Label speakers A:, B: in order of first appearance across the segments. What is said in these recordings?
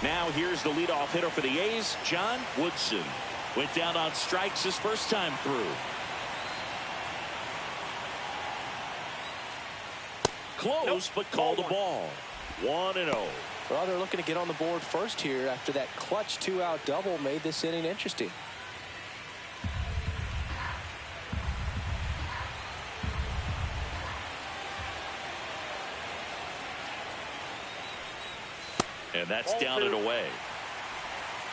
A: Now here's the leadoff hitter for the A's, John Woodson. Went down on strikes his first time through. Close, but called a ball. 1-0.
B: Well, they're looking to get on the board first here after that clutch 2-out double made this inning interesting.
A: And that's down and away.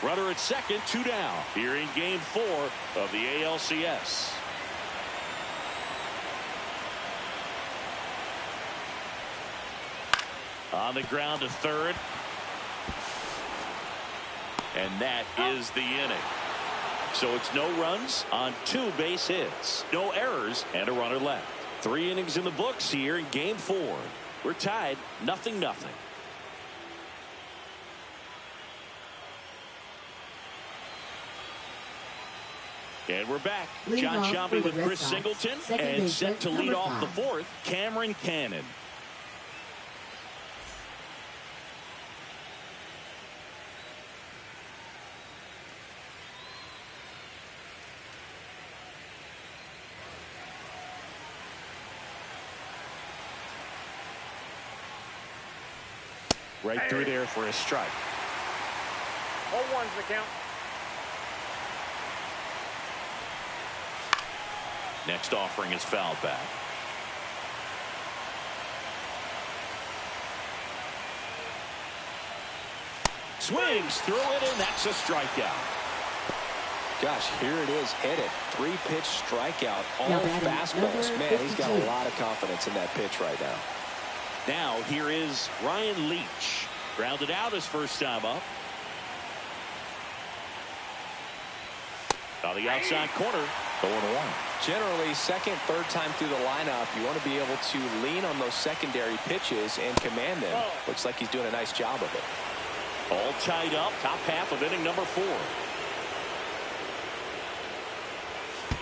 A: Runner at second, 2 down. Here in game 4 of the ALCS. On the ground to third. And that is the inning. So it's no runs on 2 base hits. No errors and a runner left. 3 innings in the books here in game 4. We're tied 0-0. And we're back. John Sciambi with Chris Singleton. And set to lead off the 4th, Cameron Cannon. Right through there for a strike.
C: 0-1's the count.
A: Next offering is fouled back. Swings through it, and that's a strikeout.
B: Gosh, here it is, headed. 3-pitch strikeout, all fastballs. Man, he's got a lot of confidence in that pitch right now.
A: Now here is Ryan Leach. Grounded out his first time up. On the outside corner, 0-1.
B: Generally, second, third time through the lineup, you want to be able to lean on those secondary pitches and command them. Looks like he's doing a nice job of it.
A: All tied up, top half of inning number 4.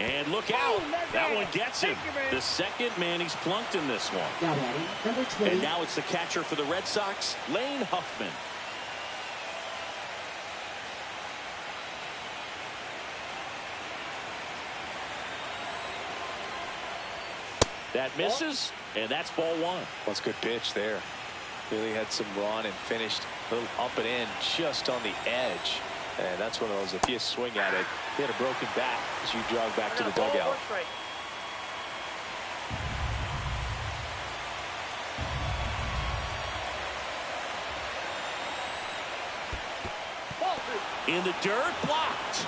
A: And look out. That one gets him. The second man he's plunked in this one.
D: Now batting, number 20.
A: And now it's the catcher for the Red Sox, Lane Huffman. That misses, and that's ball 1.
B: That's a good pitch there. Really had some run and finished a little up and in just on the edge. And that's one of those, if you swing at it, you had a broken bat as you jog back to the dugout.
A: In the dirt, blocked.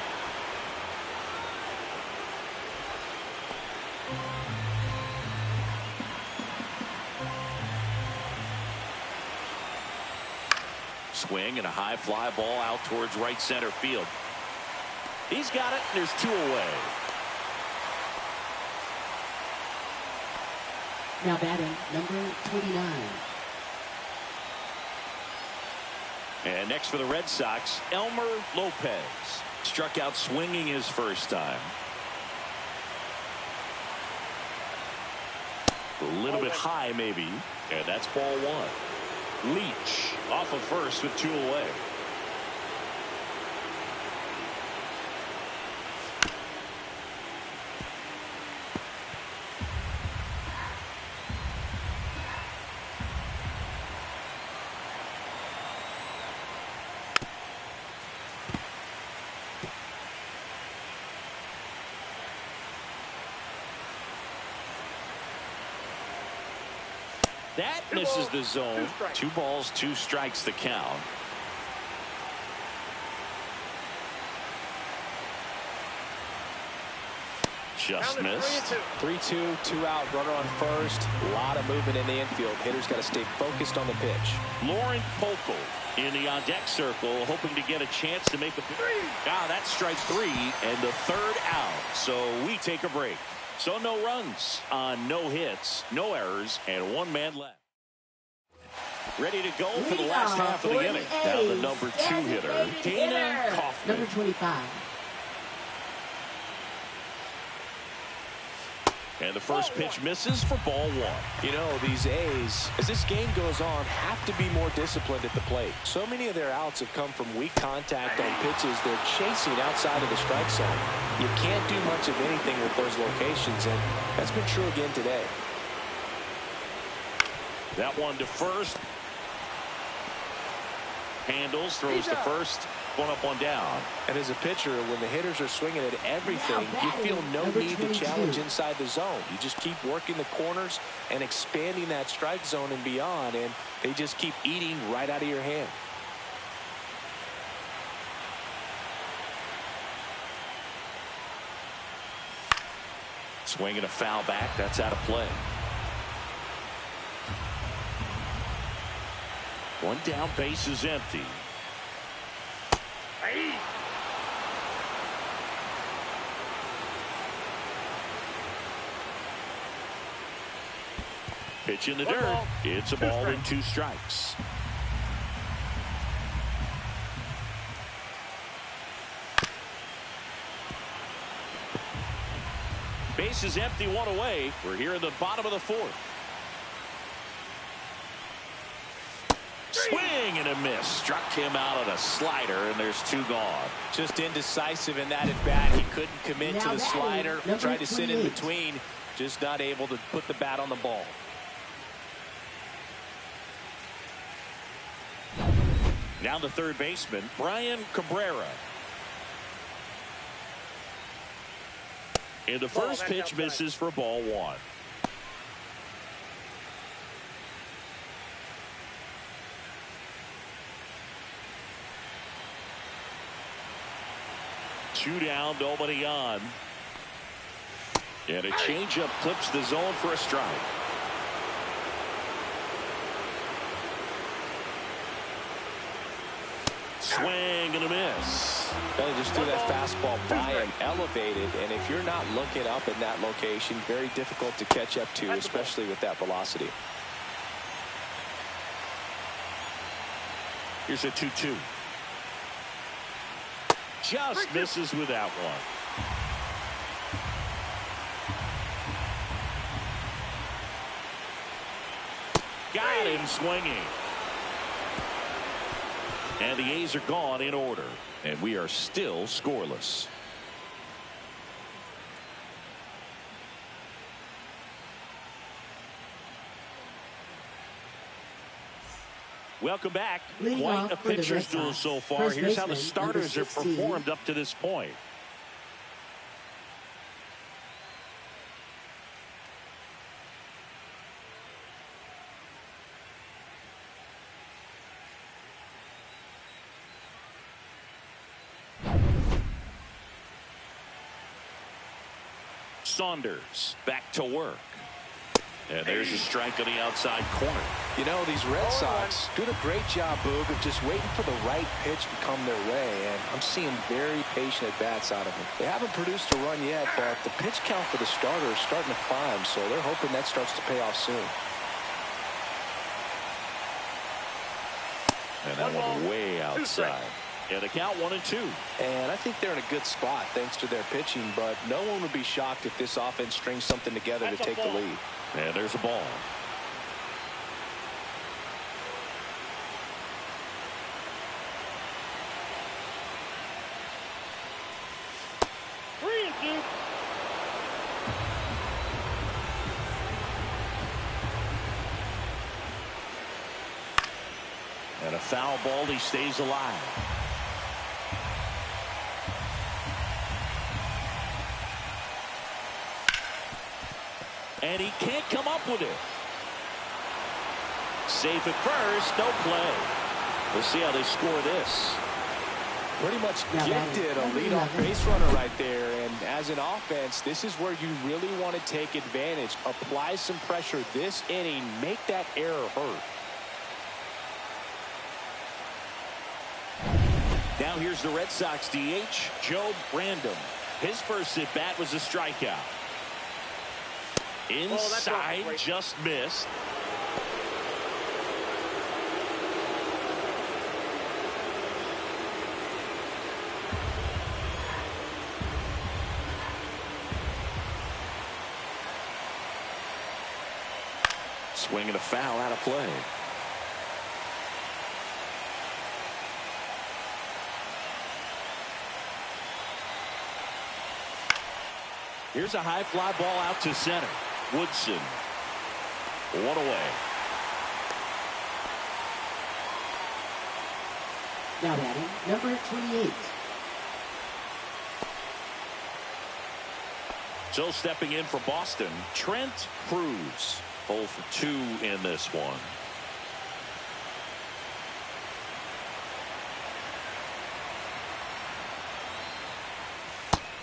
A: Swing and a high fly ball out towards right center field. He's got it, and there's 2 away.
D: Now batting, number 29.
A: And next for the Red Sox, Elmer Lopez. Struck out swinging his first time. A little bit high maybe, and that's ball 1. Leach off of first with 2 away. That misses the zone. 2 balls, 2 strikes the count. Just missed.
B: 3-2, 2 out, runner on first. A lot of movement in the infield. Hitter's got to stay focused on the pitch.
A: Lauren Pokel in the on-deck circle, hoping to get a chance to make a... that's strike 3 and the 3rd out. So we take a break. So no runs on no hits, no errors, and 1 man left. Ready to go for the last half of the inning. Now the number 2 hitter, Dana Kaufman.
D: Number 25.
A: And the first pitch misses for ball one.
B: You know, these A's, as this game goes on, have to be more disciplined at the plate. So many of their outs have come from weak contact on pitches they're chasing outside of the strike zone. You can't do much of anything with those locations, and that's been true again today.
A: That one to first. Handles, throws to first. One up, one down.
B: And as a pitcher, when the hitters are swinging at everything, you feel no need to challenge inside the zone. You just keep working the corners and expanding that strike zone and beyond, and they just keep eating right out of your hand.
A: Swinging a foul back. That's out of play. One down, base is empty. Pitch in the dirt. It's a ball and 2 strikes. Base is empty, 1 away. We're here in the bottom of the 4th. Swing and a miss. Struck him out on a slider, and there's 2 gone.
B: Just indecisive in that at bat. He couldn't commit to the slider. Tried to sit in between. Just not able to put the bat on the ball.
A: Now the third baseman, Brian Cabrera. And the first pitch misses for ball 1. Two down, nobody on. And a changeup clips the zone for a strike. Swing and a miss.
B: They just threw that fastball by him, elevated, and if you're not looking up in that location, very difficult to catch up to, especially with that velocity.
A: Here's a 2-2. Just misses with that one. Got him swinging. And the A's are gone in order. And we are still scoreless. Welcome back. Quite a pitcher's duel so far. Here's how the starters have performed up to this point. Saunders back to work. And there's a strike on the outside corner.
B: You know, these Red Sox did a great job, Boog, of just waiting for the right pitch to come their way, and I'm seeing very patient at-bats out of them. They haven't produced a run yet, but the pitch count for the starter is starting to climb, so they're hoping that starts to pay off soon.
A: And that one way outside. And the count 1-2.
B: And I think they're in a good spot thanks to their pitching, but no one would be shocked if this offense strings something together to take the lead.
A: And there's a ball. And a foul ball, he stays alive. And he can't come up with it. Safe at first, no play. We'll see how they score this.
B: Pretty much gifted a leadoff base runner right there. And as an offense, this is where you really want to take advantage. Apply some pressure this inning. Make that error hurt.
A: Now here's the Red Sox DH, Joe Brandon. His first at-bat was a strikeout. Inside, just missed. Swing and a foul out of play. Here's a high fly ball out to center. Woodson. One away.
D: Now batting, number 28.
A: So stepping in for Boston, Trent Cruz. 0 for 2 in this one.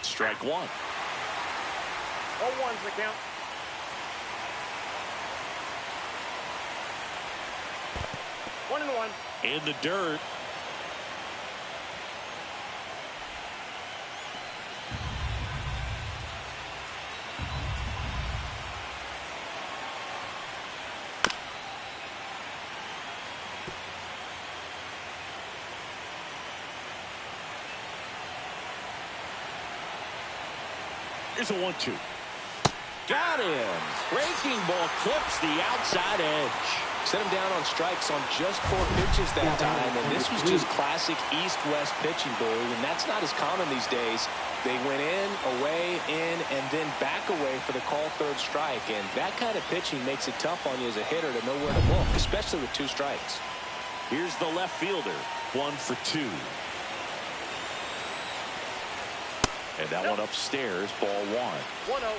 A: Strike one.
C: 0-1's the count. 1-1.
A: In the dirt. Here's a 1-2. Got him. Breaking ball clips the outside edge.
B: Set him down on strikes on just 4 pitches that time, and this was just classic east-west pitching, Boo, and that's not as common these days. They went in, away, in, and then back away for the call third strike, and that kind of pitching makes it tough on you as a hitter to know where to look, especially with 2 strikes.
A: Here's the left fielder. 1 for 2. And that one upstairs, ball 1.
C: 1-0.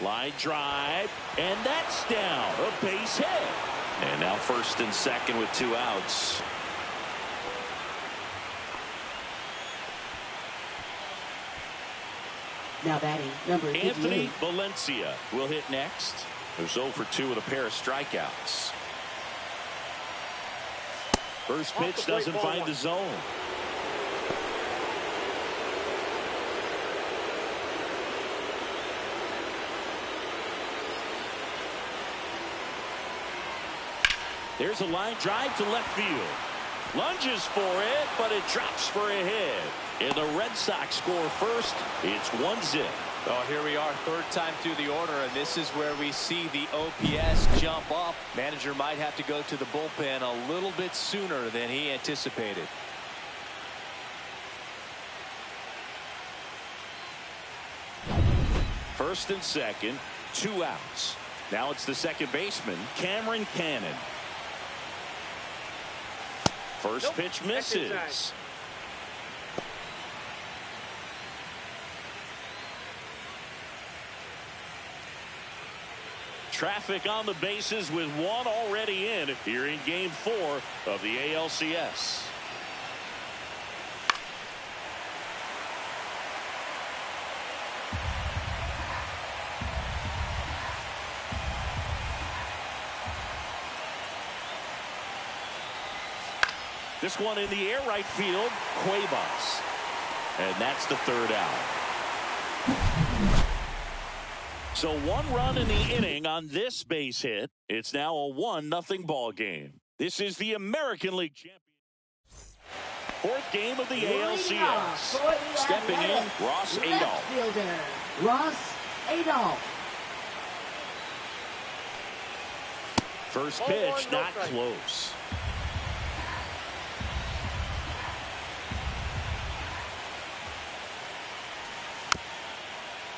A: Line drive, and that's down. A base hit. And now first and second with 2 outs.
D: Now batting, number 58.
A: Anthony Valencia will hit next. Who's 0 for 2 with a pair of strikeouts. First pitch doesn't find the zone. There's a line drive to left field. Lunges for it, but it drops for a hit. And the Red Sox score first. It's 1-0.
E: Oh, here we are, 3rd time through the order, and this is where we see the OPS jump up. Manager might have to go to the bullpen a little bit sooner than he anticipated.
A: First and second, 2 outs. Now it's the second baseman, Cameron Cannon. First pitch misses. Traffic on the bases with 1 already in here in game 4 of the ALCS. This one in the air, right field, Cuevas. And that's the 3rd out. So 1 run in the inning on this base hit. It's now a 1-0 ball game. This is the American League champion. 4th game of the ALCS. Stepping in, Ross Adolph.
D: Fielder, Ross Adolph.
A: First pitch, not close.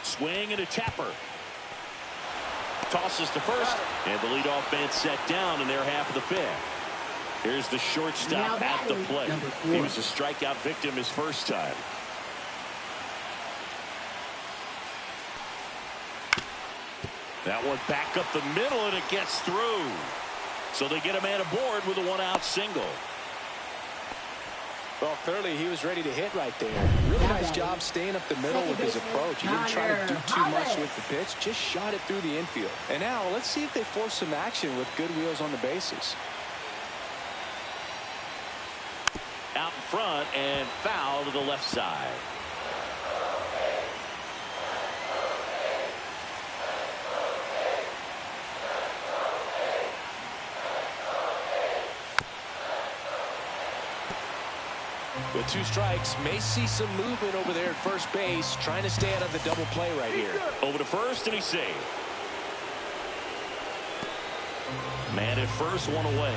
A: Swing and a tapper. Tosses to first, and the leadoff man set down in their half of the 5th. Here's the shortstop at the plate. He was a strikeout victim his first time. That one back up the middle, and it gets through. So they get a man aboard with a 1-out single.
B: Well, clearly he was ready to hit right there. Really nice job staying up the middle with his approach. He didn't try to do too much with the pitch, just shot it through the infield. And now let's see if they force some action with good wheels on the bases.
A: Out in front and foul to the left side.
B: With 2 strikes, may see some movement over there at first base, trying to stay out of the double play right here.
A: Over to first, and he's safe. Man at first, 1 away.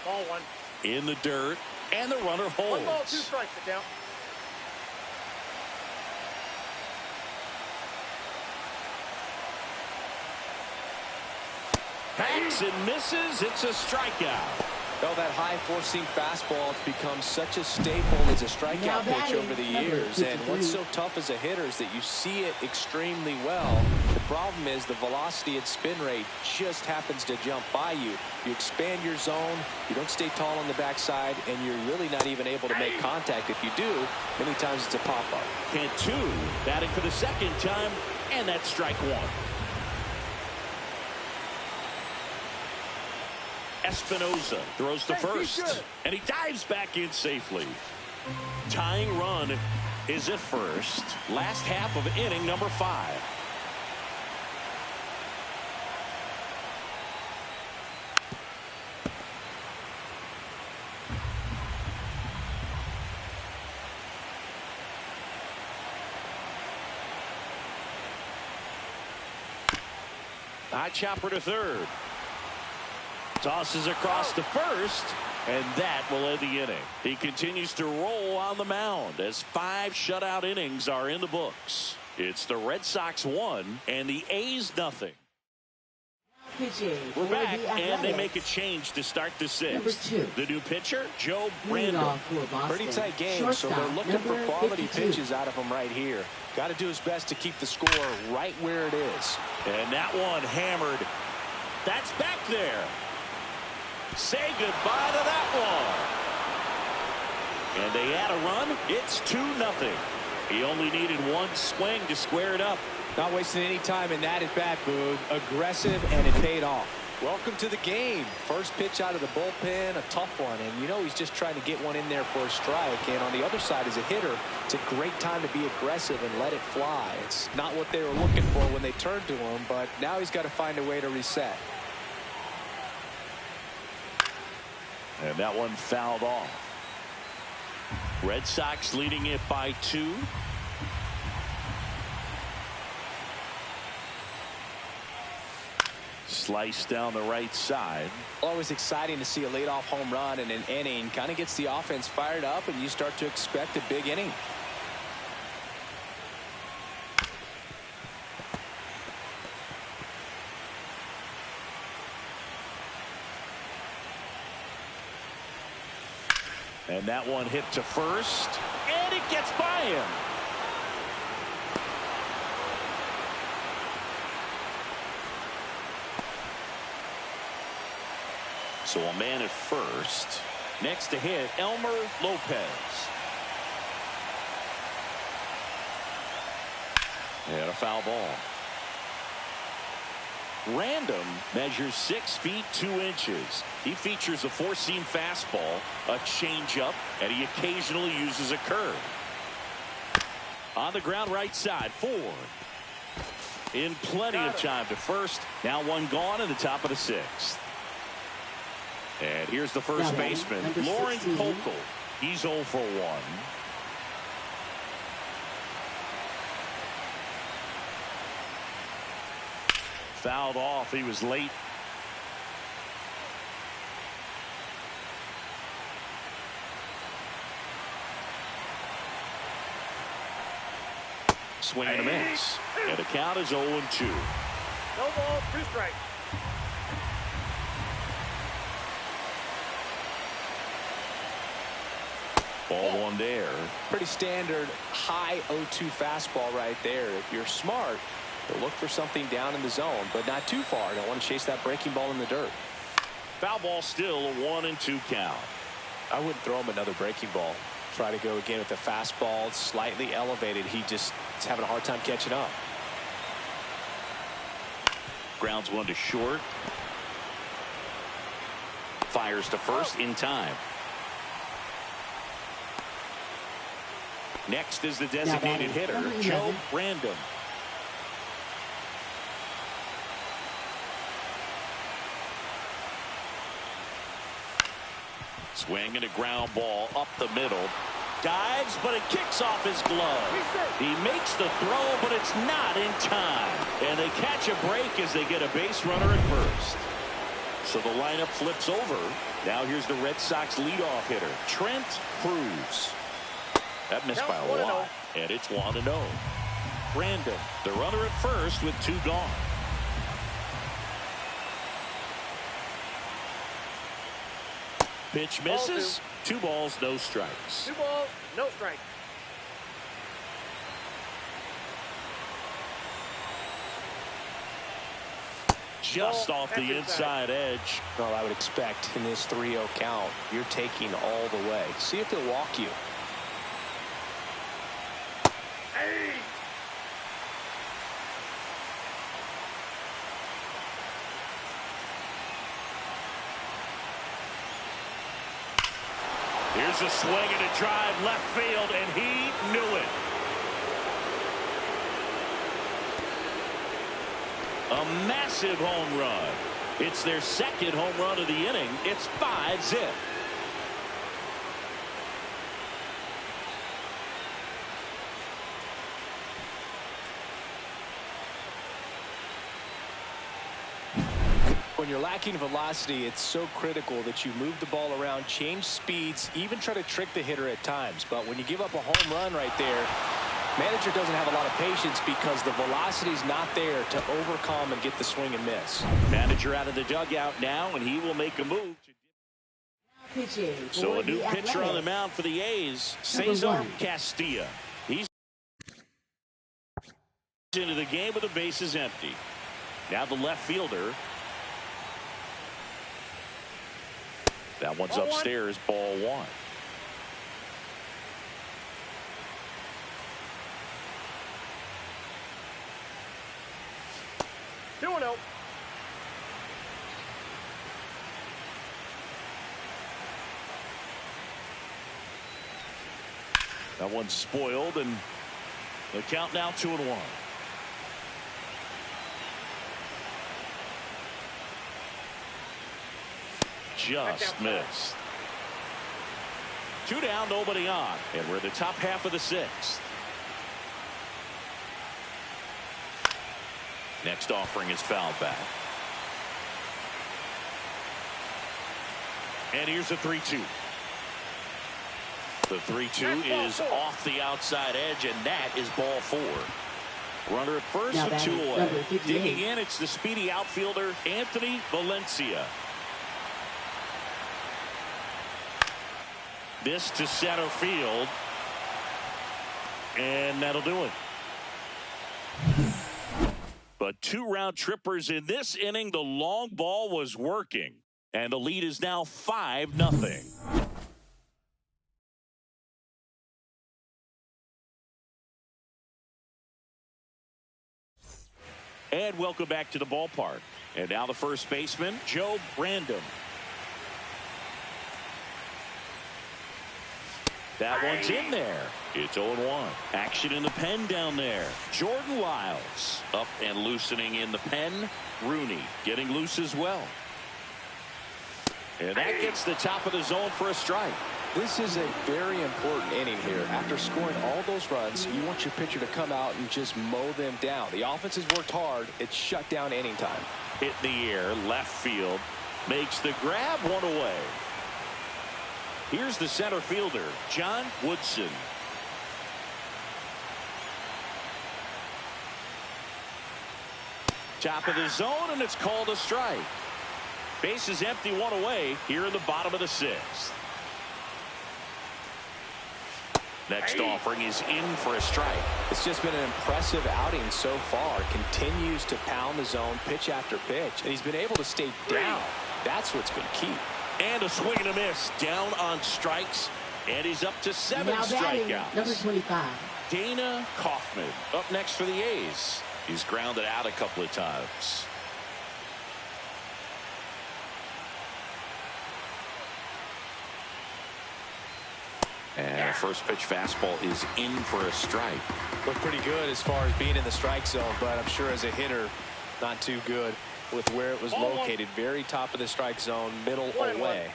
C: Ball 1.
A: In the dirt, and the runner holds.
C: 1 ball, 2 strikes. Sit down.
A: Hacks and misses. It's a strikeout.
B: Well, that high four-seam fastball has become such a staple as a strikeout pitch over the years. And what's so tough as a hitter is that you see it extremely well. The problem is the velocity and spin rate just happens to jump by you. You expand your zone, you don't stay tall on the backside, and you're really not even able to make contact. If you do, many times it's a pop-up.
A: Cantu batting for the 2nd time, and that's strike 1. Espinosa throws to first, and he dives back in safely. Tying run is at first. Last half of inning number 5. High chopper to third. Tosses across to first, and that will end the inning. He continues to roll on the mound as 5 shutout innings are in the books. It's the Red Sox 1 and the A's 0. We're back, and they make a change to start the 6th. The new pitcher, Joe Brandon.
B: Pretty tight game, so they're looking for quality pitches out of him right here. Got to do his best to keep the score right where it is.
A: And that one hammered. That's back there. Say goodbye to that one. And they add a run. It's 2-0. He only needed 1 swing to square it up.
B: Not wasting any time in that at-bat, Boog. Aggressive, and it paid off. Welcome to the game. First pitch out of the bullpen, a tough one. And you know he's just trying to get one in there for a strike. And on the other side, as a hitter, it's a great time to be aggressive and let it fly. It's not what they were looking for when they turned to him, but now he's got to find a way to reset.
A: And that one fouled off. Red Sox leading it by 2. Slice down the right side.
B: Always exciting to see a leadoff home run in an inning. Kind of gets the offense fired up, and you start to expect a big inning.
A: And that one hit to first, and it gets by him. So a man at first. Next to hit, Elmer Lopez. And a foul ball. Random measures 6 feet 2 inches. He features a 4-seam fastball, a changeup, and he occasionally uses a curve. On the ground right side, 4. In plenty of time to first. Now 1 gone in the top of the 6th. And here's the first baseman, Lauren Pokel. He's 0 for 1. Fouled off. He was late. Swing and a miss. And the count is 0-2.
C: No ball, 2 strikes.
A: Ball 1 there.
B: Pretty standard high 0-2 fastball right there. If you're smart, you'll look for something down in the zone, but not too far. Don't want to chase that breaking ball in the dirt.
A: Foul ball still, a 1-2 count.
B: I wouldn't throw him another breaking ball. Try to go again with the fastball, slightly elevated. He just is having a hard time catching up.
A: Grounds 1 to short. Fires to first in time. Next is the designated hitter, Joe Random. Swing and a ground ball up the middle. Dives, but it kicks off his glove. He makes the throw, but it's not in time. And they catch a break as they get a base runner at first. So the lineup flips over. Now here's the Red Sox leadoff hitter, Trent Cruz. That missed by a lot, and it's 1-0. Brandon, the runner at first with 2 gone. Pitch misses. 2 balls, no strikes.
C: 2 balls, no strikes.
A: Just off the inside edge.
B: Well, I would expect in this 3-0 count, you're taking all the way. See if he'll walk you.
C: Hey!
A: Here's a swing and a drive left field, and he knew it. A massive home run. It's their second home run of the inning. It's 5-zip.
B: When you're lacking velocity, it's so critical that you move the ball around, change speeds, even try to trick the hitter at times. But when you give up a home run right there, manager doesn't have a lot of patience because the velocity's not there to overcome and get the swing and miss.
A: Manager out of the dugout now, and he will make a move. So a new pitcher on the mound for the A's, Cesar Castilla. He's into the game with the bases empty. Now the left fielder. That one's upstairs, ball 1. That one's spoiled, and the count now 2-1. Just missed. 2 down, nobody on, and we're in the top half of the 6th. Next offering is fouled back. And here's the 3-2. The 3-2 is off the outside edge, and that is ball 4. Runner at first with 2 away. Digging in, it's the speedy outfielder, Anthony Valencia. This to center field, and that'll do it. But 2 round trippers in this inning. The long ball was working, and the lead is now 5-0. And welcome back to the ballpark. And now the first baseman, Joe Brandon. That one's in there. It's 0-1. Action in the pen down there. Jordan Lyles up and loosening in the pen. Rooney getting loose as well. And that gets the top of the zone for a strike.
B: This is a very important inning here. After scoring all those runs, you want your pitcher to come out and just mow them down. The offense has worked hard. It's shut down inning time.
A: Hit in the air, left field. Makes the grab, 1 away. Here's the center fielder, John Woodson. Top of the zone, and it's called a strike. Base is empty, 1 away here in the bottom of the 6th. Next offering is in for a strike.
B: It's just been an impressive outing so far. Continues to pound the zone pitch after pitch, and he's been able to stay down. That's what's been key.
A: And a swing and a miss, down on strikes, and he's up to 7 strikeouts.
D: Number 25.
A: Dana Kaufman up next for the A's. He's grounded out a couple of times. And a first pitch fastball is in for a strike.
B: Looked pretty good as far as being in the strike zone, but I'm sure as a hitter, not too good with where it was located. Very top of the strike zone, middle away.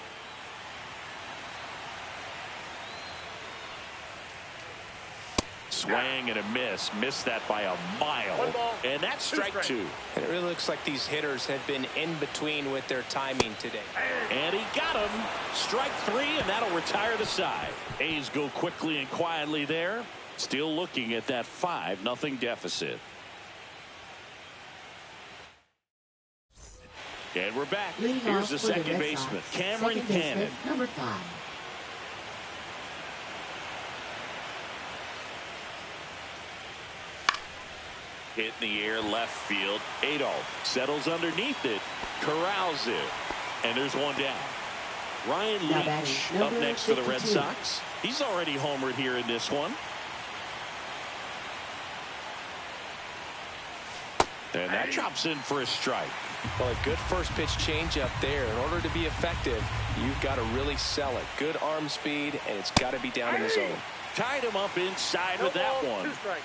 A: swing and a miss. Missed that by a mile.
C: One ball,
A: and that's strike two.
E: And it really looks like these hitters have been in between with their timing today.
A: And he got him. Strike three, and that'll retire the side. A's go quickly and quietly there. Still looking at that 5-0 deficit. And we're back. Here's the second baseman, Cameron Cannon.
D: Number 5.
A: Hit in the air left field. Adolph settles underneath it. Corrals it. And there's one down. Ryan Leach up next for the Red Sox. He's already homered here in this one. And that drops in for a strike.
E: Well, a good first pitch changeup there. In order to be effective, you've got to really sell it. Good arm speed, and it's got to be down in the zone.
A: Tied him up inside with that one.
C: 2 strikes.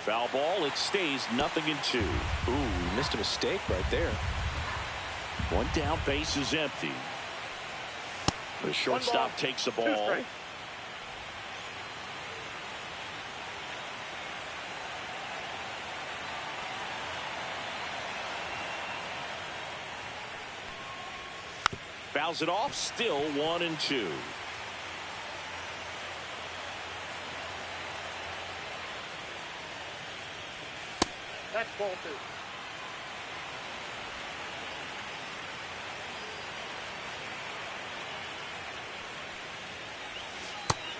A: Foul ball. It stays 0-2.
E: Ooh, missed a mistake right there.
A: One down, base is empty. The shortstop takes the
C: 2
A: ball.
C: strikes.
A: Fouls it off. Still 1-2.
C: That's ball 2.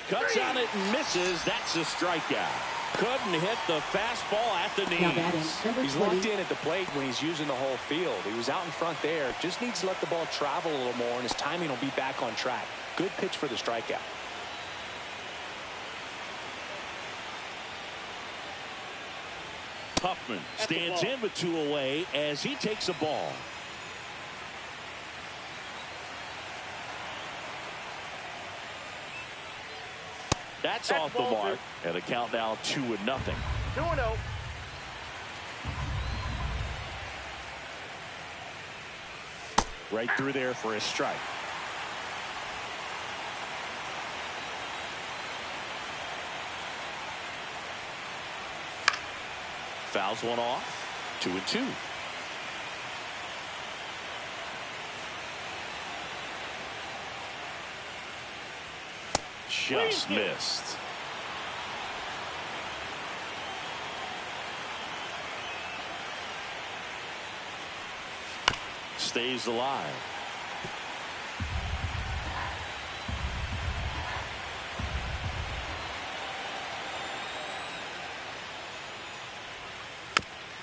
A: Cuts on it and misses. That's a strikeout. Couldn't hit the fastball at the
D: Now batting,
A: knees.
D: number
E: He's
D: 20.
E: locked in at the plate when he's using the whole field. He was out in front there. Just needs to let the ball travel a little more, and his timing will be back on track. Good pitch for the strikeout.
A: Huffman stands in with 2 away as he takes a ball. That's off the
C: ball
A: mark. And a count now 2-0.
C: 2-0.
A: Right through there for a strike. Fouls one off. 2-2. Just missed. Stays alive.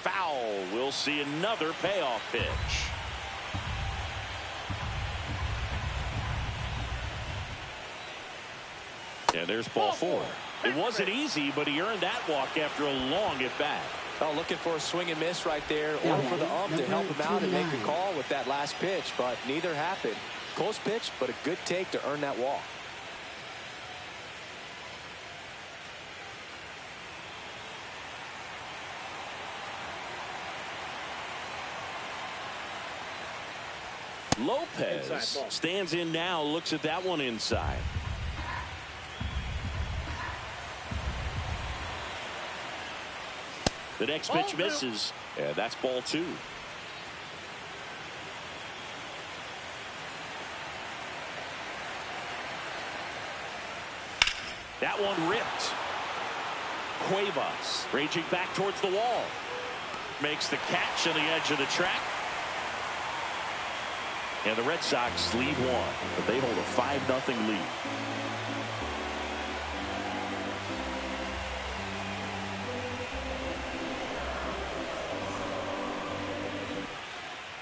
A: Foul. We'll see another payoff pitch. And there's ball 4. It wasn't easy, but he earned that walk after a long at bat.
E: Oh, looking for a swing and miss right there, or for the ump to help him out and make a call with that last pitch, but neither happened. Close pitch, but a good take to earn that walk.
A: Lopez stands in now, looks at that one inside. The next pitch misses, and that's ball 2. That one ripped. Cuevas raging back towards the wall. Makes the catch on the edge of the track. And the Red Sox lead 1, but they hold a 5-0 lead.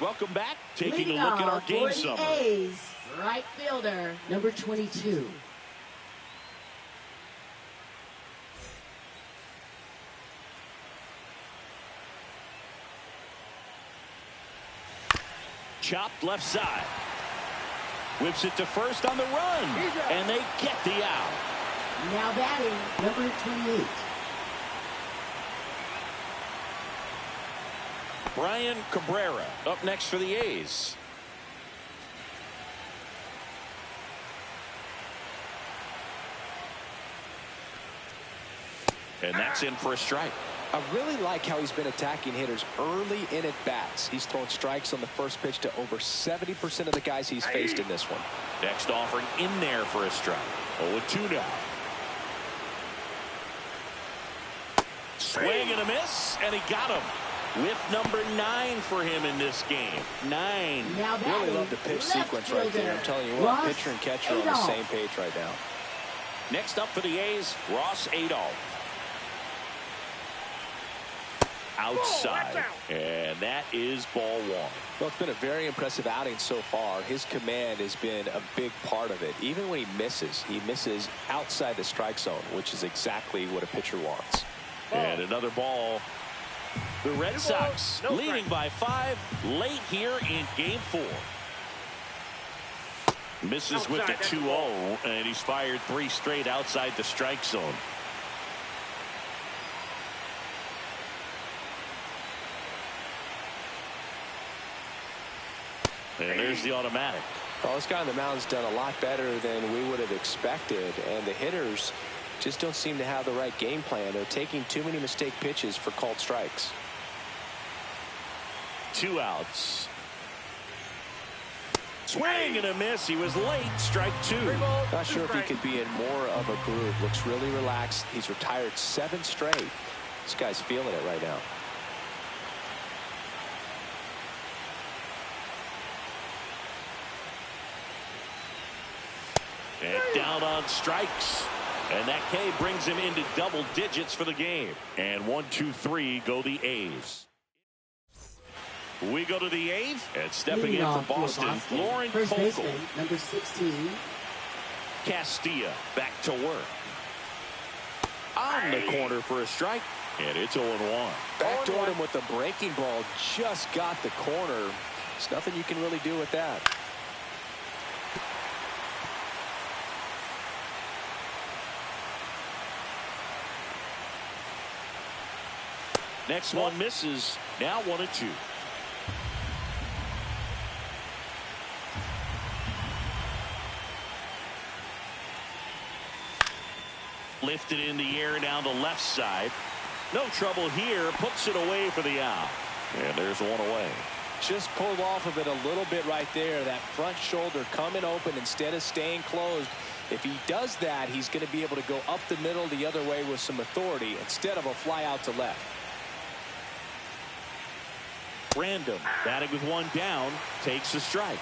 A: Welcome back. Taking a look at our game summary.
D: A's right fielder, number 22.
A: Chopped left side. Whips it to first on the run. And they get the out.
D: Now batting, number 28.
A: Brian Cabrera up next for the A's. And that's in for a strike.
B: I really like how he's been attacking hitters early in at bats. He's thrown strikes on the first pitch to over 70% of the guys he's faced in this one.
A: Next offering in there for a strike. 0-2 now. Swing and a miss, and he got him with number 9 for him in this game. 9.
B: Really love the pitch sequence right there. I'm telling you what, pitcher and catcher are on the same page right now.
A: Next up for the A's, Ross Adolph. Outside, and that is ball 1.
B: Well, it's been a very impressive outing so far. His command has been a big part of it. Even when he misses outside the strike zone, which is exactly what a pitcher wants.
A: And another ball. The Red Sox leading by 5 late here in game 4. Misses with the 2-0, and he's fired 3 straight outside the strike zone. And there's the automatic.
B: Well, this guy on the mound's done a lot better than we would have expected, and the hitters just don't seem to have the right game plan. They're taking too many mistake pitches for called strikes.
A: 2 outs. Swing and a miss. He was late. Strike 2.
B: Not sure if he could be in more of a groove. Looks really relaxed. He's retired 7 straight. This guy's feeling it right now.
A: And down on strikes. And that K brings him into double digits for the game. And 1, 2, 3 go the A's. We go to the 8th, and stepping in for Boston, Lauren Fogle.
D: Number 16.
A: Castilla back to work. On the corner for a strike, and it's 0-1.
B: Backdoored him with a breaking ball. Just got the corner. There's nothing you can really do with that.
A: Next one misses. Now 1-2. Lifted in the air down the left side. No trouble here. Puts it away for the out. And there's 1 away.
B: Just pulled off of it a little bit right there. That front shoulder coming open instead of staying closed. If he does that, he's going to be able to go up the middle the other way with some authority instead of a fly out to left.
A: Random batting with 1 down, takes a strike.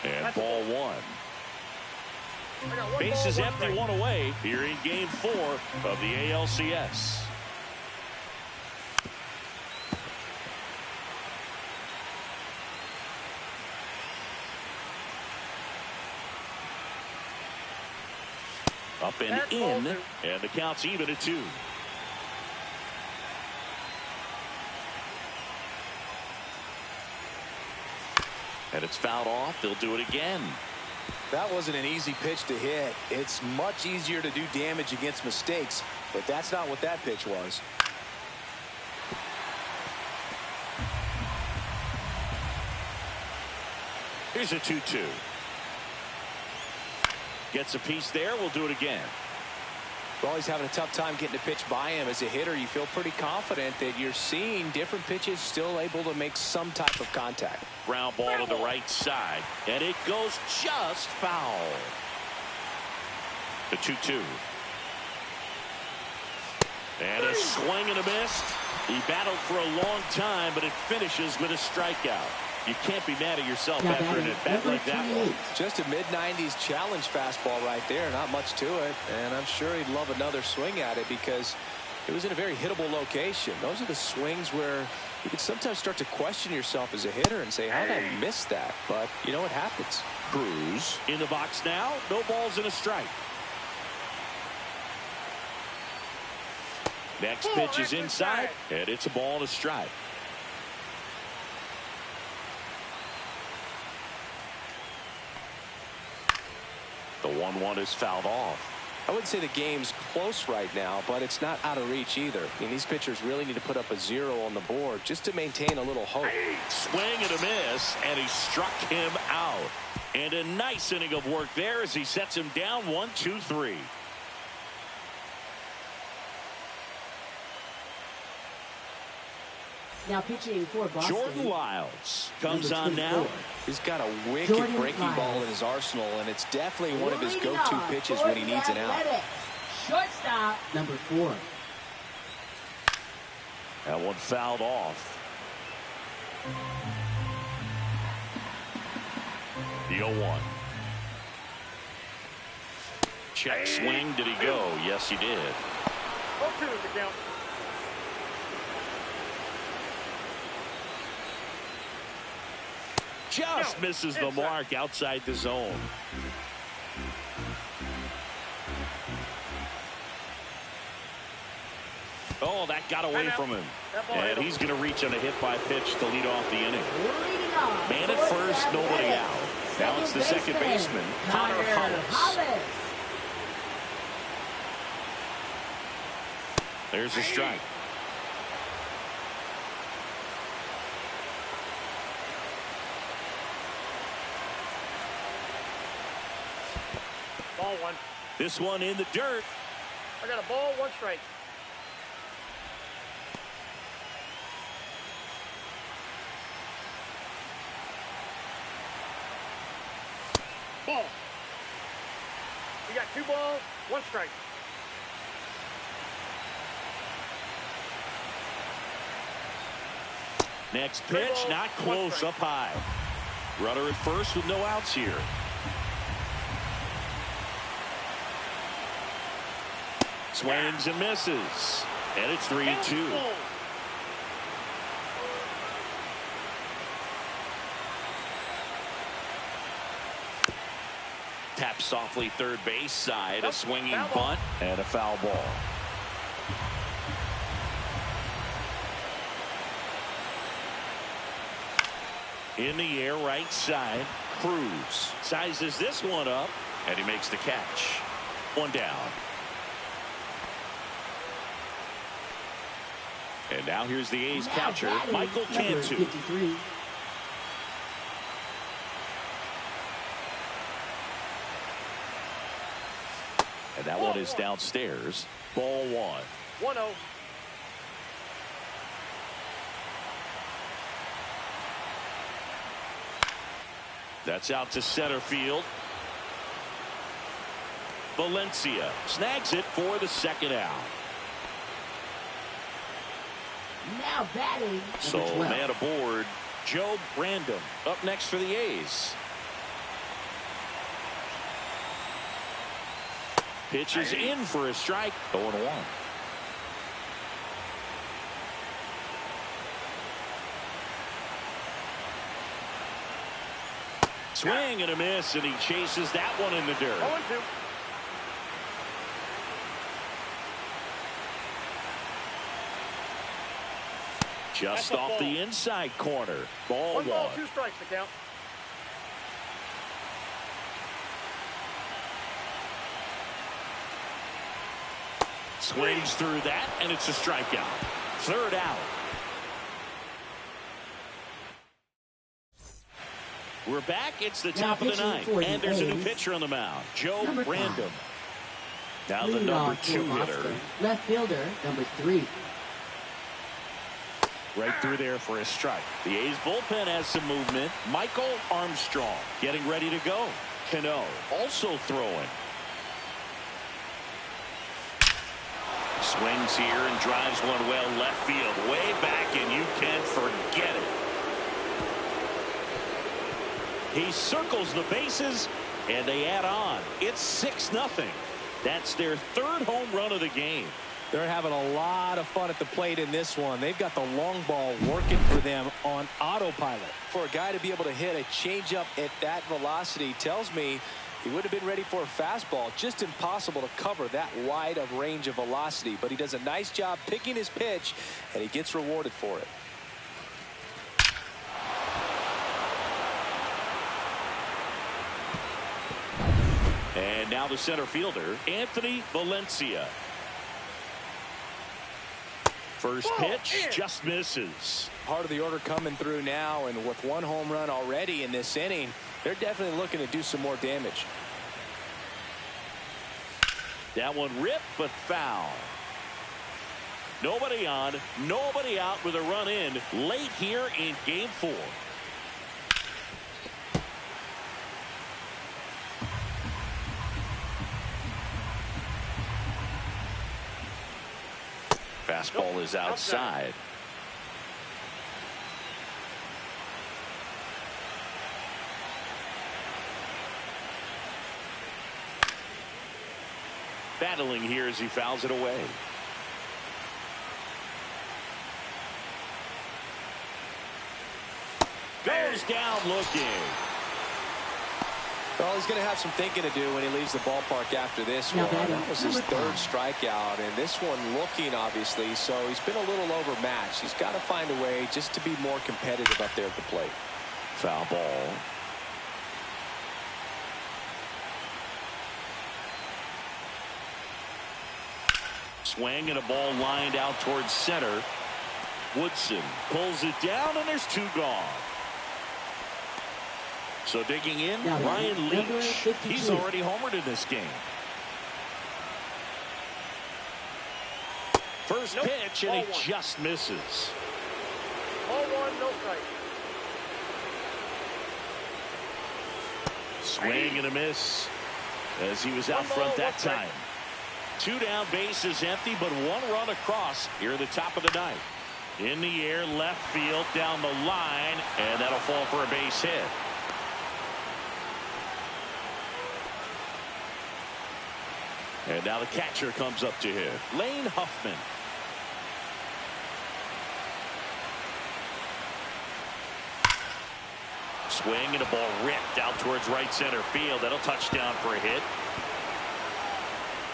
A: And ball 1. Bases empty, 1 away here in game 4 of the ALCS. Up and in, and the count's even at 2. And it's fouled off. They'll do it again.
B: That wasn't an easy pitch to hit. It's much easier to do damage against mistakes, but that's not what that pitch was.
A: Here's a 2-2. Gets a piece there. We'll do it again.
B: Well, he's having a tough time getting a pitch by him. As a hitter, you feel pretty confident that you're seeing different pitches still able to make some type of contact.
A: Ground ball to the right side, and it goes just foul. The 2-2. And a swing and a miss. He battled for a long time, but it finishes with a strikeout. You can't be mad at yourself after an at-bat like that one.
B: Just a mid-90s challenge fastball right there. Not much to it. And I'm sure he'd love another swing at it because it was in a very hittable location. Those are the swings where you can sometimes start to question yourself as a hitter and say, how did I miss that? But, you know, it happens.
A: Cruz in the box now. No balls and a strike. Next pitch is inside, and it's a ball and a strike. The 1-1 is fouled off.
B: I wouldn't say the game's close right now, but it's not out of reach either. I mean, these pitchers really need to put up a 0 on the board just to maintain a little hope.
A: Swing and a miss, and he struck him out. And a nice inning of work there as he sets him down 1-2-3.
D: Now pitching for Boston,
A: Jordan Lyles comes on now.
B: He's got a wicked breaking ball in his arsenal, and it's definitely one of his go-to pitches when he needs an out.
D: Shortstop, number 4.
A: That one fouled off. The 0-1. Check swing. Did he go? Yes, he did.
C: 0-2 is the count.
A: Just misses the mark outside the zone. Oh, that got away from him. And he's going to reach on a hit by pitch to lead off the inning. Man at first, nobody out. Now it's the second baseman, Connor Hollis. There's a strike.
C: Ball 1.
A: This one in the dirt.
C: I got a ball, 1 strike. Ball. We got 2 balls, 1 strike.
A: Next pitch, not close, up high. Runner at first with no outs here. Swings and misses. And it's 3-2. Tap softly third base side. A swinging bunt and a foul ball. In the air, right side. Cruz sizes this one up, and he makes the catch. 1 down. And now here's the A's catcher, Michael Cantu.
D: 53.
A: And that one is downstairs. Ball 1.
C: 1-0.
A: That's out to center field. Valencia snags it for the second out.
D: Now batting,
A: So
D: number 12.
A: man aboard, Joe Brandon up next for the A's. Pitch is in for a strike. 0-1. Swing and a miss, and he chases that one in the dirt.
C: 0-2.
A: Just off the inside corner. Ball
C: 1 ball,
A: 1.
C: 2 strikes to count.
A: Swings through that, and it's a strikeout. Third out. We're back. It's the top of the ninth, and there's a new pitcher on the mound, Joe Brandon. Now the number 2 hitter.
D: Left fielder, number 3.
A: Right through there for a strike. The A's bullpen has some movement. Michael Armstrong getting ready to go. Cano also throwing. Swings here and drives one well left field. Way back, and you can forget it. He circles the bases, and they add on. It's 6-0. That's their 3rd home run of the game.
E: They're having a lot of fun at the plate in this one. They've got the long ball working for them on autopilot. For a guy to be able to hit a changeup at that velocity tells me he would have been ready for a fastball. Just impossible to cover that wide of range of velocity. But he does a nice job picking his pitch, and he gets rewarded for it.
A: And now the center fielder, Anthony Valencia. First pitch just misses.
E: Part of the order coming through now, and with one home run already in this inning, they're definitely looking to do some more damage.
A: That one ripped, but foul. Nobody on, nobody out with a run in late here in game 4. Fastball is outside. Battling here as he fouls it away. Goes down looking.
E: Well, he's going to have some thinking to do when he leaves the ballpark after this one. That was his third strikeout, and this one looking, obviously, so he's been a little overmatched. He's got to find a way just to be more competitive up there at the plate.
A: Foul ball. Swing and a ball lined out towards center. Woodson pulls it down, and there's 2 gone. So digging in, Ryan Leach. He's already homered in this game. First pitch, and he just misses.
C: Ball 1, no strike.
A: Swing and a miss as he was out front that time. 2 down, bases empty, but 1 run across here at the top of the 9th. In the air, left field, down the line, and that'll fall for a base hit. And now the catcher comes up to him, Lane Huffman. Swing and a ball ripped out towards right center field. That'll touch down for a hit.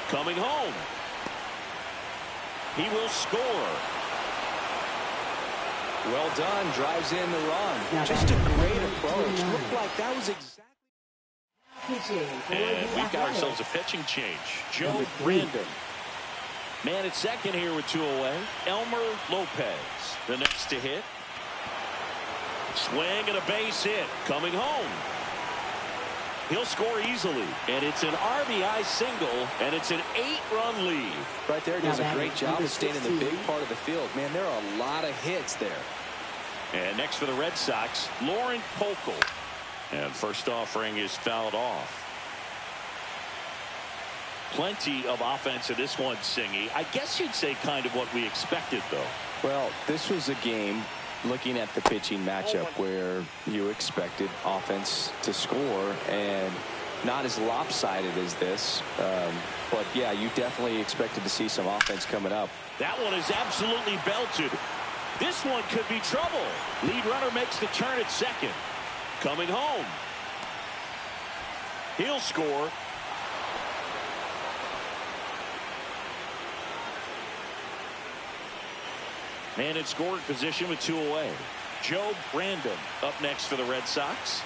A: Coming home. He will score.
E: Well done. Drives in the run. Just a great approach. Looked like that was exactly.
A: And we've got ourselves a pitching change. Joe Brandon. Man at second here with 2 away. Elmer Lopez, the next to hit. Swing and a base hit. Coming home. He'll score easily. And it's an RBI single, and it's an 8-run lead.
E: Right there, does a great job of staying in the big part of the field. Man, there are a lot of hits there.
A: And next for the Red Sox, Lauren Pokel. And first offering is fouled off. Plenty of offense in this one, Singy. I guess you'd say kind of what we expected, though.
B: Well, this was a game, looking at the pitching matchup, where you expected offense to score, and not as lopsided as this. But, yeah, you definitely expected to see some offense coming up.
A: That one is absolutely belted. This one could be trouble. Lead runner makes the turn at second. Coming home. He'll score. Man in scoring position with 2 away. Joe Brandon up next for the Red Sox.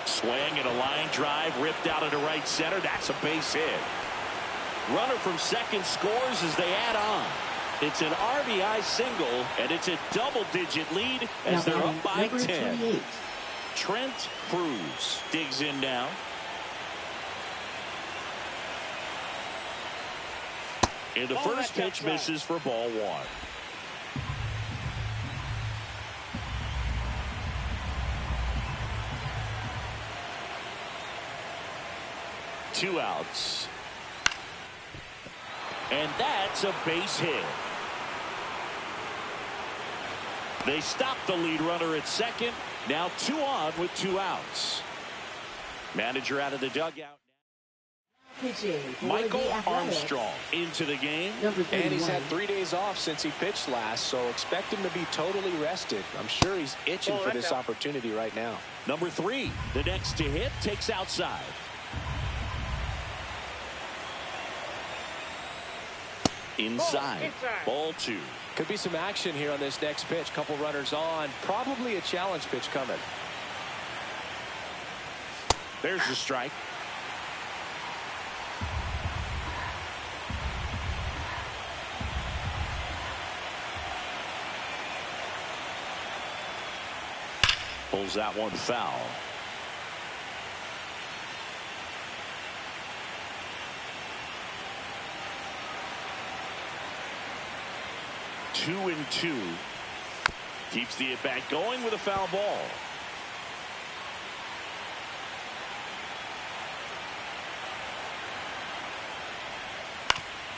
A: Swing and a line drive ripped out into right center. That's a base hit. Runner from second scores as they add on. It's an RBI single, and it's a double-digit lead as they're up by 10.
D: 28.
A: Trent Cruz digs in now. And the first pitch misses for ball 1. Two outs. And that's a base hit. They stop the lead runner at second. Now 2 on with 2 outs. Manager out of the dugout. Michael Armstrong into the game.
E: And he's had 3 days off since he pitched last, so expect him to be totally rested. I'm sure he's itching for this opportunity right now.
A: Number 3, the next to hit, takes outside. Inside. Ball 2.
E: Could be some action here on this next pitch. Couple runners on. Probably a challenge pitch coming.
A: There's the strike. Pulls that one foul. Two and two. Keeps the at-bat going with a foul ball.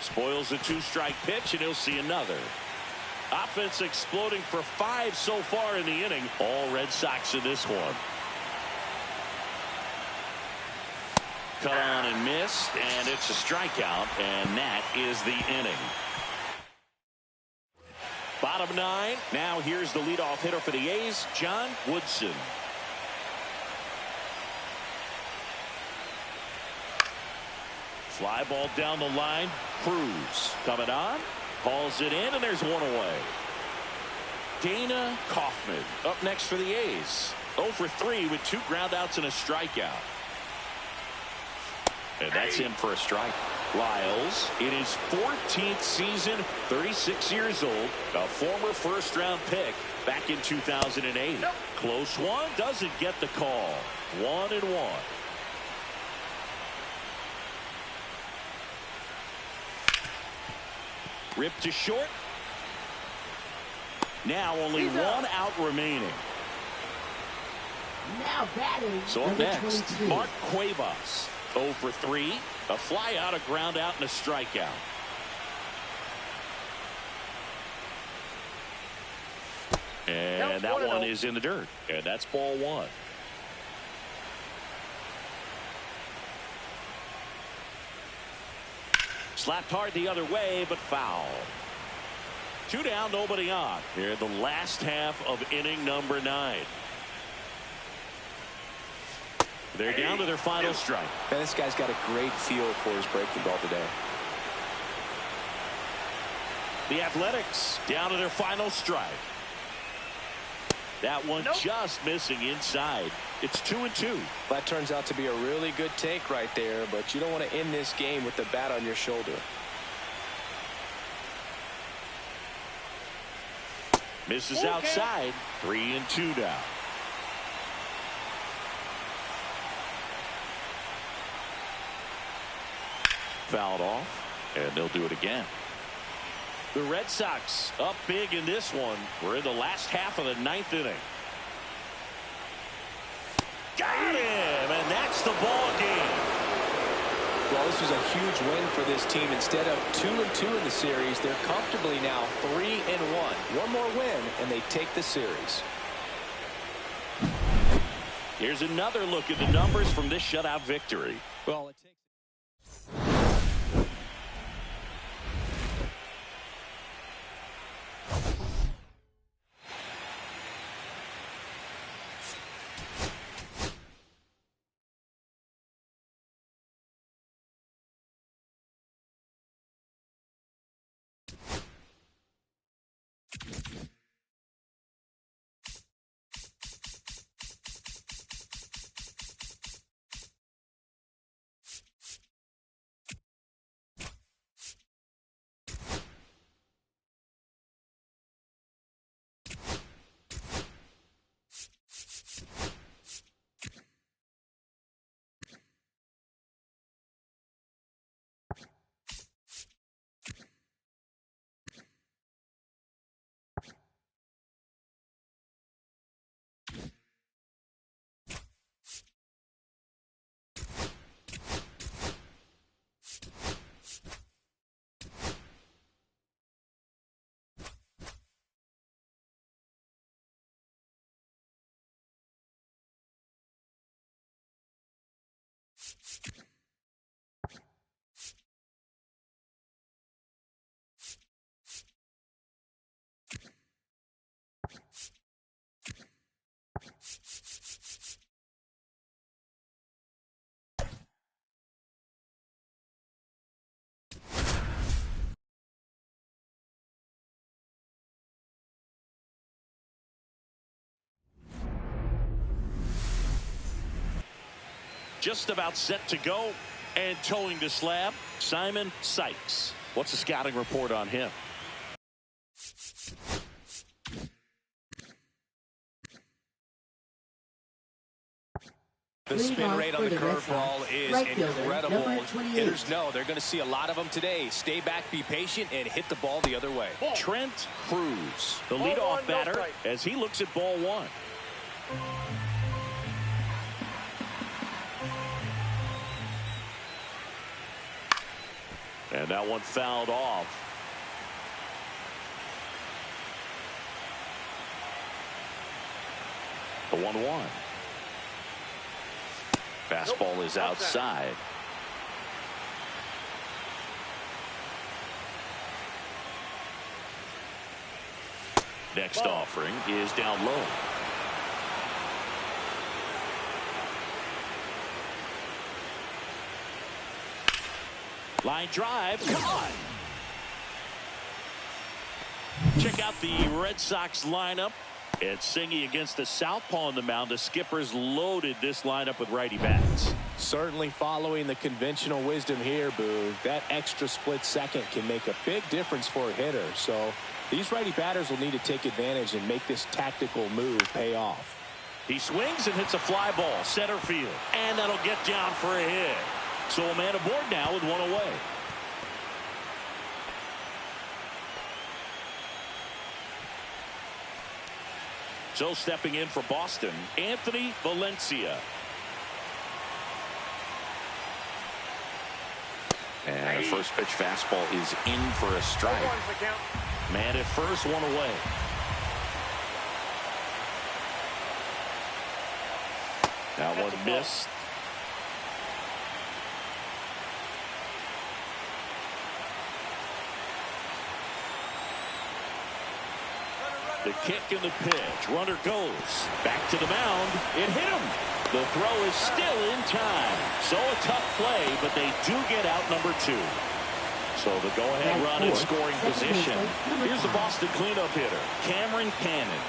A: Spoils the two-strike pitch, and he'll see another. Offense exploding for 5 so far in the inning. All Red Sox in this one. Cut on and missed, and it's a strikeout, and that is the inning. Bottom 9. Now here's the leadoff hitter for the A's, John Woodson. Fly ball down the line. Cruz coming on. Hauls it in, and there's one away. Dana Kaufman up next for the A's. 0 for 3 with 2 groundouts and a strikeout. And that's him for a strike. Lyles in his 14th season, 36 years old, a former first-round pick back in 2008. Close one, doesn't get the call. 1-1. Ripped to short. Now only one out remaining.
D: Now batting.
A: So up next, Mark Cuevas. 0 for 3. A fly out, a ground out, and a strikeout. And that one is in the dirt. And that's ball 1. Slapped hard the other way, but foul. 2 down, nobody on. Here in the last half of inning number 9. They're down to their final strike.
B: Man, this guy's got a great feel for his breaking ball today.
A: The Athletics down to their final strike. That one just missing inside. It's 2-2.
B: That turns out to be a really good take right there, but you don't want to end this game with the bat on your shoulder.
A: Misses outside. 3-2 now. Fouled off, and they'll do it again. The Red Sox up big in this one. We're in the last half of the 9th inning. Got him, and that's the ball game.
B: Well, this was a huge win for this team. Instead of 2-2 in the series, they're comfortably now 3-1. One more win, and they take the series.
A: Here's another look at the numbers from this shutout victory.
E: Well, it takes
A: just about set to go. And towing the slab, Simon Sykes. What's the scouting report on him?
E: The spin rate on the curveball is incredible. Hitters know they're going to see a lot of them today. Stay back, be patient, and hit the ball the other way.
A: Trent Cruz, the leadoff batter, as he looks at ball one. And that one fouled off. The 1-1. Fastball is outside. Next offering is down low. Line drive, come on. Check out the Red Sox lineup. It's Singy against the southpaw on the mound. The Skippers loaded this lineup with righty bats.
B: Certainly following the conventional wisdom here, Boo. That extra split second can make a big difference for a hitter. So these righty batters will need to take advantage and make this tactical move pay off.
A: He swings and hits a fly ball, center field. And that'll get down for a hit. So a man aboard now with one away. So stepping in for Boston, Anthony Valencia. And the first pitch fastball is in for a strike. Man at first, one away. That one missed. The kick and the pitch. Runner goes back to the mound. It hit him. The throw is still in time. So a tough play, but they do get out number 2. So the go-ahead run in scoring position. Here's the Boston cleanup hitter, Cameron Cannon.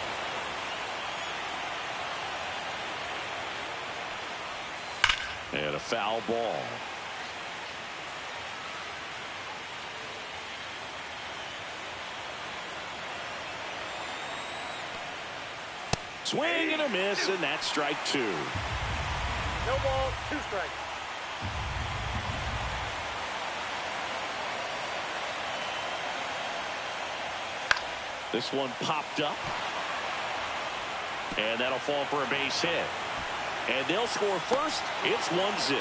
A: And a foul ball. Swing and a miss, and that's strike 2.
C: No ball, 2 strikes.
A: This one popped up. And that'll fall for a base hit. And they'll score first. It's 1-0.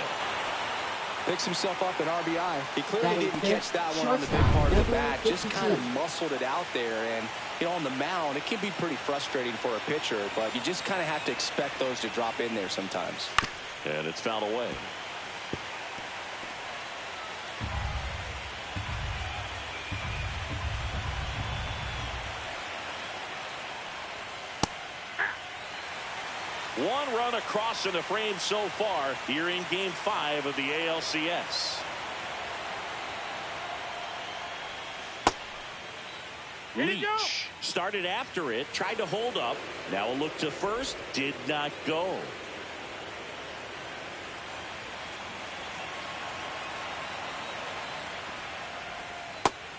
E: Picks himself up an RBI. He clearly didn't catch that one on the big part of the bat. Just kind of muscled it out there. And, you know, on the mound, it can be pretty frustrating for a pitcher, but you just kind of have to expect those to drop in there sometimes.
A: And it's fouled away. One run across in the frame so far here in Game 5 of the ALCS. Leach started after it, tried to hold up. Now a look to first, did not go.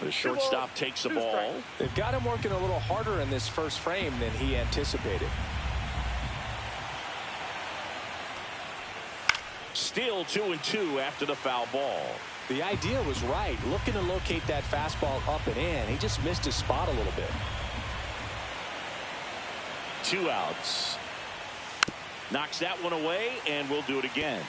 A: The shortstop takes the ball.
E: They've got him working a little harder in this first frame than he anticipated.
A: Still 2-2 after the foul ball.
E: The idea was right, looking to locate that fastball up and in. He just missed his spot a little bit.
A: 2 outs. Knocks that one away, and we'll do it again.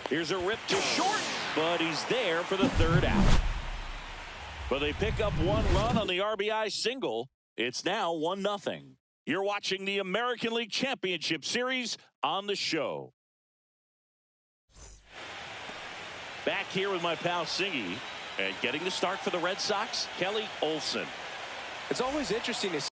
A: Here's a rip to short, but he's there for the 3rd out. But they pick up 1 run on the RBI single. It's now 1-0. You're watching the American League Championship Series on the show. Back here with my pal Singy, and getting the start for the Red Sox, Kelly Olson.
E: It's always interesting to see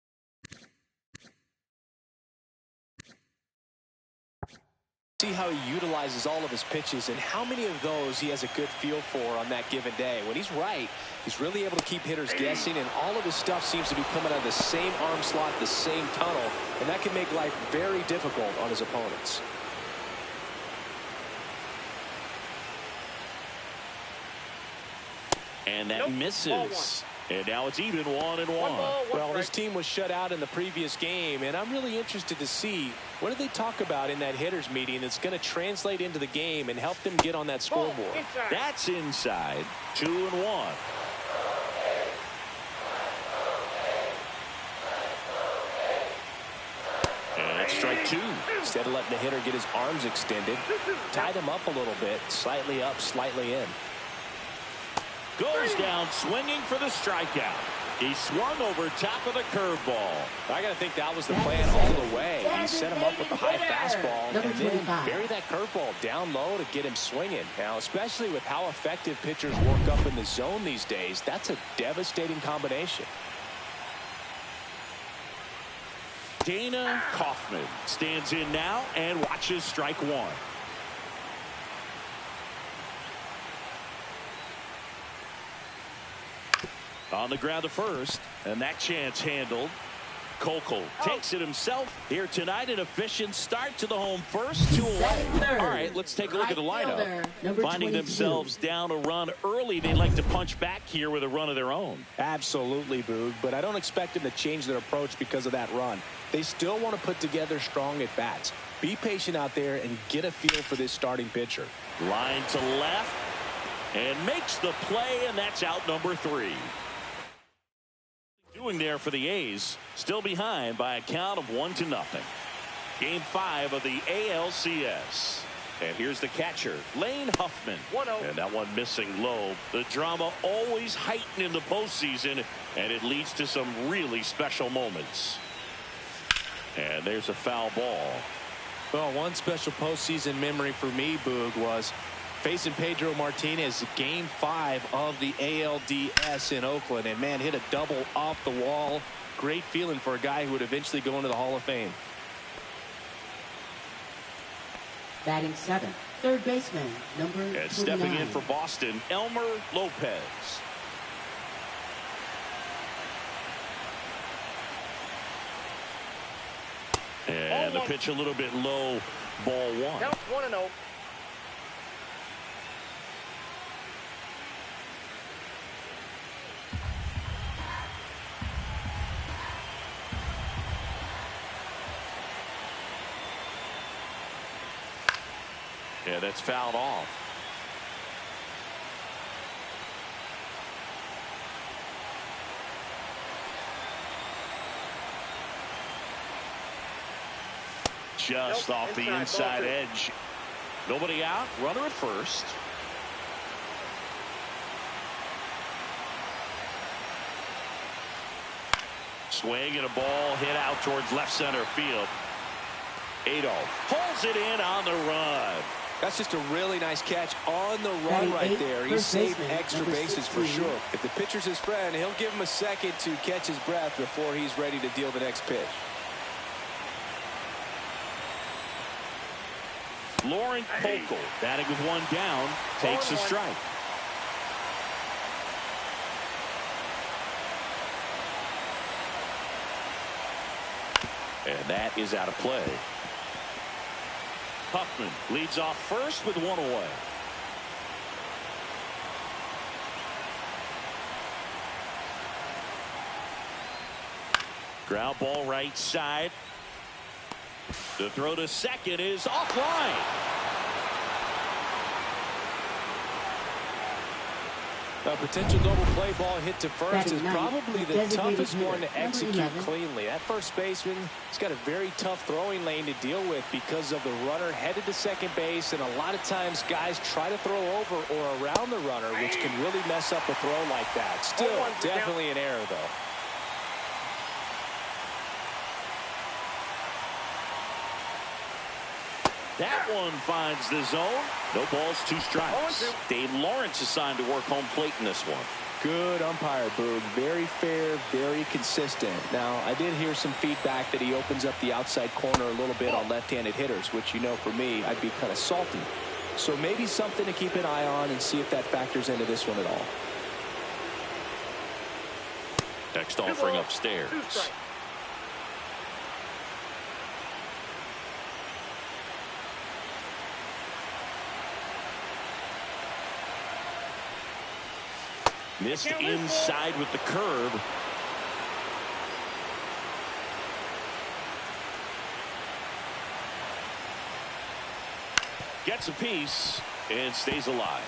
E: See how he utilizes all of his pitches and how many of those he has a good feel for on that given day. When he's right, he's really able to keep hitters guessing, and all of his stuff seems to be coming out of the same arm slot, the same tunnel, and that can make life very difficult on his opponents.
A: And that misses. And now it's even 1-1.
E: Well, this team was shut out in the previous game, and I'm really interested to see what do they talk about in that hitters meeting that's going to translate into the game and help them get on that scoreboard.
A: That's inside. 2-1. And it's strike two.
E: Instead of letting the hitter get his arms extended, tied him up a little bit, slightly up, slightly in.
A: Goes down swinging for the strikeout. He swung over top of the curveball.
E: I got to think that was the plan all the way. He set him up with the high fastball and then bury that curveball down low to get him swinging. Now, especially with how effective pitchers work up in the zone these days, that's a devastating combination.
A: Dana Kaufman stands in now and watches strike one. On the ground to first, and that chance handled. Kokel takes it himself here tonight. An efficient start to the home first. 2 away. All right, let's take a look at the lineup. Finding themselves down a run early, they'd like to punch back here with a run of their own.
E: Absolutely, Boog, but I don't expect them to change their approach because of that run. They still want to put together strong at-bats. Be patient out there and get a feel for this starting pitcher.
A: Line to left, and makes the play, and that's out number 3. Doing there for the A's, still behind by a count of 1-0. Game 5 of the ALCS. And here's the catcher, Lane Huffman.
C: 1-0.
A: And that one missing low. The drama always heightened in the postseason, and it leads to some really special moments. And there's a foul ball.
E: Well, one special postseason memory for me, Boog, was facing Pedro Martinez, Game 5 of the ALDS in Oakland, and man, hit a double off the wall. Great feeling for a guy who would eventually go into the Hall of Fame.
D: Batting 7th, third baseman, number 29.
A: And stepping in for Boston, Elmer Lopez. And the pitch a little bit low, ball 1.
C: Now it's 1-0.
A: Yeah, that's fouled off. Just off the inside edge. Nobody out. Runner at first. Swing and a ball hit out towards left center field. Adolph pulls it in on the run.
E: That's just a really nice catch on the run right there. He saved extra bases for sure. If the pitcher's his friend, he'll give him a second to catch his breath before he's ready to deal the next pitch.
A: Lauren Kokel, batting with 1 down, takes a strike. And that is out of play. Huffman leads off first with 1 away. Ground ball right side. The throw to second is offline.
E: A potential double play ball hit to first is probably the toughest one to execute cleanly. That first baseman has got a very tough throwing lane to deal with because of the runner headed to second base, and a lot of times guys try to throw over or around the runner, which can really mess up a throw like that. Still definitely an error, though.
A: That one finds the zone. No balls, 2 strikes. Dave Lawrence assigned to work home plate in this one.
B: Good umpire, Boog. Very fair, very consistent. Now, I did hear some feedback that he opens up the outside corner a little bit on left-handed hitters, which, you know, for me, I'd be kind of salty. So maybe something to keep an eye on and see if that factors into this one at all.
A: Next offering upstairs. Missed inside with the curve. Gets a piece and stays alive.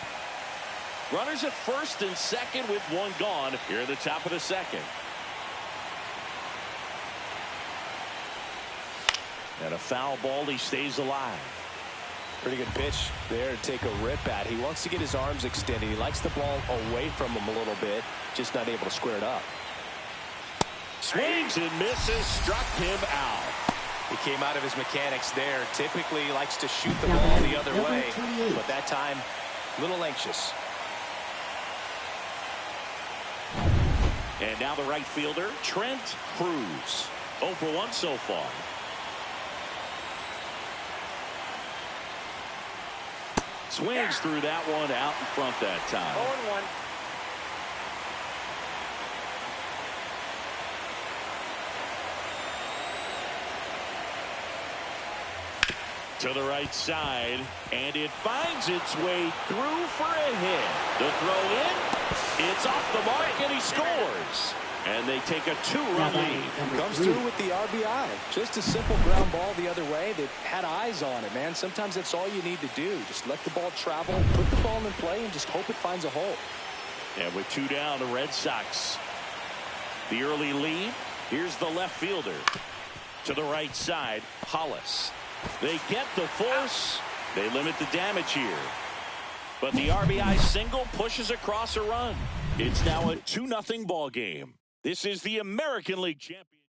A: Runners at first and second with one gone here at the top of the second. And a foul ball. He stays alive.
B: Pretty good pitch there to take a rip at. He wants to get his arms extended. He likes the ball away from him a little bit, just not able to square it up.
A: Swings and misses, struck him out.
B: He came out of his mechanics there. Typically likes to shoot the ball the other way, but that time, a little anxious.
A: And now the right fielder, Trent Cruz. 0 for 1 so far. Swings through that one out in front that time.
C: 0-1.
A: To the right side, and it finds its way through for a hit. The throw in, it's off the mark, and he scores. And they take a 2-run lead.
B: Comes through with the RBI. Just a simple ground ball the other way that had eyes on it, man. Sometimes that's all you need to do. Just let the ball travel, put the ball in play, and just hope it finds a hole.
A: And with 2 down, the Red Sox. The early lead. Here's the left fielder. To the right side, Hollis. They get the force. They limit the damage here. But the RBI single pushes across a run. It's now a 2-0 ball game. This is the American League champion.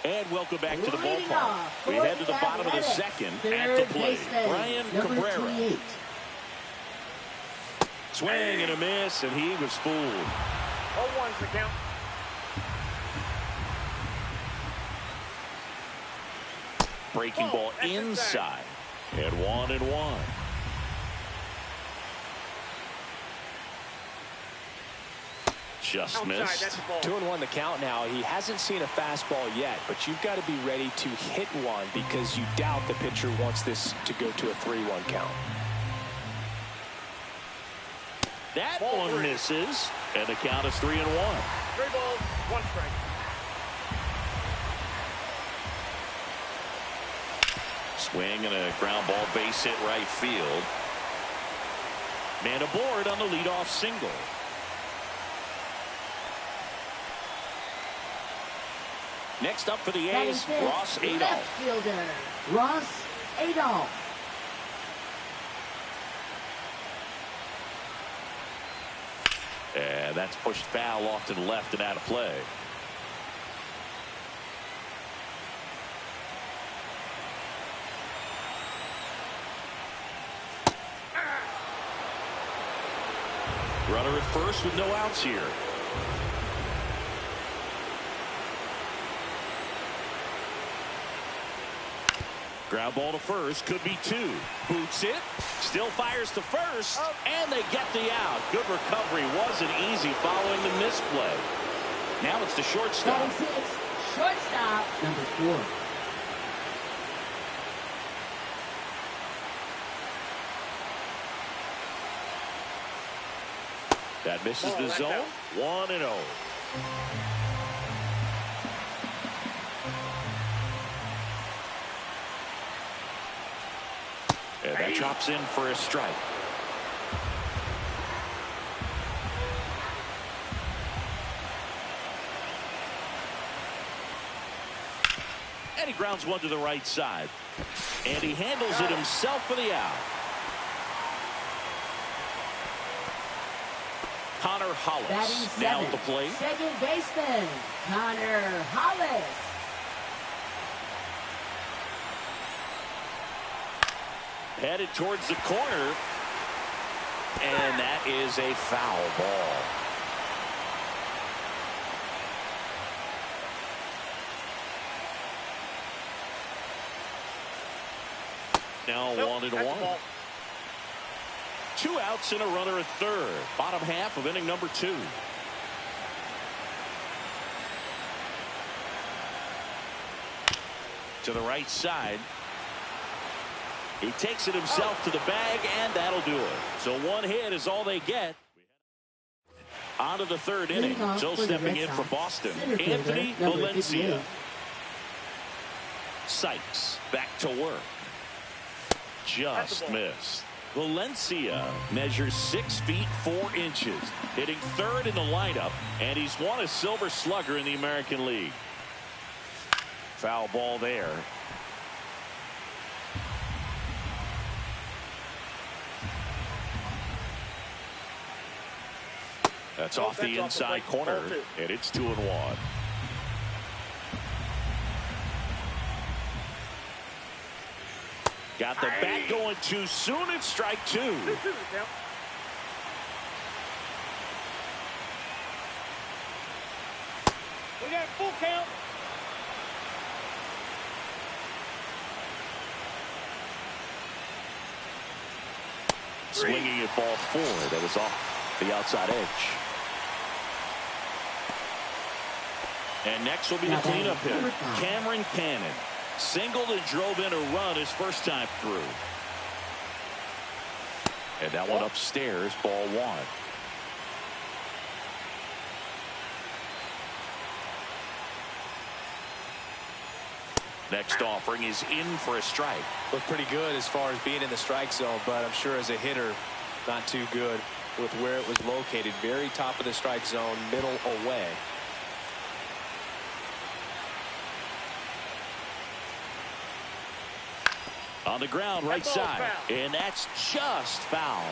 A: And welcome back to the ballpark. We head to the bottom of the second at the plate. Brian Cabrera. Swing and a miss, and he was fooled.
C: 0-1's the count.
A: Breaking ball inside. And 1-1. Just missed.
B: 2-1 the count now. He hasn't seen a fastball yet, but you've got to be ready to hit one because you doubt the pitcher wants this to go to a 3-1 count.
A: That one misses, and the count is 3-1.
C: 3 balls, 1 strike.
A: Swing and a ground ball base hit right field. Man aboard on the leadoff single. Next up for the A's, Ross Adolph.
D: Left fielder, Ross Adolph.
A: And that's pushed foul off to the left and out of play. Runner at first with no outs here. Ground ball to first, could be 2. Boots it, still fires to first, and they get the out. Good recovery, wasn't easy following the misplay. Now it's the shortstop.
D: Batting 6, shortstop, number 4.
A: That misses the zone. 1-0. And that drops in for a strike. And he grounds one to the right side. And he handles it himself for the out. Connor Hollis now at the plate.
D: Second baseman, Connor Hollis.
A: Headed towards the corner. and that is a foul ball. Now 1-1. 2 outs and a runner at third. Bottom half of inning number 2. To the right side. He takes it himself to the bag, and that'll do it. So 1 hit is all they get. On to the third inning. So stepping in for Boston, Anthony Valencia. Sykes back to work. Just missed. Valencia measures 6 feet 4 inches, hitting third in the lineup, and he's won a Silver Slugger in the American League. Foul ball there. That's off the inside corner, and it's 2-1. Got the bat going too soon. It's strike 2.
C: We got full count.
A: Swinging at ball 4. That is off the outside edge. And next will be the cleanup hitter, Cameron Cannon. Singled and drove in a run his first time through. And that one upstairs, ball 1. Next offering is in for a strike.
E: Looked pretty good as far as being in the strike zone, but I'm sure as a hitter, not too good with where it was located. Very top of the strike zone, middle away.
A: On the ground, right side. And that's just foul.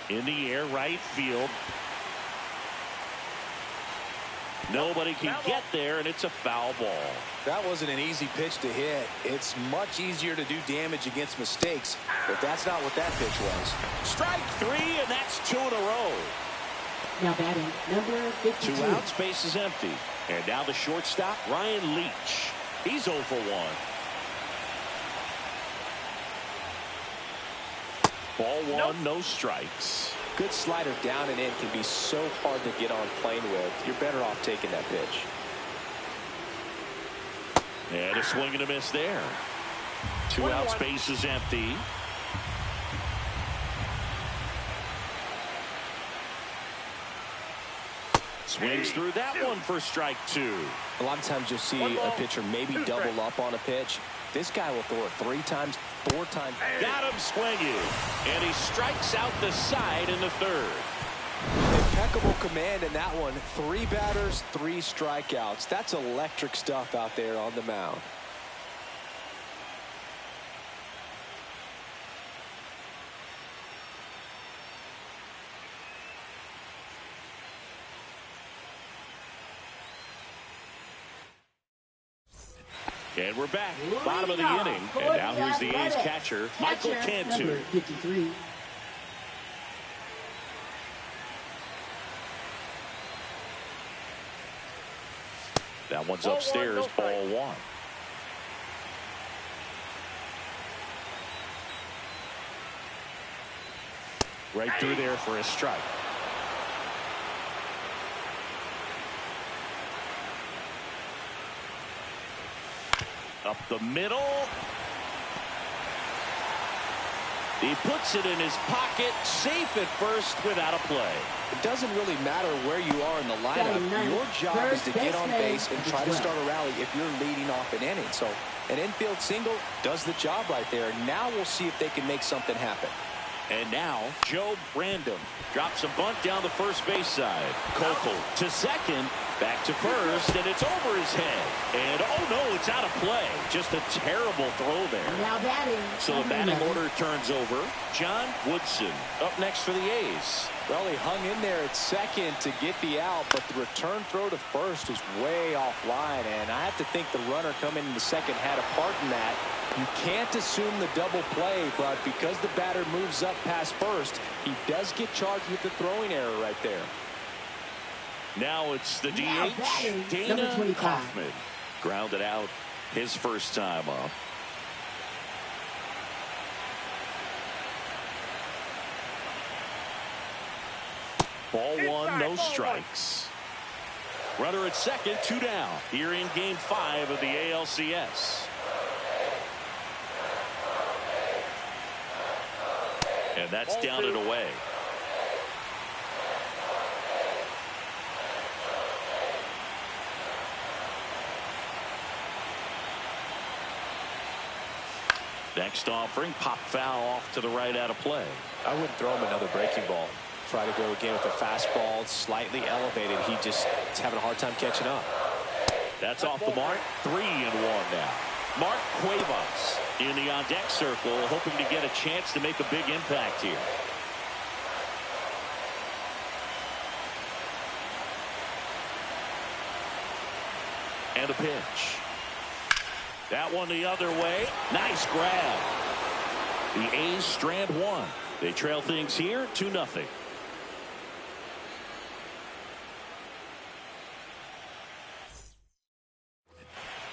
A: In the air, right field. Nobody can get there, and it's a foul ball.
E: That wasn't an easy pitch to hit. It's much easier to do damage against mistakes, but that's not what that pitch was.
A: Strike 3, and that's 2 in a row.
D: Now batting number 52.
A: 2 outs, base is empty. And now the shortstop, Ryan Leach. He's 0 for 1. Ball 1, no strikes.
E: Good slider down and in can be so hard to get on plane with. You're better off taking that pitch.
A: And a swing and a miss there. 2 outs, base is empty. Swings through that one for strike 2.
E: A lot of times you'll see a pitcher maybe double up on a pitch. This guy will throw it 3 times, 4 times.
A: Got him swinging. And he strikes out the side in the third.
E: Impeccable command in that one. 3 batters, 3 strikeouts. That's electric stuff out there on the mound.
A: And we're back. Bottom of the inning. And now here's the A's catcher, Michael Cantu.
D: Number 53.
A: That one's upstairs, ball 1. Right through there for a strike. Up the middle. He puts it in his pocket, safe at first without a play.
E: It doesn't really matter where you are in the lineup. Your job is to get on base and try to start a rally if you're leading off an inning. So an infield single does the job right there. Now we'll see if they can make something happen.
A: And now Joe Brandon drops a bunt down the first base side. Kokel to second, Back to first, and it's over his head. And, oh, no, it's out of play. Just a terrible throw there.
D: Now batting.
A: So the batting order turns over. John Woodson up next for the A's.
E: Well, he hung in there at second to get the out, but the return throw to first was way offline, and I have to think the runner coming in the second had a part in that. You can't assume the double play, but because the batter moves up past first, he does get charged with the throwing error right there.
A: Now it's the
D: Now
A: DH,
D: batting,
A: Dana
D: number 25.
A: Hoffman. Grounded out his first time up. Ball one, no strikes. Runner at second, 2 down. Here in Game 5 of the ALCS. And that's down and away. Next offering, pop foul off to the right, out of play.
E: I wouldn't throw him another breaking ball. Try to go again with a fastball, slightly elevated. He just is having a hard time catching up.
A: That's off the mark. 3-1 now. Mark Cuevas in the on-deck circle, hoping to get a chance to make a big impact here. And a pitch. That one the other way. Nice grab. The A's strand one. They trail things here 2-0.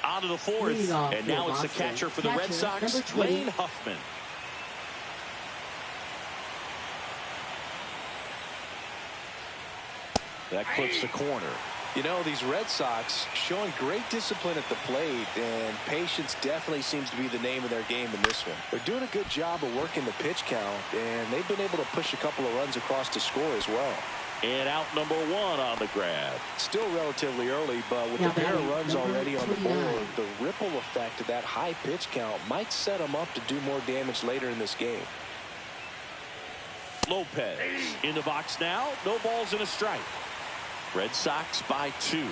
A: On to the fourth, and now it's the catcher for the Red Sox, Lane Huffman. That clips the corner.
E: You know, these Red Sox showing great discipline at the plate, and patience definitely seems to be the name of their game in this one. They're doing a good job of working the pitch count, and they've been able to push a couple of runs across to score as well.
A: And out number 1 on the grab.
E: Still relatively early, but with the pair of runs already on the board, the ripple effect of that high pitch count might set them up to do more damage later in this game.
A: Lopez in the box now. No balls and a strike. Red Sox by 2.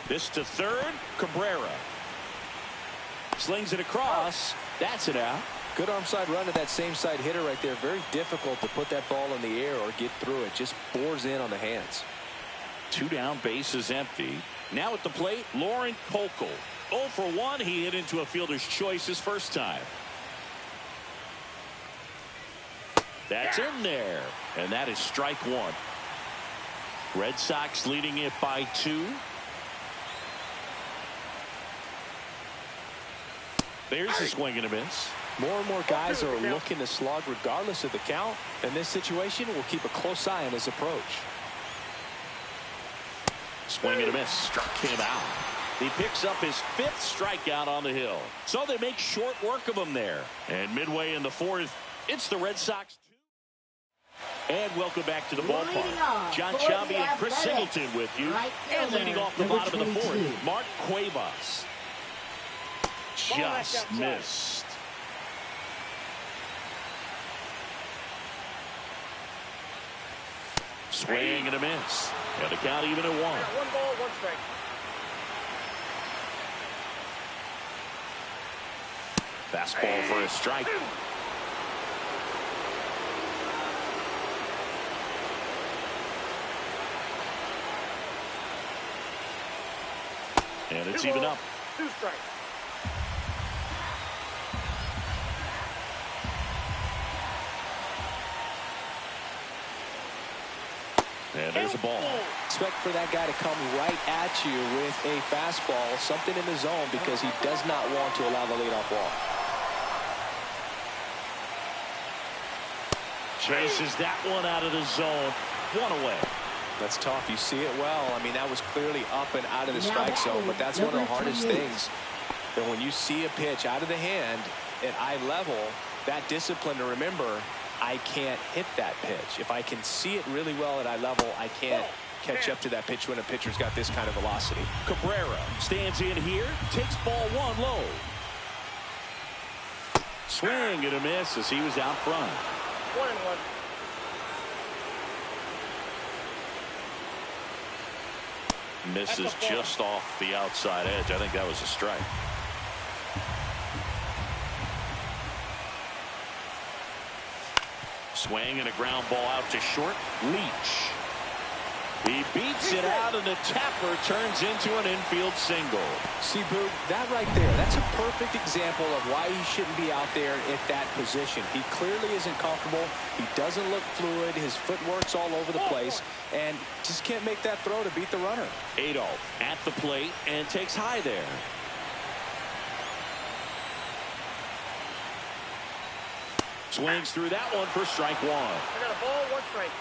A: This to third. Cabrera slings it across. That's it out.
E: Good arm side run to that same side hitter right there. Very difficult to put that ball in the air or get through it. Just bores in on the hands.
A: 2 down, bases empty. Now at the plate, Lauren Kolkel. 0 for 1. He hit into a fielder's choice his first time. That's in there. And that is strike 1. Red Sox leading it by 2. There's a swing and a miss.
E: More and more guys are looking to slug regardless of the count. In this situation, we'll keep a close eye on his approach.
A: Swing and a miss. Struck him out. He picks up his 5th strikeout on the hill. So they make short work of him there. And midway in the 4th, it's the Red Sox 2. And welcome back to the ballpark. John Shabby and Chris Singleton with you. And leading off the bottom of the 4th, Mark Cuevas. Just missed. Swing and a miss. And the count even at 1.
C: 1 ball, 1 strike.
A: Fastball for a strike. And it's even up.
C: 2 strikes.
A: And there's a ball.
E: Expect for that guy to come right at you with a fastball, something in the zone, because he does not want to allow the leadoff walk.
A: Chases that one out of the zone. 1 away.
E: That's tough. You see it well. I mean, that was clearly up and out of the strike zone, but that's one of the hardest things. That when you see a pitch out of the hand at eye level, that discipline to remember, I can't hit that pitch. If I can see it really well at eye level, I can't catch up to that pitch when a pitcher's got this kind of velocity.
A: Cabrera stands in here, takes ball 1 low. Swing and a miss as he was out front.
C: 1-1.
A: Misses just off the outside edge. I think that was a strike. Swing and a ground ball out to short. Leach. He beats it out, and the tapper turns into an infield single.
E: See, Boog, that right there, that's a perfect example of why he shouldn't be out there at that position. He clearly isn't comfortable. He doesn't look fluid. His footwork's all over the place, and just can't make that throw to beat the runner.
A: Adolph at the plate and takes high there. Swings through that one for strike one.
C: I got a ball, one strike.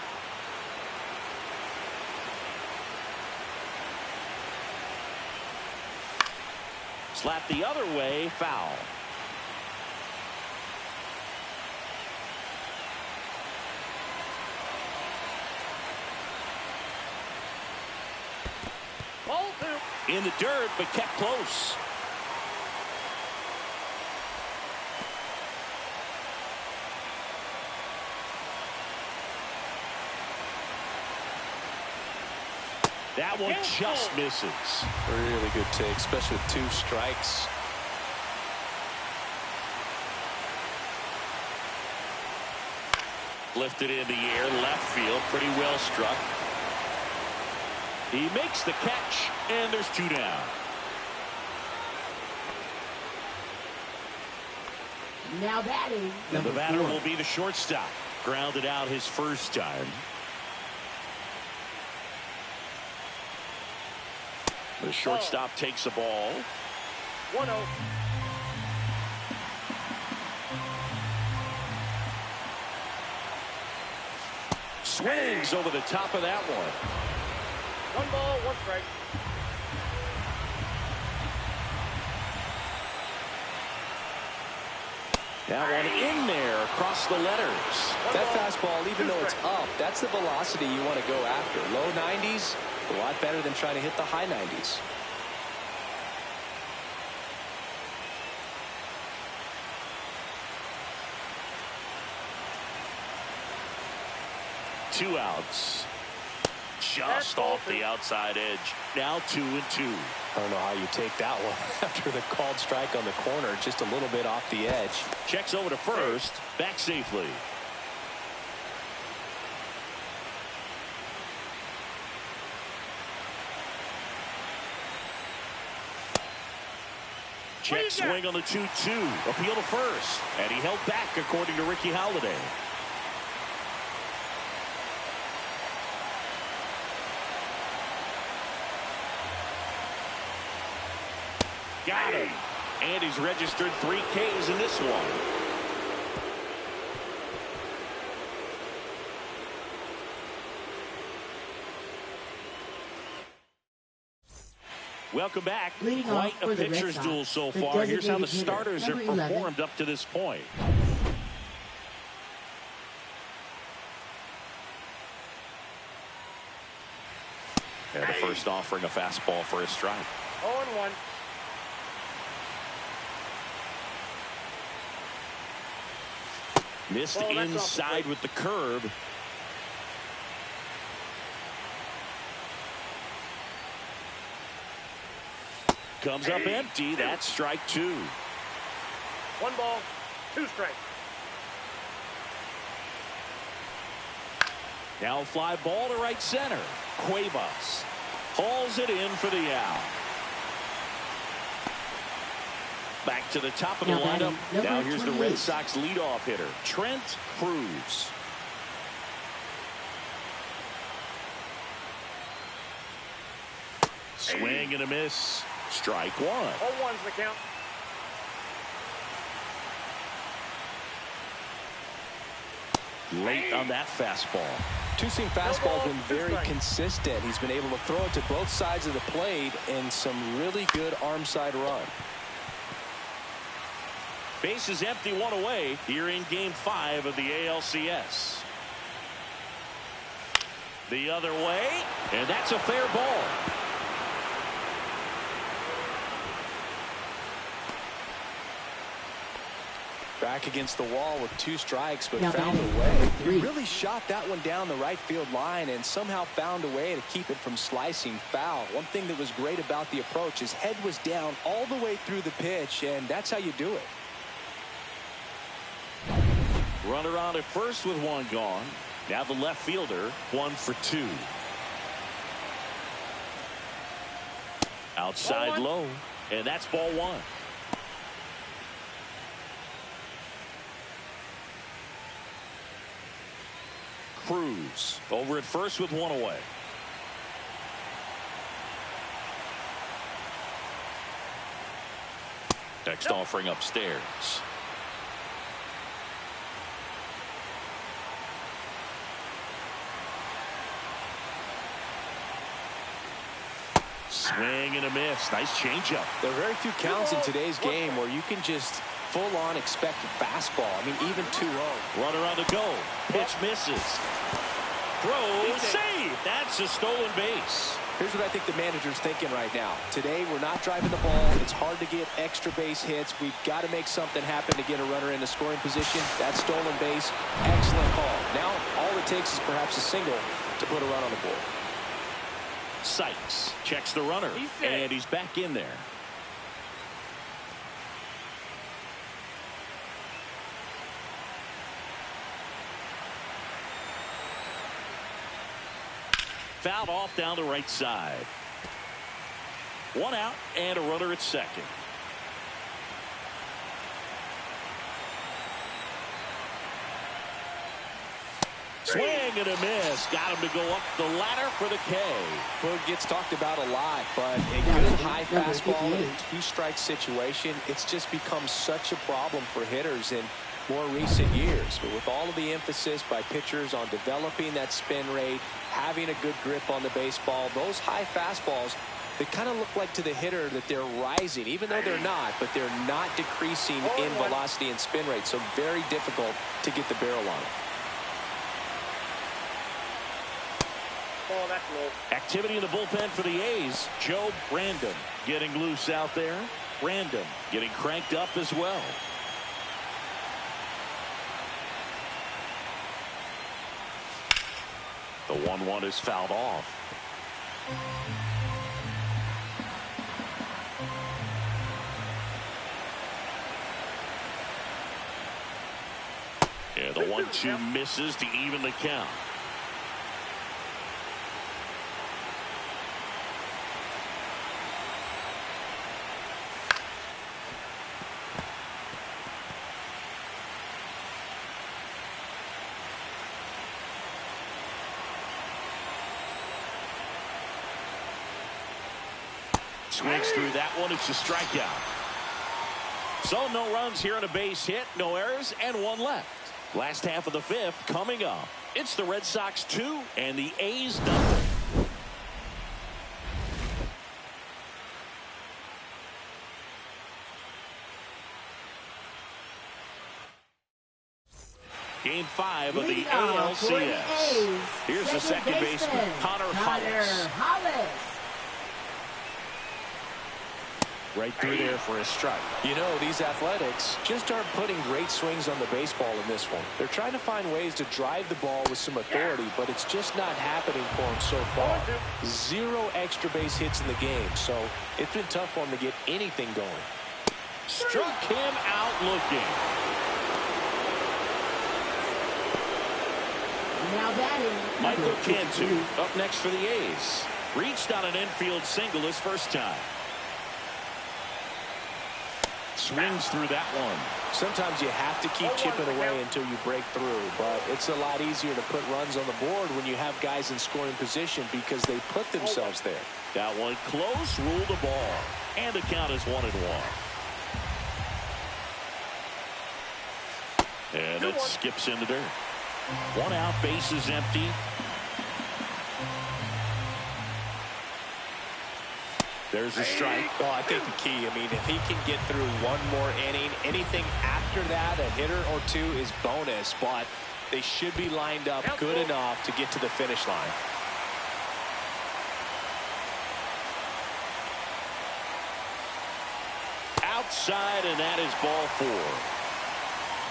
A: Slap the other way, foul.
C: Ball two.
A: In the dirt, but kept close. That one just misses.
E: Really good take, especially with 2 strikes.
A: Lifted in the air, left field, pretty well struck. He makes the catch, and there's 2 down.
D: Now batting.
A: And the batter will be the shortstop. Grounded out his first time. The shortstop takes the ball.
C: 1-0.
A: Swings over the top of that one.
C: 1 ball, 1 strike.
A: That one in there across the letters.
E: That fastball, even though it's up, that's the velocity you want to go after. Low 90s, a lot better than trying to hit the high 90s.
A: Two outs. Just off the outside edge. Now 2-2.
E: I don't know how you take that one after the called strike on the corner, just a little bit off the edge.
A: Checks over to first, back safely. Check swing on the 2-2. Appeal to first. And he held back, according to Ricky Holiday. Got him. And he's registered 3 Ks in this one. Welcome back. Quite a pitcher's duel so far. Here's how the starters have performed up to this point. And the first offering a fastball for a strike.
C: 0-1.
A: Missed inside with the curve. Comes up empty. That's strike 2.
C: 1 ball, 2 strikes.
A: Now fly ball to right center. Cuevas hauls it in for the out. Back to the top of the lineup. Now here's the Red Sox leadoff hitter, Trent Cruz. Swing and a miss. Strike 1.
C: 0-1's the count.
A: Late on that fastball.
E: Two-seam fastball has been very consistent. He's been able to throw it to both sides of the plate and some really good arm side run.
A: Base is empty, 1 away here in Game 5 of the ALCS. The other way, and that's a fair ball.
E: Back against the wall with 2 strikes, but
D: Now
E: found
D: batting,
E: a way. He
D: 3.
E: really shot that one down the right field line and somehow found a way to keep it from slicing foul. One thing that was great about the approach, his head was down all the way through the pitch, and that's how you do it.
A: Runner on at first with 1 gone. Now the left fielder, 1 for 2. Outside low, and that's ball 1. Cruz over at first with 1 away. Next offering upstairs. Swing and a miss. Nice changeup.
E: There are very few counts in today's game where you can just full-on expect a fastball. I mean, even 2-0.
A: Runner on the go. Pitch misses. Throw, save. That's a stolen base.
E: Here's what I think the manager's thinking right now. Today, we're not driving the ball. It's hard to get extra base hits. We've got to make something happen to get a runner in a scoring position. That stolen base, excellent call. Now, all it takes is perhaps a single to put a run on the board.
A: Sykes checks the runner, and he's back in there. Fouled off down the right side. 1 out and a runner at second. Swing and a miss. Got him to go up the ladder for the K.
E: Well, it gets talked about a lot, but a good high fastball in a 2-strike situation, it's just become such a problem for hitters in more recent years. But with all of the emphasis by pitchers on developing that spin rate, having a good grip on the baseball, those high fastballs, they kind of look like to the hitter that they're rising, even though they're not, but they're not decreasing in velocity and spin rate. So very difficult to get the barrel on it.
C: Oh, that's low.
A: Activity in the bullpen for the A's. Joe Random getting loose out there. Random getting cranked up as well. The 1-1 is fouled off. Yeah, the 1-2 misses to even the count. Swings through that one. It's a strikeout. So no runs here on a base hit, no errors, and 1 left. Last half of the 5th coming up. It's the Red Sox 2 and the A's nothing. Game 5 of the ALCS. Here's the second baseman, Connor Hollis. Right through there for a strike.
E: You know, these Athletics just aren't putting great swings on the baseball in this one. They're trying to find ways to drive the ball with some authority, but it's just not happening for them so far. 0 extra base hits in the game, so it's been tough for them to get anything going.
A: Struck him out looking.
D: Now batting,
A: Michael Cantu up next for the A's. Reached on an infield single his first time. Swings through that one.
E: Sometimes you have to keep chipping away until you break through, but it's a lot easier to put runs on the board when you have guys in scoring position because they put themselves there.
A: That one close, ruled the ball, and the count is 1-1. And it skips in the dirt. 1 out, base is empty. There's a strike.
E: Well, I think the key, I mean, if he can get through 1 more inning, anything after that, a hitter or 2 is bonus, but they should be lined up good enough to get to the finish line.
A: Outside, and that is ball 4.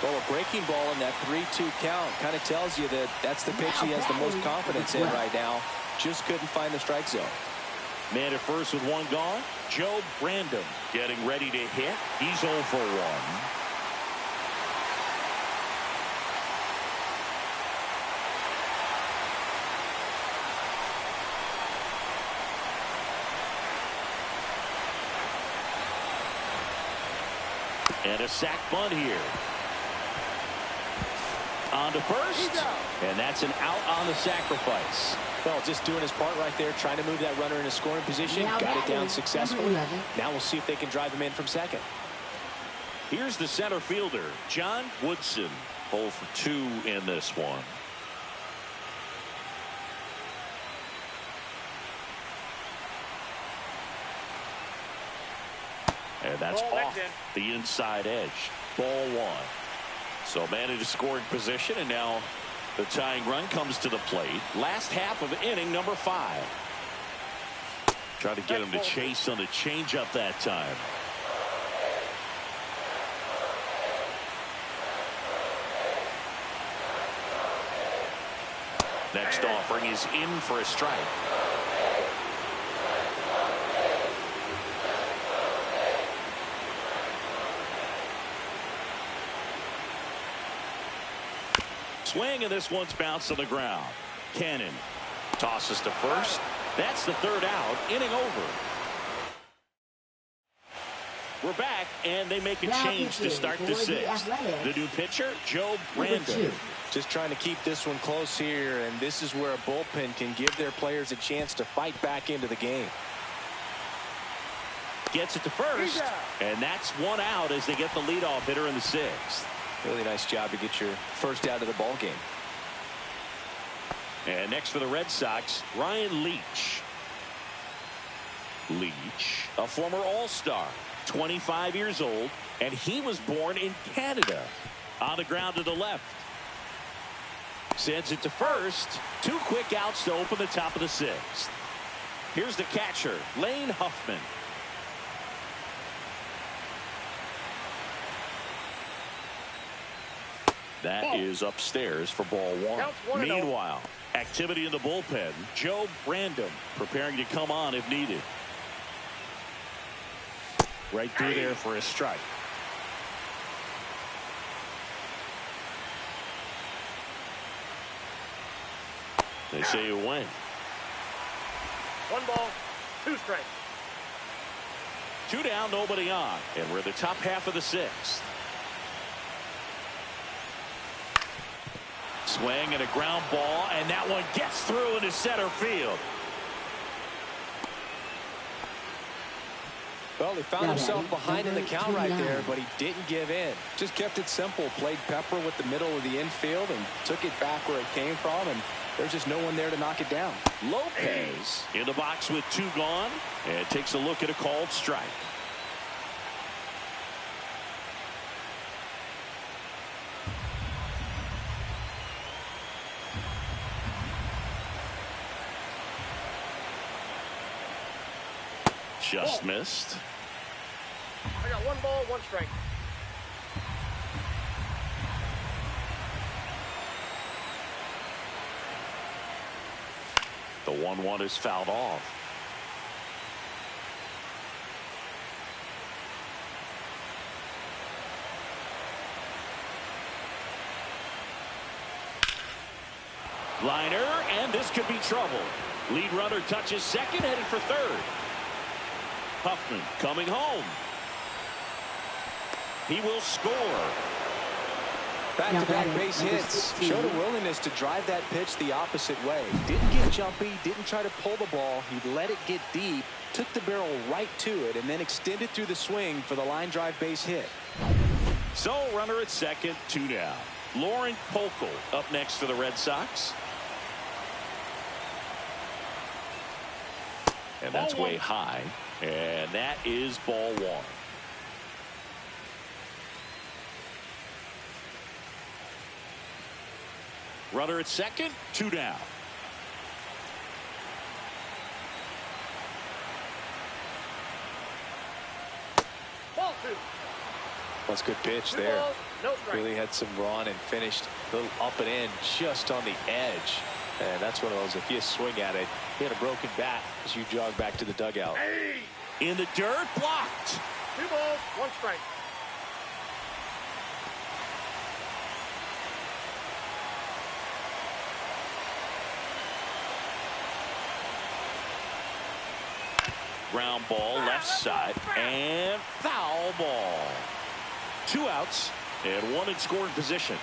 E: Well, a breaking ball in that 3-2 count kind of tells you that that's the pitch he has the most confidence in right now. Just couldn't find the strike zone.
A: Man at first with one gone. Joe Brandon getting ready to hit. He's 0 for 1. And a sac bunt here. On to first. And that's an out on the sacrifice.
E: Well, just doing his part right there, trying to move that runner in a scoring position. Got it down successfully. Now we'll see if they can drive him in from second.
A: Here's the center fielder, John Woodson. 0 for 2 in this one. And that's off the inside edge. Ball 1. So man in a scoring position, and now the tying run comes to the plate. Last half of inning number 5. Try to get him to chase on the changeup that time. Next offering is in for a strike. Swing, and this one's bounced on the ground. Cannon tosses to first. That's the 3rd out. Inning over. We're back, and they make a change to start the 6th. The new pitcher, Joe Brandon.
E: Just trying to keep this one close here, and this is where a bullpen can give their players a chance to fight back into the game.
A: Gets it to first, and that's 1 out as they get the leadoff hitter in the 6th.
E: Really nice job to get your first out of the ball game.
A: And next for the Red Sox, Ryan Leach. Leach, a former All-Star, 25 years old, and he was born in Canada. On the ground to the left. Sends it to first. 2 quick outs to open the top of the 6th. Here's the catcher, Lane Huffman. That is upstairs for ball 1. Meanwhile, activity in the bullpen. Joe Brandon preparing to come on if needed. Right through there for a strike. They say you win.
C: 1 ball, 2 strikes.
A: 2 down, nobody on. And we're in the top half of the 6th. Swing and a ground ball, and that one gets through into center field.
E: Well, he found himself behind in the count right there, but he didn't give in. Just kept it simple. Played pepper with the middle of the infield and took it back where it came from, and there's just no one there to knock it down.
A: Lopez in the box with 2 gone, and takes a look at a called strike. Just missed.
C: I got 1 ball, 1 strike.
A: The 1-1 is fouled off. Liner, and this could be trouble. Lead runner touches second, headed for third. Huffman coming home. He will score.
E: Back-to-back base hits. Showed a willingness to drive that pitch the opposite way. Didn't get jumpy, didn't try to pull the ball. He let it get deep, took the barrel right to it, and then extended through the swing for the line drive base hit.
A: So runner at second, 2 down. Lauren Pokel up next for the Red Sox. And that's way high. And that is ball 1. Runner at second, 2 down.
C: Ball 2.
E: That's a good pitch there.
C: No strike.
E: Really had some run and finished a little up and in just on the edge. And that's one of those, if you swing at it, you had a broken bat as you jog back to the dugout.
C: Hey!
A: In the dirt, blocked.
C: 2 balls, 1 strike.
A: Ground ball left side and foul ball. 2 outs and 1 in scoring position.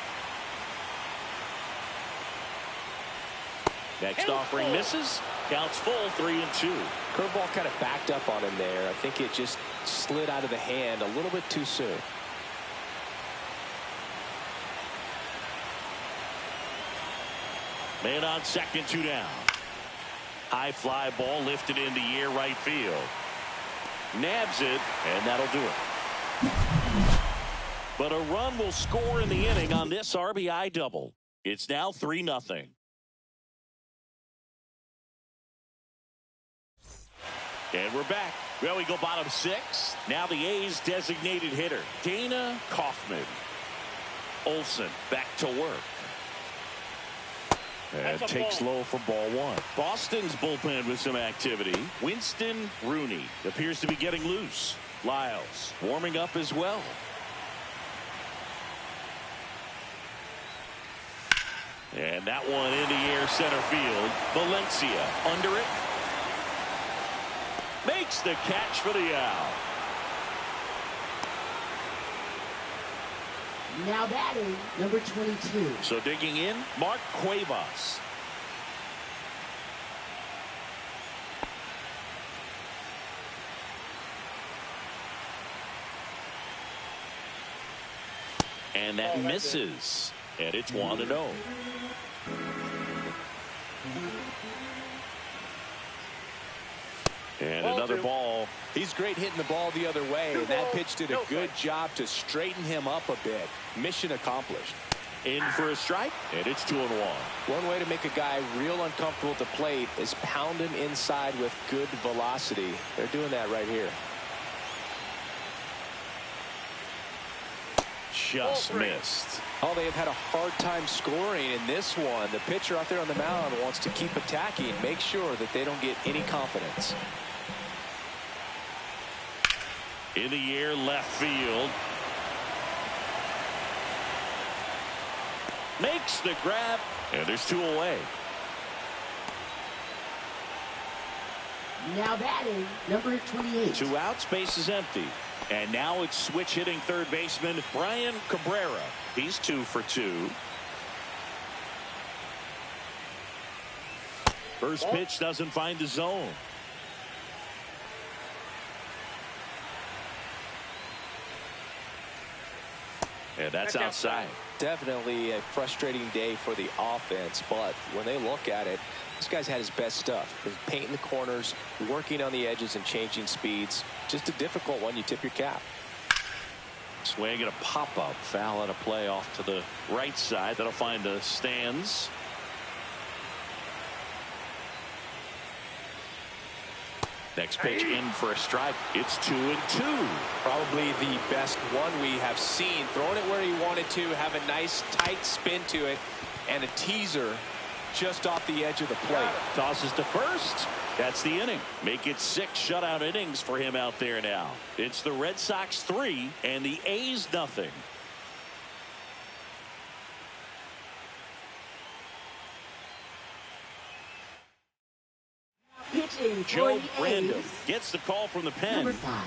A: Next offering misses. Counts full, 3-2.
E: Curveball kind of backed up on him there. I think it just slid out of the hand a little bit too soon.
A: Man on second, 2 down. High fly ball lifted in the air right field. Nabs it, and that'll do it. But a run will score in the inning on this RBI double. It's now 3-0. And we're back. Well, we go bottom 6. Now the A's designated hitter, Dana Kaufman. Olsen back to work. And takes low for ball 1. Boston's bullpen with some activity. Winston Rooney appears to be getting loose. Lyles warming up as well. And that one in the air center field. Valencia under it. Makes the catch for the out.
D: Now batting, number 22.
A: So digging in, Mark Cuevas. And that misses. And it's 1-0. And another ball.
E: He's great hitting the ball the other way, and that pitch did a good job to straighten him up a bit. Mission accomplished.
A: In for a strike, and it's 2-1.
E: One way to make a guy real uncomfortable at the plate is pound him inside with good velocity. They're doing that right here.
A: Just missed.
E: Oh, they have had a hard time scoring in this one. The pitcher out there on the mound wants to keep attacking, make sure that they don't get any confidence.
A: In the air left field. Makes the grab, and there's 2 away.
D: Now batting, number 28.
A: 2 outs, base is empty. And now it's switch hitting third baseman Brian Cabrera. He's 2 for 2. First pitch doesn't find the zone. And that's outside.
E: Definitely a frustrating day for the offense, but when they look at it, this guy's had his best stuff. He's painting the corners, working on the edges and changing speeds. Just a difficult one. You tip your cap.
A: Swing and a pop-up. Foul out of play off to the right side. That'll find the stands. Next pitch in for a strike. It's 2-2.
E: Probably the best one we have seen. Throwing it where he wanted to, have a nice tight spin to it, and a teaser just off the edge of the plate.
A: Tosses to first. That's the inning. Make it 6 shutout innings for him out there now. It's the Red Sox 3 and the A's nothing.
D: Pitching
A: Joe
D: for the
A: Brandon
D: A's,
A: gets the call from the
D: number
A: pen.
D: 5.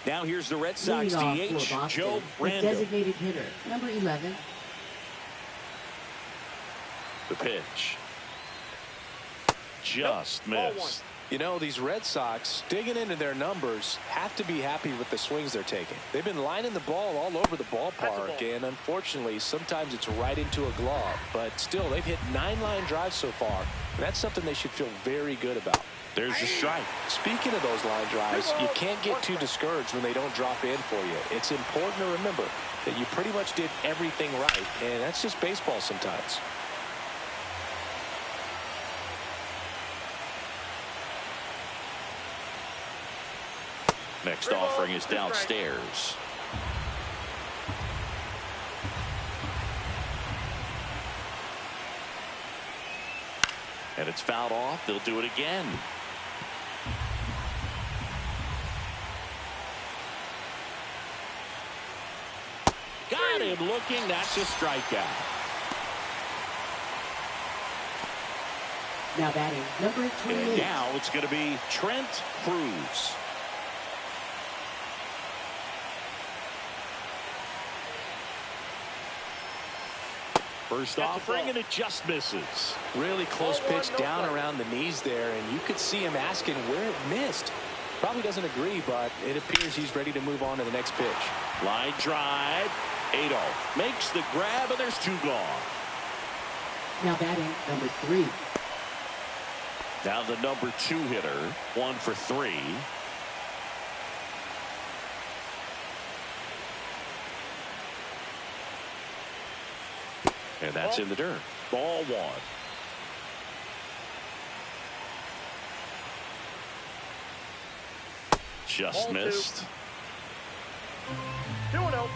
A: Now here's the Red Sox
D: Leading off
A: DH,
D: for Boston,
A: Joe
D: the
A: Brandon.
D: designated hitter, number 11.
A: The pitch. Just missed.
E: You know, these Red Sox, digging into their numbers, have to be happy with the swings they're taking. They've been lining the ball all over the ballpark, and unfortunately, sometimes it's right into a glove. But still, they've hit 9 line drives so far, and that's something they should feel very good about.
A: There's the strike.
E: Speaking of those line drives, you can't get too discouraged when they don't drop in for you. It's important to remember that you pretty much did everything right, and that's just baseball sometimes.
A: Next offering is downstairs. And it's fouled off. They'll do it again. Got him looking. That's a strikeout.
D: Now batting, number 28.
A: And now it's going to be Trent Cruz. First offering, and it just misses.
E: Really close pitch down around the knees there, and you could see him asking where it missed. Probably doesn't agree, but it appears he's ready to move on to the next pitch.
A: Line drive. Adolph makes the grab, and there's two gone.
D: Now batting, number 3.
A: Now the number 2 hitter, 1 for 3. And that's in the dirt. Ball 1. Just
C: Ball
A: missed.
C: 2-0.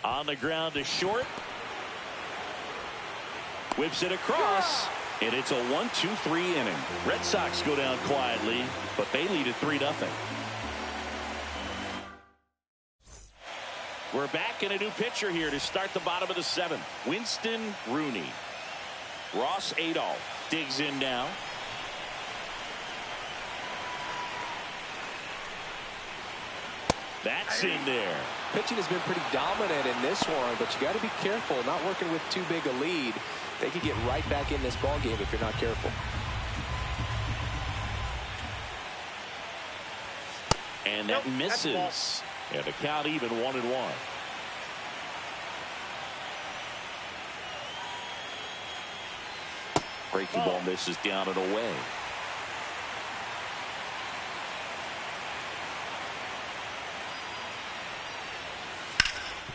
A: On the ground to short. Whips it across. And it's a 1-2-3 inning. Red Sox go down quietly, but they lead at 3-0. We're back in a new pitcher here to start the bottom of the 7th. Winston Rooney. Ross Adolph digs in now. That's in there.
E: Pitching has been pretty dominant in this one, but you got to be careful, not working with too big a lead. They could get right back in this ball game if you're not careful.
A: And that misses. And the count even 1-1. Breaking ball misses down and away.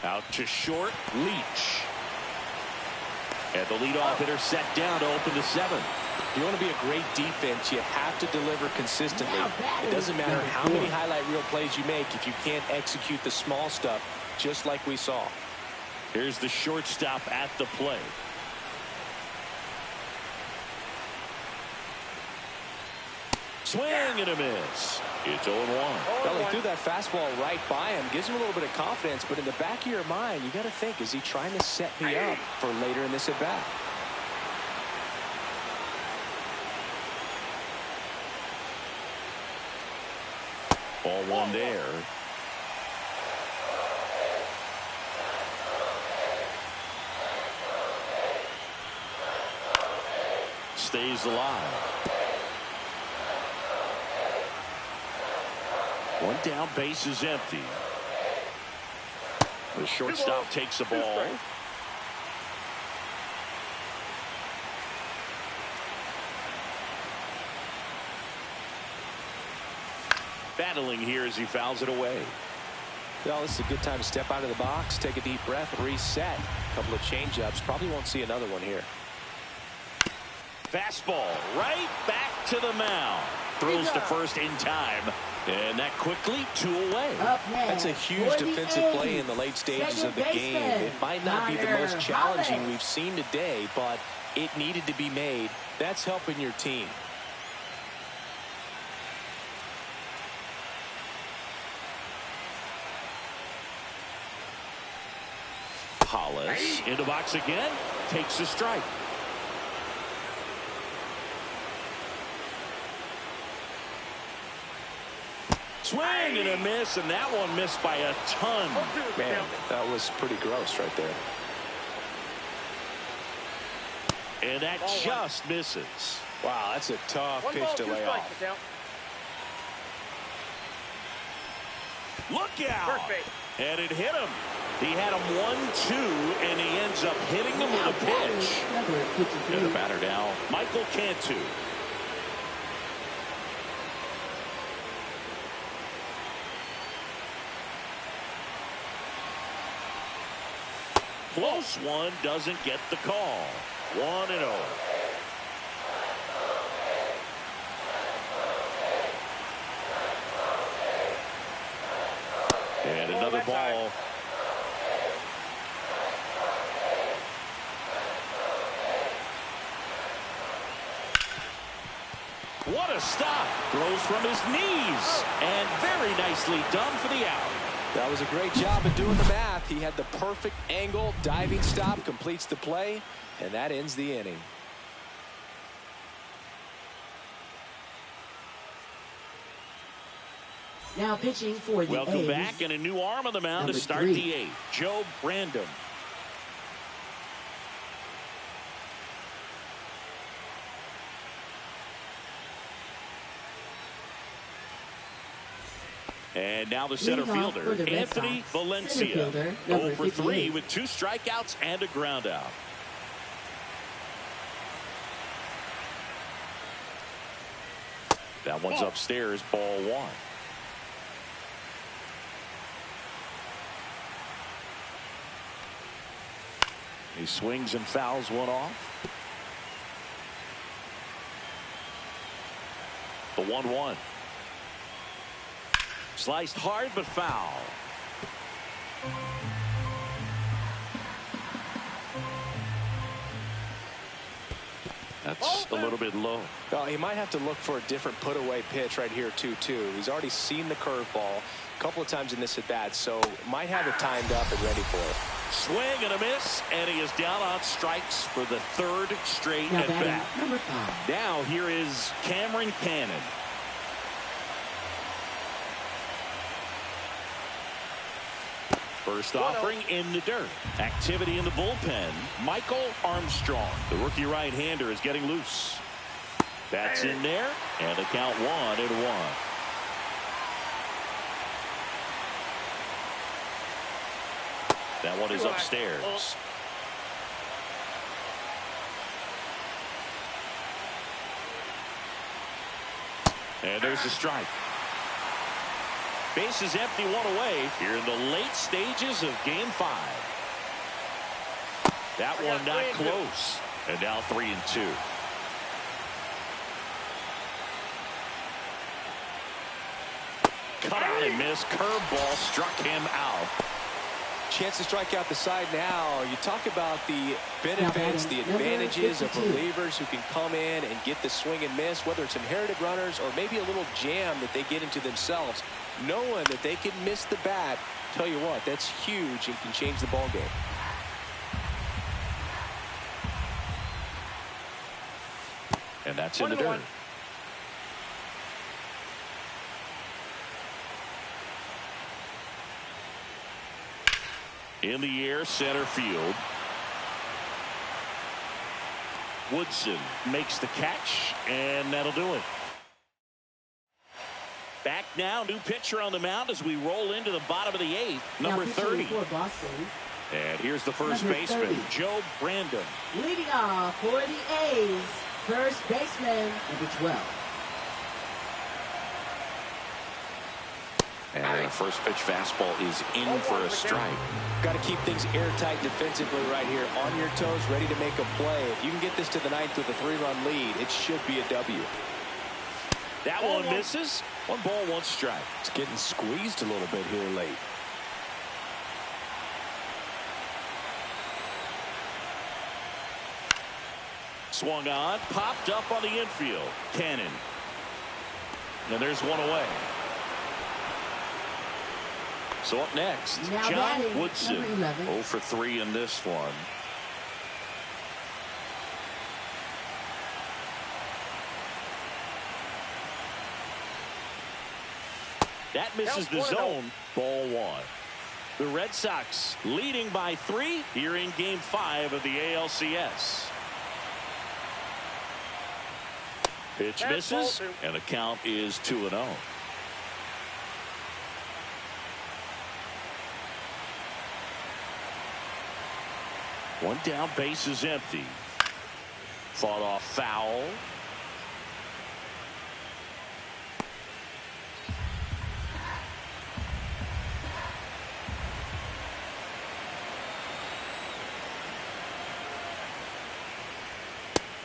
A: Out to short, Leach. And the leadoff hitter set down to open the 7th.
E: If you want to be a great defense, you have to deliver consistently. It doesn't matter how many highlight reel plays you make if you can't execute the small stuff, just like we saw.
A: Here's the shortstop at the plate. Swing and a miss. It's 0-1.
E: Well, he threw that fastball right by him. Gives him a little bit of confidence, but in the back of your mind, you got to think, is he trying to set me up for later in this at-bat?
A: Ball 1 there. Stays alive. One down, base is empty. The shortstop takes the ball. Battling here as he fouls it away.
E: Well, this is a good time to step out of the box, take a deep breath, reset. A couple of changeups. Probably won't see another one here.
A: Fastball right back to the mound. Throws to first in time. And that quickly 2 away.
E: That's a huge defensive play in the late stages of the game. It might not be the most challenging we've seen today, but it needed to be made. That's helping your team.
A: Hollis into box again. Takes a strike. Swing and a miss, and that one missed by a ton.
E: Man, that was pretty gross right there.
A: And that just misses.
E: Wow, that's a tough pitch to lay off.
A: Look out! And it hit him. He had him 1-2, and he ends up hitting him with a pitch. And the batter now, Michael Cantu. Close one, doesn't get the call. 1-0. And another ball. What a stop. Throws from his knees. And very nicely done for the out.
E: That was a great job of doing the math. He had the perfect angle. Diving stop completes the play. And that ends the inning.
D: Now pitching for the
A: Welcome
D: A's.
A: back, and a new arm on the mound to start
D: 3.
A: the 8th. Joe Brandon. And now the center
D: Leading off
A: fielder,
D: for the Red
A: Anthony
D: Sox,
A: Valencia.
D: center fielder, number
A: 0 for 3
D: 58.
A: with 2 strikeouts and a ground out. That one's upstairs, ball 1. He swings and fouls one off. The 1-1. Sliced hard but foul. That's a little bit low.
E: Well, he might have to look for a different put-away pitch right here, 2-2. He's already seen the curveball a couple of times in this at-bat, so might have it timed up and ready for it.
A: Swing and a miss, and he is down on strikes for the 3rd straight
D: Now
A: at-bat.
D: batting number 5.
A: Now here is Cameron Cannon. First offering in the dirt. Activity in the bullpen. Michael Armstrong. The rookie right-hander is getting loose. That's in there, and the count 1-1. That one is upstairs. And there's a strike. Base is empty, 1 away here in the late stages of game 5. That one not close. And now 3-2. Cut out and miss. Curveball struck him out.
E: Chance to strike out the side now. You talk about the benefits, the advantages of relievers who can come in and get the swing and miss, whether it's inherited runners or maybe a little jam that they get into themselves. Knowing that they can miss the bat, tell you what, that's huge and can change the ball game.
A: And that's in the dirt. In the air, center field. Woodson makes the catch, and that'll do it. Back now, new pitcher on the mound as we roll into the bottom of the 8th, number 30.
D: For Boston,
A: and here's the first
D: number
A: baseman,
D: 30.
A: Joe Brandon.
D: Leading off for the A's, first baseman, number 12.
A: And the first pitch fastball is in for a strike.
E: Got to keep things airtight defensively right here, on your toes, ready to make a play. If you can get this to the 9th with a 3-run lead, it should be a W.
A: That one misses. 1 ball, 1 strike.
E: It's getting squeezed a little bit here late.
A: Swung on, popped up on the infield. Cannon. And there's 1 away. So up next,
D: Now
A: John
D: batting,
A: Woodson.
D: number 11.
A: 0 for 3 in this one. That misses the zone. Ball 1. The Red Sox leading by 3 here in game 5 of the ALCS. Pitch misses, and the count is 2-0. One down, base is empty. Fought off foul.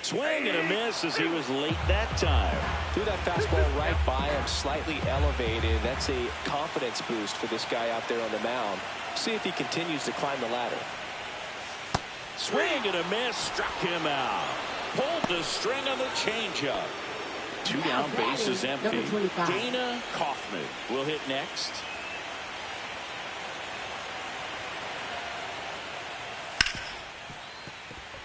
A: Swing and a miss as he was late that time.
E: Threw that fastball right by him, slightly elevated. That's a confidence boost for this guy out there on the mound. See if he continues to climb the ladder.
A: Swing and a miss, struck him out. Pulled the string on the changeup. Two down, bases empty.
D: Number 25.
A: Dana Kaufman will hit next.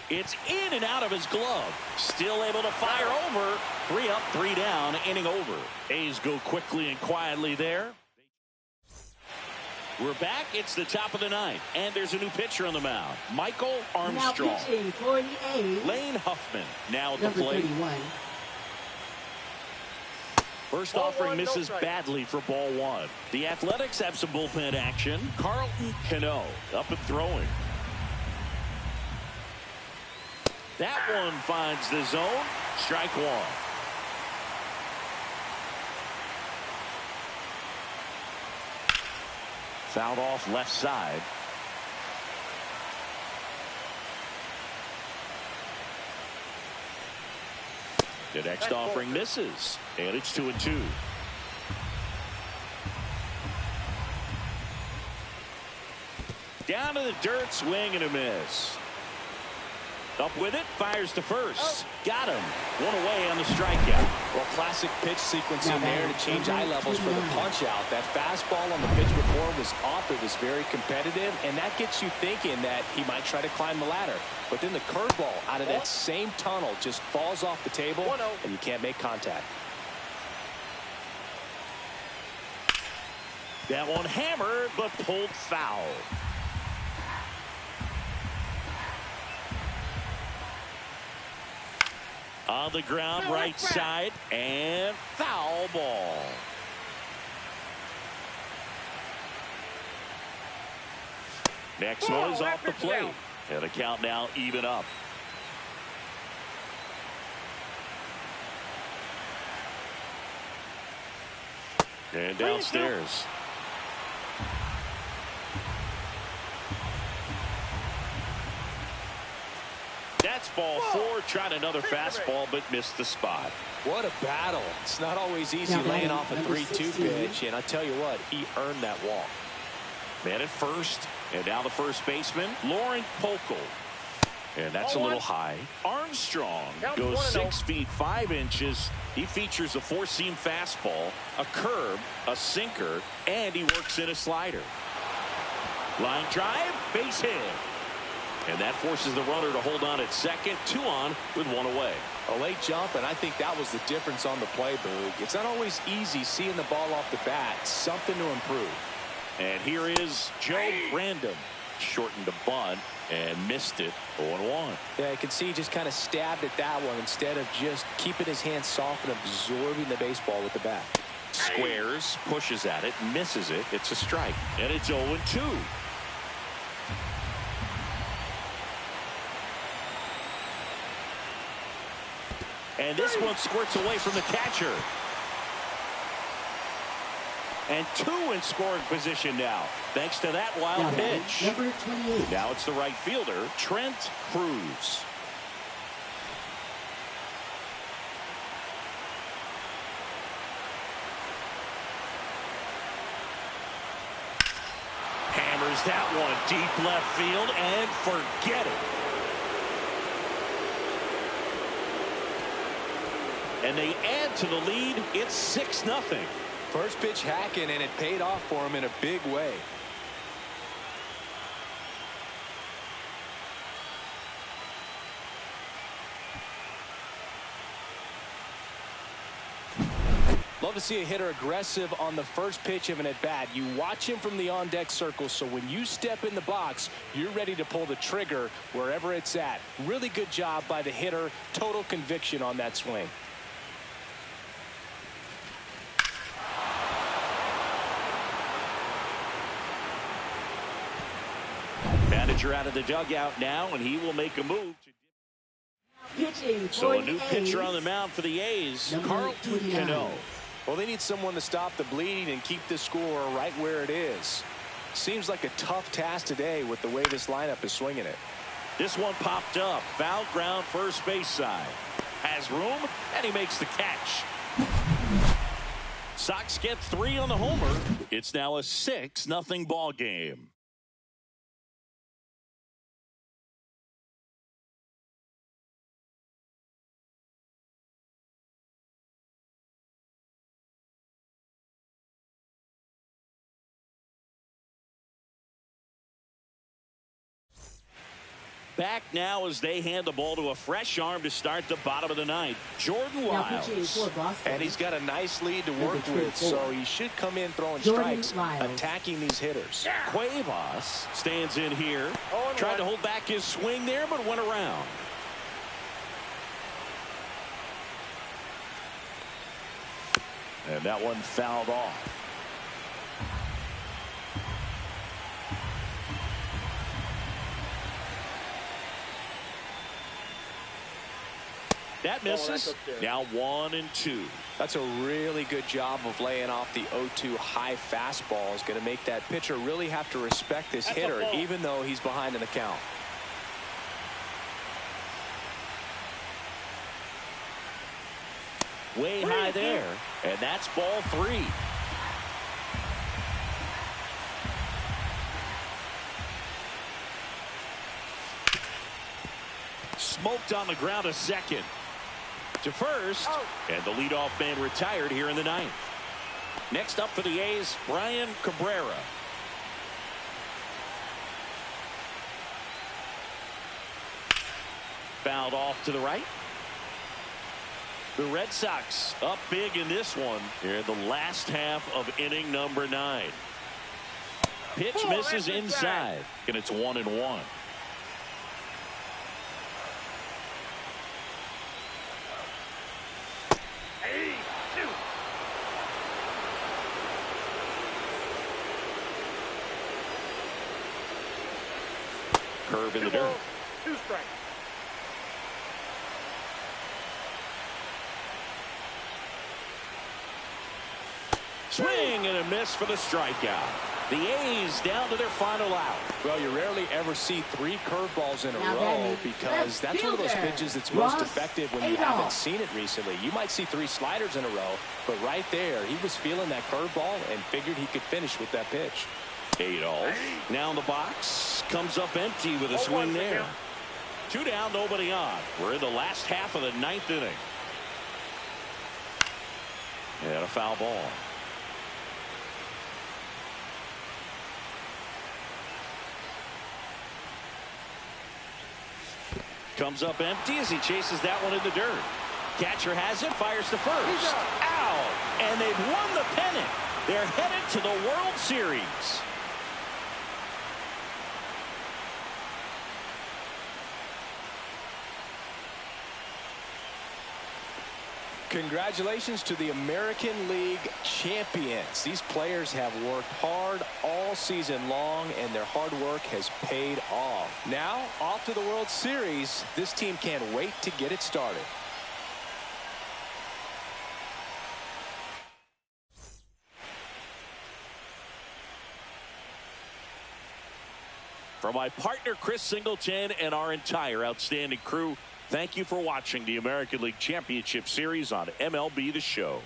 A: It's in and out of his glove. Still able to fire over. 3 up, 3 down, inning over. A's go quickly and quietly there. We're back. It's the top of the ninth, and there's a new pitcher on the mound. Michael Armstrong.
D: Now pitching for the A's.
A: Lane Huffman now at the
D: Number
A: plate.
D: 31.
A: First
C: Ball
A: offering
C: one, no
A: misses
C: strike.
A: badly for ball one. The Athletics have some bullpen action. Carlton Cano up and throwing. That one finds the zone. Strike one. Fouled off left side. The next offering misses, and it's 2-2. Down to the dirt, swing and a miss. Up with it, fires to first. Got him. One away on the strikeout.
E: Well, classic pitch sequencing there to change eye levels for the punch out. That fastball on the pitch before was off. It was very competitive, and that gets you thinking that he might try to climb the ladder. But then the curveball out of that same tunnel just falls off the table, and you can't make contact.
A: That one hammered, but pulled foul. On the ground, right side, and foul ball. Next one is off the plate. And the count now even up. And downstairs. That's ball 4. Tried another fastball, but missed the spot.
E: What a battle. It's not always easy laying off a 3-2 pitch, and I tell you what, he earned that walk.
A: Man at first, and now the first baseman, Lauren Pokel. And that's a little high. Armstrong goes 6 feet 5 inches. He features a 4-seam fastball, a curve, a sinker, and he works in a slider. Line drive, base hit. And that forces the runner to hold on at second. 2 on with 1 away.
E: A late jump, and I think that was the difference on the play, Boog. It's not always easy seeing the ball off the bat. Something to improve.
A: And here is Joe Random. Shortened the bunt and missed it. 0-1.
E: Yeah, I can see he just kind of stabbed at that one instead of just keeping his hands soft and absorbing the baseball with the bat.
A: Squares, pushes at it, misses it. It's a strike. And it's 0-2. And this one squirts away from the catcher. And 2 in scoring position now, thanks to that wild pitch.
D: Number 28.
A: Now it's the right fielder, Trent Cruz. Hammers that one deep left field and forget it. And they add to the lead. It's 6-0.
E: First pitch hacking, and it paid off for him in a big way. Love to see a hitter aggressive on the first pitch of an at-bat. You watch him from the on-deck circle, so when you step in the box, you're ready to pull the trigger wherever it's at. Really good job by the hitter. Total conviction on that swing.
A: Manager out of the dugout now, and he will make a move.
D: Pitching
A: So
D: for
A: a new
D: the
A: pitcher
D: A's.
A: on the mound for the A's,
D: Number
A: Carlton
D: 29.
A: Cano.
E: Well, they need someone to stop the bleeding and keep the score right where it is. Seems like a tough task today with the way this lineup is swinging it.
A: This one popped up. Foul ground, first base side. Has room, and he makes the catch. Sox get 3 on the homer. It's now a 6-0 ball game. Back now as they hand the ball to a fresh arm to start the bottom of the ninth. Jordan
D: Now pitching for
A: Lyles.
D: Boston.
B: And he's got a nice lead to work with, so he should come in throwing
D: Jordan
B: strikes,
D: Lyles.
B: attacking these hitters.
A: Cuevas stands in here.
C: Oh,
A: Tried to hold back his swing there, but went around. And that one fouled off. That misses. Now 1-2.
B: That's a really good job of laying off the 0-2 high fastball. Is going to make that pitcher really have to respect this hitter, even though he's behind in the count.
A: Way high there. And that's ball 3. Smoked on the ground to second. To first. And the leadoff man retired here in the ninth. Next up for the A's, Brian Cabrera. Fouled off to the right. The Red Sox up big in this one here in the last half of inning number 9. Pitch misses inside, and it's 1-1. Curve in the dirt.
C: 2 strikes.
A: Swing and a miss for the strikeout. The A's down to their final out.
B: Well, you rarely ever see 3 curveballs in a
D: Now
B: row
D: batting,
B: because that's one of those
D: fielder,
B: pitches that's most
D: Ross
B: effective when you
D: Adolph.
B: haven't seen it recently. You might see 3 sliders in a row, but right there, he was feeling that curveball and figured he could finish with that pitch.
A: Adolph now in the box. Comes up empty with a swing there. 2 down, nobody on. We're in the last half of the 9th inning. And a foul ball. Comes up empty as he chases that one in the dirt. Catcher has it, fires to first. Out! And they've won the pennant. They're headed to the World Series.
B: Congratulations to the American League champions. These players have worked hard all season long, and their hard work has paid off. Now, off to the World Series. This team can't wait to get it started.
A: For my partner Chris Singleton and our entire outstanding crew, thank you for watching the American League Championship Series on MLB The Show.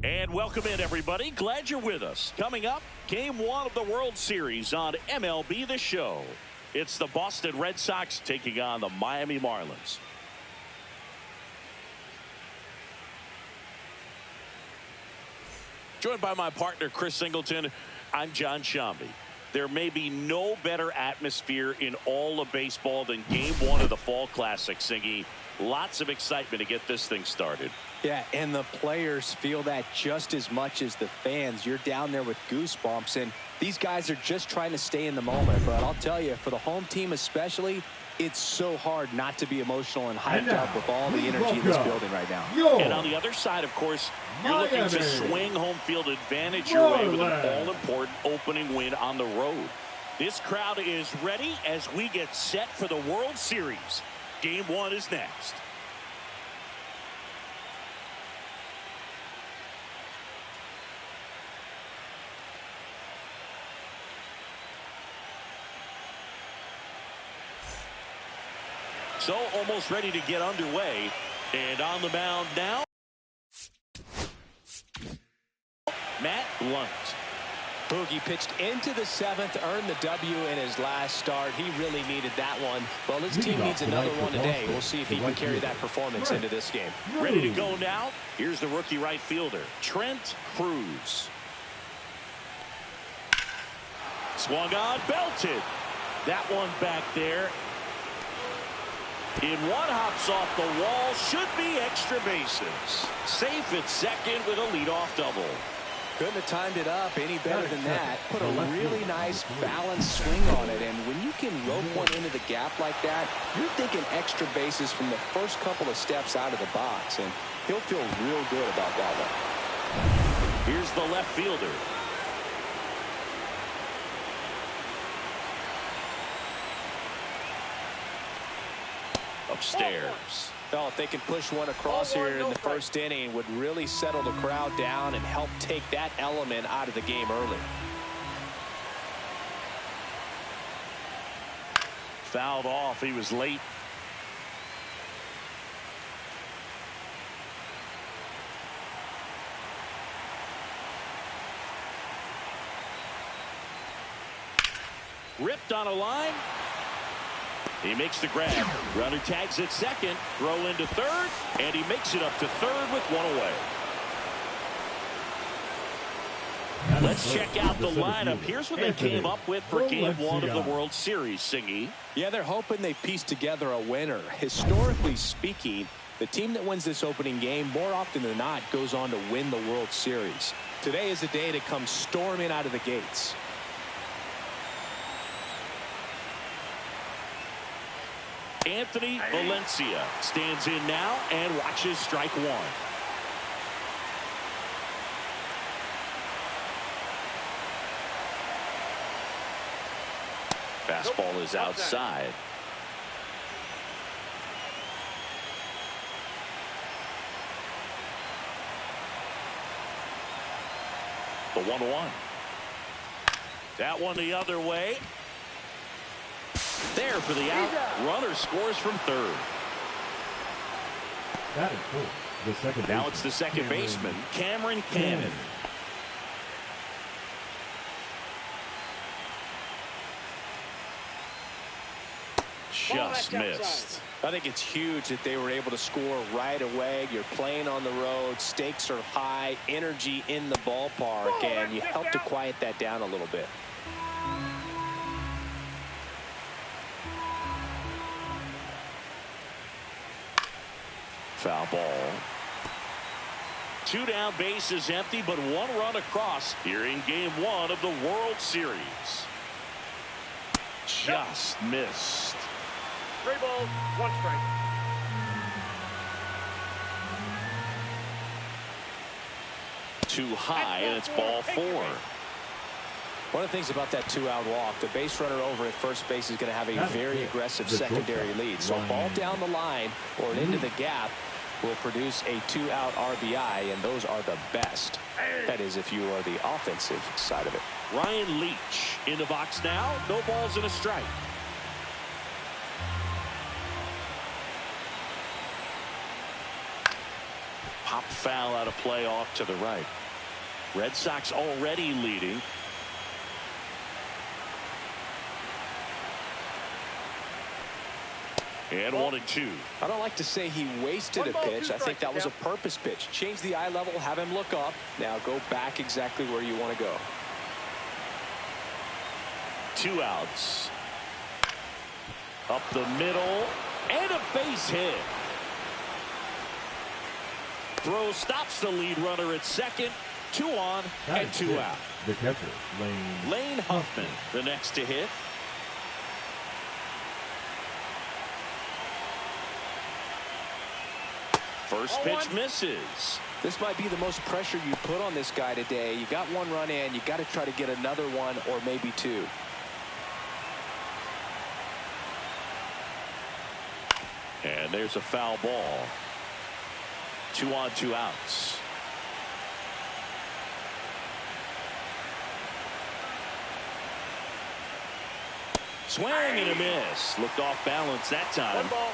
A: And welcome in, everybody. Glad you're with us. Coming up, Game 1 of the World Series on MLB The Show. It's the Boston Red Sox taking on the Miami Marlins. Joined by my partner, Chris Singleton, I'm John Shambi. There may be no better atmosphere in all of baseball than Game 1 of the Fall Classic, Singy. Lots of excitement to get this thing started.
E: Yeah, and the players feel that just as much as the fans. You're down there with goosebumps, and these guys are just trying to stay in the moment. But I'll tell you, for the home team especially, it's so hard not to be emotional and hyped up with all the energy in this building right now.
A: And on the other side, of course, you're looking to swing home field advantage your way with an all-important opening win on the road. This crowd is ready as we get set for the World Series. Game 1 is next. So almost ready to get underway. And on the mound now, Matt Blunt.
E: Boogie pitched into the 7th, earned the W in his last start. He really needed that one. Well, his team needs another one today. We'll see if he can carry that performance into this game.
A: Ready to go now. Here's the rookie right fielder, Trent Cruz. Swung on, belted. That one back there. In one, hops off the wall. Should be extra bases. Safe at second with a leadoff double.
E: Couldn't have timed it up any better than that. Put a really nice balanced swing on it. And when you can rope one into the gap like that, you're thinking extra bases from the first couple of steps out of the box. And he'll feel real good about that one.
A: Here's the left fielder. Upstairs.
E: Well, if they can push one across here in the first inning, would really settle the crowd down and help take that element out of the game early.
A: Fouled off. He was late. Ripped on a line. He makes the grab. Runner tags at second. Throw into third. And he makes it up to third with one away. Let's check out the lineup. Here's what they came up with for Game 1 of the World Series, Singy.
E: Yeah, they're hoping they piece together a winner. Historically speaking, the team that wins this opening game more often than not goes on to win the World Series. Today is a day to come storming out of the gates.
A: Anthony Valencia stands in now and watches strike one. Fastball is outside. The 1-1. That one the other way. There for the out. Runner scores from third.
F: That is cool. The second
A: now it's the second baseman, Cameron Cannon. Just missed.
E: I think it's huge that they were able to score right away. You're playing on the road. Stakes are high. Energy in the ballpark. And you help to quiet that down a little bit.
A: Foul ball. Two down, bases empty, but one run across here in Game 1 of the World Series. Just missed.
C: 3 balls, 1 strike.
A: Too high, and it's ball 4.
E: One of the things about that 2-out walk, the base runner over at first base is going to have a very aggressive secondary lead. So a ball down the line or into the gap will produce a 2-out RBI, and those are the best. That is, if you are the offensive side of it.
A: Ryan Leach in the box now. No balls and a strike. Pop foul out of play off to the right. Red Sox already leading. And 1-2.
E: I don't like to say he wasted a pitch. I think that was a purpose pitch. Change the eye level, have him look up. Now go back exactly where you want to go.
A: 2 outs. Up the middle. And a base hit. Throw stops the lead runner at second. 2 on and 2 out.
F: The catcher,
A: Lane Huffman, the next to hit. First pitch misses.
E: This might be the most pressure you put on this guy today. You got 1 run in. You got to try to get another 1 or maybe 2.
A: And there's a foul ball. 2 on, 2 outs. Swing and a miss. Looked off balance that time.
C: 1 ball,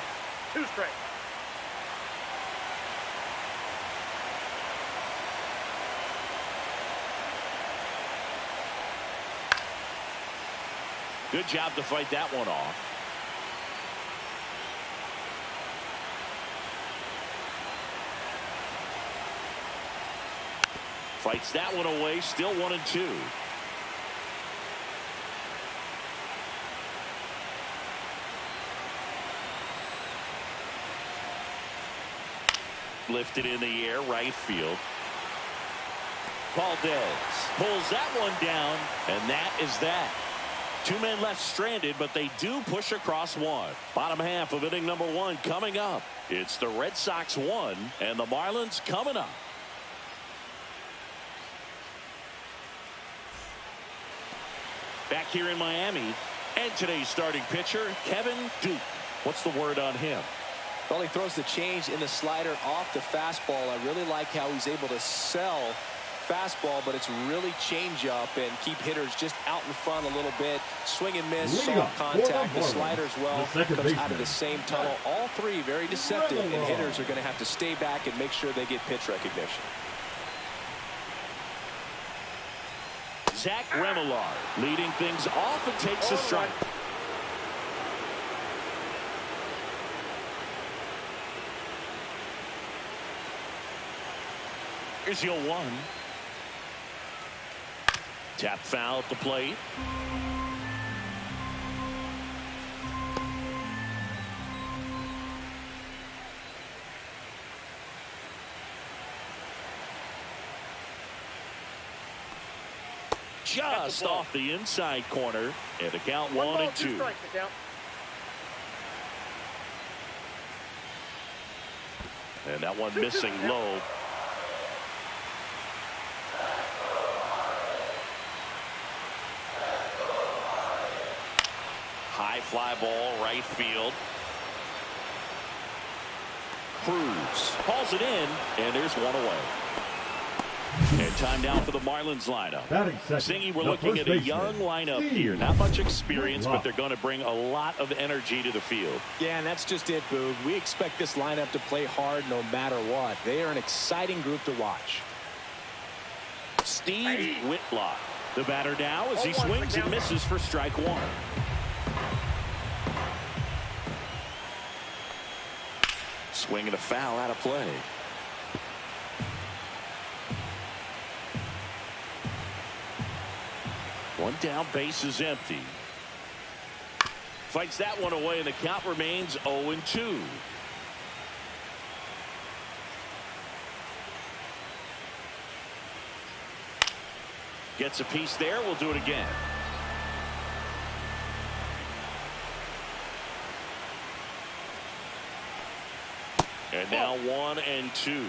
C: 2 strikes.
A: Good job to fight that one off. Fights that one away. Still 1-2. Lifted in the air, right field. Valdez pulls that one down, and that is that. 2 men left stranded, but they do push across one. Bottom half of inning number 1 coming up. It's the Red Sox 1 and the Marlins coming up. Back here in Miami, and today's starting pitcher, Kevin Duke. What's the word on him?
E: Well, he throws the change in the slider off the fastball. I really like how he's able to sell fastball, but it's really change up and keep hitters just out in front a little bit. Swing and miss, soft contact. The slider as well comes out of the same tunnel. All three very deceptive, and hitters are going to have to stay back and make sure they get pitch recognition.
A: Zach Remillard leading things off and takes a strike. Here's your 1. Tap foul at the plate. Just off the inside corner, and the count 1-2.
C: 2 strikes to count.
A: And that one missing low. High fly ball, right field. Cruz hauls it in, and there's one away. And time now for the Marlins lineup. Singy, we're looking at a young lineup here. Not much experience, but they're going to bring a lot of energy to the field.
E: Yeah, and that's just it, Boog. We expect this lineup to play hard no matter what. They are an exciting group to watch.
A: Steve Whitlock, the batter now as he swings and misses for strike 1. Swinging a foul out of play. One down, base is empty. Fights that one away, and the count remains 0-2. Gets a piece there. We'll do it again. And now 1-2.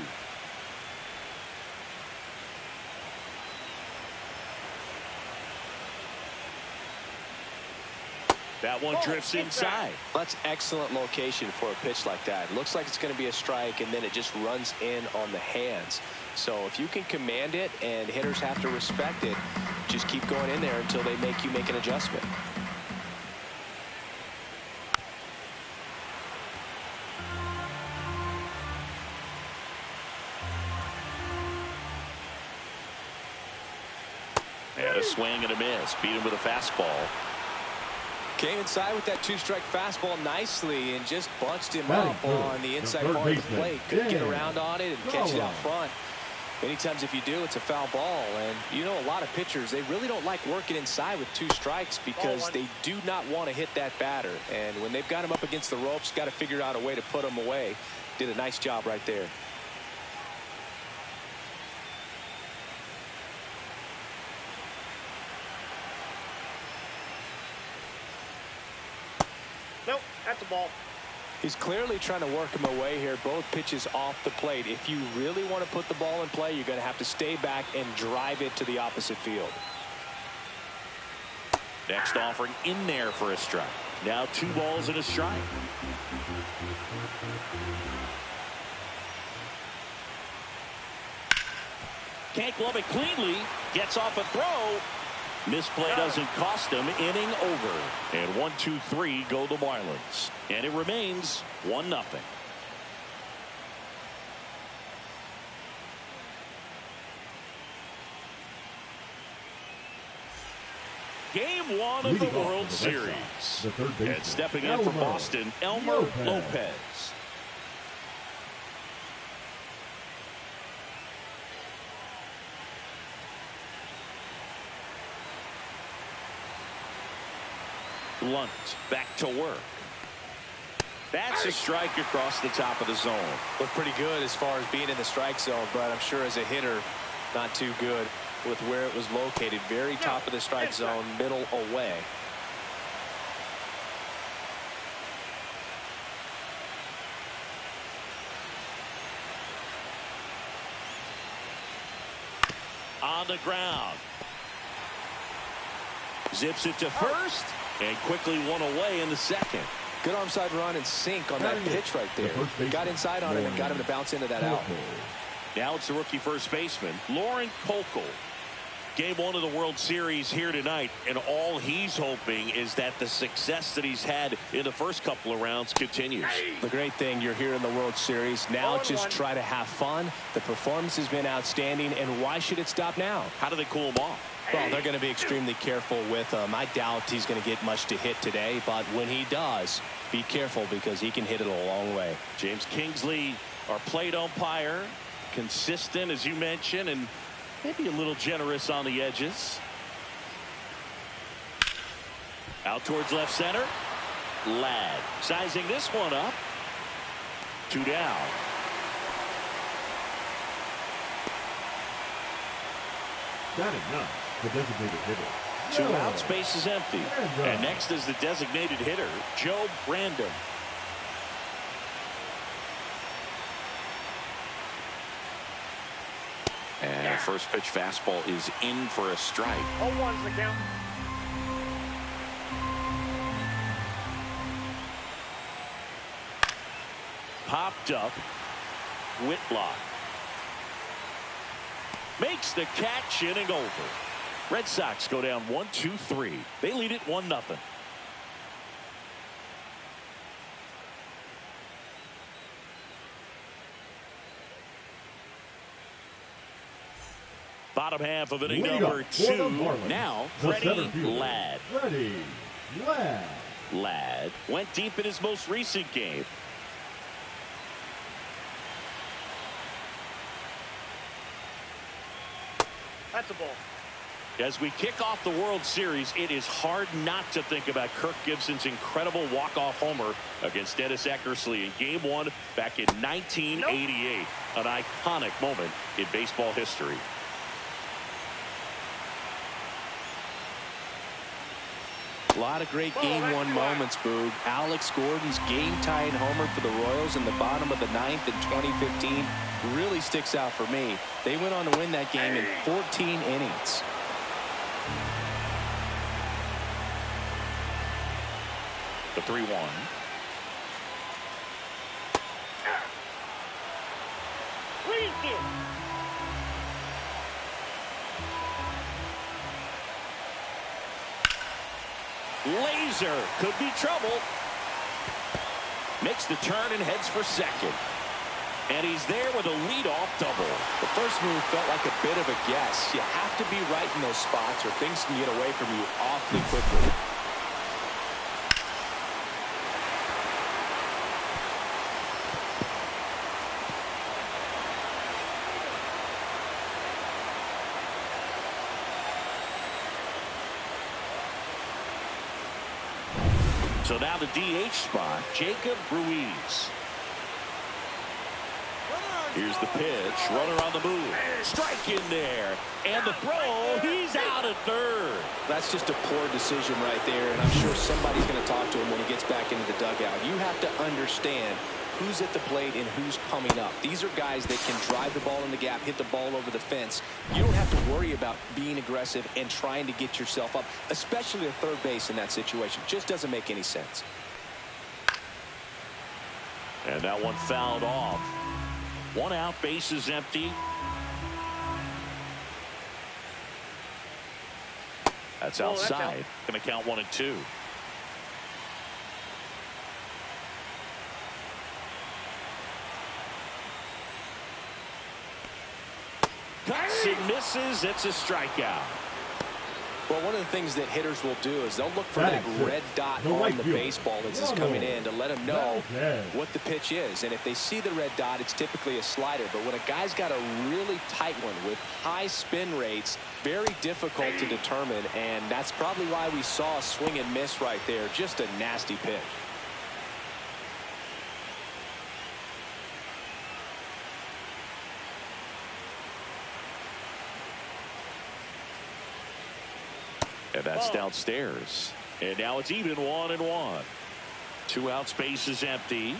A: That one drifts inside.
E: That's excellent location for a pitch like that. It looks like it's going to be a strike, and then it just runs in on the hands. So if you can command it and hitters have to respect it, just keep going in there until they make you make an adjustment.
A: And a swing and a miss. Beat him with a fastball.
E: Came inside with that 2-strike fastball nicely and just bunched him up on the inside part of the plate. Couldn't get around on it and catch it out front. Many times if you do, it's a foul ball. And you know, a lot of pitchers, they really don't like working inside with 2 strikes because they do not want to hit that batter. And when they've got him up against the ropes, got to figure out a way to put him away. Did a nice job right there.
C: Nope, that's a ball.
E: He's clearly trying to work him away here. Both pitches off the plate. If you really want to put the ball in play, you're going to have to stay back and drive it to the opposite field.
A: Next offering in there for a strike. Now 2 balls and a strike. Can't glove it cleanly. Gets off a throw. Misplay doesn't cost him. Inning over. And 1-2-3 go the Marlins. And it remains 1-0. Game one of the World Series. And stepping in for Boston, Elmer Lopez. Blunt back to work. That's a strike across the top of the zone.
B: Looked pretty good as far as being in the strike zone, but I'm sure as a hitter, not too good with where it was located. Very top of the strike zone, middle away.
A: On the ground. Zips it to first. And quickly one away in the second.
B: Good arm side run and sink on that pitch right there. Got inside on it and got him to bounce into that out.
A: Now it's the rookie first baseman, Lauren Kolkel. Game one of the World Series here tonight, and all he's hoping is that the success that he's had in the first couple of rounds continues.
E: The great thing, you're here in the World Series. Now just try to have fun. The performance has been outstanding, and why should it stop now?
A: How do they cool him off?
E: Well, they're going to be extremely careful with him. I doubt he's going to get much to hit today, but when he does, be careful because he can hit it a long way.
A: James Kingsley, our plate umpire, consistent, as you mentioned, and maybe a little generous on the edges. Out towards left center. Ladd sizing this one up. 2 down.
F: Batting ninth, the designated hitter.
A: 2 outs, base is empty. And next is the designated hitter, Joe Brandon.
G: And a first pitch fastball is in for a strike.
C: 0-1's the count.
A: Popped up. Whitlock. Makes the catch, inning over. Red Sox go down 1-2-3. They lead it 1-0. Bottom half of inning number 2. Now, Freddie Ladd.
F: Freddie Ladd.
A: Ladd went deep in his most recent game.
C: That's a ball.
A: As we kick off the World Series, it is hard not to think about Kirk Gibson's incredible walk-off homer against Dennis Eckersley in Game 1 back in 1988. An iconic moment in baseball history.
E: A lot of great Game 1 moments, Boog. Alex Gordon's game-tying homer for the Royals in the bottom of the 9th in 2015 really sticks out for me. They went on to win that game in 14 innings.
A: The 3-1.
C: Please do.
A: Laser could be trouble. Makes the turn and heads for second. And he's there with a leadoff double.
E: The first move felt like a bit of a guess. You have to be right in those spots or things can get away from you awfully quickly.
A: So now the DH spot, Jacob Ruiz. Here's the pitch, runner on the move. Strike in there, and the throw, he's out at third.
E: That's just a poor decision right there, and I'm sure somebody's going to talk to him when he gets back into the dugout. You have to understand who's at the plate and who's coming up. These are guys that can drive the ball in the gap, hit the ball over the fence. You don't have to worry about being aggressive and trying to get yourself up, especially at third base in that situation. Just doesn't make any sense.
A: And that one fouled off. 1 out, base is empty. That's
C: Oh, that's
A: outside. Going to count 1 and 2. Cuts and misses. It's a strikeout.
E: Well, one of the things that hitters will do is they'll look for that red dot
F: The
E: on
F: right
E: the
F: fielder.
E: baseball as it's coming in to let them know what the pitch is. And if they see the red dot, it's typically a slider. But when a guy's got a really tight one with high spin rates, very difficult to determine. And that's probably why we saw a swing and miss right there. Just a nasty pitch.
A: And that's downstairs. And now it's even 1 and 1. 2 out, space is empty.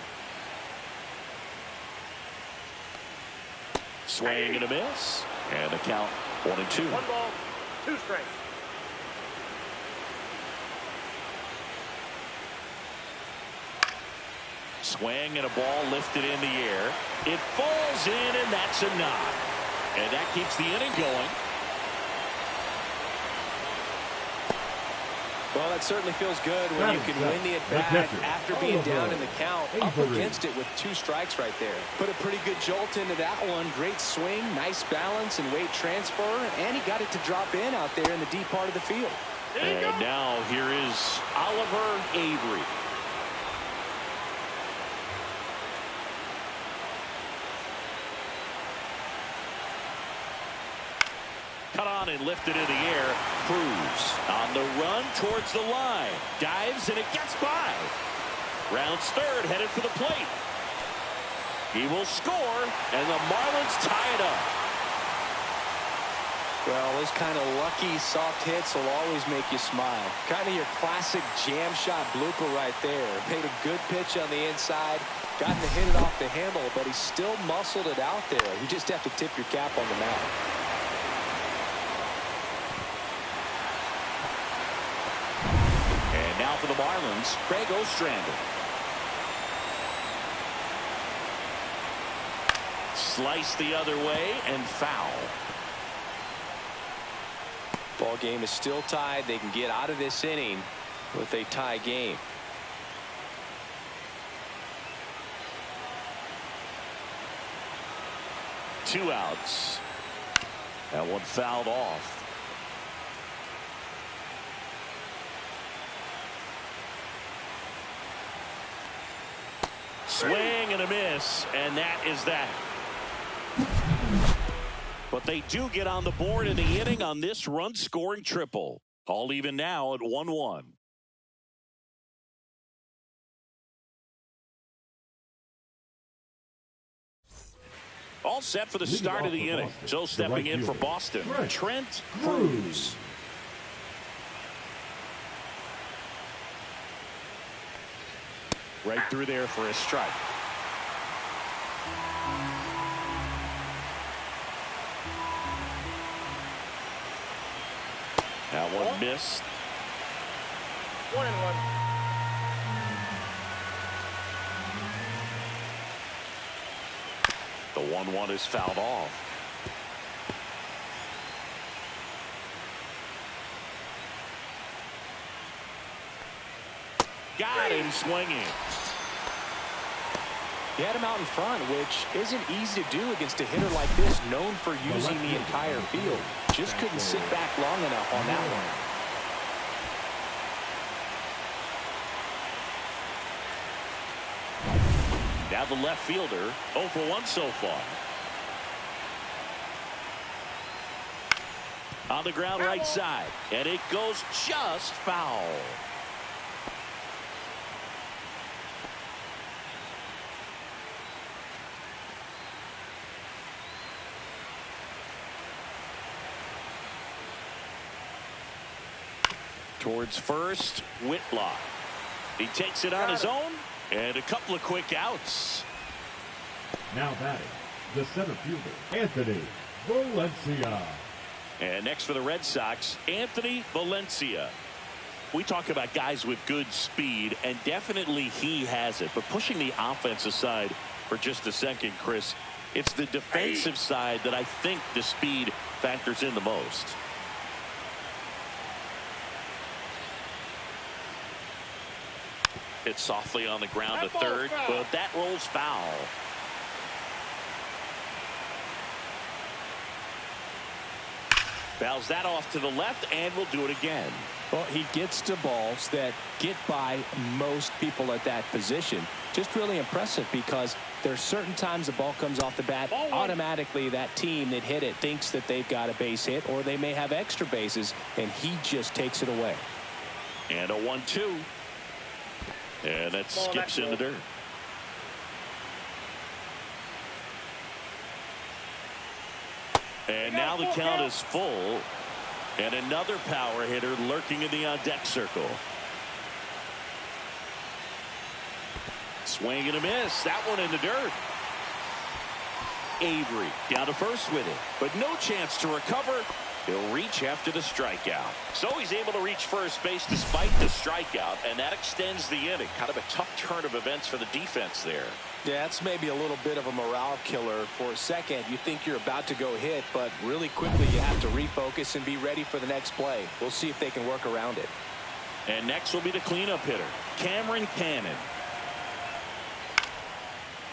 A: Swing and a miss. And the count 1 and 2.
C: 1 ball, 2 strikes.
A: Swing and a ball lifted in the air. It falls in, and that's a knock. And that keeps the inning going.
E: Well, that certainly feels good when you can win the at-bat after being down in the count, up against it with 2 strikes right there. Put a pretty good jolt into that one. Great swing, nice balance and weight transfer, and he got it to drop in out there in the deep part of the field.
A: And now here is Oliver Avery. Cut on and lifted in the air. Cruz on the run towards the line. Dives and it gets by. Rounds third, headed for the plate. He will score, and the Marlins tie it up.
E: Well, those kind of lucky soft hits will always make you smile. Kind of your classic jam shot blooper right there. Made a good pitch on the inside. Gotten to hit it off the handle, but he still muscled it out there. You just have to tip your cap on the mound.
A: And now for the Marlins, Craig Ostrander. Slice the other way and foul.
E: Ball game is still tied. They can get out of this inning with a tie game.
A: Two outs. That one fouled off. Swing and a miss, and that is that. But they do get on the board in the inning on this run-scoring triple. All even now at 1-1. All set for the start of the inning. So stepping in for Boston, Trent Cruz. Right through there for a strike. That one missed.
C: 1-1.
A: The 1-1 is fouled off. Got him swinging.
E: He had him out in front, which isn't easy to do against a hitter like this, known for using the entire field. Just couldn't sit back long enough on that one.
A: Now the left fielder, 0 for 1 so far. On the ground right side, and it goes just foul. Towards first, Whitlock. He takes it on his own, and a couple of quick outs.
F: Now batting, the center fielder, Anthony Valencia.
A: And next for the Red Sox, Anthony Valencia. We talk about guys with good speed, and definitely he has it. But pushing the offense aside for just a second, Chris, it's the defensive side that I think the speed factors in the most. Hit softly on the ground to
C: That ball's
A: third,
C: foul.
A: but that rolls foul. Fouls that off to the left, and we'll do it again.
E: Well, he gets to balls that get by most people at that position. Just really impressive because there's certain times the ball comes off the bat, automatically that team that hit it thinks that they've got a base hit, or they may have extra bases, and he just takes it away.
A: And a 1-2. And that skips in the dirt. And now the count is full. And another power hitter lurking in the on-deck circle. Swing and a miss. That one in the dirt. Avery down to first with it, but no chance to recover. He'll reach after the strikeout. So he's able to reach first base despite the strikeout, and that extends the inning. Kind of a tough turn of events for the defense there.
E: Yeah, that's maybe a little bit of a morale killer. For a second, you think you're about to go hit, but really quickly you have to refocus and be ready for the next play. We'll see if they can work around it.
A: And next will be the cleanup hitter, Cameron Cannon.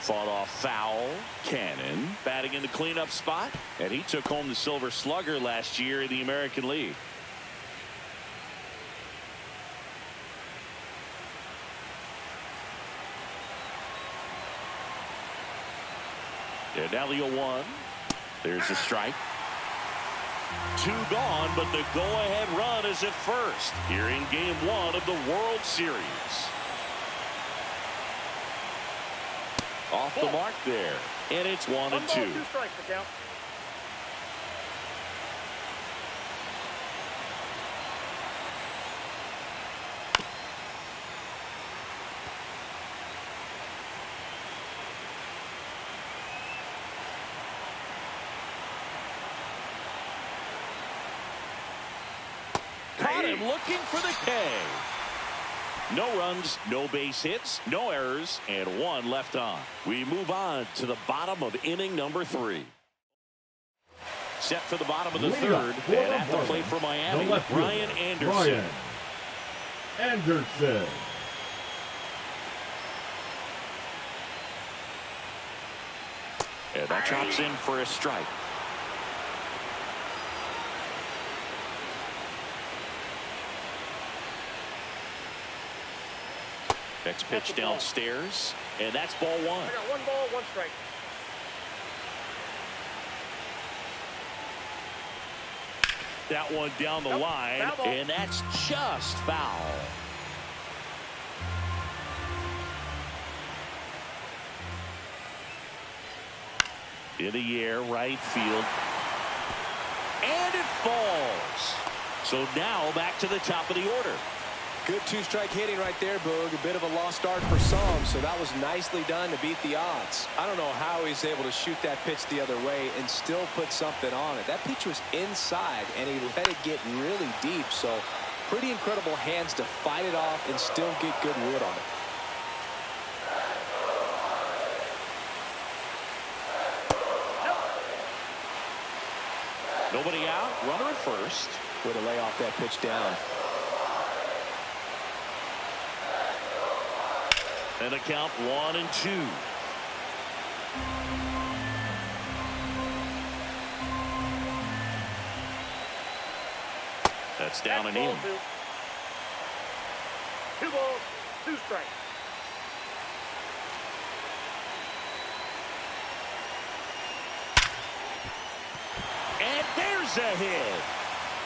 A: Fought off foul. Cannon batting in the cleanup spot, and he took home the Silver Slugger last year in the American League. And now the 0-1. There's a strike. 2 gone, but the go-ahead run is at first here in Game 1 of the World Series. Off the mark there, and it's 1-2.
C: 2 strikes to count.
A: Caught him looking for the K. No runs, no base hits, no errors, and 1 left on. We move on to the bottom of inning number 3. Set for the bottom of the third, and at the plate for Miami, Brian Anderson. And that chops in for a strike. Next pitch downstairs, and that's ball 1.
C: I got 1 ball, 1 strike.
A: That one down the line, and that's just foul. In the air, right field. And it falls. So now back to the top of the order.
E: Good 2-strike hitting right there, Boog. A bit of a lost start for some, so that was nicely done to beat the odds. I don't know how he's able to shoot that pitch the other way and still put something on it. That pitch was inside, and he let it get really deep, so pretty incredible hands to fight it off and still get good wood on it.
A: Nobody out, runner at first.
E: Way to lay off that pitch down.
A: And a count 1-2. That's down and in.
C: 2 balls, 2 strikes.
A: And there's a hit.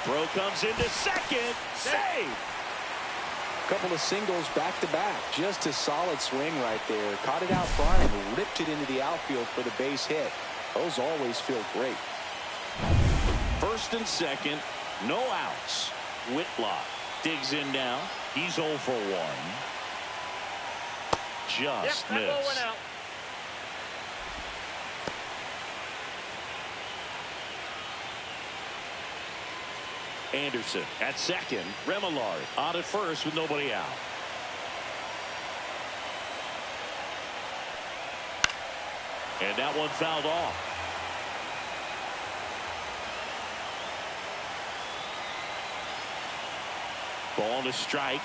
A: Throw comes into second. Save.
E: Couple of singles back-to-back. Just a solid swing right there. Caught it out front and ripped it into the outfield for the base hit. Those always feel great.
A: First and second, no outs. Whitlock digs in now. He's 0 for 1. Just
C: That ball went
A: missed.
C: out.
A: Anderson at second. Remillard on at first with nobody out. And that one fouled off. Ball to strike.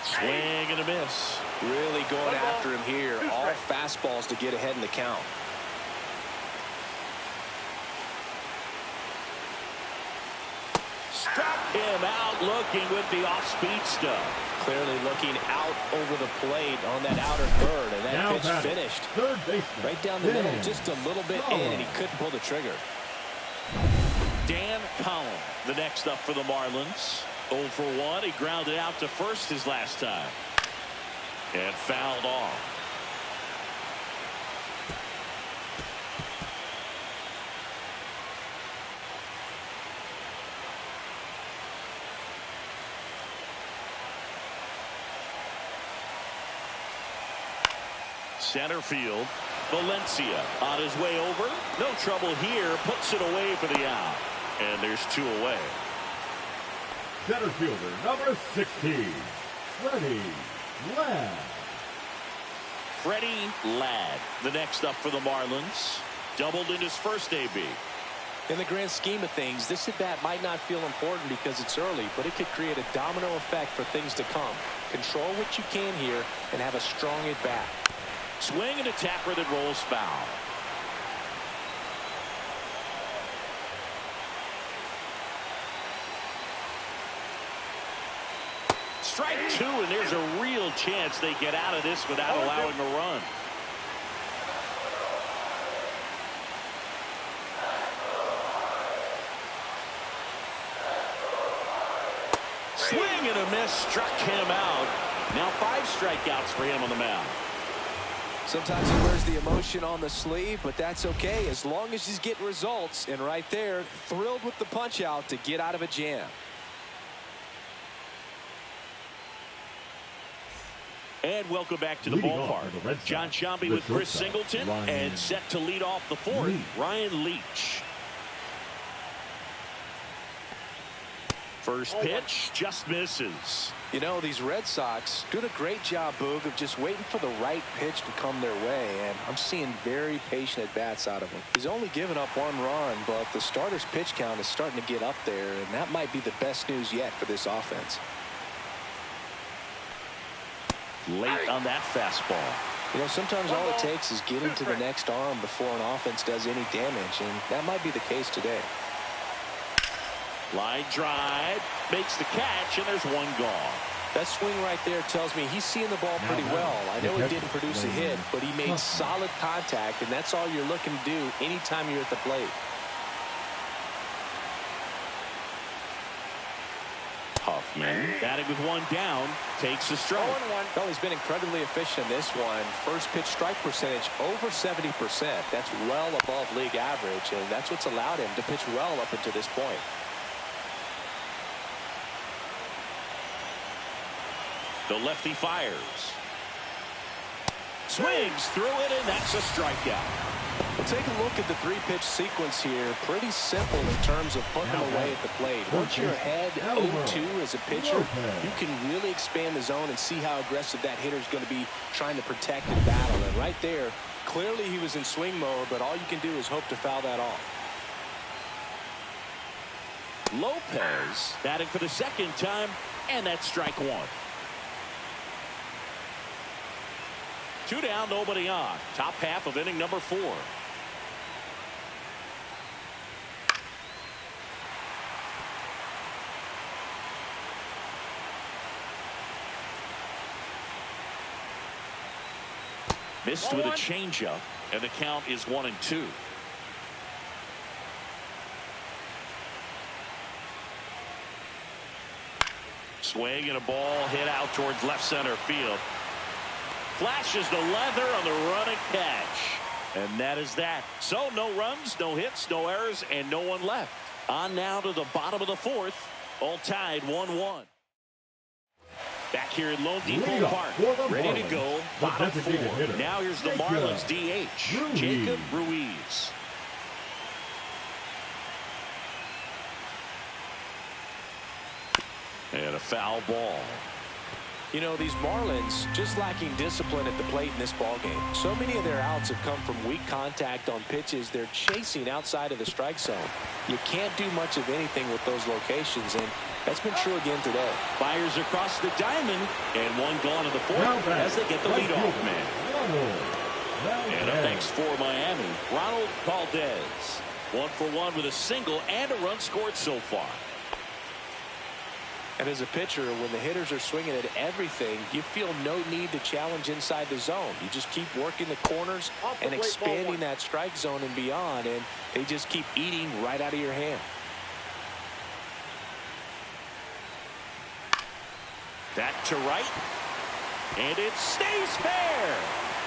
A: Swing and a miss.
E: Really going after him here. All fastballs to get ahead in the count.
A: Struck him out looking with the off-speed stuff.
E: Clearly looking out over the plate on that outer third, and that
F: Now
E: pitch
F: batting,
E: finished.
F: third baseman.
E: Right down the middle,
F: Dan
E: just a little bit in, and he couldn't pull the trigger.
A: Dan Collin, the next up for the Marlins. 0 for 1. He grounded out to first his last time. And fouled off. Center field. Valencia on his way over. No trouble here. Puts it away for the out. And there's 2 away.
F: Center fielder, number 16, Freddie Ladd.
A: Freddie Ladd, the next up for the Marlins. Doubled in his first AB.
E: In the grand scheme of things, this at-bat might not feel important because it's early, but it could create a domino effect for things to come. Control what you can here and have a strong at-bat.
A: Swing and a tapper that rolls foul. Strike 2, and there's a real chance they get out of this without allowing a run. Swing and a miss, struck him out. Now 5 strikeouts for him on the mound.
E: Sometimes he wears the emotion on the sleeve, but that's okay as long as he's getting results. And right there, thrilled with the punch out to get out of a jam.
A: And welcome back to the
F: Leading off
A: ballpark.
F: for the Red Sox,
A: John Sciambi
F: the
A: with Chris
F: shortstop,
A: Singleton,
F: Ryan
A: and set to lead off the 4th,
F: Leach.
A: Ryan Leach. First pitch just misses.
E: You know, these Red Sox doing a great job, Boog, of just waiting for the right pitch to come their way, and I'm seeing very patient at-bats out of him. He's only given up 1 run, but the starter's pitch count is starting to get up there, and that might be the best news yet for this offense.
A: Late on that fastball.
E: You know, sometimes all it takes is getting to the next arm before an offense does any damage, and that might be the case today.
A: Line drive, makes the catch, and there's 1 gone.
E: That swing right there tells me he's seeing the ball pretty well. I know he didn't produce a hit, but he made solid contact, and that's all you're looking to do anytime you're at the plate.
A: Huffman, batting with 1 down, takes the strike.
E: Well, he's been incredibly efficient in this one. First pitch strike percentage over 70%. That's well above league average, and that's what's allowed him to pitch well up until this point.
A: The lefty fires. Swings through it, and that's a strikeout.
E: Well, take a look at the 3-pitch sequence here. Pretty simple in terms of putting them away at the plate. Once you're ahead 0-2 as a pitcher, you can really expand the zone and see how aggressive that hitter is going to be trying to protect and battle. And right there, clearly he was in swing mode, but all you can do is hope to foul that off.
A: Lopez batting for the 2nd time, and that's strike 1. 2 down, nobody on. Top half of inning number 4. Missed with a changeup, and the count is 1-2. Swing and a ball hit out towards left center field. Flashes the leather on the running catch. And that is that. So no runs, no hits, no errors, and no one left. On now to the bottom of the 4th. All tied 1-1. Back here in Lone Depot Park. Ready to go. Bottom 4. Now here's the Marlins DH. Jacob Ruiz. And a foul ball.
E: You know, these Marlins just lacking discipline at the plate in this ballgame. So many of their outs have come from weak contact on pitches they're chasing outside of the strike zone. You can't do much of anything with those locations, and That's been true again today.
A: Fires across the diamond, and one gone in the fourth as they get the leadoff man. And up next for Miami, Ronald Valdez. 1 for 1 with a single and a run scored so far.
E: And as a pitcher, when the hitters are swinging at everything, you feel no need to challenge inside the zone. You just keep working the corners and expanding that strike zone and beyond, and they just keep eating right out of your hand.
A: That to right, and it stays fair,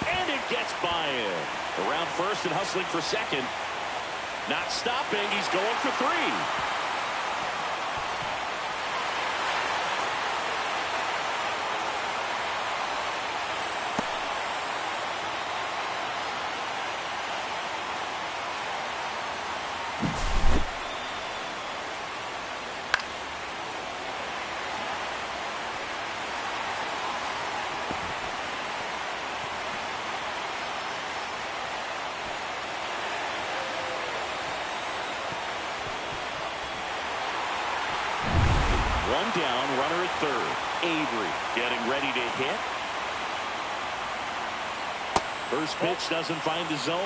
A: and it gets by him. Around first and hustling for second. Not stopping, he's going for 3. One down, runner at third. Avery getting ready to hit. First pitch doesn't find the zone.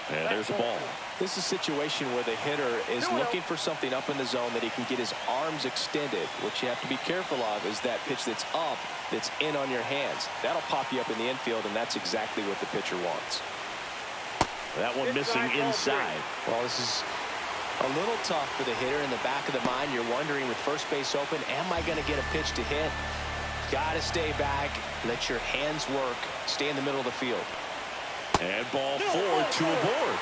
A: And there's a ball.
E: This is a situation where the hitter is looking for something up in the zone that he can get his arms extended. What you have to be careful of is that pitch that's up, that's in on your hands. That'll pop you up in the infield, and that's exactly what the pitcher wants.
A: That one missing inside.
E: Well, this is a little tough for the hitter. In the back of the mind, you're wondering with first base open, am I going to get a pitch to hit? Got to stay back, let your hands work, stay in the middle of the field.
A: And ball 4, 2 aboard.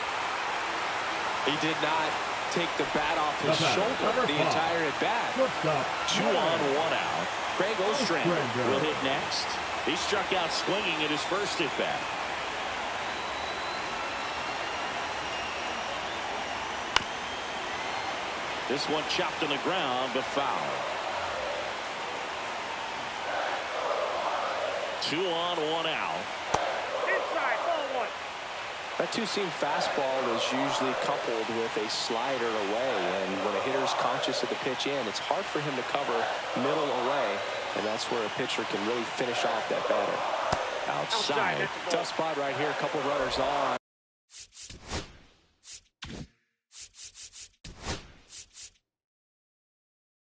E: He did not take the bat off his shoulder the entire at bat.
A: 2 on, 1 out. Craig Ostrander will hit next. He struck out swinging at his first at bat. This one chopped on the ground, but foul. 2 on, 1 out.
C: Inside, ball 1.
E: That two-seam fastball is usually coupled with a slider away, and when a hitter's conscious of the pitch in, it's hard for him to cover middle away, and that's where a pitcher can really finish off that batter.
A: Outside.
E: Tough spot right here. A couple of runners on.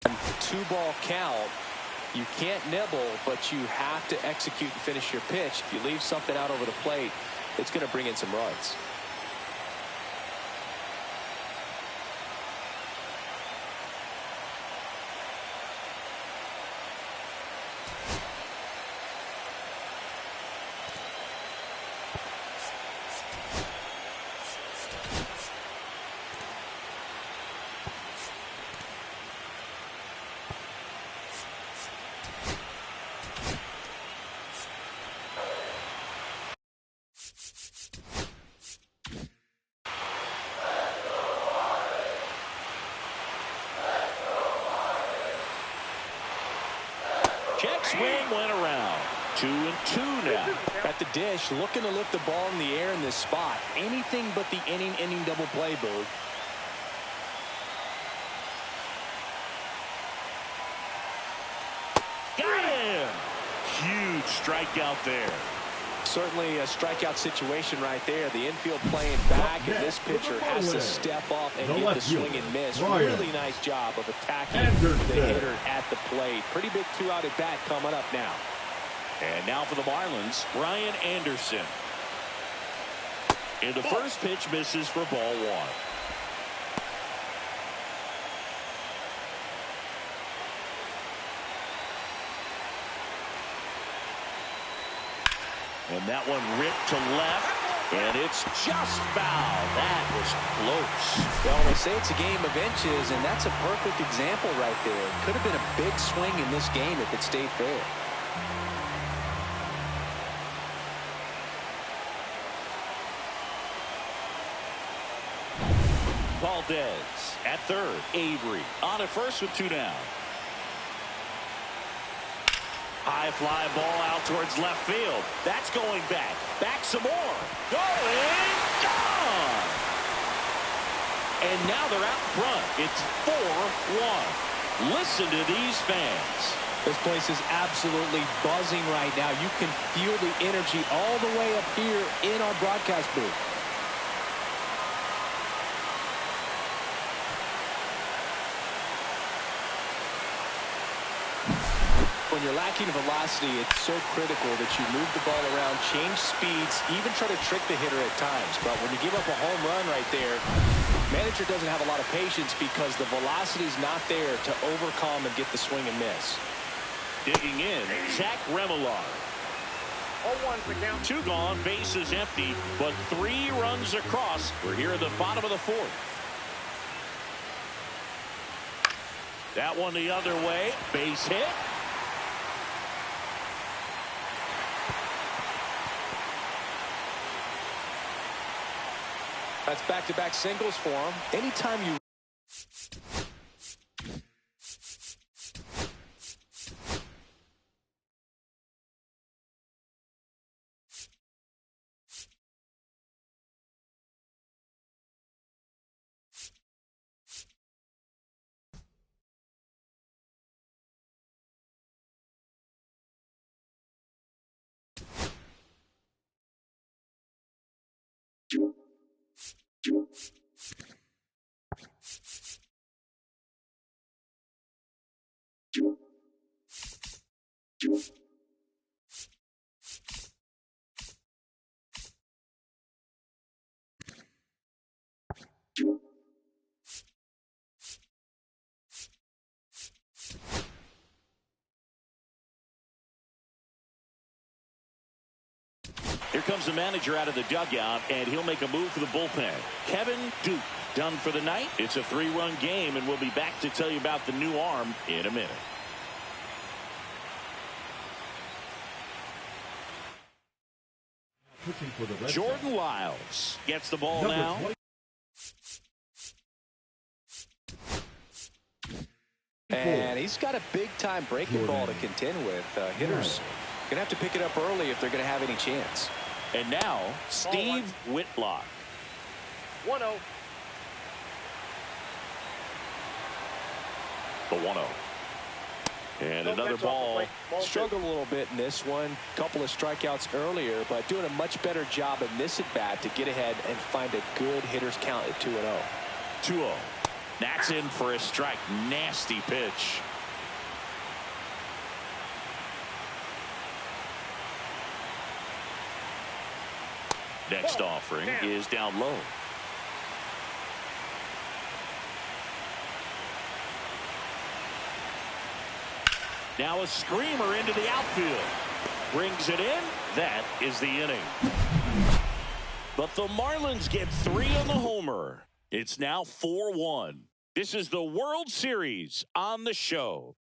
E: And 2-ball count. You can't nibble, but you have to execute and finish your pitch. If you leave something out over the plate, it's going to bring in some runs.
A: Check swing went around. 2 and 2 now.
E: At the dish, looking to lift the ball in the air in this spot. Anything but the inning double play, Boog.
A: Got him! Huge strikeout there.
E: Certainly a strikeout situation right there. The infield playing back, and this pitcher has to step up and get the swing and miss. Really nice job of attacking the hitter at the plate. Pretty big 2-out at bat coming up now.
A: And now for the Marlins, Brian Anderson. And the first pitch misses for ball 1. And that one ripped to left, and it's just foul. That was close.
E: Well, they say it's a game of inches, and that's a perfect example right there. Could have been a big swing in this game if it stayed fair.
A: Valdez. At third, Avery. On at first with 2 down. High fly ball out towards left field. That's going back. Back some more. Going. Gone. And now they're out front. It's 4-1. Listen to these fans.
E: This place is absolutely buzzing right now. You can feel the energy all the way up here in our broadcast booth. When you're lacking velocity, it's so critical that you move the ball around, change speeds, even try to trick the hitter at times. But when you give up a home run right there, manager doesn't have a lot of patience because the velocity is not there to overcome and get the swing and miss.
A: Digging in, Zach Remillard.
C: 0-1's the count.
A: 2 gone, base is empty, but 3 runs across. We're here at the bottom of the 4th. That one the other way, base hit.
E: That's back-to-back singles for him. Anytime you...
A: Here comes the manager out of the dugout, and he'll make a move for the bullpen. Kevin Duke done for the night. It's a 3-run game, and we'll be back to tell you about the new arm in a minute. Jordan Lyles gets the ball now.
E: And he's got a big-time breaking ball to contend with. Hitters going to have to pick it up early if they're going to have any chance.
A: And now, Steve Whitlock.
C: 1-0.
A: The 1-0. And another ball.
E: Struggled a little bit in this one. Couple of strikeouts earlier, but doing a much better job in this at-bat to get ahead and find a good hitter's count at 2-0.
A: 2-0. That's in for a strike. Nasty pitch. Next offering is down low. Now a screamer into the outfield. Brings it in. That is the inning. But the Marlins get 3 on the homer. It's now 4-1. This is the World Series on the show.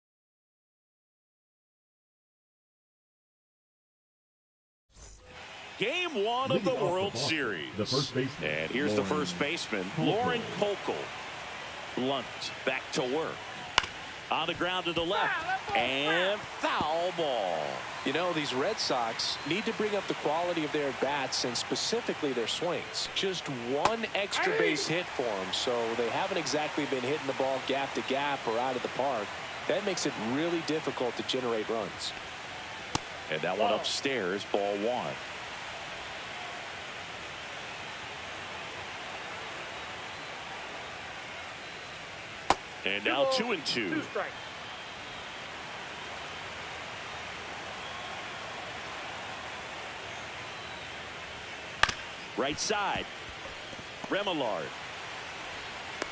A: Game 1 of the World Series.
F: The first baseman.
A: And here's the first baseman, Lauren Pokel. Blunt back to work. On the ground to the left. And foul ball.
E: You know, these Red Sox need to bring up the quality of their bats and specifically their swings. Just one extra base hit for them, so they haven't exactly been hitting the ball gap to gap or out of the park. That makes it really difficult to generate runs.
A: And that one upstairs, ball 1. And now 2-2.
C: 2 strikes.
A: Right side. Remillard.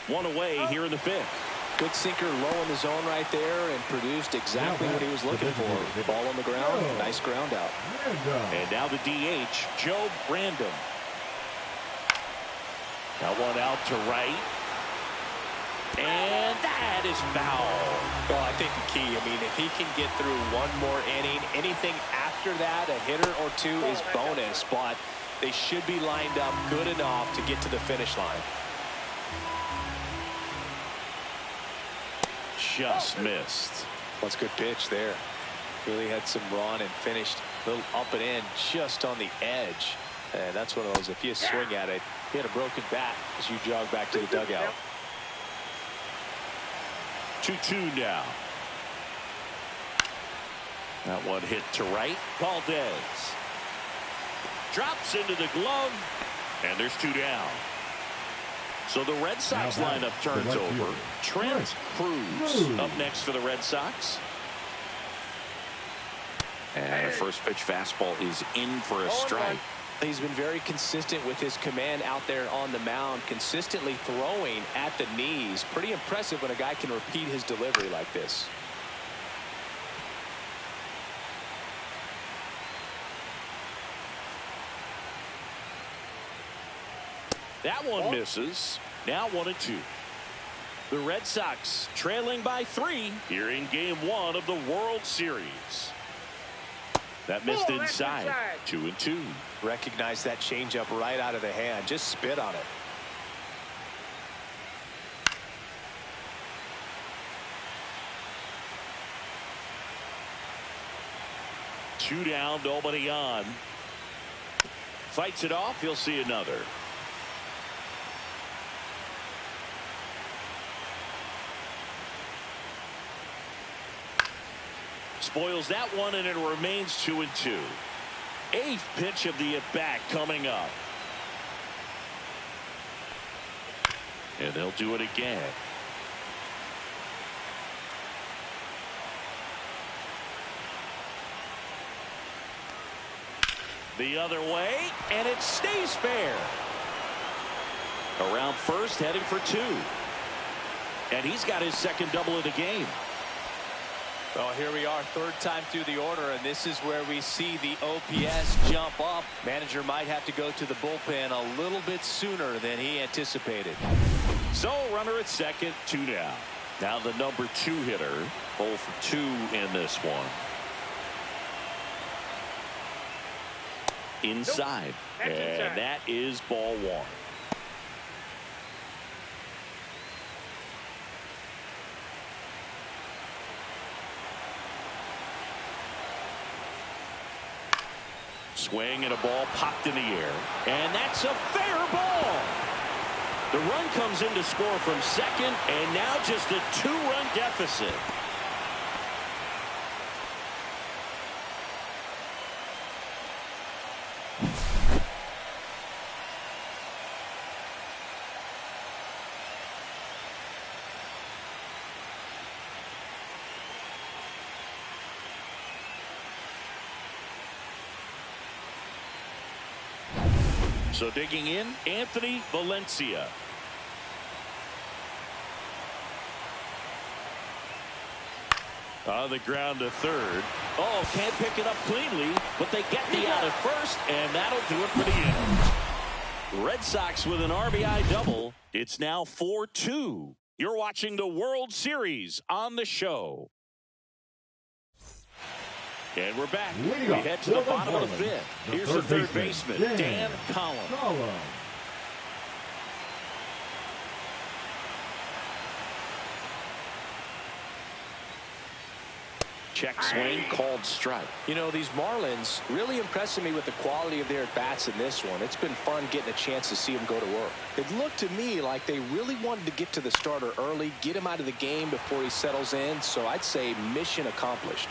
A: 1 away here in the 5th.
E: Good sinker low in the zone right there and produced exactly what he was looking for. Ball on the ground, nice ground out.
A: And now the DH, Joe Brandon. That one out to right. And that is foul.
E: Well, I think the key, I mean, if he can get through one more inning, anything after that, a hitter or 2 is bonus, but they should be lined up good enough to get to the finish line.
A: just missed.
E: That's a good pitch there. Really had some run and finished a little up and in just on the edge. And that's one of those, if you swing at it, you had a broken bat as you jog back to the dugout.
A: 2-2 now. That one hit to right. Valdez drops into the glove, and there's 2 down. So the Red Sox lineup turns over. Trent Cruz up next for the Red Sox.
G: And the first pitch fastball is in for a strike.
E: He's been very consistent with his command out there on the mound, consistently throwing at the knees. Pretty impressive when a guy can repeat his delivery like this.
A: That one misses. Now 1-2. The Red Sox trailing by 3 here in Game 1 of the World Series. That missed inside. 2-2.
E: Recognize that changeup right out of the hand. Just spit on it.
A: Two down, nobody on. Fights it off. He'll see another. Spoils that one, and it remains 2-2. 8th pitch of the at-bat coming up. And they'll do it again. The other way, and it stays fair. Around first, heading for 2. And he's got his second double of the game.
E: Well, here we are, 3rd time through the order, and this is where we see the OPS jump up. Manager might have to go to the bullpen a little bit sooner than he anticipated.
A: So, runner at second, 2 down. Now the number 2 hitter, 0 for 2 in this one. Inside, and that is ball 1. Swing and a ball popped in the air, and that's a fair ball. The run comes in to score from second, and now just a 2-run deficit. So digging in, Anthony Valencia. On the ground to third. Oh, can't pick it up cleanly, but they get the out at first, and that'll do it for the inning. Red Sox with an RBI double. It's now 4-2. You're watching the World Series on the show. And we're back. We head to the bottom of the 5th. Here's the third baseman, Dan Collins. Check swing, called strike.
E: You know, these Marlins really impressing me with the quality of their at-bats in this one. It's been fun getting a chance to see them go to work. It looked to me like they really wanted to get to the starter early, get him out of the game before he settles in. So I'd say mission accomplished.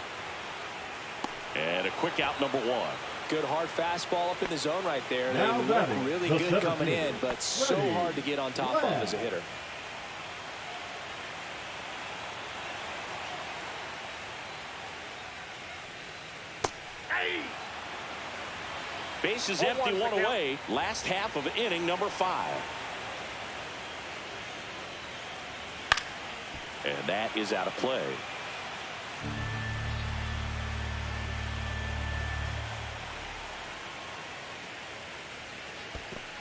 A: And a quick out, number 1.
E: Good hard fastball up in the zone right there. They look really good coming in, but so hard to get on top of as a hitter.
A: Base is empty, 1 away. Last half of inning number 5. And that is out of play.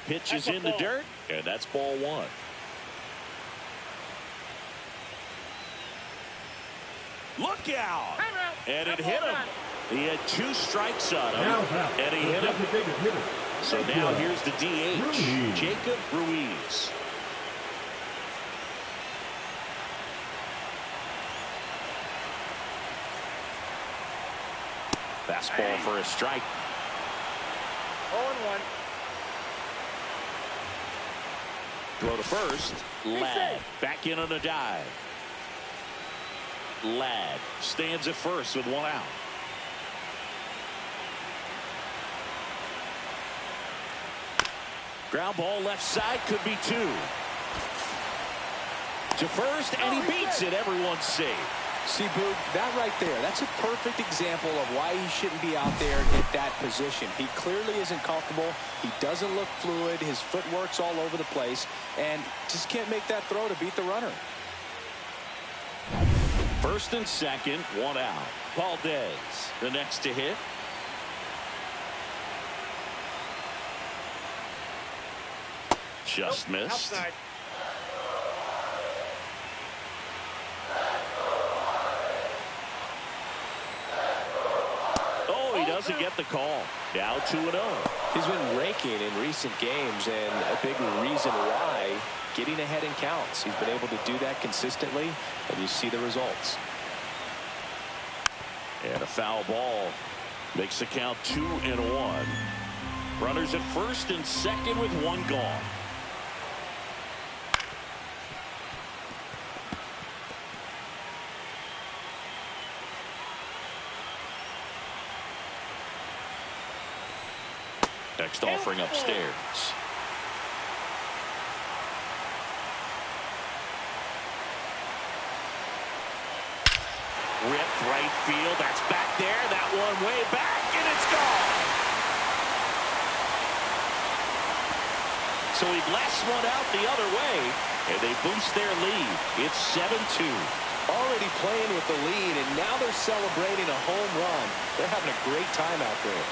A: Pitch is in the dirt, and that's ball 1. Look out! And it hit him. He had 2 strikes on him, and he hit him. So now here's the DH, Jacob Ruiz. Fastball for a strike.
C: 0-1.
A: Throw to first. Ladd back in on a dive. Ladd stands at first with one out. Ground ball left side, could be two. To first, and he beats it. Everyone's safe.
E: See, Boog, that right there, that's a perfect example of why he shouldn't be out there at that position. He clearly isn't comfortable. He doesn't look fluid. His footwork's all over the place, and just can't make that throw to beat the runner.
A: First and second, one out. Valdez, the next to hit. Just missed.
C: Outside.
A: Oh, he doesn't get the call. Now 2-0.
E: He's been raking in recent games, and a big reason why, getting ahead in counts. He's been able to do that consistently, and you see the results.
A: And a foul ball makes the count 2-1. Runners at first and second with one gone. Next offering upstairs. Ripped right field. That's back there. That one way back, and it's gone. So he blasts one out the other way, and they boost their lead. It's 7-2.
E: Already playing with the lead, and now they're celebrating a home run. They're having a great time out there.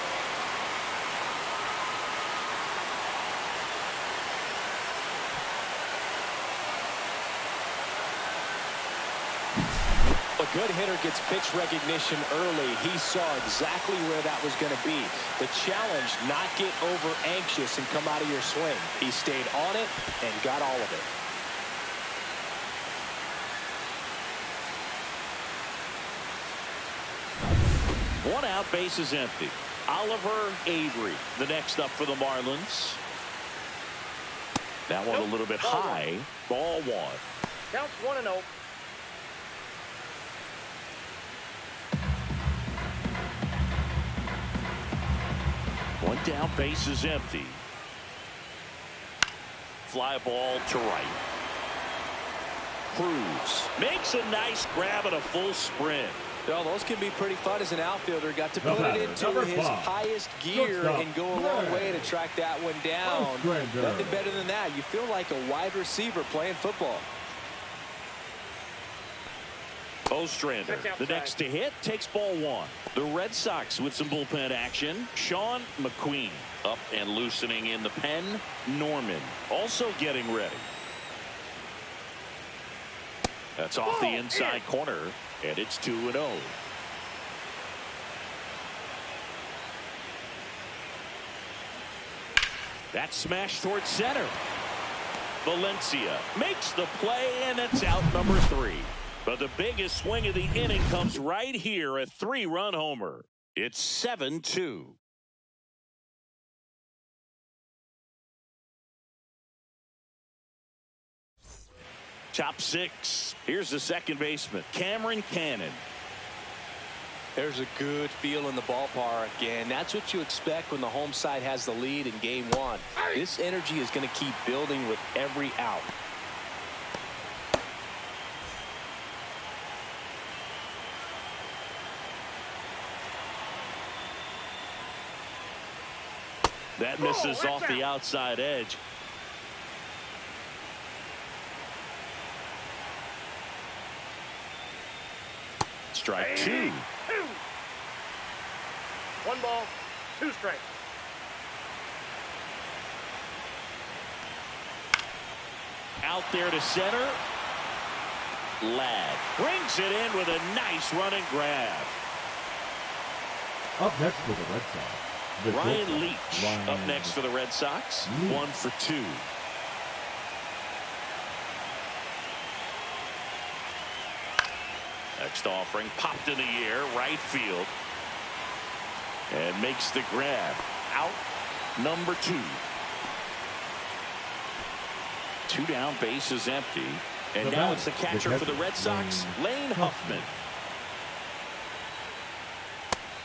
E: A good hitter gets pitch recognition early. He saw exactly where that was going to be. The challenge, not get over anxious and come out of your swing. He stayed on it and got all of it.
A: One out, base is empty. Oliver Avery, the next up for the Marlins. That one a little bit high. Ball one.
C: Counts 1-0.
A: One down, base is empty. Fly ball to right. Cruz makes a nice grab and a full sprint.
E: Well, those can be pretty fun as an outfielder. Got to put it into his highest gear and go a long way to track that one down. Nothing better than that. You feel like a wide receiver playing football.
A: Ostrander, the next to hit, takes ball one. The Red Sox with some bullpen action. Sean McQueen up and loosening in the pen. Norman also getting ready. That's off the inside corner, and it's 2-0. That's smashed towards center. Valencia makes the play, and it's out number 3. But the biggest swing of the inning comes right here, a 3-run homer. It's 7-2. Top 6. Here's the second baseman, Cameron Cannon.
E: There's a good feel in the ballpark, and that's what you expect when the home side has the lead in game 1. This energy is going to keep building with every out.
A: That misses off the outside edge. Strike 2.
C: 1 ball, 2 strikes.
A: Out there to center. Ladd brings it in with a nice running grab.
F: Up next for the Red Sox,
A: Ryan Leach up next for the Red Sox. 1 for 2. Next offering popped in the air, right field. And makes the grab. Out number 2. 2 down, base is empty. And now it's the catcher for the Red Sox, Lane Huffman.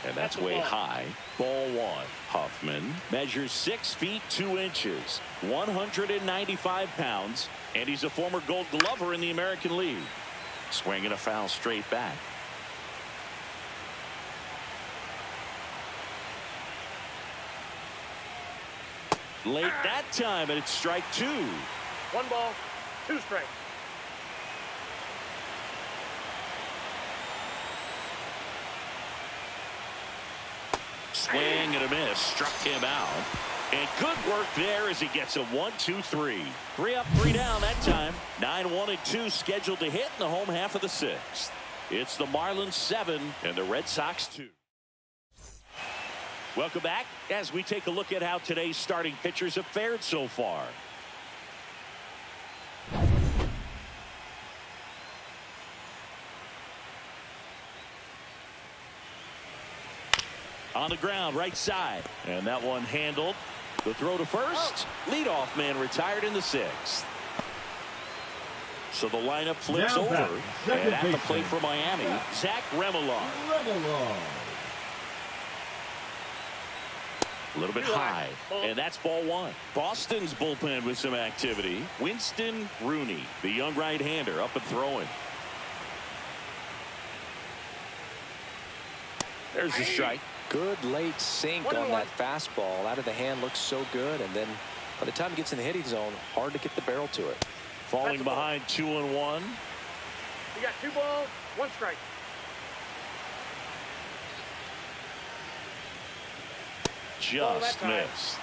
A: And that's way high. Ball 1. Huffman measures 6 feet 2 inches, 195 pounds, and he's a former Gold Glover in the American League. Swinging a foul straight back. Late that time, and it's strike 2.
C: 1 ball, 2 strikes.
A: Swing and a miss. Struck him out. And good work there as he gets a 1-2-3. 3 up, 3 down that time. 9-1-2 scheduled to hit in the home half of the 6th. It's the Marlins 7 and the Red Sox 2. Welcome back as we take a look at how today's starting pitchers have fared so far. On the ground, right side. And that one handled. The throw to first. Leadoff man retired in the 6th. So the lineup flips
F: Now
A: over. And at the
F: baseman.
A: plate for Miami, Zach Remillard. A little bit high. And that's ball 1. Boston's bullpen with some activity. Winston Rooney, the young right-hander, up and throwing. There's the strike.
E: Good late sink on that fastball. Out of the hand, looks so good. And then by the time it gets in the hitting zone, hard to get the barrel to it.
A: Falling behind 2-1.
C: You got 2 balls, 1 strike.
A: Just missed.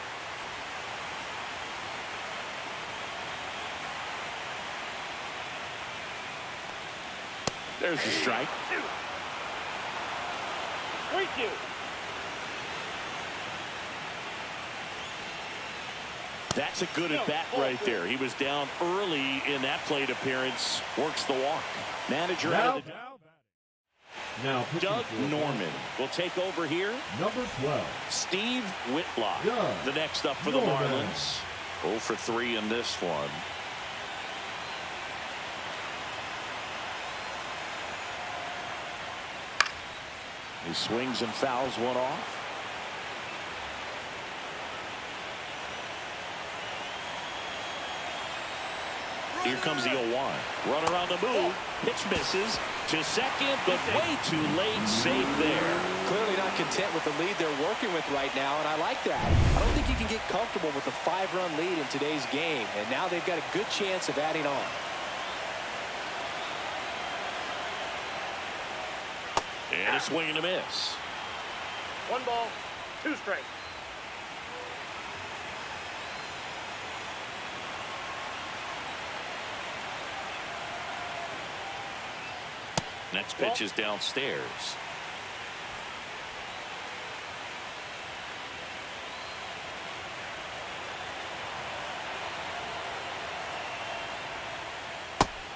A: There's the strike.
C: 3-2.
A: That's a good at bat right there. He was down early in that plate appearance. Works the walk. Manager out of the
F: Now
A: Doug Norman will take over here.
F: Number 12.
A: Steve Whitlock,
F: Doug
A: the next up for the
F: Norman.
A: Marlins. 0 for 3 in this one. He swings and fouls one off. Here comes the 0-1. Runner on the move. Pitch misses to second, but way too late. Safe there.
E: Clearly not content with the lead they're working with right now, and I like that. I don't think you can get comfortable with a 5-run lead in today's game, and now they've got a good chance of adding on.
A: And a swing and a miss.
C: 1 ball, 2 strikes.
A: Next pitch is downstairs.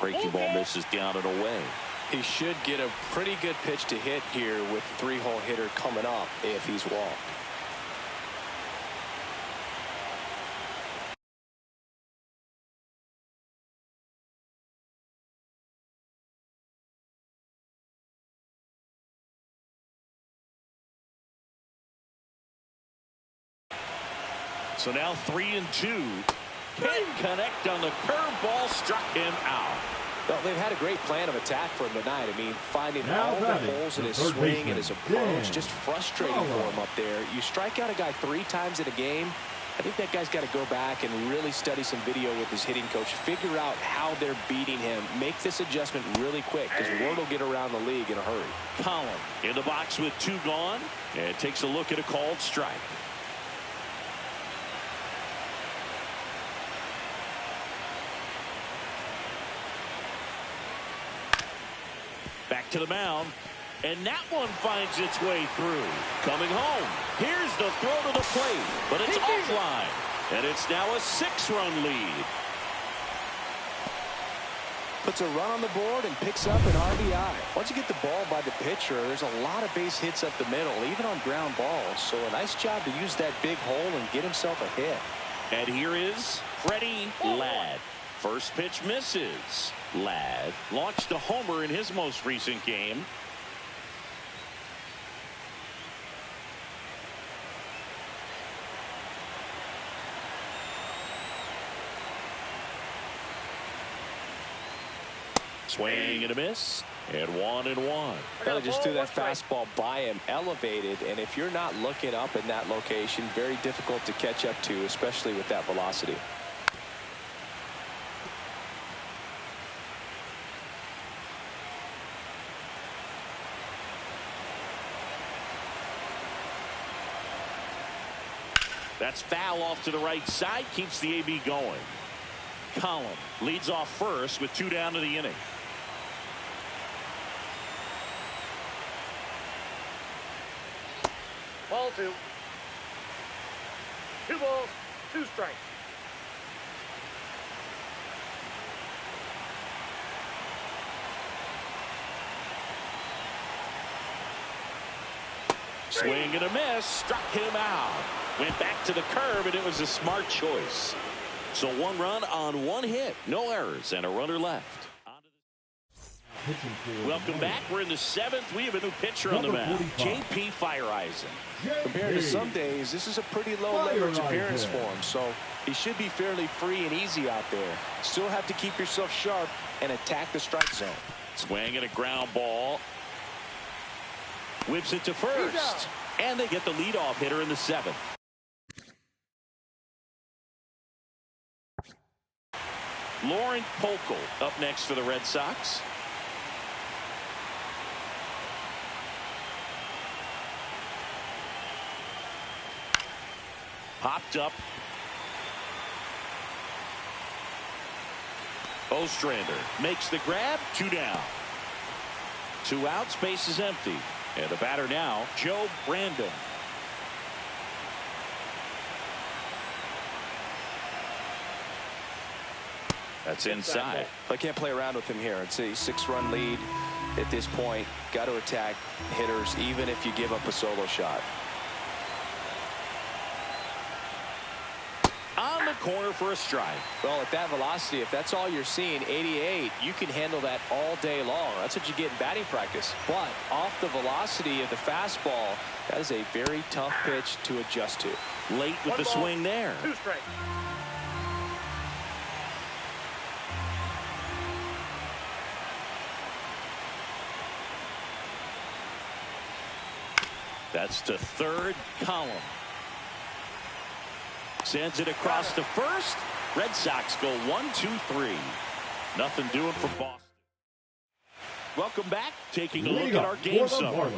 A: Breaking ball misses down and away.
E: He should get a pretty good pitch to hit here with 3-hole hitter coming up if he's walked.
A: So now 3-2. Can't connect on the curveball, struck him out.
E: Well, they've had a great plan of attack for him tonight. I mean, finding all the holes in his swing and his approach, just frustrating for him up there. You strike out a guy 3 times in a game, I think that guy's got to go back and really study some video with his hitting coach, figure out how they're beating him, make this adjustment really quick, because word will get around the league in a hurry.
A: Column in the box with 2 gone, and takes a look at a called strike. Back to the mound, and that one finds its way through. Coming home, here's the throw to the plate, but it's offline, and it's now a 6-run lead.
E: puts a run on the board and picks up an RBI. Once you get the ball by the pitcher, there's a lot of base hits up the middle, even on ground balls. So a nice job to use that big hole and get himself a hit.
A: And here is Freddie Ladd. First pitch misses. Ladd launched a homer in his most recent game. Swing and a miss, and 1-1.
E: Kind of just threw that fastball by him, elevated, and if you're not looking up in that location, very difficult to catch up to, especially with that velocity.
A: That's foul off to the right side, keeps the AB going. Collin leads off first with 2 down to the inning.
C: Ball 2. 2 balls, 2 strikes.
A: Swing and a miss, struck him out. Went back to the curb, and it was a smart choice. So 1 run on 1 hit, no errors, and a runner left. Welcome back. We're in the 7th. We have a new pitcher on the mound, J.P. Fireisen.
E: Compared to some days, this is a pretty low leverage appearance for him, so he should be fairly free and easy out there. Still have to keep yourself sharp and attack the strike zone.
A: Swing and a ground ball. Whips it to first, and they get the leadoff hitter in the 7th. Lauren Pokel up next for the Red Sox. Popped up. Ostrander makes the grab. 2 down. 2 outs. Base is empty. And the batter now, Joe Brandon. That's inside.
E: I can't play around with him here. It's a 6-run lead at this point. Got to attack hitters even if you give up a solo shot.
A: On the corner for a strike.
E: Well, at that velocity, if that's all you're seeing, 88, you can handle that all day long. That's what you get in batting practice. But off the velocity of the fastball, that is a very tough pitch to adjust to.
A: Late with the swing there.
C: 2 strikes.
A: That's to third. Column sends it across to first. Red Sox go 1-2-3. Nothing doing for Boston. Welcome back. Taking a look at our game summary.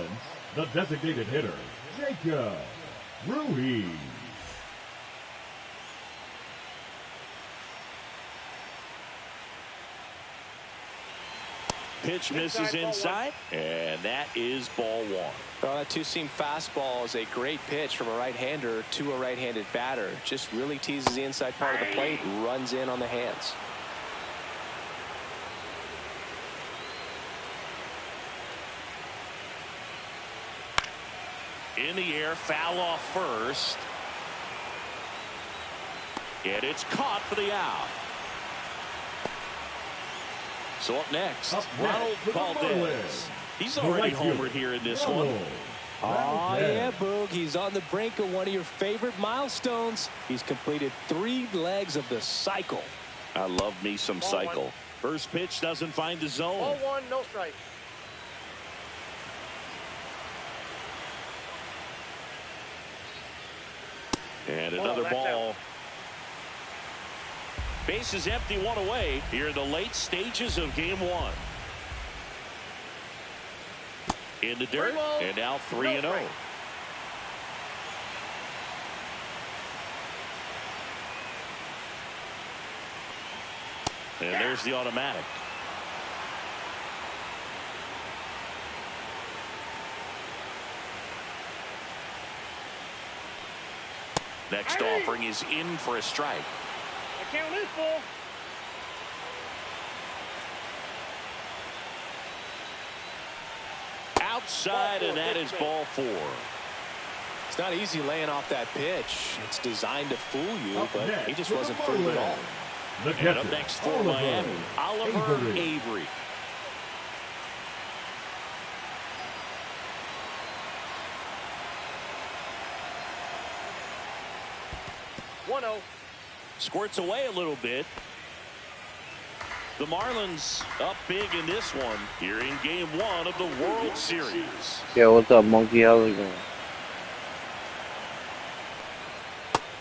F: The designated hitter, Jacob Ruiz.
A: Pitch misses inside, and that is ball 1.
E: Well, that 2-seam fastball is a great pitch from a right-hander to a right-handed batter. Just really teases the inside part of the plate, runs in on the hands.
A: In the air, foul off first. And it's caught for the out. So up next, Ronald Valdez. He's already homered here in this one.
E: Oh, yeah, Boog. He's on the brink of one of your favorite milestones. He's completed 3 legs of the cycle.
A: I love me some cycle. First pitch doesn't find the zone.
C: Ball 1, no strike.
A: And another ball. Base is empty, 1 away here in the late stages of game 1. In the dirt, and now 3-0. And there's the automatic. Next offering is in for a strike.
C: The count is full.
A: outside, and that is ball 4.
E: It's not easy laying off that pitch. It's designed to fool you,
F: Up
E: but
F: next,
E: he just
F: with
E: wasn't
F: the
E: fooled at
F: ball
E: all.
F: The
A: And
F: catcher,
A: up next for Miami, Oliver Avery. Squirts away a little bit. The Marlins up big in this one here in game 1 of the World Series.
H: Yo, what's up, Monkey? How's it going?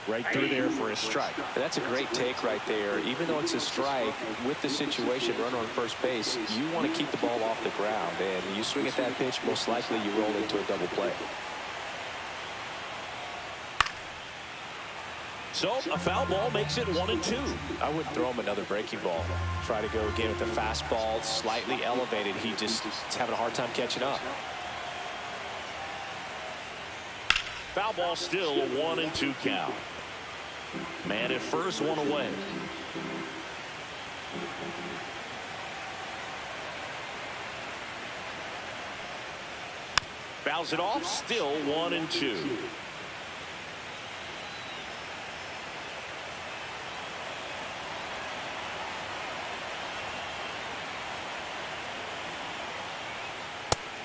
A: Right through there for a strike.
E: That's a great take right there. Even though it's a strike, with the situation, runner on first base, you want to keep the ball off the ground. And you swing at that pitch, most likely you roll into a double play.
A: So a foul ball makes it 1-2.
E: I wouldn't throw him another breaking ball. Try to go again with the fastball, slightly elevated. He just is having a hard time catching up.
A: Foul ball still a 1-2 count. Man at first, 1 away. Fouls it off, still 1-2.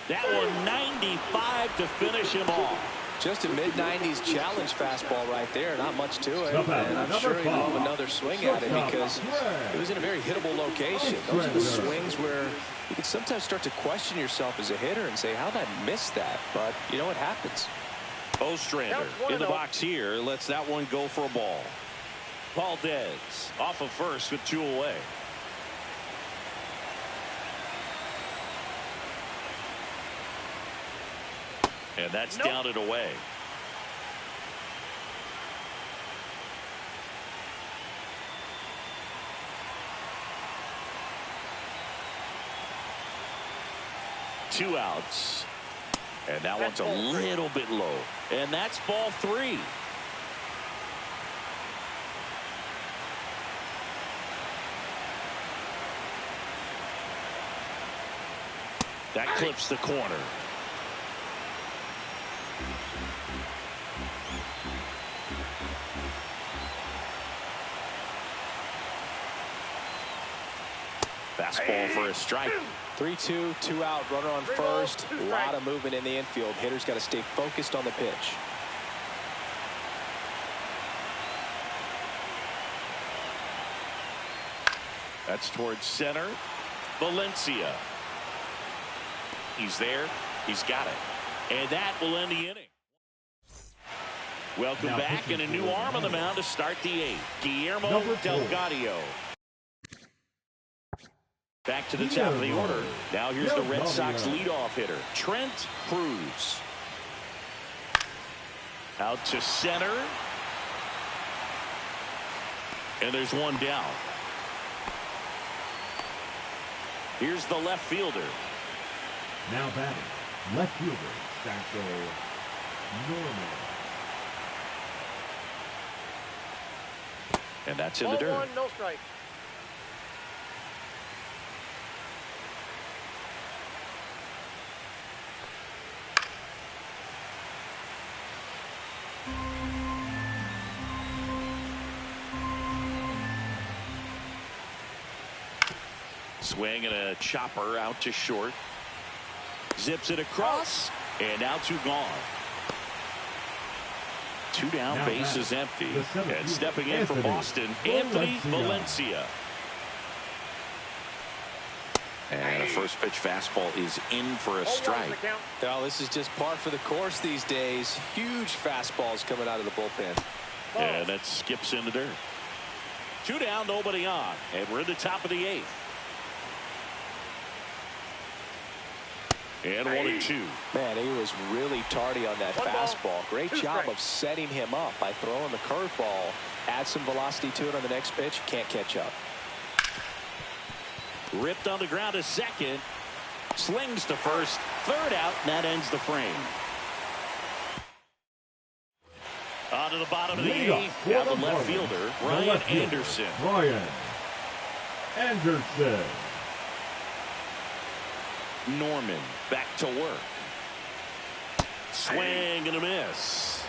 A: That one 95 to finish him off.
E: Just a mid-90s challenge fastball right there. Not much to it. And I'm sure he'd love another swing at it because it was in a very hittable location. Those are the swings where you can sometimes start to question yourself as a hitter and say, how did I miss that? But, you know, it happens.
A: Ostrander in the box here. Lets that one go for a ball. Valdez off of first with 2 away. And that's down and away. Two outs. And that one's a little bit low. And that's ball 3. That clips the corner. Fastball for a strike.
E: 3-2, 2 out, runner on first. A lot of movement in the infield. Hitter's got to stay focused on the pitch.
A: That's towards center. Valencia. He's there. He's got it. And that will end the inning. Welcome back, and a new arm on the mound to start the 8th. Guillermo Delgado. Back to the top of the order. Now here's the Red Sox leadoff hitter, Trent Cruz. Out to center. And there's one down. Here's the left fielder.
F: Now batting, left fielder, Sancho Norman.
A: And that's in the dirt.
C: 1, no strike.
A: Swing and a chopper out to short. Zips it across, and now 2 gone. 2 down,
F: now
A: base is empty. And stepping in for
F: Anthony
A: Boston, Anthony Valencia.
G: And a first pitch fastball is in for a strike.
E: Well, this is just par for the course these days. Huge fastballs coming out of the bullpen.
A: And that skips in the dirt. 2 down, nobody on. And we're in the top of the 8th. And 1-2.
E: Man, he was really tardy on that fastball. Great job of setting him up by throwing the curveball. Add some velocity to it on the next pitch. Can't catch up.
A: Ripped on the ground to second. Slings to first. 3rd out, and that ends the frame. On to the bottom of the 8th. Now the left fielder, Ryan Anderson.
F: Ryan Anderson.
A: Norman back to work. Swing and a miss.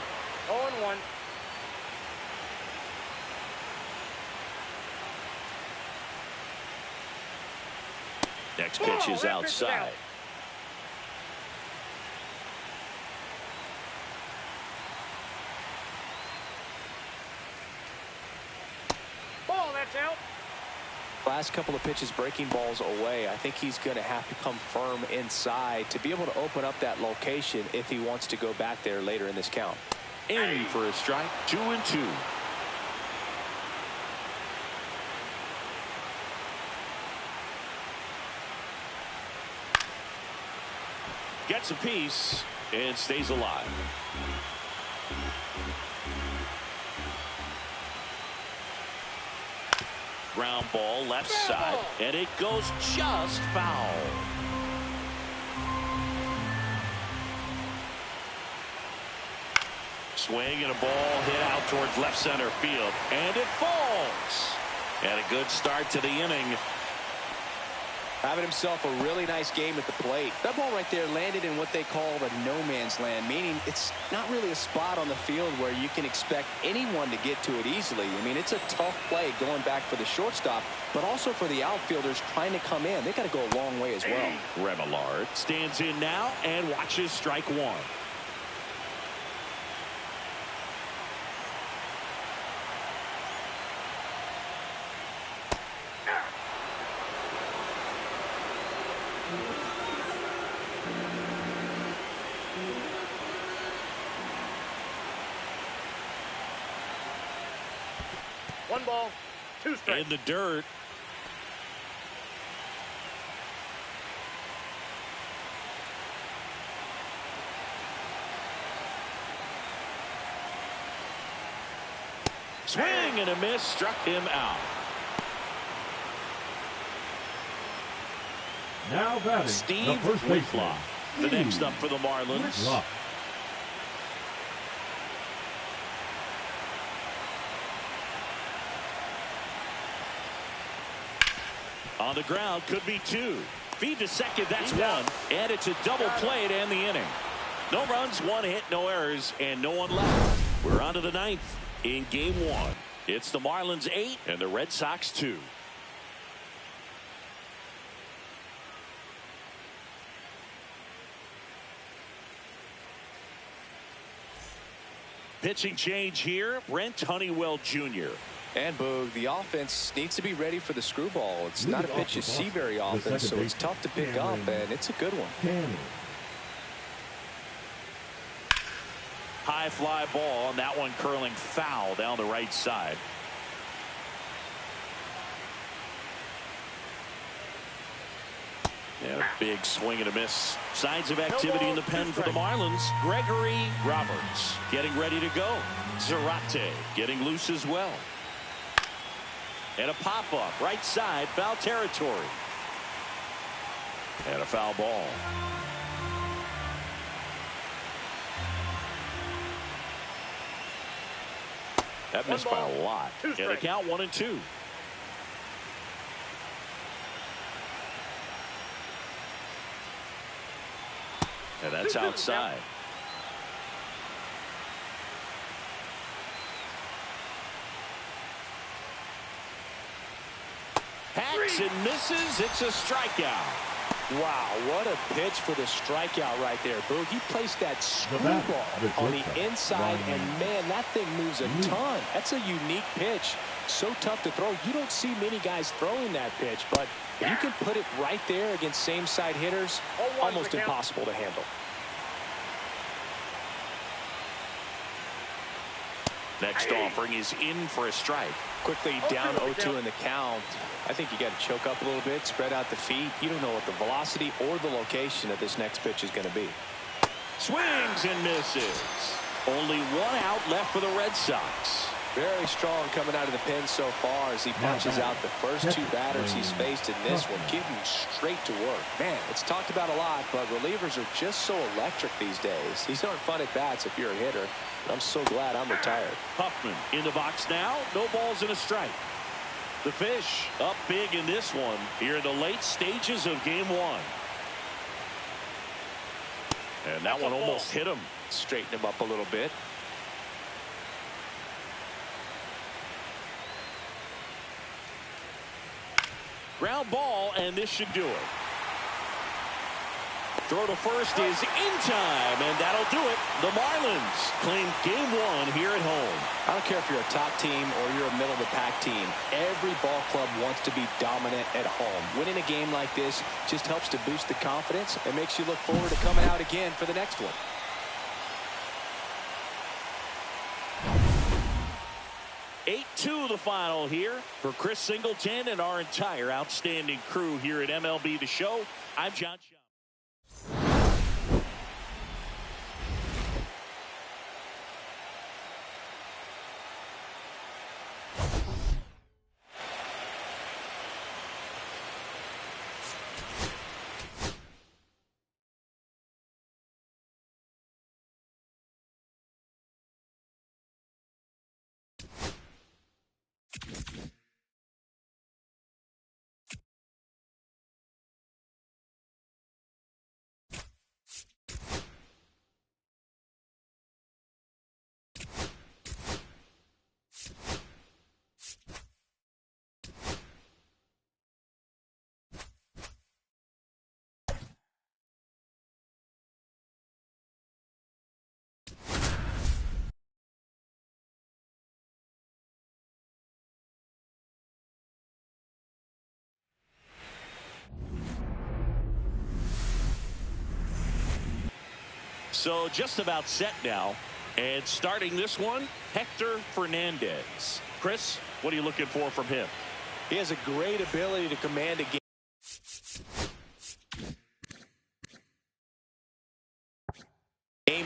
C: 0-1.
A: Next pitch is outside.
C: Ball, that's out.
E: Last couple of pitches breaking balls away. I think he's going to have to come firm inside to be able to open up that location if he wants to go back there later in this count.
A: In for a strike. 2-2. Gets a piece and stays alive. Ground ball left side, and it goes just foul. Swing and a ball hit out towards left center field, and it falls. And a good start to the inning.
E: Having himself a really nice game at the plate. That ball right there landed in what they call the no man's land, meaning it's not really a spot on the field where you can expect anyone to get to it easily. I mean, it's a tough play going back for the shortstop, but also for the outfielders trying to come in. They got to go a long way as well.
A: Remillard stands in now and watches strike one.
C: One ball, two strikes.
A: In the dirt. Swing and a miss, struck him out.
F: Now batting,
A: Steve
F: the first baseman.
A: Whitlock, the next up for the Marlins.
F: Whitlock.
A: On the ground, could be two. Feed to second, that's one. And it's a double play to end the inning. No runs, one hit, no errors, and no one left. We're on to the ninth in game one. It's the Marlins 8 and the Red Sox 2. Pitching change here, Brent Honeywell Jr.
E: And Boog, the offense needs to be ready for the screwball. It's not a pitch you see very often, so it's tough to pick up, and it's a good one.
A: High fly ball, and that one curling foul down the right side. And a big swing and a miss. Signs of activity in the pen for the Marlins. Gregory Roberts getting ready to go. Zarate getting loose as well. And a pop-up right side, foul territory. And a foul ball. That missed by a lot. And a count 1-2. And that's outside. Hacks and misses. It's a strikeout.
E: Wow, what a pitch for the strikeout right there, Boog. He placed that screwball on the inside, and man, that thing moves a ton. That's a unique pitch. So tough to throw. You don't see many guys throwing that pitch, but if you can put it right there against same-side hitters, almost impossible to handle.
A: Next offering is in for a strike.
E: Quickly down 0-2 in the count. I think you got to choke up a little bit, spread out the feet. You don't know what the velocity or the location of this next pitch is going to be.
A: Swings and misses. Only one out left for the Red Sox.
E: Very strong coming out of the pen so far as he punches out the first two batters he's faced in this one, getting straight to work. Man, it's talked about a lot, but relievers are just so electric these days. These aren't fun at bats if you're a hitter. I'm so glad I'm retired.
A: Huffman in the box now. No balls and a strike. The Fish up big in this one here in the late stages of game one. And that one almost hit him.
B: Straighten him up a little bit.
A: Ground ball, and this should do it. Throw to first is in time, and that'll do it. The Marlins claim game 1 here at home.
E: I don't care if you're a top team or you're a middle-of-the-pack team. Every ball club wants to be dominant at home. Winning a game like this just helps to boost the confidence and makes you look forward to coming out again for the next one.
A: The final here for Chris Singleton and our entire outstanding crew here at MLB The Show. I'm John. So just about set now. And starting this one, Hector Fernandez. Chris, what are you looking for from him?
E: He has a great ability to command a game.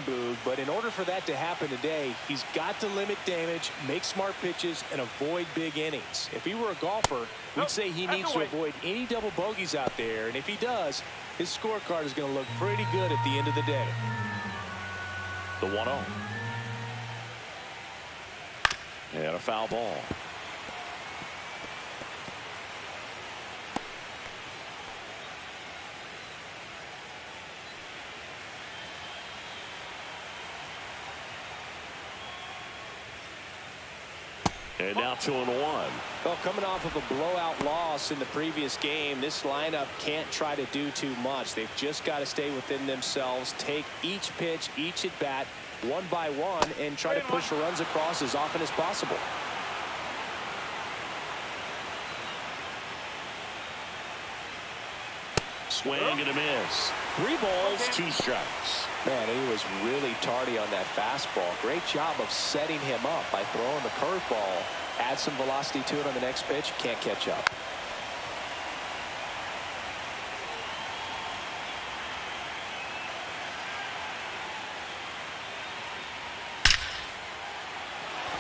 E: Boog, but in order for that to happen today, he's got to limit damage, make smart pitches, and avoid big innings. If he were a golfer, we'd say he needs to avoid any double bogeys out there, and if he does, his scorecard is going to look pretty good at the end of the day.
A: The 1-0. And a foul ball. And now 2-1.
E: Well, coming off of a blowout loss in the previous game, this lineup can't try to do too much. They've just got to stay within themselves, take each pitch, each at bat, one by one, and try to push the runs across as often as possible.
A: Swing and a miss. 3 balls, 2 strikes.
E: Man, he was really tardy on that fastball. Great job of setting him up by throwing the curveball. Add some velocity to it on the next pitch. Can't catch up.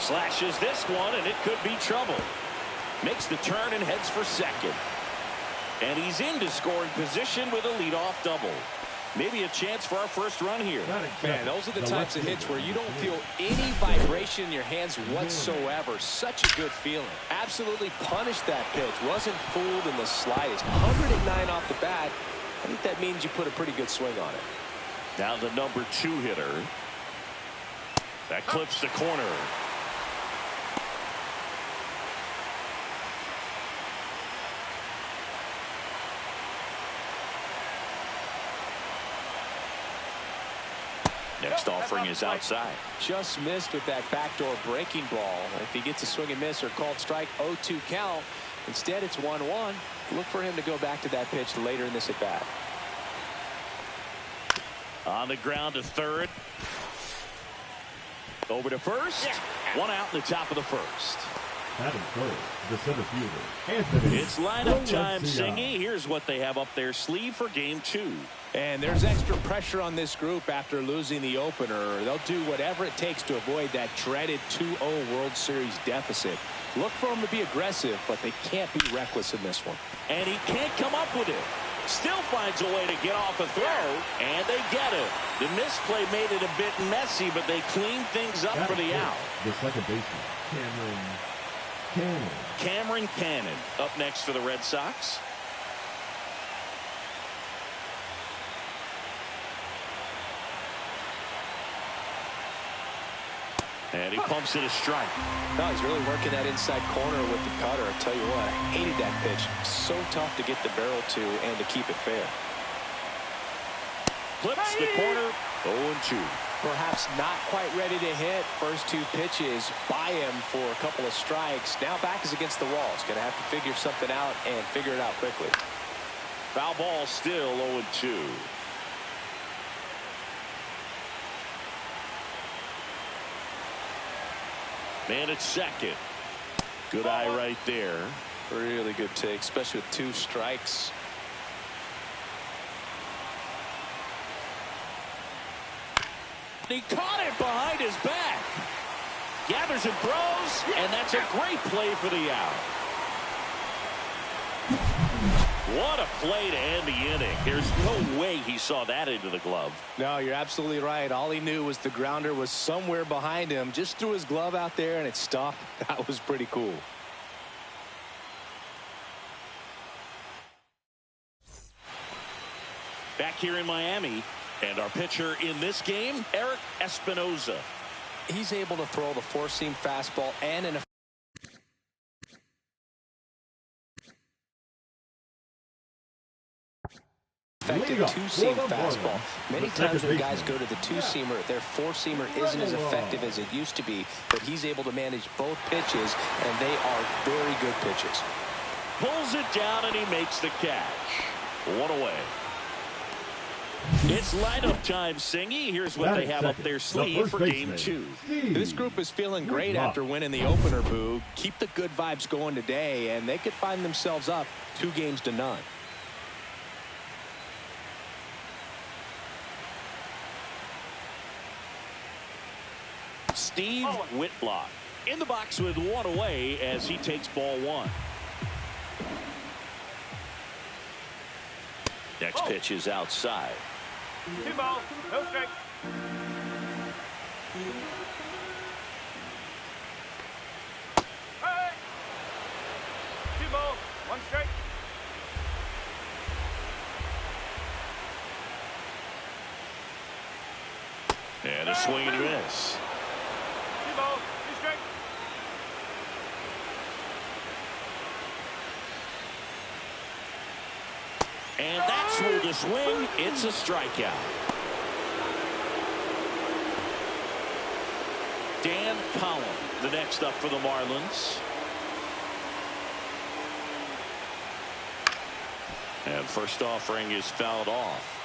A: Slashes this one, and it could be trouble. Makes the turn and heads for second. And he's into scoring position with a leadoff double. Maybe a chance for our first run here.
E: Man, those are the types of hits where you don't feel any vibration in your hands whatsoever. Such a good feeling. Absolutely punished that pitch. Wasn't fooled in the slightest. 109 off the bat. I think that means you put a pretty good swing on it.
A: Now the number 2 hitter. That clips the corner. Next offering is outside.
E: Just missed with that backdoor breaking ball. If he gets a swing and miss or called strike, 0-2 count. Instead, it's 1-1. Look for him to go back to that pitch later in this at bat.
A: On the ground to third. Over to first. 1 out in the top of the first.
F: Adam Cole, the center fielder. Anthony.
A: It's lineup time, Singy. Here's what they have up their sleeve for game 2.
E: And there's extra pressure on this group after losing the opener. They'll do whatever it takes to avoid that dreaded 2-0 World Series deficit. Look for them to be aggressive, but they can't be reckless in this one.
A: And he can't come up with it. Still finds a way to get off a throw, and they get it. The misplay made it a bit messy, but they clean things up for the out.
F: The second baseman,
A: Cameron Cannon up next for the Red Sox. And he pumps it a strike.
E: No, he's really working that inside corner with the cutter. I tell you what, I hated that pitch. So tough to get the barrel to and to keep it fair.
A: Flips the corner, 0-2.
E: Perhaps not quite ready to hit. First two pitches by him for a couple of strikes. Now back is against the wall. He's going to have to figure something out and figure it out quickly.
A: Foul ball still 0-2. Man at second. Good eye right there.
E: Really good take, especially with two strikes.
A: He caught it behind his back. Gathers and throws, and that's a great play for the out. What a play to end the inning. There's no way he saw that into the glove.
E: No, you're absolutely right. All he knew was the grounder was somewhere behind him. Just threw his glove out there, and it stopped. That was pretty cool.
A: Back here in Miami, and our pitcher in this game, Eric Espinoza.
E: He's able to throw the four-seam fastball and an effective two-seam fastball. Many times when guys go to the two-seamer, their four-seamer isn't as effective as it used to be, but he's able to manage both pitches, and they are very good pitches.
A: Pulls it down, and he makes the catch. One away. It's lineup time, Singy. Here's what they have up their sleeve for game 2.
E: This group is feeling great after winning the opener, Boo. Keep the good vibes going today, and they could find themselves up 2-0.
A: Steve Whitlock in the box with one away as he takes ball 1. Next pitch is outside.
C: 2 balls, no strike. Hey! 2 balls, 1 strike.
A: And a swing and a miss.
C: 2 balls, 2 strikes.
A: And that's through the swing. It's a strikeout. Dan Collin, the next up for the Marlins. And first offering is fouled off.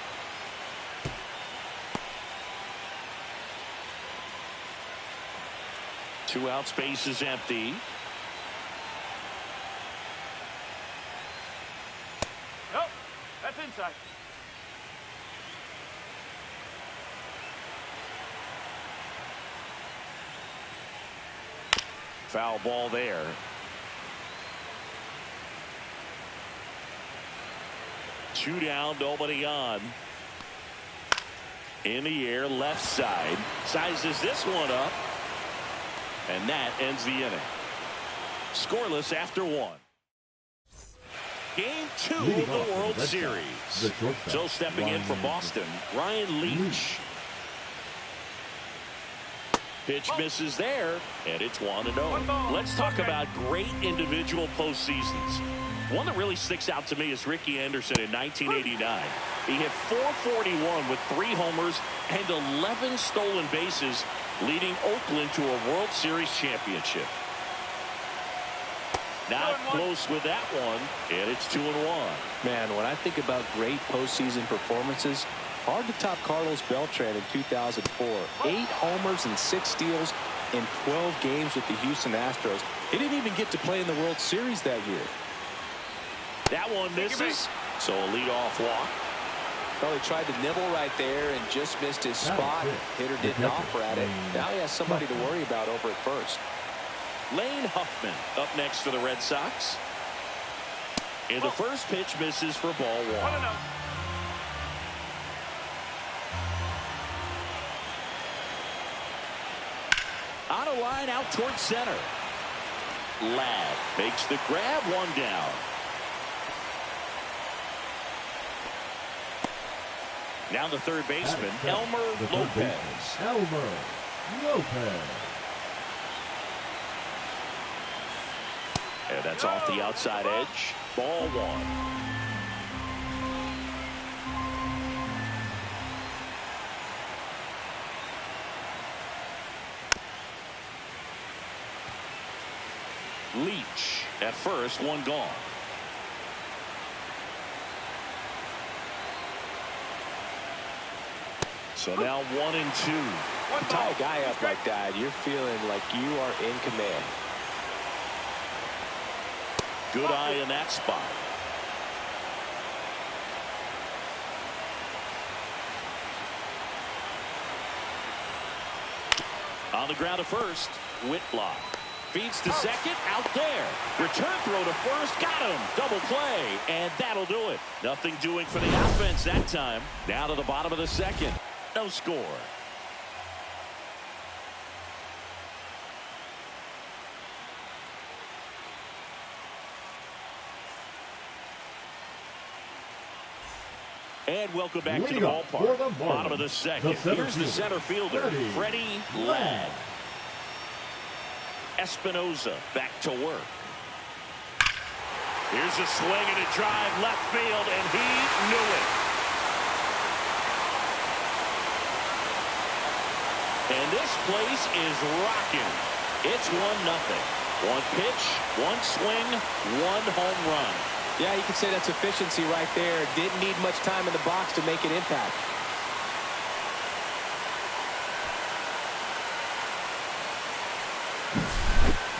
A: Two outs, base is empty.
C: Nope, that's inside.
A: Foul ball there. Two down, nobody on. In the air, left side. Sizes this one up. And that ends the inning. Scoreless after 1. Game 2 of the World Series. So stepping in for Boston, Ryan Leach. Pitch misses there, and it's 1-0. Let's talk about great individual postseasons. One that really sticks out to me is Ricky Anderson in 1989. He hit .441 with 3 homers and 11 stolen bases, leading Oakland to a World Series championship. Not close with that one, and it's 2-1.
E: Man, when I think about great postseason performances, hard to top Carlos Beltran in 2004. 8 homers and 6 steals in 12 games with the Houston Astros. He didn't even get to play in the World Series that year.
A: That one misses, so a leadoff walk.
E: Well, he tried to nibble right there and just missed his spot. Hitter didn't offer at it. Now he has somebody to worry about over at first.
A: Lane Huffman up next for the Red Sox. And the first pitch misses for ball 1. On a line out towards center. Ladd makes the grab, 1 down. Now the third baseman, Elmer Lopez.
F: Elmer Lopez.
A: And that's off the outside edge. Ball one. Leach at first, one gone. So now 1-2.
E: Tie a guy up like that, you're feeling like you are in command.
A: Good eye in that spot. On the ground to first. Whitlock. Feeds to second, out there. Return throw to first, got him. Double play, and that'll do it. Nothing doing for the offense that time. Now to the bottom of the second. No score. And welcome back to the ballpark. Bottom of the second. Here's the center fielder, Freddie Ladd. Espinoza back to work. Here's a swing and a drive left field, and he knew it. And this place is rocking. It's 1-0. One pitch, one swing, one home run.
E: Yeah, you can say that's efficiency right there. Didn't need much time in the box to make an impact.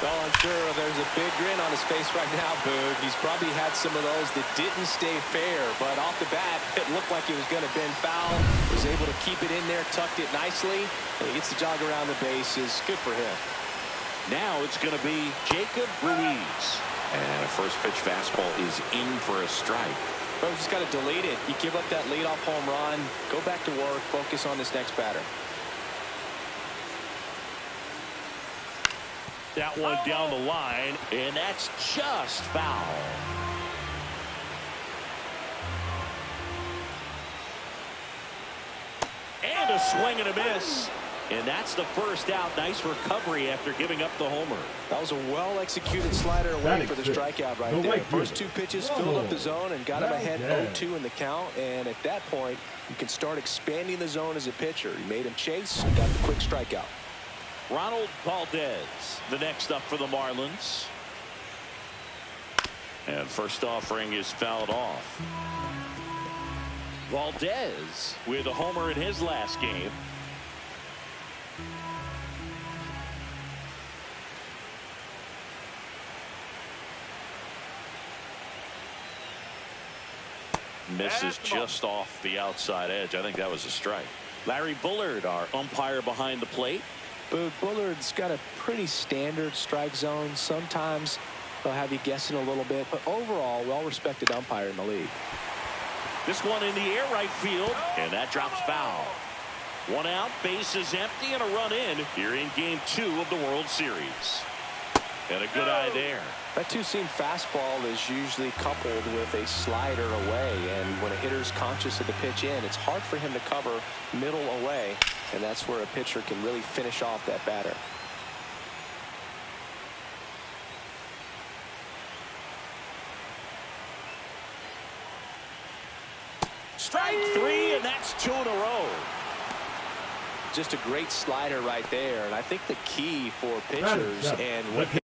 E: Well, I'm sure there's a big grin on his face right now, Boog. He's probably had some of those that didn't stay fair, but off the bat, it looked like it was going to bend foul. Was able to keep it in there, tucked it nicely, and he gets the jog around the bases. Good for him.
A: Now it's going to be Jacob Ruiz.
G: And a first pitch fastball is in for a strike.
E: But just got to delete it. You give up that leadoff home run, go back to work, focus on this next batter.
A: That one down the line, and that's just foul. And a swing and a miss. And that's the first out. Nice recovery after giving up the homer.
E: That was a well-executed slider away for the strikeout right there. First two pitches filled up the zone and got him ahead 0-2 in the count. And at that point, you can start expanding the zone as a pitcher. He made him chase and got the quick strikeout.
A: Ronald Valdez, the next up for the Marlins. And first offering is fouled off. Valdez with a homer in his last game. Misses just off the outside edge. I think that was a strike. Larry Bullard, our umpire behind the plate.
E: But Bullard's got a pretty standard strike zone. Sometimes they'll have you guessing a little bit, but overall, well-respected umpire in the league.
A: This one in the air right field, and that drops foul. One out, base is empty, and a run in here in Game 2 of the World Series. And a good eye there.
E: That two-seam fastball is usually coupled with a slider away, and when a hitter's conscious of the pitch in, it's hard for him to cover middle away, and that's where a pitcher can really finish off that batter.
A: Strike three, and that's 2 in a row.
E: Just a great slider right there, and I think the key for pitchers and what hitters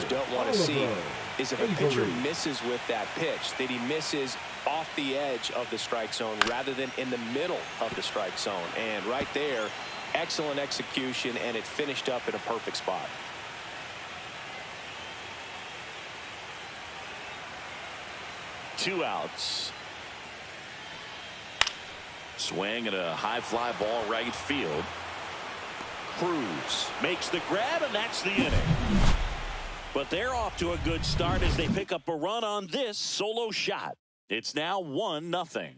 E: don't want to see is if a pitcher misses with that pitch, that he misses off the edge of the strike zone rather than in the middle of the strike zone. And right there, excellent execution, and it finished up in a perfect spot.
A: Two outs. Swing and a high fly ball right field. Cruz makes the grab, and that's the inning. But they're off to a good start as they pick up a run on this solo shot. It's now 1-0.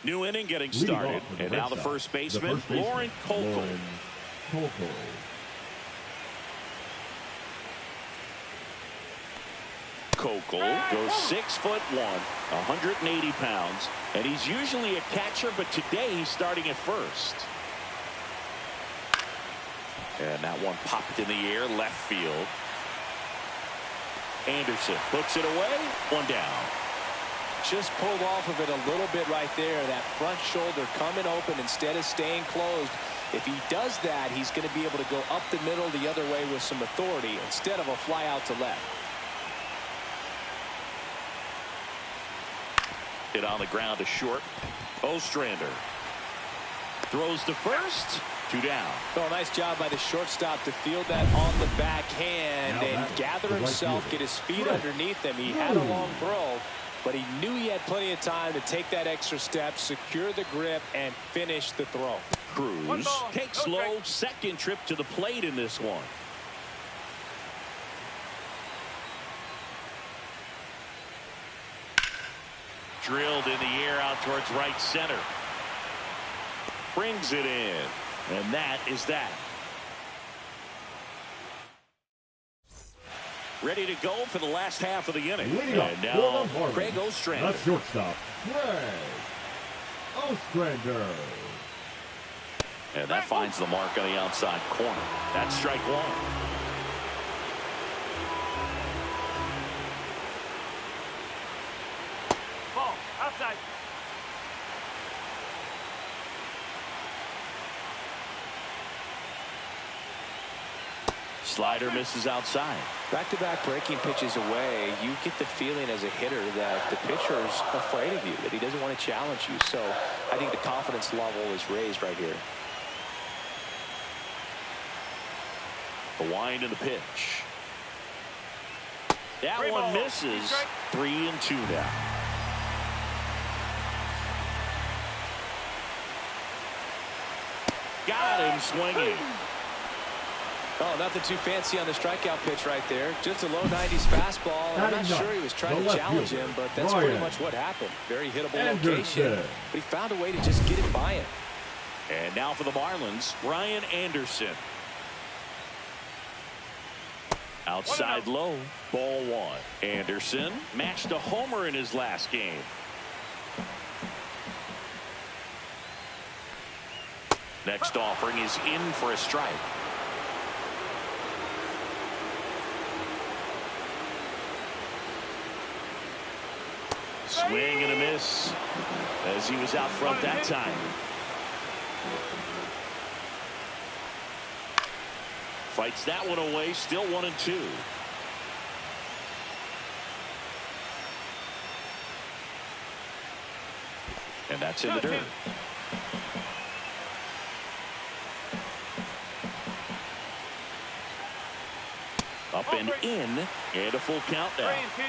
A: New inning getting
F: Leading
A: started.
F: off for the
A: And
F: Red
A: now the
F: Sox,
A: first baseman, Lauren Kolkel.
F: Lauren Kolkel.
A: Kolkel goes 6'1", 180 pounds, and he's usually a catcher, but today he's starting at first. And that one popped in the air, left field. Anderson hooks it away, one down.
E: Just pulled off of it a little bit right there. That front shoulder coming open instead of staying closed. If he does that, he's going to be able to go up the middle the other way with some authority instead of a fly out to left.
A: Hit on the ground to short. Ostrander throws to first. 2 down.
E: Oh, nice job by the shortstop to field that on the backhand and gather himself, get his feet underneath him. He had a long throw, but he knew he had plenty of time to take that extra step, secure the grip, and finish the throw.
A: Cruz takes low, second trip to the plate in this one. Drilled in the air out towards right center. Brings it in. And that is that. Ready to go for the last half of the inning. And now Craig Ostrander.
F: That's shortstop, Craig Ostrander.
A: And that finds the mark on the outside corner. That's strike one.
C: Ball, outside.
A: Slider misses outside.
E: Back-to-back breaking pitches away, you get the feeling as a hitter that the pitcher's afraid of you, that he doesn't want to challenge you. So I think the confidence level is raised right here.
A: The wind and the pitch. That one misses. 3-2 now. Got him swinging.
E: Oh, nothing too fancy on the strikeout pitch right there. Just a low 90s fastball. I'm not sure he was trying to challenge him, but that's pretty much what happened. Very hittable location, but he found a way to just get it by him.
A: And now for the Marlins, Brian Anderson. Outside low, ball one. Anderson matched a homer in his last game. Next offering is in for a strike. Swing and a miss as he was out front that time. Fights that one away, still 1-2. And that's in the dirt. Up and in, and a full count now.
C: 3-2.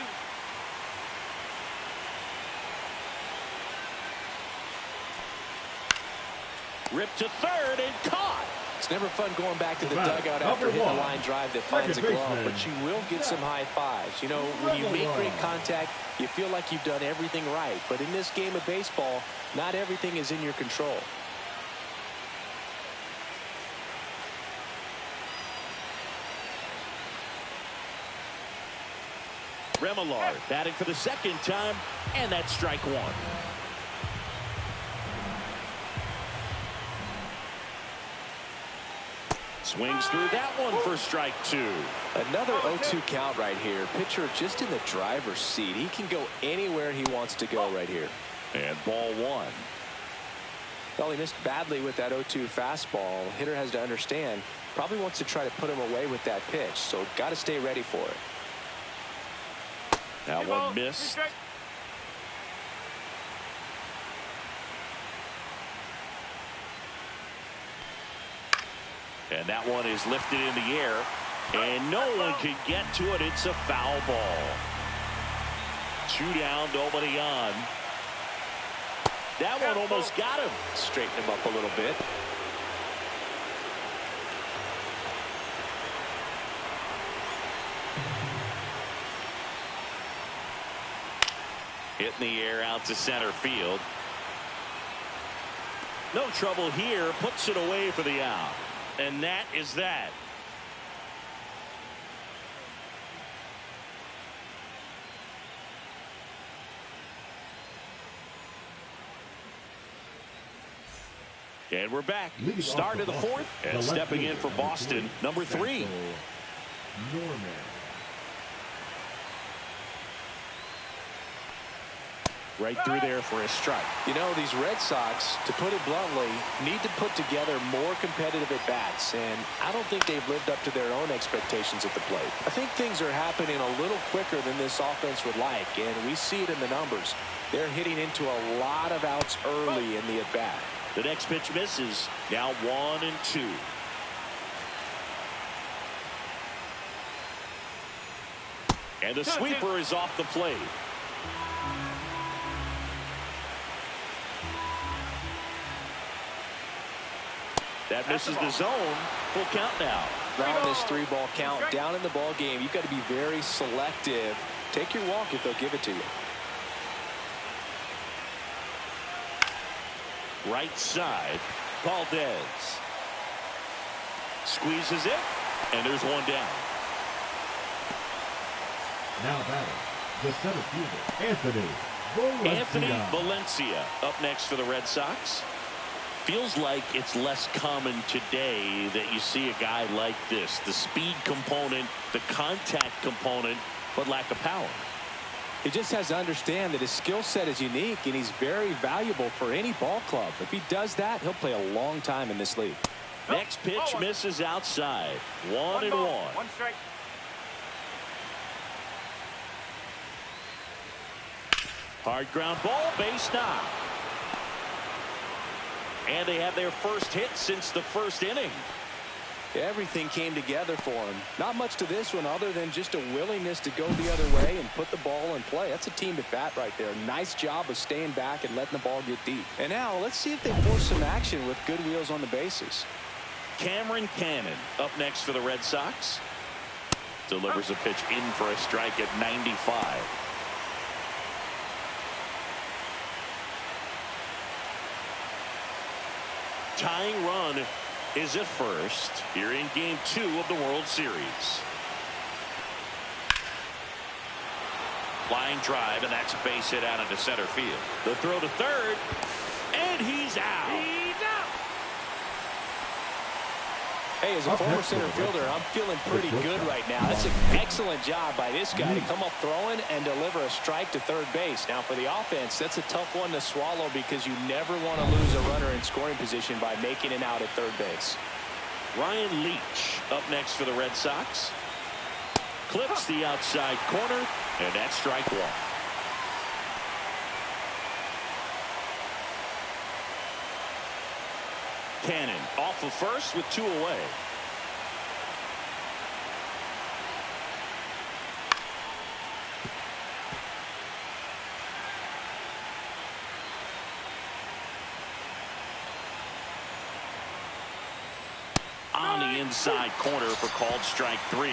A: Ripped to third and caught.
E: It's never fun going back to the dugout after hitting a line drive that finds a glove, but you will get some high fives. You know, when you make great contact, you feel like you've done everything right. But in this game of baseball, not everything is in your control.
A: Remillard batting for the second time, and that's strike one. Swings through that one for strike two.
E: Another 0-2 count right here. Pitcher just in the driver's seat. He can go anywhere he wants to go right here.
A: And ball one.
E: Well, he missed badly with that 0-2 fastball. Hitter has to understand, probably wants to try to put him away with that pitch, so got to stay ready for it.
A: That one missed. And that one is lifted in the air, and no one can get to it. It's a foul ball. 2 down, nobody on. That one almost got him.
E: Straighten him up a little bit.
A: Hit in the air out to center field. No trouble here. Puts it away for the out. And that is that. And we're back. Start of the fourth. And stepping in for Boston, number 3.
F: Norman.
A: Right through there for a strike.
E: You know, these Red Sox, to put it bluntly, need to put together more competitive at-bats, and I don't think they've lived up to their own expectations at the plate. I think things are happening a little quicker than this offense would like, and we see it in the numbers. They're hitting into a lot of outs early in the at-bat.
A: The next pitch misses. Now 1-2. And the sweeper is off the plate. That misses the zone. Full count now.
E: Now on this 3-ball count, down in the ball game, you've got to be very selective. Take your walk if they'll give it to you.
A: Right side. Valdez squeezes it, and there's one down.
F: Now batting, the center fielder,
A: Anthony Valencia up next for the Red Sox. Feels like it's less common today that you see a guy like this. The speed component, the contact component, but lack of power.
E: He just has to understand that his skill set is unique, and he's very valuable for any ball club. If he does that, he'll play a long time in this league.
A: Next pitch misses outside. 1-1.
C: One strike.
A: Hard ground ball, base knock. And they have their first hit since the first inning.
E: Everything came together for him. Not much to this one other than just a willingness to go the other way and put the ball in play. That's a team at bat right there. Nice job of staying back and letting the ball get deep. And now let's see if they force some action with good wheels on the bases.
A: Cameron Cannon up next for the Red Sox. Delivers a pitch in for a strike at 95. Tying run is at first here in game 2 of the World Series. Flying drive, and that's a base hit out into center field. The throw to third, and he's out.
E: Hey, as a former center fielder, I'm feeling pretty good right now. That's an excellent job by this guy to come up throwing and deliver a strike to third base. Now, for the offense, that's a tough one to swallow because you never want to lose a runner in scoring position by making it out at third base.
A: Ryan Leach up next for the Red Sox. Clips the outside corner, and that's strike 1. Cannon off of first with 2 away. On the inside corner for called strike 3.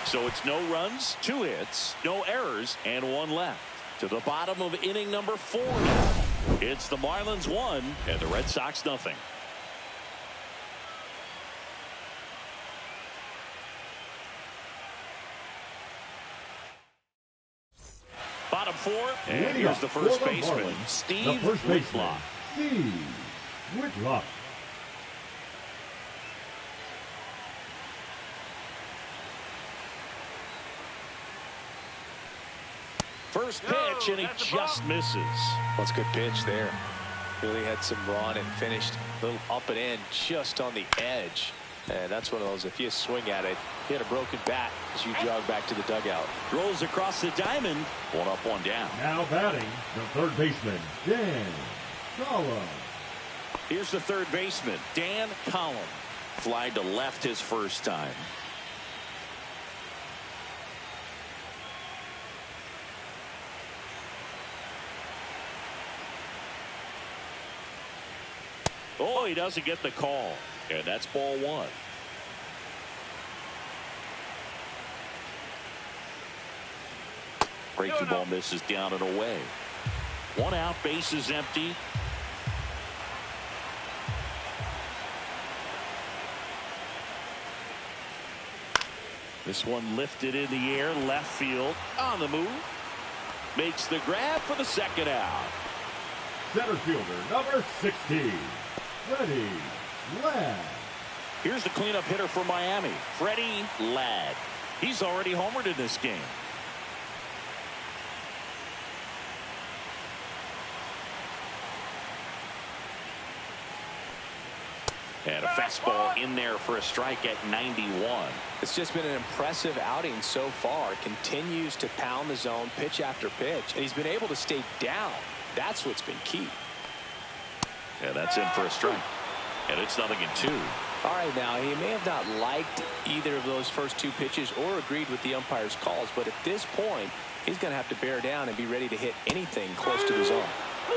A: So it's no runs, 2 hits, no errors, and 1 left. To the bottom of inning number 4 now. It's the Marlins 1 and the Red Sox nothing. Bottom 4, and here's the first baseman, Steve Whitlock.
F: Steve Whitlock.
A: First pitch, and he just misses.
E: That's a good pitch there. Really had some run and finished a little up and in just on the edge. And that's one of those, if you swing at it, hit a broken bat as you jog back to the dugout.
A: Rolls across the diamond. 1 up, 1 down.
F: Now batting, the third baseman, Dan Collins.
A: Here's the third baseman, Dan Collins. Fly to left his first time. Oh, he doesn't get the call. And that's ball 1. Breaking ball misses down and away. 1 out, bases empty. This one lifted in the air, left field, on the move. Makes the grab for the second out.
F: Center fielder, number 16, Freddie Ladd.
A: Here's the cleanup hitter for Miami, Freddie Ladd. He's already homered in this game. And a fastball in there for a strike at 91.
E: It's just been an impressive outing so far. Continues to pound the zone pitch after pitch, and he's been able to stay down. That's what's been key.
A: And that's in for a strike. And it's 0-2.
E: All right, now he may have not liked either of those first two pitches or agreed with the umpire's calls, but at this point, he's going to have to bear down and be ready to hit anything close to the zone.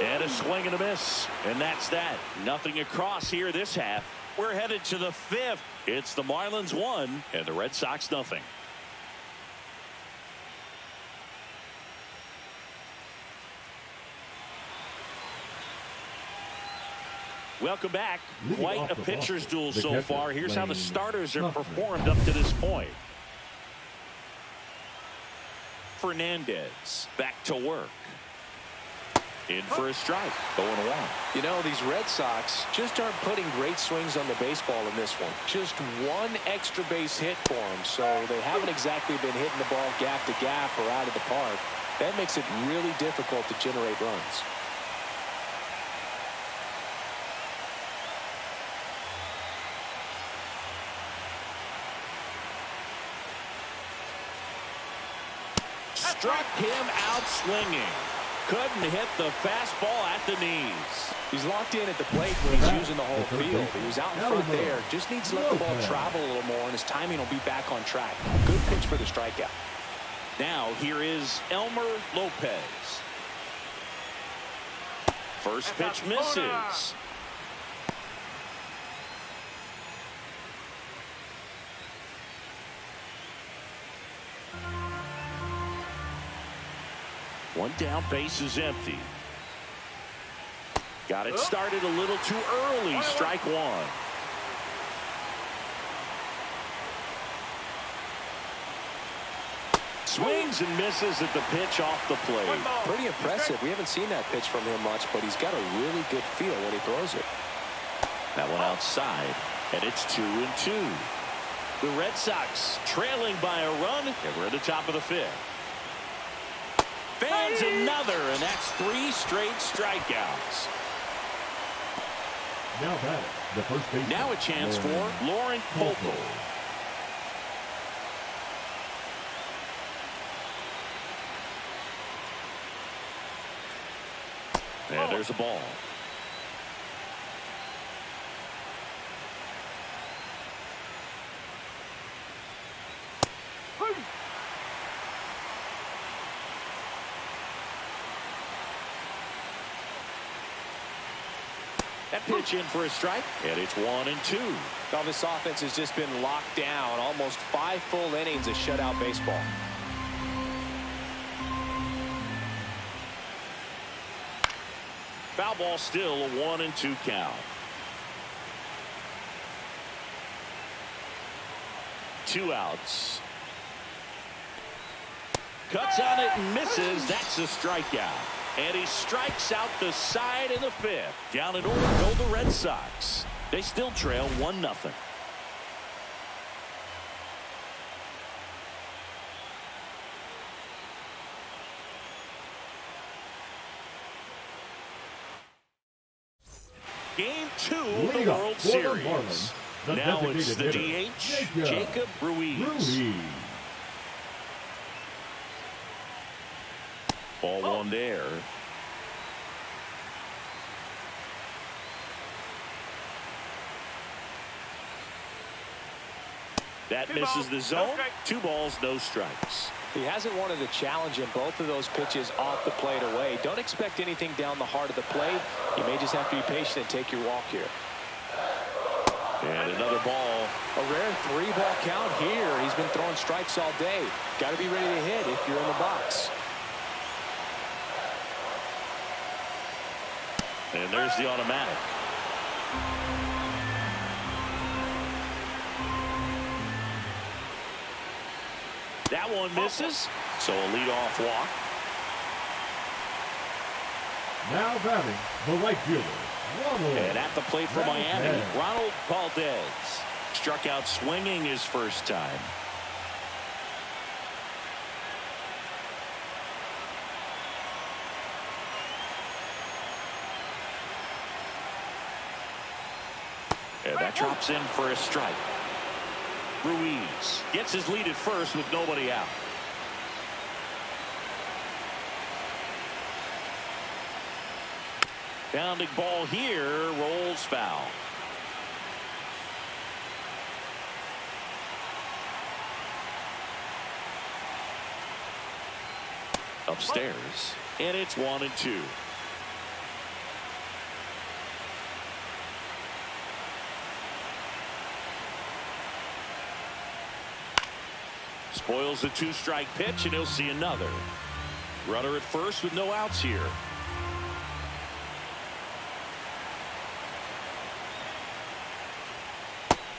A: And a swing and a miss. And that's that. Nothing across here this half. We're headed to the fifth. It's the Marlins 1 and the Red Sox nothing. Welcome back. Quite a pitcher's duel so far. Here's how the starters have performed up to this point. Fernandez back to work. In for a strike. 0-1.
E: You know, these Red Sox just aren't putting great swings on the baseball in this one. Just one extra base hit for them, so they haven't exactly been hitting the ball gap to gap or out of the park. That makes it really difficult to generate runs.
A: Struck him out swinging. Couldn't hit the fastball at the knees.
E: He's locked in at the plate when he's using the whole field. He was out in front there. Just needs to let the ball travel a little more, and his timing will be back on track. Good pitch for the strikeout.
A: Now here is Elmer Lopez. First pitch misses. One down, base is empty. Got it started a little too early. Strike one. Swings and misses at the pitch off the plate.
E: Pretty impressive. We haven't seen that pitch from him much, but he's got a really good feel when he throws it.
A: That one outside, and it's 2-2. The Red Sox trailing by a run, and we're at the top of the fifth. Fans another, and that's 3 straight strikeouts.
F: Now batting, the first baseman.
A: Now a chance for Lauren Pope. And there's a ball. That pitch in for a strike, and it's 1-2.
E: Now this offense has just been locked down. Almost 5 full innings of shutout baseball.
A: Foul ball, still a 1-2 count. 2 outs. Cuts on it and misses. That's a strikeout. And he strikes out the side in the fifth. Down in order go the Red Sox. They still trail 1-0. Game 2 of the World Series. Now it's the DH, Jacob Ruiz. Ball one there. That misses the zone. 2 balls, no strikes.
E: He hasn't wanted a challenge in both of those pitches off the plate away. Don't expect anything down the heart of the plate. You may just have to be patient and take your walk here.
A: And another ball.
E: A rare 3-ball count here. He's been throwing strikes all day. Got to be ready to hit if you're in the box.
A: And there's the automatic. That one misses. So a leadoff walk.
F: Now batting, the right fielder, Ronald.
A: And at the plate for Miami, Ronald Valdez. Struck out swinging his first time. And that drops in for a strike. Ruiz gets his lead at first with nobody out. Bounding ball here, rolls foul. Upstairs, and it's 1-2. Spoils the 2-strike pitch, and he'll see another. Runner at first with no outs here.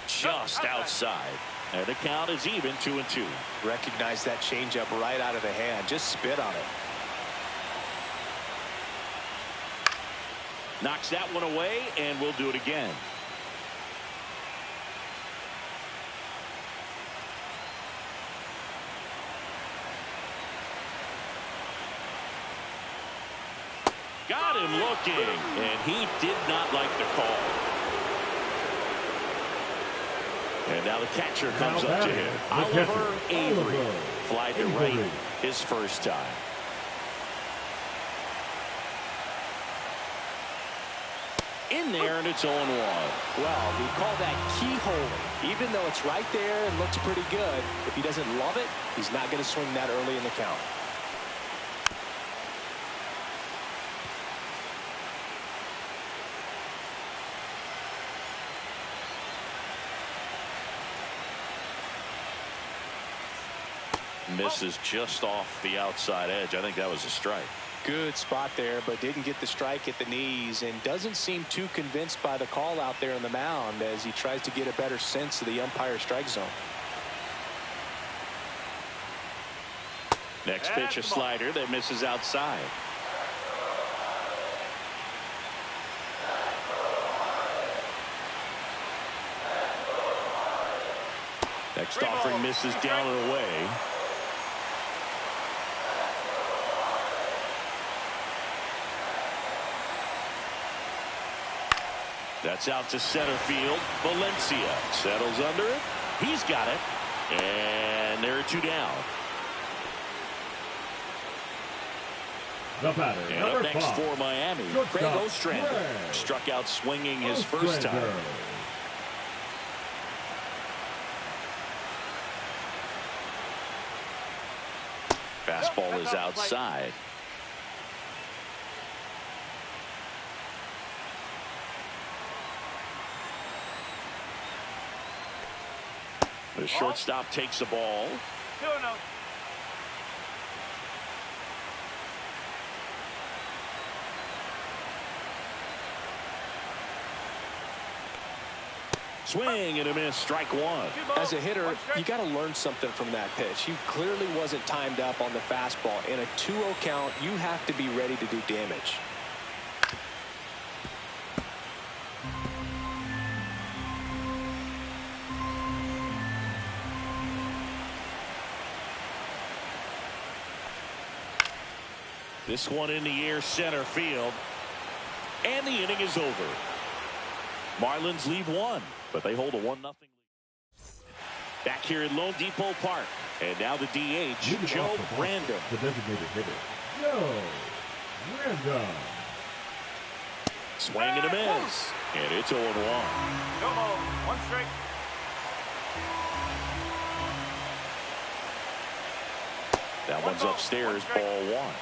A: Just outside. And the count is even, 2-2.
E: Recognize that changeup right out of the hand. Just spit on it.
A: Knocks that one away, and we'll do it again. Got him looking, and he did not like the call. And now the catcher comes up to him. Oliver Avery. Fly to right his first time. In there, and it's 0-1.
E: Well, we call that keyhole. Even though it's right there and looks pretty good, if he doesn't love it, he's not going to swing that early in the count.
A: Misses just off the outside edge. I think that was a strike.
E: Good spot there, but didn't get the strike at the knees and doesn't seem too convinced by the call out there on the mound as he tries to get a better sense of the umpire strike zone.
A: Next pitch, a slider that misses outside. Next offering misses down and away. That's out to center field. Valencia settles under it. He's got it. And there are 2 down.
F: The batter,
A: and
F: number
A: up next
F: 5,
A: for Miami, Craig Ostrander. Struck out swinging his first time. Fastball is outside. The shortstop takes the ball.
C: 2-0.
A: Swing and a miss, strike 1.
E: As a hitter, you got to learn something from that pitch. He clearly wasn't timed up on the fastball. In a 2-0 count, you have to be ready to do damage.
A: This one in the air, center field. And the inning is over. Marlins lead 1, but they hold a 1-0 lead. Back here in Lone Depot Park. And now the DH, Joe Random.
F: The designated hitter, Joe Random.
A: Swing and a miss. And it's 0-1.
C: No ball. 1 strike.
A: That one's upstairs, ball 1.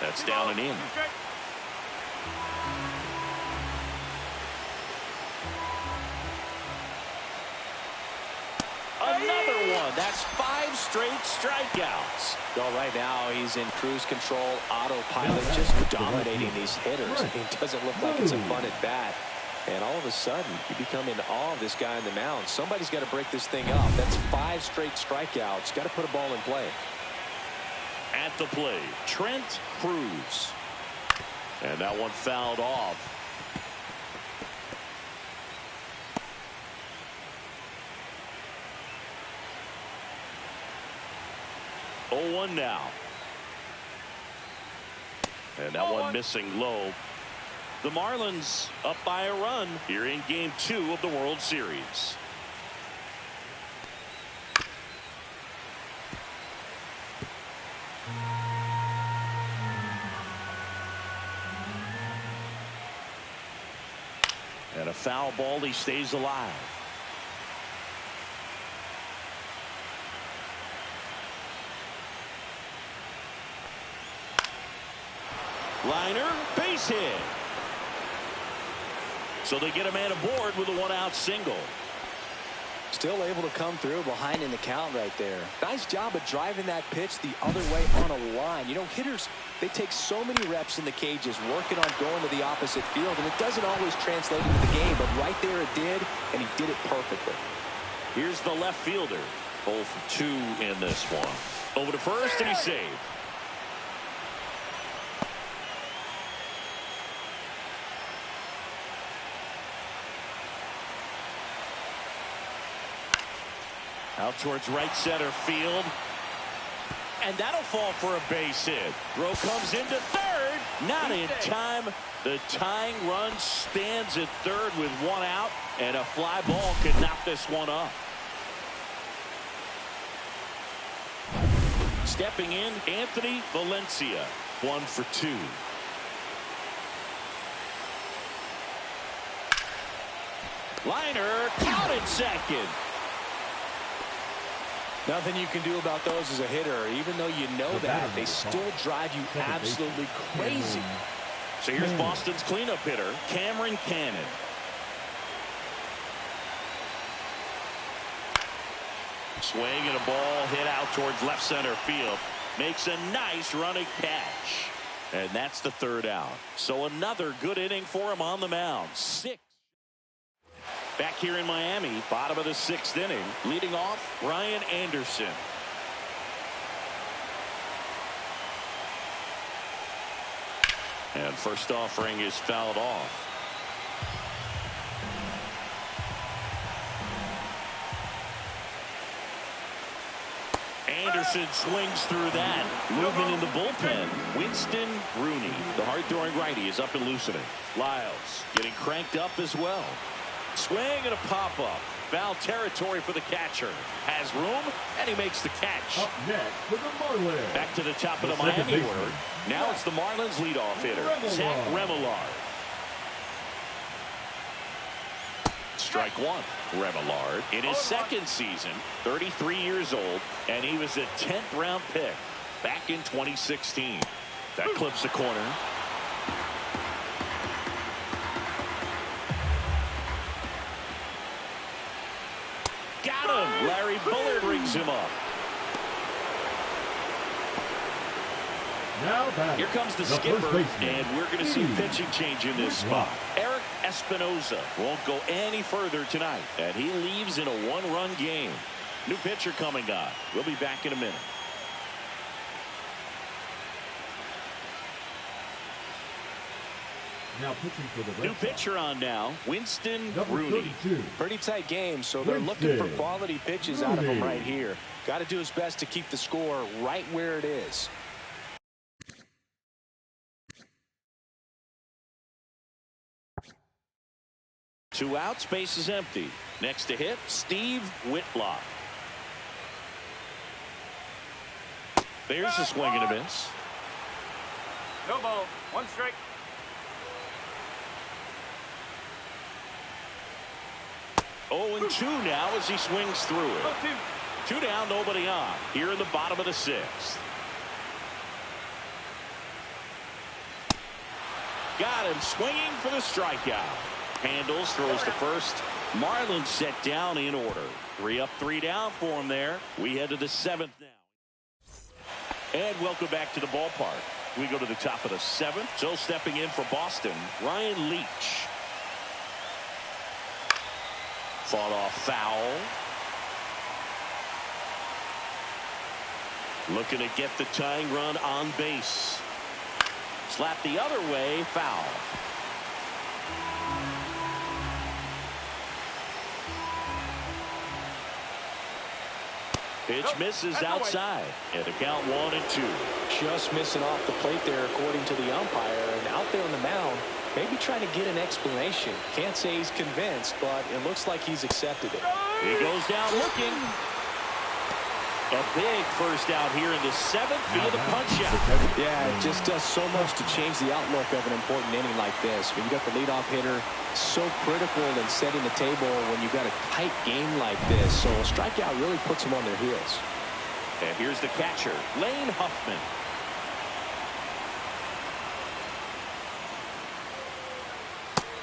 A: That's down and in. another one. That's 5 straight strikeouts.
E: Well, right now he's in cruise control, autopilot, just dominating these hitters. It doesn't look like it's a fun at bat. And all of a sudden, you become in awe of this guy on the mound. Somebody's got to break this thing up. That's 5 straight strikeouts. Got to put a ball in play.
A: At the plate, Trent Cruz. And that one fouled off. Oh, 1 now. And that one missing low. The Marlins up by a run here in Game 2 of the World Series. And a foul ball. He stays alive. Liner, base hit. So they get a man aboard with a 1-out single.
E: Still able to come through behind in the count right there. Nice job of driving that pitch the other way on a line. You know, hitters, they take so many reps in the cages working on going to the opposite field, and it doesn't always translate into the game, but right there it did, and he did it perfectly.
A: Here's the left fielder. 0 for 2 in this one. Over to first, and he's saved. Out towards right center field. And that'll fall for a base hit. Throw comes into third. Not in time. The tying run stands at third with 1 out. And a fly ball could knock this one up. Stepping in, Anthony Valencia. 1 for 2. Liner out at second.
E: Nothing you can do about those as a hitter. Even though you know that, they still drive you absolutely crazy.
A: So here's Boston's cleanup hitter, Cameron Cannon. Swing and a ball hit out towards left center field. Makes a nice running catch. And that's the 3rd out. So another good inning for him on the mound. 6. Back here in Miami, bottom of the 6th inning, leading off Brian Anderson. And first offering is fouled off. Anderson swings through that. Movement in the bullpen. Winston Rooney, the hard-throwing righty, is up and loosening. Lyles getting cranked up as well. Swing and a pop-up. Foul territory for the catcher. Has room, and he makes the catch.
F: Up next for the Marlins.
A: Back to the top of the Miami order. Now it's the Marlins leadoff hitter, Zach Remillard. Strike 1. Remillard in his 2nd season, 33 years old, and he was a 10th round pick back in 2016. That clips the corner. Got him. Larry Bullard rings him up.
F: Now
A: here comes the skipper, and we're going to see pitching change in this spot. Eric Espinoza won't go any further tonight, and he leaves in a 1-run game. New pitcher coming on. We'll be back in a minute.
F: Now pitching for the
A: new pitcher on now, Winston Rooney.
E: Pretty tight game, so they're looking for quality pitches out of him right here. Got to do his best to keep the score right where it is.
A: Two outs, base is empty. Next to hit, Steve Whitlock. There's a swing and a miss.
C: No ball, 1 strike.
A: Oh, and 2 now as he swings through it. 2 down, nobody on. Here in the bottom of the 6th. Got him swinging for the strikeout. Handles, throws to first. Marlins set down in order. 3 up, 3 down for him there. We head to the 7th now. And welcome back to the ballpark. We go to the top of the 7th. So stepping in for Boston, Ryan Leach. Fought off foul. Looking to get the tying run on base. Slap the other way, foul. Pitch misses outside. And the count 1-2.
E: Just missing off the plate there, according to the umpire. And out there on the mound, maybe trying to get an explanation. Can't say he's convinced, but it looks like he's accepted it.
A: He goes down looking. A big first out here in the 7th via the punch out.
E: Yeah, it just does so much to change the outlook of an important inning like this. When you got the leadoff hitter, so critical in setting the table when you've got a tight game like this. So a strikeout really puts them on their heels.
A: And here's the catcher, Lane Huffman.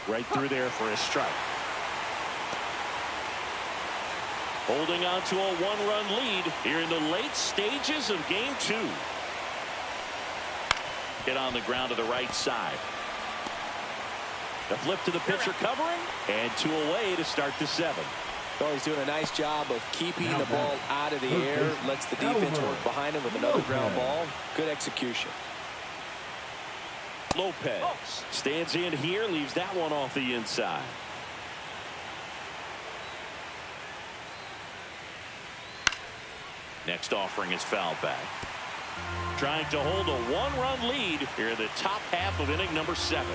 A: Right through there for a strike. Holding on to a 1-run lead here in the late stages of game 2. Hit on the ground to the right side. The flip to the pitcher covering, and 2 away to start the 7th.
E: Well, he's doing a nice job of keeping the ball out of the air. Lets the defense work behind him with another ground ball. Good execution.
A: Lopez stands in here, leaves that one off the inside. Next offering is fouled back. Trying to hold a 1-run lead here in the top half of inning number 7.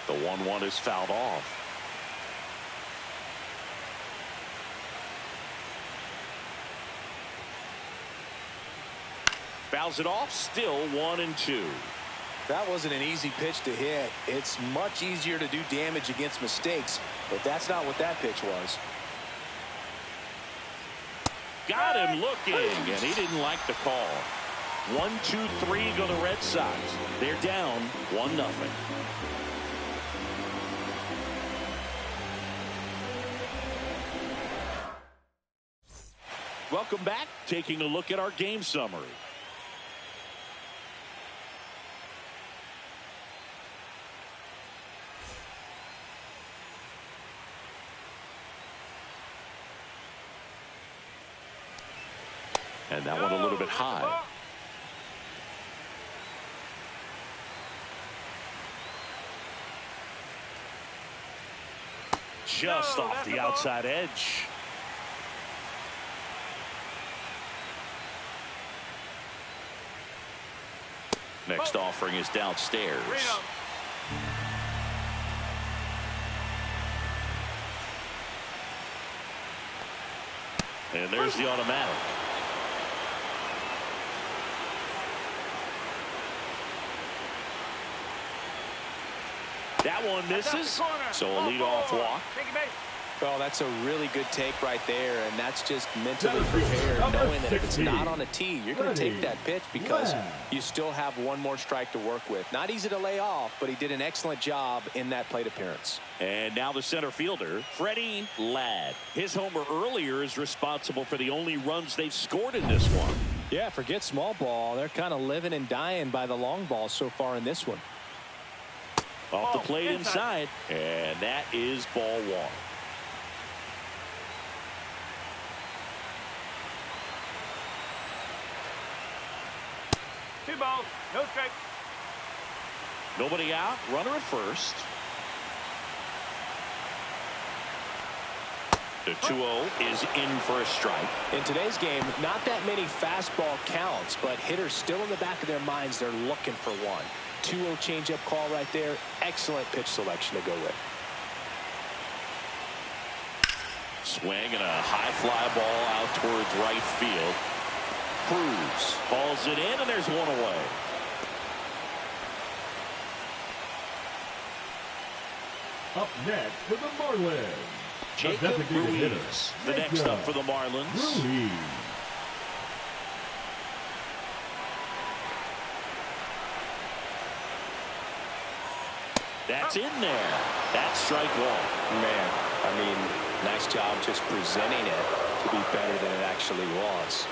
A: The 1-1 is fouled off. Fouls it off, still 1-2.
E: That wasn't an easy pitch to hit. It's much easier to do damage against mistakes, but that's not what that pitch was.
A: Got him looking, and he didn't like the call. 1-2-3 go the Red Sox. They're down 1-0. Welcome back. Taking a look at our game summary. And that one a little bit high. Just off the outside edge. Next offering is downstairs. And there's the automatic. That one misses, so a leadoff walk.
E: Well, that's a really good take right there, and that's just mentally prepared, knowing that if it's not on a tee, you're going to take that pitch because you still have one more strike to work with. Not easy to lay off, but he did an excellent job in that plate appearance.
A: And now the center fielder, Freddie Ladd. His homer earlier is responsible for the only runs they've scored in this one.
E: Yeah, forget small ball. They're kind of living and dying by the long ball so far in this one.
A: Off the plate inside, and that is ball 1.
C: Two balls, no strike.
A: Nobody out, runner at first. The 2-0 is in for a strike.
E: In today's game, not that many fastball counts, but hitters still in the back of their minds, they're looking for one. 2-0 changeup call right there. Excellent pitch selection to go with.
A: Swing and a high fly ball out towards right field. Cruz hauls it in, and there's one away.
F: Up next for the Marlins,
A: Jacob Ruiz, the next up for the Marlins.
F: Ruiz.
A: It's in there. That's strike one.
E: Man, I mean, nice job just presenting it to be better than it actually was.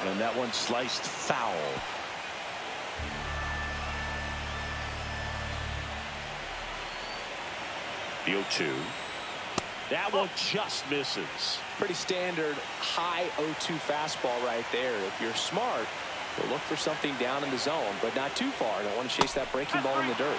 A: And that one sliced foul. The 0-2. That one just misses.
E: Pretty standard high 0-2 fastball right there. If you're smart, you'll look for something down in the zone, but not too far. Don't want to chase that breaking ball in the dirt.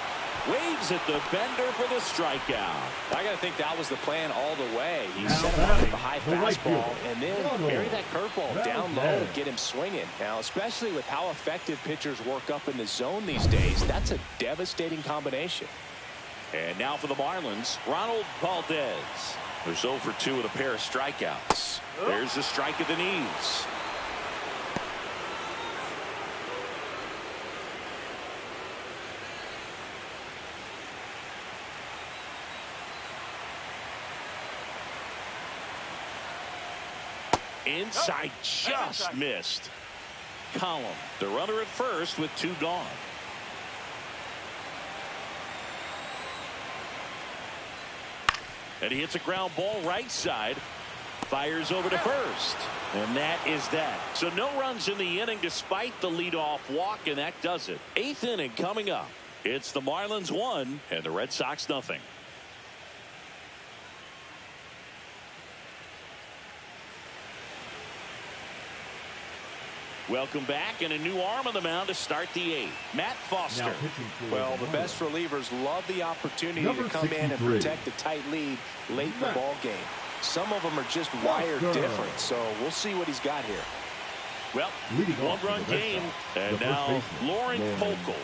A: Waves at the bender for the strikeout.
E: I got to think that was the plan all the way. He set him up with a high fastball and then bury that curveball down low and get him swinging. Now, especially with how effective pitchers work up in the zone these days, that's a devastating combination.
A: And now for the Marlins, Ronald Valdez. They're 0 for 2 with a pair of strikeouts. There's the strike at the knees. Inside, just missed. Column, the runner at first with 2 gone. And he hits a ground ball right side. Fires over to first. And that is that. So no runs in the inning despite the leadoff walk, and that does it. 8th inning coming up. It's the Marlins 1 and the Red Sox nothing. Welcome back, and a new arm on the mound to start the 8th. Matt Foster.
E: Well, the best relievers love the opportunity to come in and protect a tight lead late in the ball game. Some of them are just wired different, so we'll see what he's got here.
A: Well, 1-run game, and now Lauren Polkel.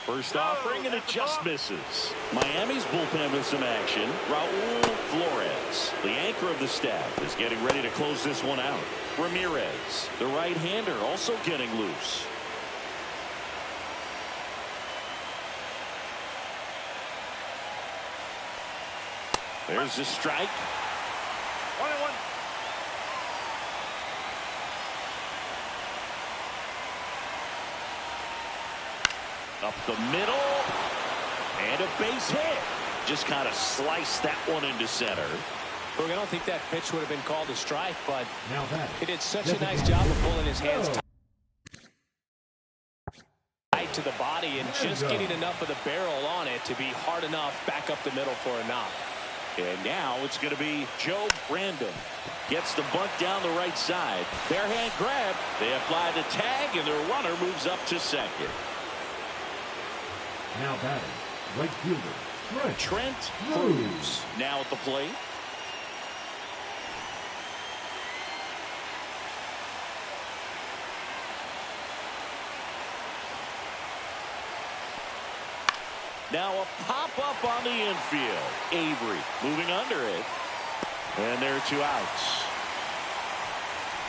A: First offering, and it just misses. Miami's bullpen with some action. Raul Flores, the anchor of the staff, is getting ready to close this one out. Ramirez, the right-hander, also getting loose. There's the strike.
C: 1-1.
A: Up the middle, and a base hit. Just kind of sliced that one into center.
E: Look, I don't think that pitch would have been called a strike, but he did such a nice job of pulling his hands tight to the body and just getting enough of the barrel on it to be hard enough back up the middle for a knock.
A: And now it's going to be Joe Brandon. Gets the bunt down the right side. Bare hand grab. They apply the tag, and their runner moves up to second.
F: Now batting, right fielder,
A: Trent Cruz. Now at the plate. Now a pop-up on the infield. Avery moving under it. And there are 2 outs.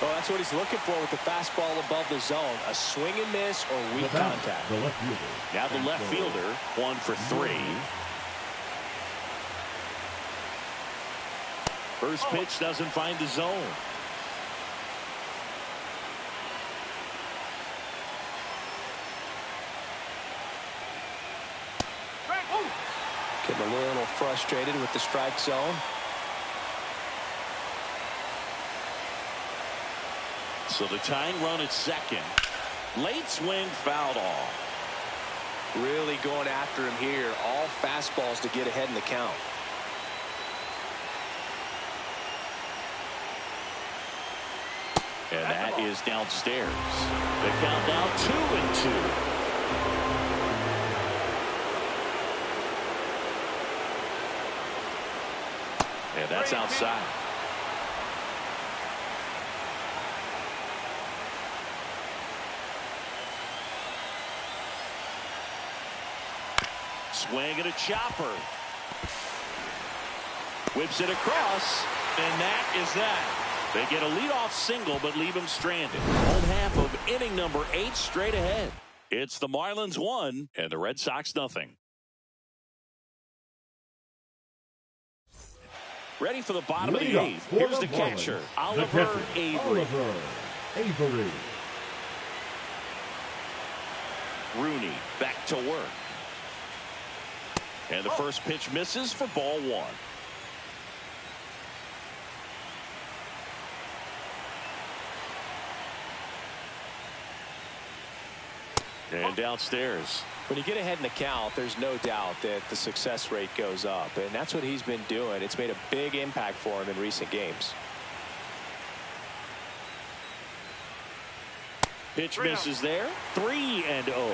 E: Well, that's what he's looking for with the fastball above the zone. A swing and miss or weak contact.
F: The left fielder.
A: Now the left fielder, 1 for 3. First pitch doesn't find the zone.
E: Getting a little frustrated with the strike zone.
A: So the tying run at second. Late swing fouled off.
E: Really going after him here. All fastballs to get ahead in the count.
A: And that is downstairs. The count now 2-2. And that's outside. Swing and a chopper. Whips it across, and that is that. They get a leadoff single, but leave him stranded. Home half of inning number 8 straight ahead. It's the Marlins 1 and the Red Sox nothing. Ready for the bottom of
F: Lead
A: the
F: up
A: eighth.
F: for
A: Here's
F: the
A: the catcher,
F: Marlins,
A: Oliver Avery.
F: Oliver Avery.
A: Rooney back to work. And the first pitch misses for ball one. And downstairs.
E: When you get ahead in the count, there's no doubt that the success rate goes up, and that's what he's been doing. It's made a big impact for him in recent games.
A: Pitch misses there. 3-0.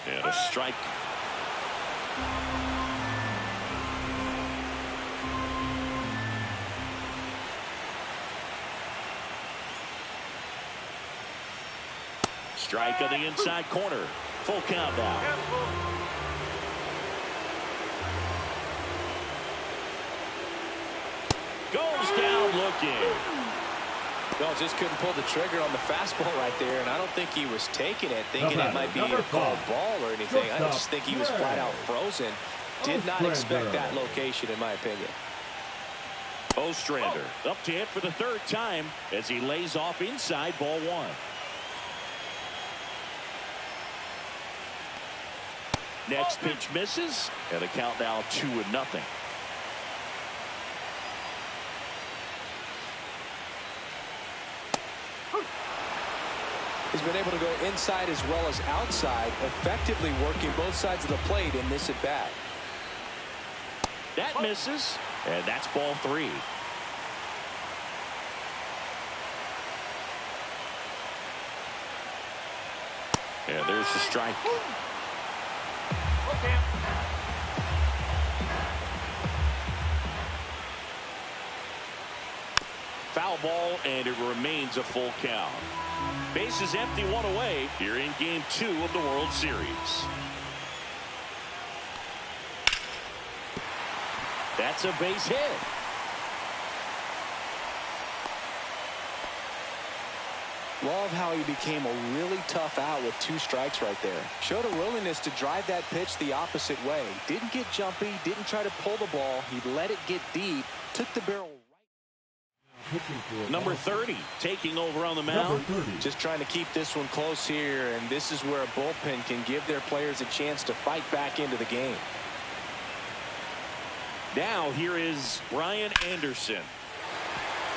A: And a strike. Strike on the inside corner. Full count now. Goes down looking.
E: Well, just couldn't pull the trigger on the fastball right there, and I don't think he was taking it, thinking it might be a called ball or anything. I just think he was flat out frozen. Did not expect that location, in my opinion.
A: Ostrander up to hit for the third time as he lays off inside ball one. Next pitch misses, and the count now 2-0.
E: He's been able to go inside as well as outside, effectively working both sides of the plate in this at bat.
A: That misses, and that's ball three. And there's the strike. Foul ball, and it remains a full count. Bases empty, one away here in game 2 of the World Series. That's a base hit.
E: Love how he became a really tough out with 2 strikes right there. Showed a willingness to drive that pitch the opposite way. Didn't get jumpy, didn't try to pull the ball. He let it get deep, took the barrel.
A: Number 30 taking over on the mound.
E: Just trying to keep this one close here, and this is where a bullpen can give their players a chance to fight back into the game.
A: Now here is Brian Anderson.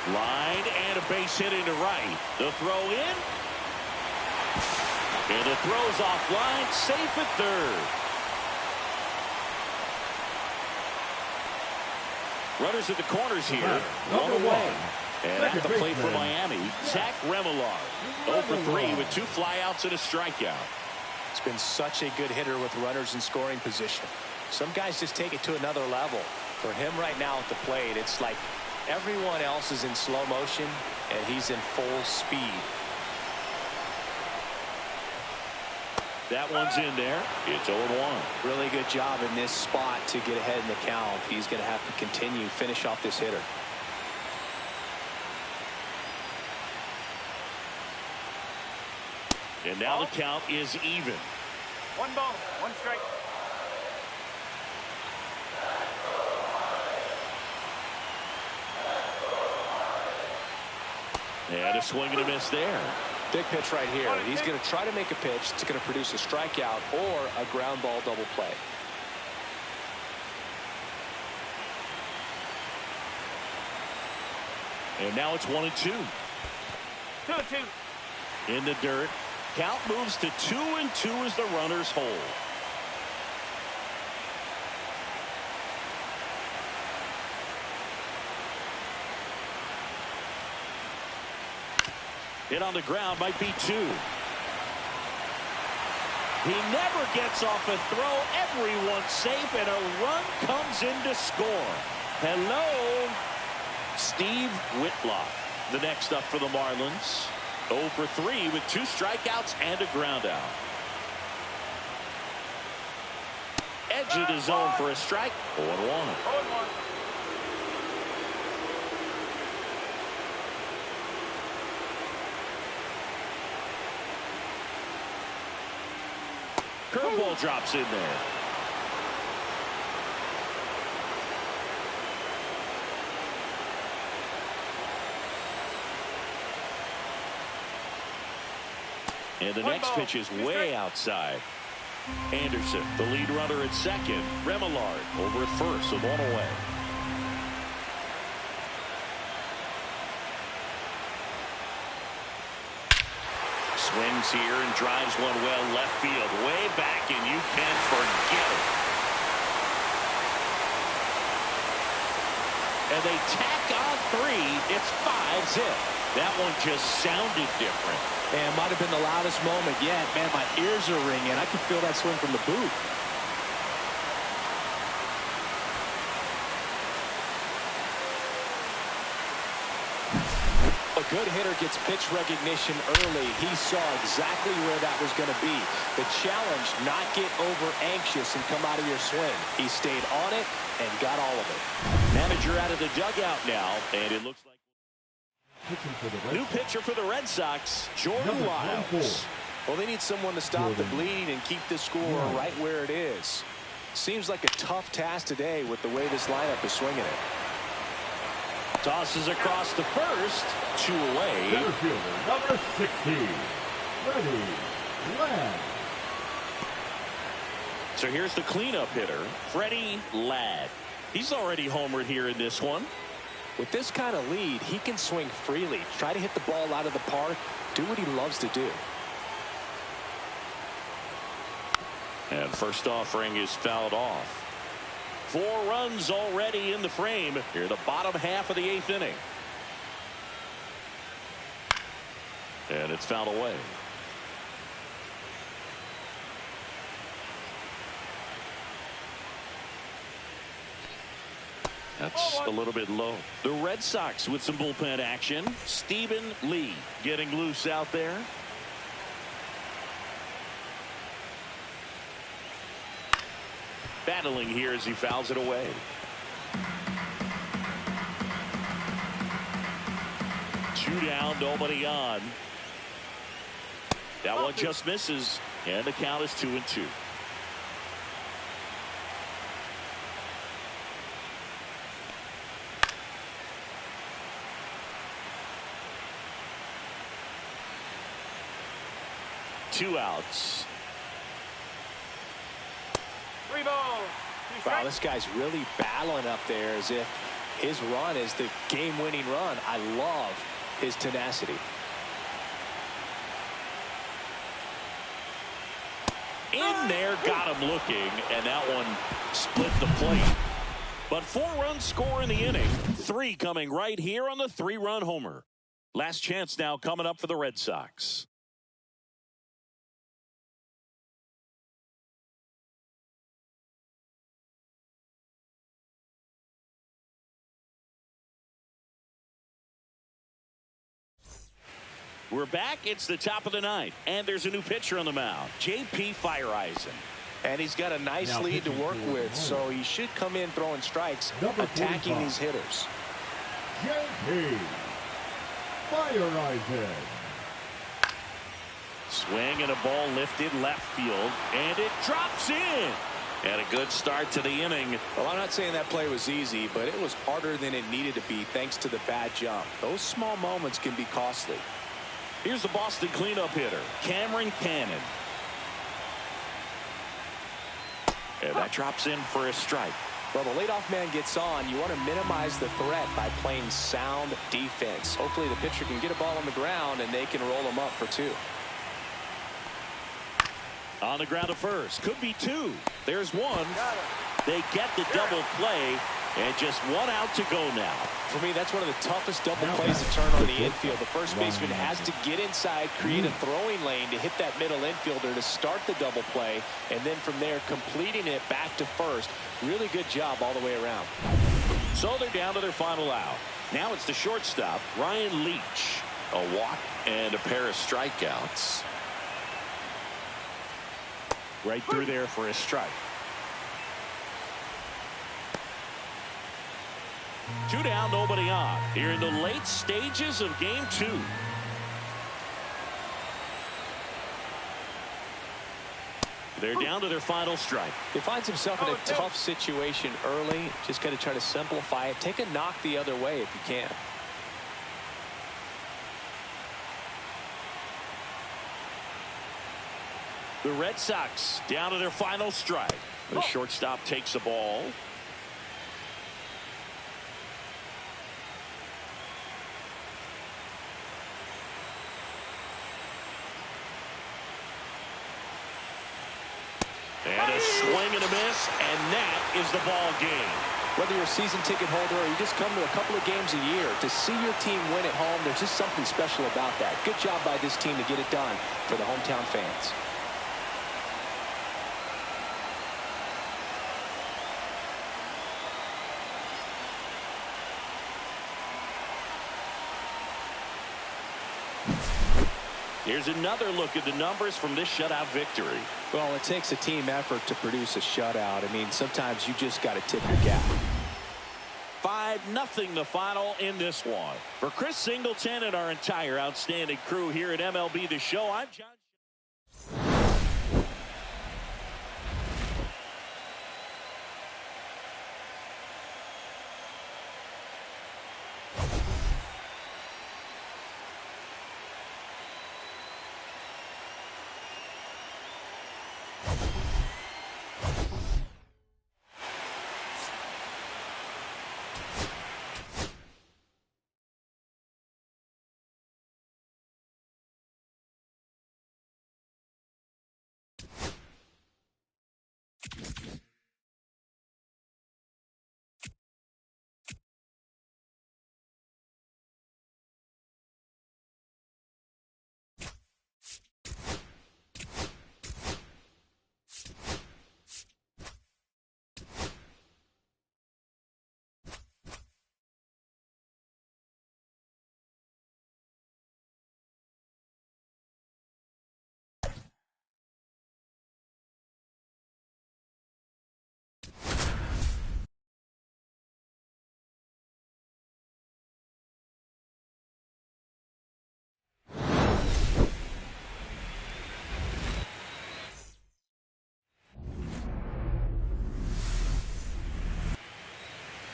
A: Line and a base hit into right. The throw in. And the throw's offline, safe at third. Runners at the corners here. One away. And at the plate for Miami, Zach Remillard. 0 for 3 with 2 flyouts and a strikeout.
E: It's been such a good hitter with runners in scoring position. Some guys just take it to another level. For him right now at the plate, it's like everyone else is in slow motion, and he's in full speed.
A: That one's in there. It's 0-1.
E: Really good job in this spot to get ahead in the count. He's going to have to continue, finish off this hitter.
A: And now the count is even.
C: 1 ball, 1 strike.
A: And a swing and a miss there.
E: Big pitch right here. He's going to try to make a pitch that's going to produce a strikeout or a ground ball double play.
A: And now it's 1-2.
C: 2-2.
A: In the dirt. Count moves to 2-2 as the runners hold. Hit on the ground might be 2. He never gets off a throw. Everyone's safe, and a run comes in to score. Hello, Steve Whitlock. The next up for the Marlins. 0 for 3 with 2 strikeouts and a ground out. Edge of the zone for a strike. 0-1.
C: 0-1.
A: Curveball drops in there. And the next pitch is way outside. Anderson, the lead runner at second. Remillard over at first with one away. Swings here and drives one well left field. Way back, and you can forget it. And they tack on 3. It's 5-zip. That one just sounded different.
E: Man, might have been the loudest moment yet. Man, my ears are ringing. I can feel that swing from the booth. A good hitter gets pitch recognition early. He saw exactly where that was going to be. The challenge, not get over anxious and come out of your swing. He stayed on it and got all of it.
A: Manager out of the dugout now, and it looks like new pitcher for the Red Sox, Jordan Lyles.
E: Well, they need someone to stop the bleed and keep the score right where it is. Seems like a tough task today with the way this lineup is swinging it.
A: Tosses across to first. 2 away.
F: Center fielder, number 60. Ready, Ladd.
A: So here's the cleanup hitter, Freddie Ladd. He's already homered here in this one.
E: With this kind of lead, he can swing freely, try to hit the ball out of the park, do what he loves to do.
A: And first offering is fouled off. 4 runs already in the frame here in the bottom half of the 8th inning. And it's fouled away. That's a little bit low. The Red Sox with some bullpen action. Stephen Lee getting loose out there. Battling here as he fouls it away. Two down, nobody on. That one just misses, and the count is 2-2. Two outs.
C: 3 balls.
E: Wow, this guy's really battling up there as if his run is the game-winning run. I love his tenacity.
A: In there, got him looking, and that one split the plate. But 4 runs score in the inning. 3 coming right here on the 3-run homer. Last chance now coming up for the Red Sox. We're back. It's the top of the 9th, and there's a new pitcher on the mound, J.P. Fireisen.
E: And he's got a nice lead to work with, so he should come in throwing strikes, attacking these hitters.
F: J.P. Fireisen.
A: Swing and a ball lifted left field, and it drops in. And a good start to the inning.
E: Well, I'm not saying that play was easy, but it was harder than it needed to be thanks to the bad jump. Those small moments can be costly.
A: Here's the Boston cleanup hitter, Cameron Cannon. And that drops in for a strike.
E: Well, the leadoff man gets on. You want to minimize the threat by playing sound defense. Hopefully the pitcher can get a ball on the ground and they can roll him up for 2.
A: On the ground to first. Could be 2. There's 1. They get the double play, and just 1 out to go now.
E: For me, that's one of the toughest double plays to turn on the infield. The first baseman has to get inside, create a throwing lane to hit that middle infielder to start the double play, and then from there completing it back to first. Really good job all the way around.
A: So they're down to their final out. Now it's the shortstop, Ryan Leach. A walk and a pair of strikeouts. Right through there for a strike. 2 down, nobody on. Here in the late stages of game 2. They're down to their final strike.
E: He finds himself in a tough situation early. Just got to try to simplify it. Take a knock the other way if you can.
A: The Red Sox down to their final strike. The shortstop takes the ball. And a swing and a miss, and that is the ball game.
E: Whether you're a season ticket holder or you just come to a couple of games a year, to see your team win at home, there's just something special about that. Good job by this team to get it done for the hometown fans.
A: Here's another look at the numbers from this shutout victory.
E: Well, it takes a team effort to produce a shutout. I mean, sometimes you just got to tip your cap.
A: 5-0 the final in this one. For Chris Singleton and our entire outstanding crew here at MLB The Show, I'm John.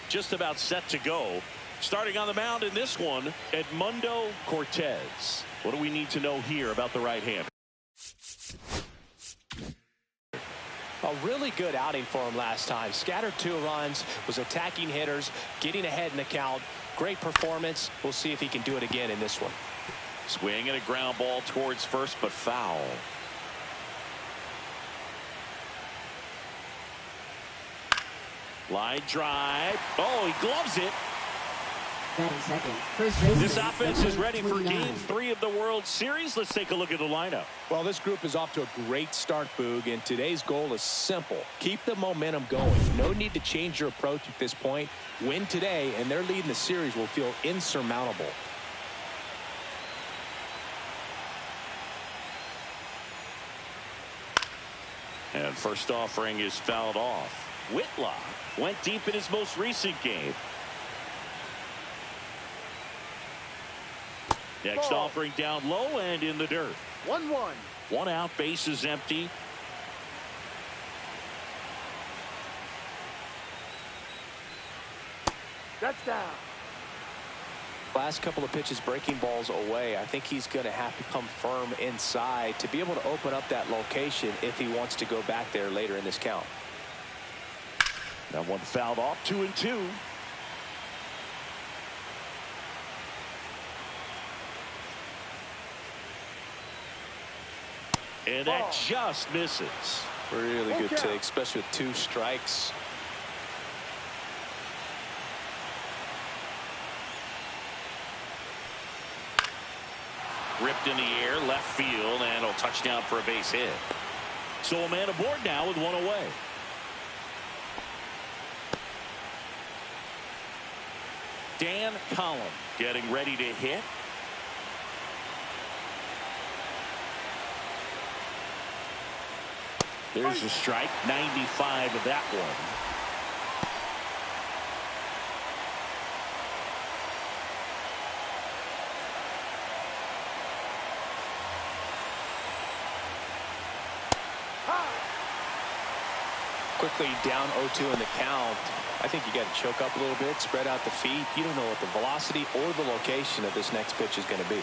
A: Just about set to go. Starting on the mound in this one, Edmundo Cortez. What do we need to know here about the right-hander?
E: A really good outing for him last time. Scattered 2 runs, was attacking hitters, getting ahead in the count. Great performance. We'll see if he can do it again in this one.
A: Swing and a ground ball towards first, but foul. Line drive. Oh, he gloves it.
D: Second. First baseman.
A: This offense is ready for
D: 29.
A: Game 3 of the World Series. Let's take a look at the lineup.
E: Well, this group is off to a great start, Boog, and today's goal is simple. Keep the momentum going. No need to change your approach at this point. Win today, and their lead in the series will feel insurmountable.
A: And first offering is fouled off. Whitlock went deep in his most recent game. Next offering down low and in the dirt.
C: 1-1.
A: 1 out, base is empty.
C: That's down.
E: Last couple of pitches breaking balls away. I think he's going to have to come firm inside to be able to open up that location if he wants to go back there later in this count.
A: That one fouled off. 2-2. And that just misses.
E: Really good take, especially with 2 strikes.
A: Ripped in the air, left field, and a touchdown for a base hit. So a man aboard now with 1 away. Dan Collin getting ready to hit. There's a strike. 95 of that one.
E: Quickly down 0-2 in the count. I think you got to choke up a little bit, spread out the feet. You don't know what the velocity or the location of this next pitch is going to be.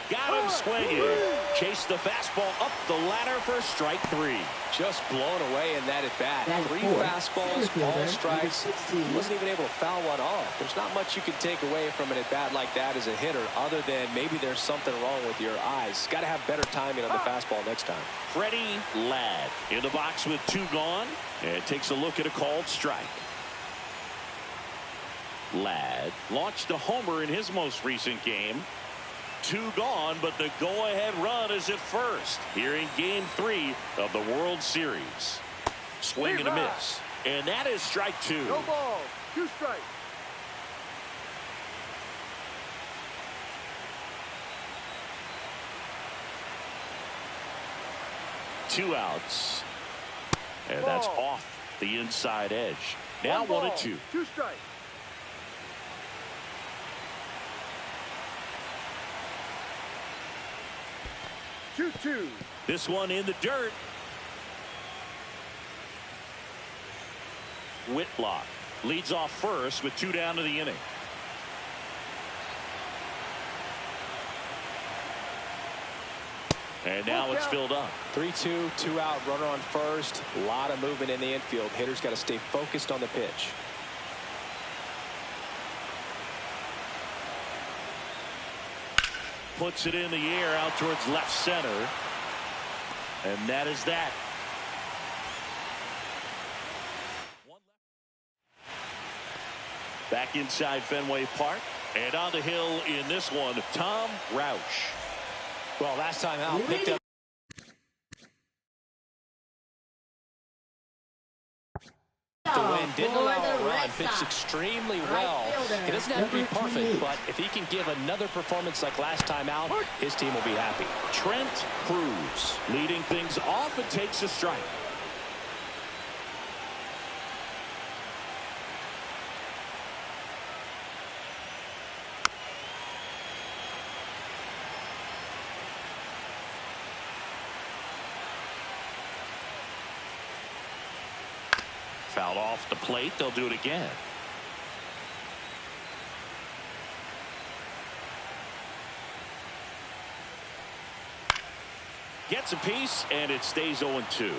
A: Got him swinging. Chase the fastball up the ladder for strike 3.
E: Just blown away in that at bat. 3 fastballs, all strikes. He wasn't even able to foul one off. There's not much you can take away from an at bat like that as a hitter, other than maybe there's something wrong with your eyes. Got to have better timing on the fastball next time.
A: Freddie Ladd in the box with 2 gone, and takes a look at a called strike. Ladd launched a homer in his most recent game. 2 gone, but the go-ahead run is at first here in Game 3 of the World Series. Swing and a miss, and that is strike 2.
C: No ball. 2 strikes.
A: Two outs, and that's off the inside edge. Now 1-2.
C: 2 strikes. Two.
A: This one in the dirt. Whitlock leads off first with 2 down to the inning. And now it's filled up.
E: 3-2, 2 out, runner on first. A lot of movement in the infield. Hitters got to stay focused on the pitch.
A: Puts it in the air out towards left center. And that is that. Back inside Fenway Park. And on the hill in this one, Tom Roush.
E: Well, last time out, picked up. The win, didn't allow a run, pitched extremely well. He doesn't have to be perfect, but if he can give another performance like last time out, his team will be happy.
A: Trent Cruz leading things off and takes a strike. Fouled off the plate. They'll do it again. Gets a piece, and it stays 0-2.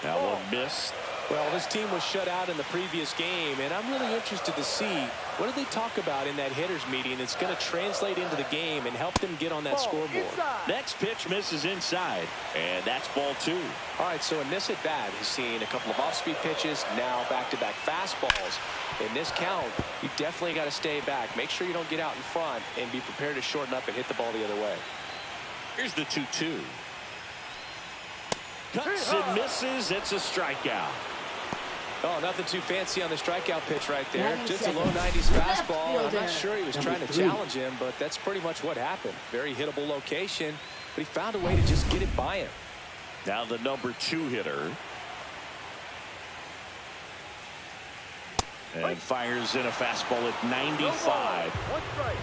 A: That one missed.
E: Well, this team was shut out in the previous game, and I'm really interested to see what do they talk about in that hitters meeting that's going to translate into the game and help them get on that scoreboard.
A: Next pitch misses inside, and that's ball 2.
E: All right, so in this at bat, he's seen a couple of off-speed pitches, now back-to-back fastballs. In this count, you definitely got to stay back. Make sure you don't get out in front and be prepared to shorten up and hit the ball the other way.
A: Here's the 2-2. Cuts and misses. It's a strikeout.
E: Oh, nothing too fancy on the strikeout pitch right there. Just a low 90s fastball. I'm not sure he was trying to challenge him, but that's pretty much what happened. Very hittable location, but he found a way to just get it by him.
A: Now the number 2 hitter. And fires in a fastball at 95.
C: 1 strike.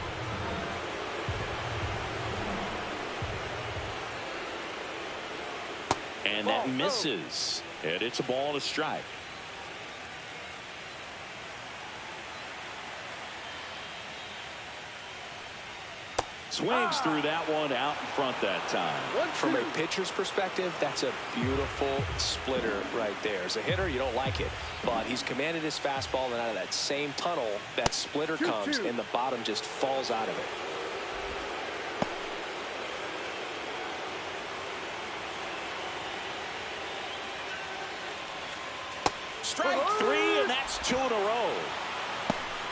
A: And that misses. And it's a ball and a strike. Swings through that one out in front that time.
E: From a pitcher's perspective, that's a beautiful splitter right there. As a hitter, you don't like it, but he's commanded his fastball, and out of that same tunnel, that splitter comes, and the bottom just falls out of it.
A: Strike 3, and that's 2 in a row.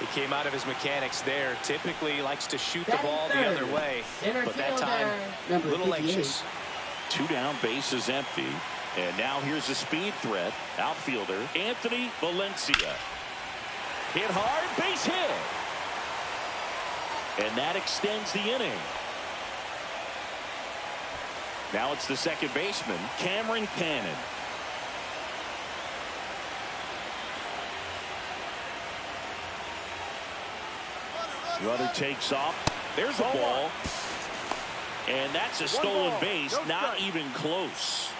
E: He came out of his mechanics there. Typically likes to shoot the ball the other way, but that time a little anxious.
A: 2 down, bases empty. And now here's a speed threat. Outfielder Anthony Valencia. Hit hard, base hit. And that extends the inning. Now it's the second baseman, Cameron Cannon. Runner takes off. There's a ball. And that's a stolen base. Not even close.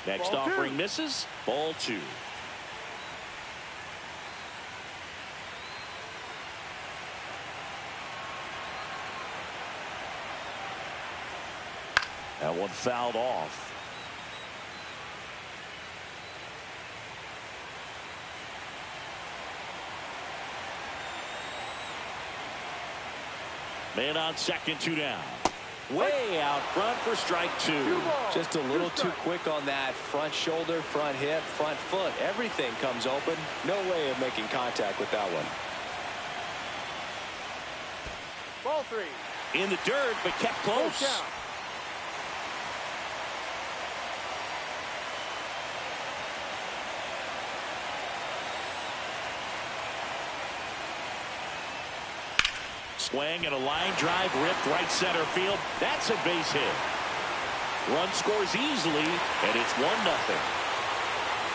A: Next offering misses. Ball 2. That one fouled off. Man on second, 2 down. Way out front for strike 2.
E: Just a little too quick on that. Front shoulder, front hip, front foot. Everything comes open. No way of making contact with that one.
C: Ball 3.
A: In the dirt, but kept close. Swing and a line drive ripped right center field. That's a base hit. Run scores easily, and it's 1-0.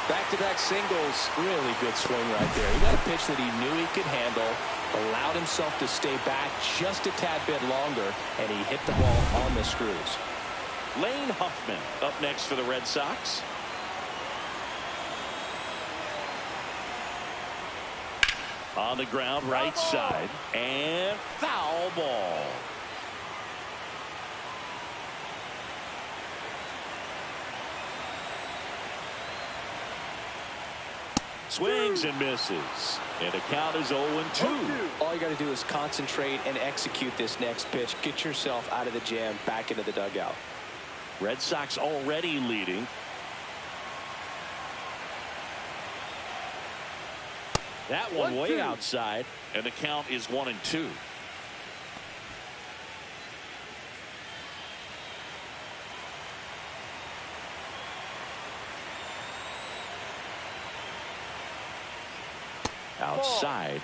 E: Back-to-back singles. Really good swing right there. He got a pitch that he knew he could handle, allowed himself to stay back just a tad bit longer, and he hit the ball on the screws.
A: Lane Huffman up next for the Red Sox. On the ground, right side, and foul ball. Swings and misses, and the count is 0-2.
E: All you got to do is concentrate and execute this next pitch. Get yourself out of the jam, back into the dugout.
A: Red Sox already leading. That one way outside, and the count is 1-2. Outside.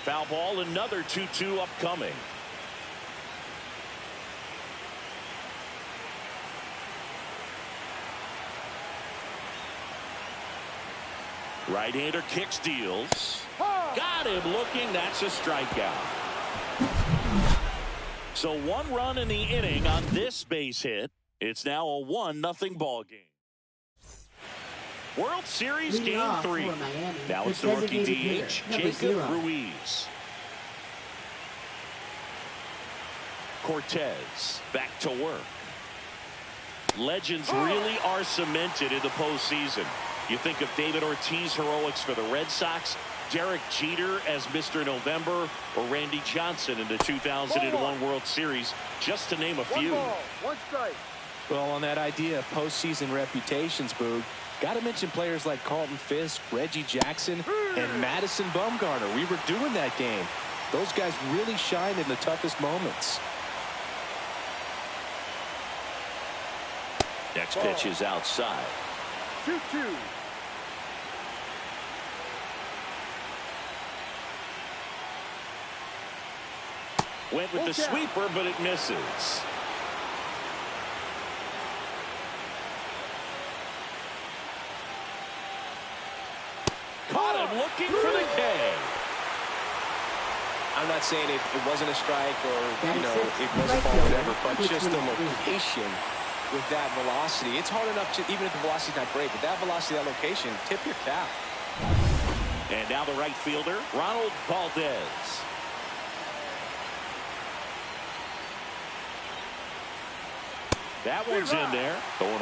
A: Foul ball, another 2-2 upcoming. Right-hander kicks, deals. Got him looking. That's a strikeout. So 1 run in the inning on this base hit. It's now a 1-0 ball game. World Series Game 3. Now it's the rookie DH, Jacob Ruiz. Cortez back to work. Legends really are cemented in the postseason. You think of David Ortiz heroics for the Red Sox, Derek Jeter as Mr. November, or Randy Johnson in the 2001 World Series, just to name a few.
C: 1 strike.
E: Well, on that idea of postseason reputations, Boog, got to mention players like Carlton Fisk, Reggie Jackson, and Madison Bumgarner. We were doing that game. Those guys really shined in the toughest moments.
A: Next pitch is outside.
C: 2-2.
A: Went with the sweeper, but it misses. Caught him looking for the K.
E: I'm not saying it wasn't a strike or, you know, it wasn't a ball, whatever, but just the location with that velocity. It's hard enough to, even if the velocity's not great, but that velocity, that location, tip your cap.
A: And now the right fielder, Ronald Valdez. That one's in there. 0-1.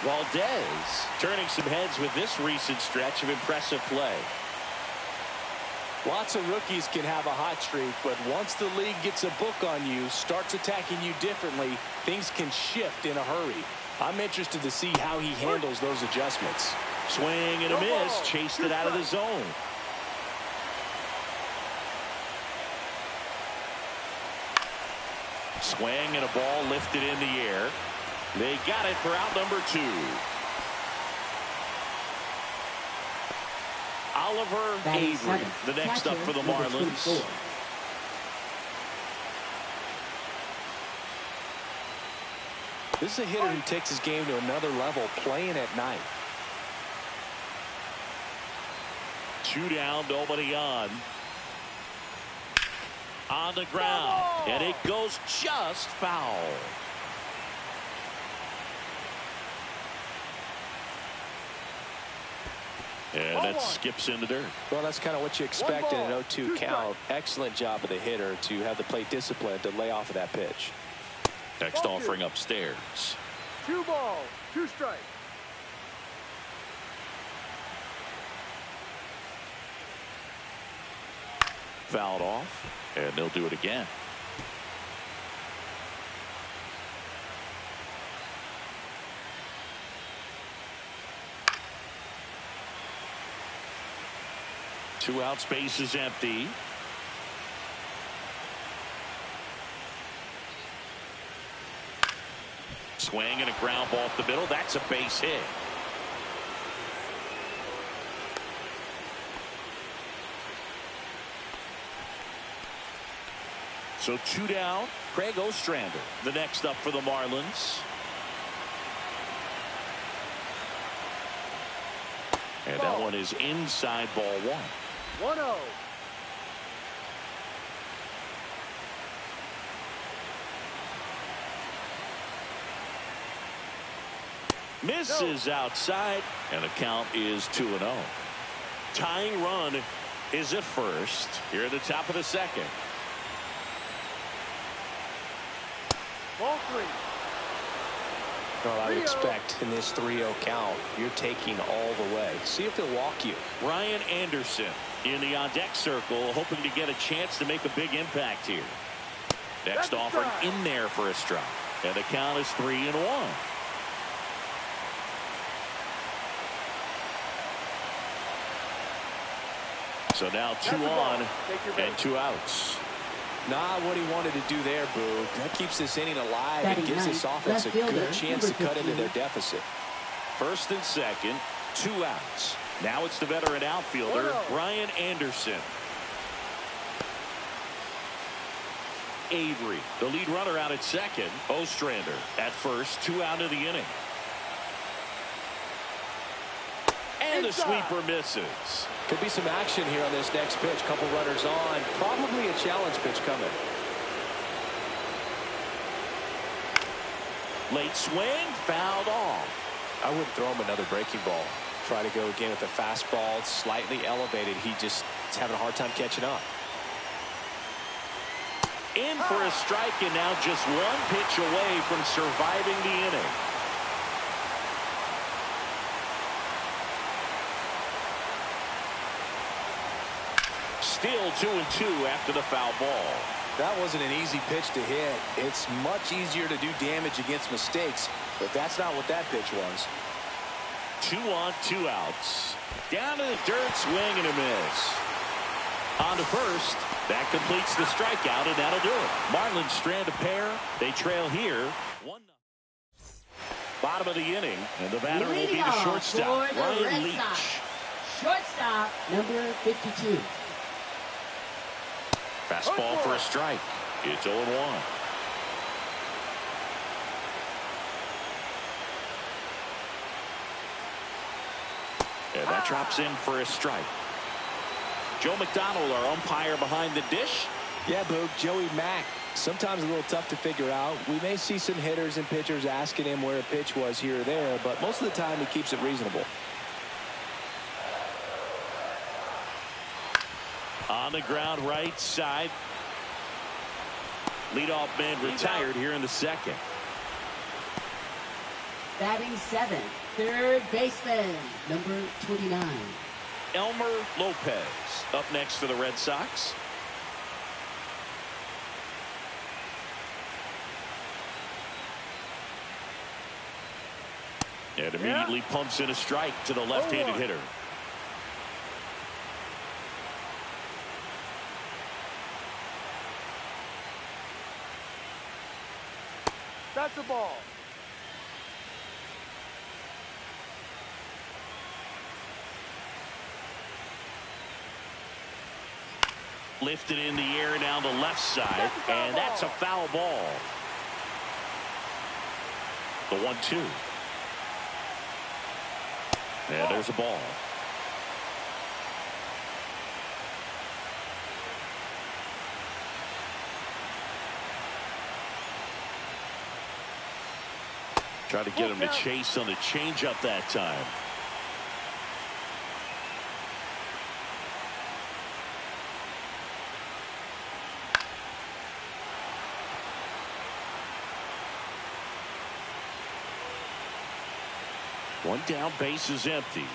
A: Valdez turning some heads with this recent stretch of impressive play.
E: Lots of rookies can have a hot streak, but once the league gets a book on you, starts attacking you differently, things can shift in a hurry. I'm interested to see how he handles those adjustments.
A: Swing and a miss. Chased it out of the zone. Swing and a ball lifted in the air. They got it for out number 2. Oliver Avery, the next up for the Marlins.
E: This is a hitter who takes his game to another level playing at night.
A: 2 down, nobody on. On the ground, and it goes just foul. And that skips in the dirt.
E: Well, that's kind of what you expect in an 0-2 count. Excellent job of the hitter to have the plate discipline to lay off of that pitch.
A: Next offering upstairs.
C: 2 balls, 2 strikes.
A: Fouled off, and they'll do it again. Two out, space is empty. Swing and a ground ball up the middle. That's a base hit. So 2 down. Craig Ostrander, the next up for the Marlins. And that one is inside ball 1.
C: 1-0.
A: Misses outside, and the count is 2-0. Tying run is at first here at the top of the second.
C: Ball 3.
E: Well, I would expect in this 3-0 count, you're taking all the way. See if he'll walk you.
A: Ryan Anderson in the on-deck circle, hoping to get a chance to make a big impact here. Next offering in there for a strike. And the count is 3-1. So now 2 on and 2 outs.
E: Not what he wanted to do there, Boo. That keeps this inning alive and gives this offense a good chance to cut into their deficit.
A: First and second, 2 outs. Now it's the veteran outfielder, Ryan Anderson. Avery, the lead runner, out at second. Ostrander at first, 2 out of the inning. And the sweeper misses.
E: Could be some action here on this next pitch. Couple runners on. Probably a challenge pitch coming.
A: Late swing, fouled off.
E: I wouldn't throw him another breaking ball. Try to go again with the fastball. It's slightly elevated. He just is having a hard time catching up.
A: In for a strike, and now just 1 pitch away from surviving the inning. Still 2-2 after the foul ball.
E: That wasn't an easy pitch to hit. It's much easier to do damage against mistakes, but that's not what that pitch was.
A: 2 on, 2 outs. Down to the dirt, swing and a miss. On to first. That completes the strikeout, and that'll do it. Marlins strand a pair. They trail here 1-0. Bottom of the inning, and the batter will be the shortstop, Ryan Leach.
D: Shortstop, number 52.
A: Fastball for a strike. It's 0-1. And that drops in for a strike. Joe McDonald, our umpire behind the dish.
E: Yeah, Boog, Joey Mack. Sometimes a little tough to figure out. We may see some hitters and pitchers asking him where a pitch was here or there, but most of the time he keeps it reasonable.
A: On the ground, right side. Leadoff man retired here in the second.
D: Batting 7th, third baseman, number 29.
A: Elmer Lopez up next for the Red Sox. And immediately pumps in a strike to the left-handed hitter.
C: That's a ball.
A: Lifted in the air down the left side, and that's a foul ball. The 1-2. And there's a ball. Try to get him to chase on the changeup that time. One down, base is empty.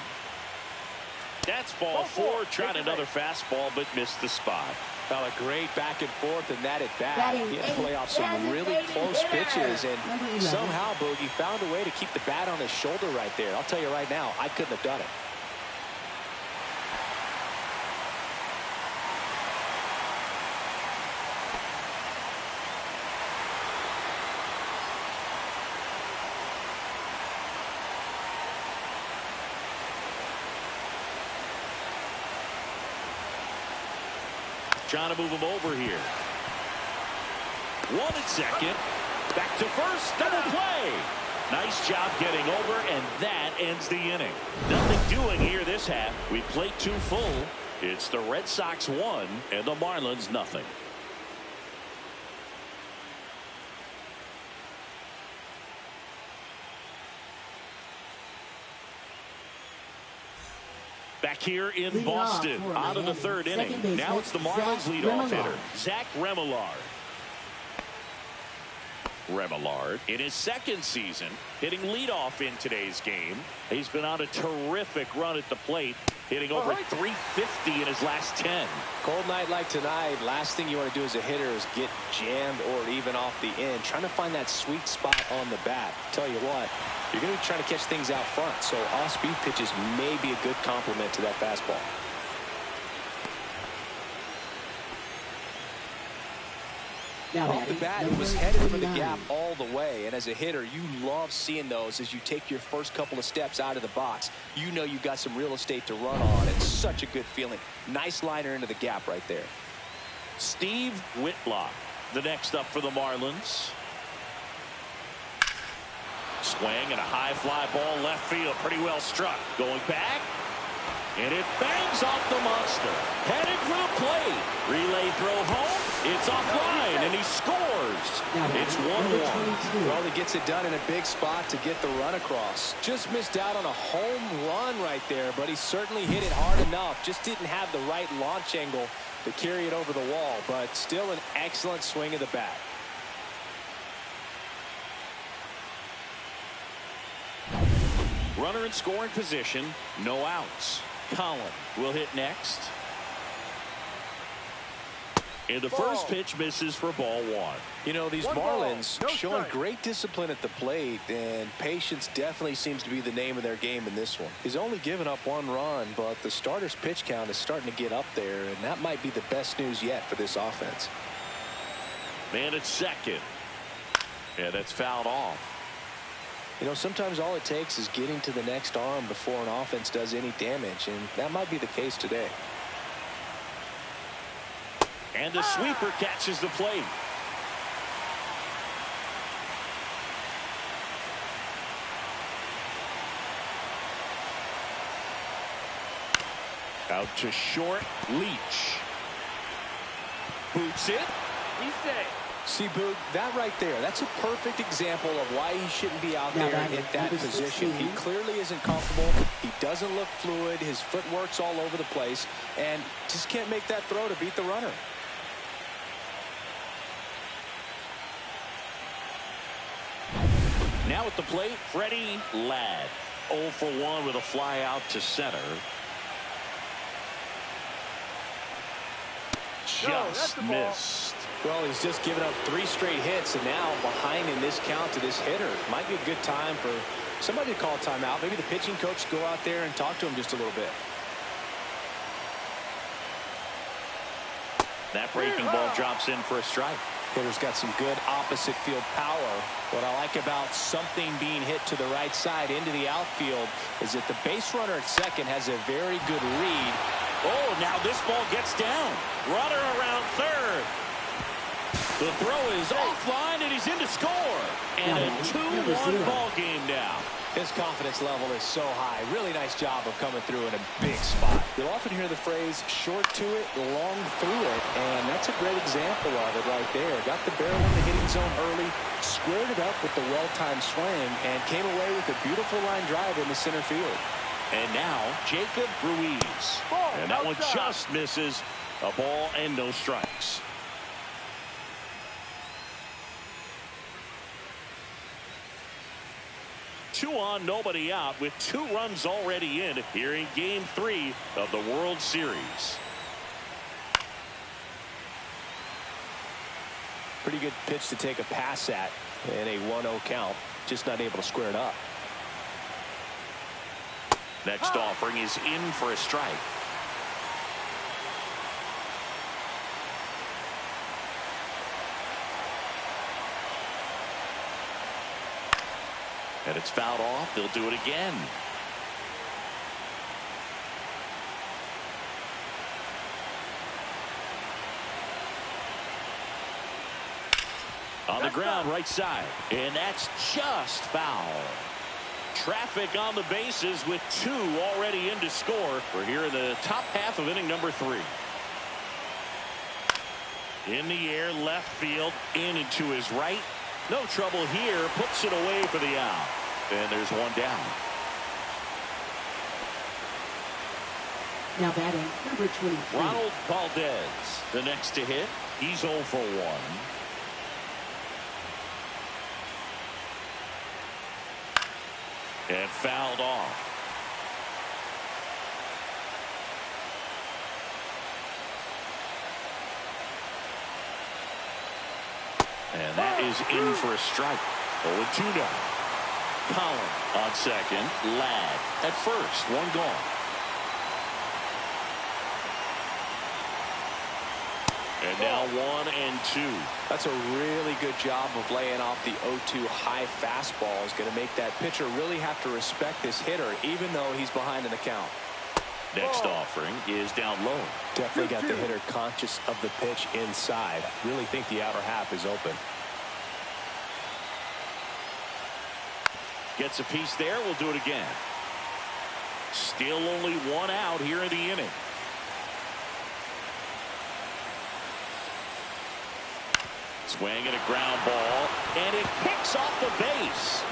A: That's ball four. Tried another fastball, but missed the spot.
E: Well, a great back and forth in that at bat. He had to play off some really close pitches, and somehow Boogie found a way to keep the bat on his shoulder right there. I'll tell you right now, I couldn't have done it.
A: Trying to move him over here. One at second. Back to first. Double play. Nice job getting over, and that ends the inning. Nothing doing here this half. We played 2 full. It's the Red Sox 1 and the Marlins nothing. Back here in Boston, out of the 3rd inning. Now it's the Marlins leadoff hitter, Zach Remillard. Remillard in his 2nd season, hitting leadoff in today's game. He's been on a terrific run at the plate, hitting over 350 in his last 10.
E: Cold night like tonight, last thing you want to do as a hitter is get jammed or even off the end. Trying to find that sweet spot on the bat. Tell you what, you're going to be trying to catch things out front, so off-speed pitches may be a good complement to that fastball. Off the bat, it was headed for the gap all the way, and as a hitter, you love seeing those as you take your first couple of steps out of the box. You know you've got some real estate to run on. It's such a good feeling. Nice liner into the gap right there.
A: Steve Whitlock, the next up for the Marlins. Swing and a high fly ball left field, pretty well struck. Going back, and it bangs off the monster. Headed for the plate. Relay throw home. It's offline, and he scores. It's 1-1.
E: Well, he gets it done in a big spot to get the run across. Just missed out on a home run right there, but he certainly hit it hard enough. Just didn't have the right launch angle to carry it over the wall, but still an excellent swing of the bat.
A: Runner in scoring position, no outs. Colin will hit next. And the first pitch misses for ball 1.
E: You know, these Marlins showing great discipline at the plate, and patience definitely seems to be the name of their game in this one. He's only given up 1 run, but the starter's pitch count is starting to get up there, and that might be the best news yet for this offense.
A: Man at second. Yeah, that's fouled off.
E: You know, sometimes all it takes is getting to the next arm before an offense does any damage, and that might be the case today.
A: And the sweeper catches the plate. Out to short, Leach. Boots it.
C: He's safe.
E: See, Boog, that right there, that's a perfect example of why he shouldn't be out there in that position. He clearly isn't comfortable. He doesn't look fluid. His footwork's all over the place, and just can't make that throw to beat the runner.
A: Now at the plate, Freddie Ladd. 0 for 1 with a fly out to center. Just missed.
E: Well, he's just given up 3 straight hits, and now behind in this count to this hitter. Might be a good time for somebody to call timeout. Maybe the pitching coach go out there and talk to him just a little bit.
A: That breaking ball drops in for a strike.
E: Hitter's got some good opposite field power. What I like about something being hit to the right side into the outfield is that the base runner at second has a very good read.
A: Oh, now this ball gets down. Runner around third. The throw is offline, and he's in to score. And a 2-1 ball game now.
E: His confidence level is so high. Really nice job of coming through in a big spot. You'll often hear the phrase, short to it, long through it, and that's a great example of it right there. Got the barrel in the hitting zone early, squared it up with the well-timed swing, and came away with a beautiful line drive in the center field.
A: And now, Jacob Ruiz. And that one just misses. A ball and no strikes. Two on, nobody out, with 2 runs already in here in Game 3 of the World Series.
E: Pretty good pitch to take a pass at in a 1-0 count. Just not able to square it up.
A: Next offering is in for a strike. And it's fouled off. They'll do it again. On the ground, right side. And that's just foul. Traffic on the bases with 2 already in to score. We're here in the top half of inning number 3. In the air, left field, in and to his right. No trouble here. Puts it away for the out. And there's one down.
D: Now batting, number 23.
A: Ronald Valdez, the next to hit. He's 0 for 1. And fouled off. And that is in for a strike. 0-2 now. Collin on second. Ladd at first. 1 gone. And now 1-2.
E: That's a really good job of laying off the 0-2 high fastball. Is going to make that pitcher really have to respect this hitter, even though he's behind in the count.
A: Next offering is down low.
E: Definitely got the hitter conscious of the pitch inside. Really think the outer half is open.
A: Gets a piece there. We'll do it again. Still only 1 out here in the inning. Swing and a ground ball, and it kicks off the base.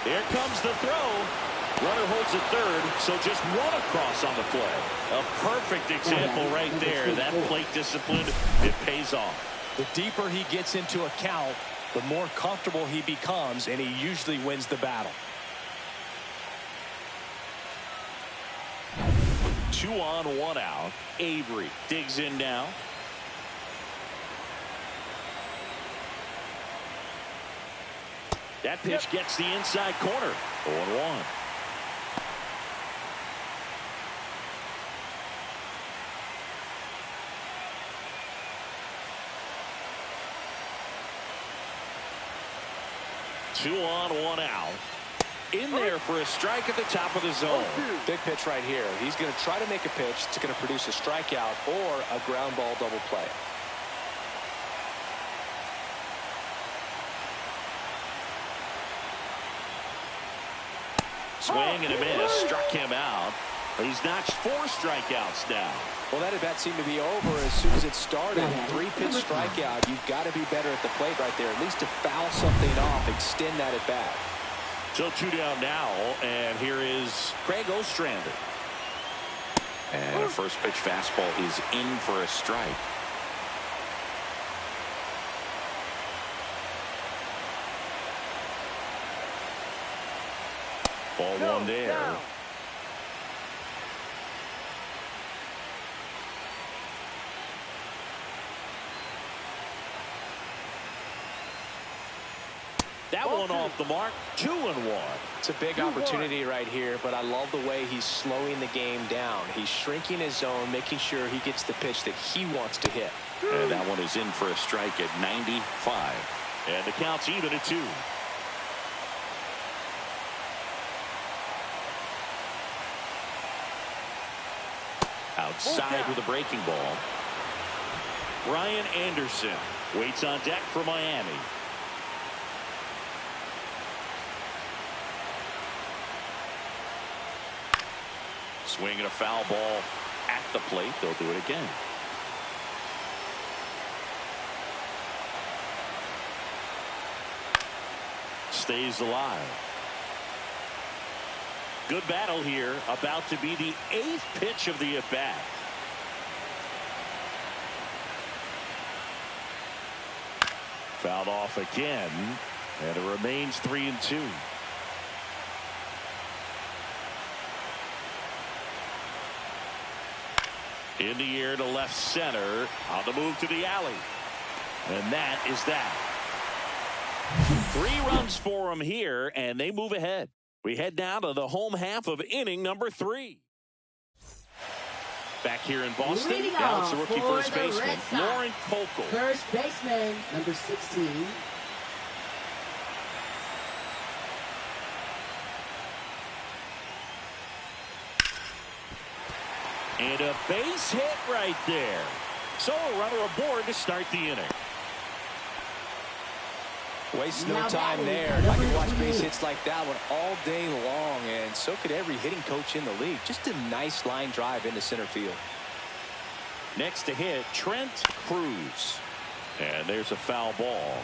A: Here comes the throw. Runner holds it third, so just 1 across on the play. A perfect example right there. That plate discipline, it pays off.
E: The deeper he gets into a count, the more comfortable he becomes, and he usually wins the battle.
A: 2 on, 1 out. Avery digs in now. That pitch gets the inside corner. 0-1. Two on, 1 out. In there for a strike at the top of the zone.
E: Big pitch right here. He's going to try to make a pitch that's going to produce a strikeout or a ground ball double play.
A: Swing and a miss. Struck him out. He's notched 4 strikeouts now.
E: Well, that at bat seemed to be over as soon as it started. 3-pitch strikeout. You've got to be better at the plate right there, at least to foul something off, extend that at bat.
A: So 2 down now, and here is Craig Ostrander.
G: And a first pitch fastball is in for a strike.
A: Ball 1 there.
C: Down.
A: That one off the mark. 2-1.
E: It's a big opportunity right here, but I love the way he's slowing the game down. He's shrinking his zone, making sure he gets the pitch that he wants to hit.
G: And that one is in for a strike at 95.
A: And the count's even at 2. Outside with a breaking ball. Ryan Anderson waits on deck for Miami. Swinging a foul ball at the plate. They'll do it again. Stays alive. Good battle here. About to be the 8th pitch of the at-bat. Fouled off again, and it remains 3-2. In the air to left center. On the move to the alley. And that is that. 3 runs for them here, and they move ahead. We head now to the home half of inning number 3. Back here in Boston,
D: Leading
A: now
D: off
A: it's the rookie
D: for
A: first
D: the
A: baseman,
D: Red Sox,
A: Lauren Kolkel.
D: First baseman, number 16.
A: And a base hit right there. So a runner aboard to start the inning.
E: Waste no
D: Now
E: time
D: batting,
E: there. I could watch
D: number
E: base
D: 28.
E: hits like that one all day long, and so could every hitting coach in the league. Just a nice line drive into center field.
A: Next to hit, Trent Cruz. And there's a foul ball.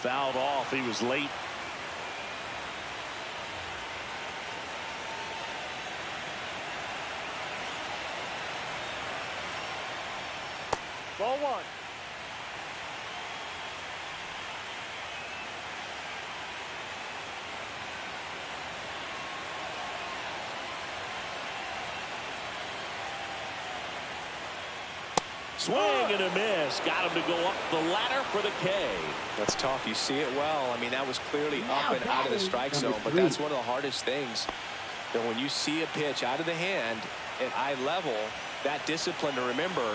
A: Fouled off. He was late.
C: Ball 1.
A: Swing and a miss. Got him to go up the ladder for the K.
E: That's tough. You see it well. I mean, that was clearly up and out of the strike zone, but that's one of the hardest things. That when you see a pitch out of the hand at eye level, that discipline to remember,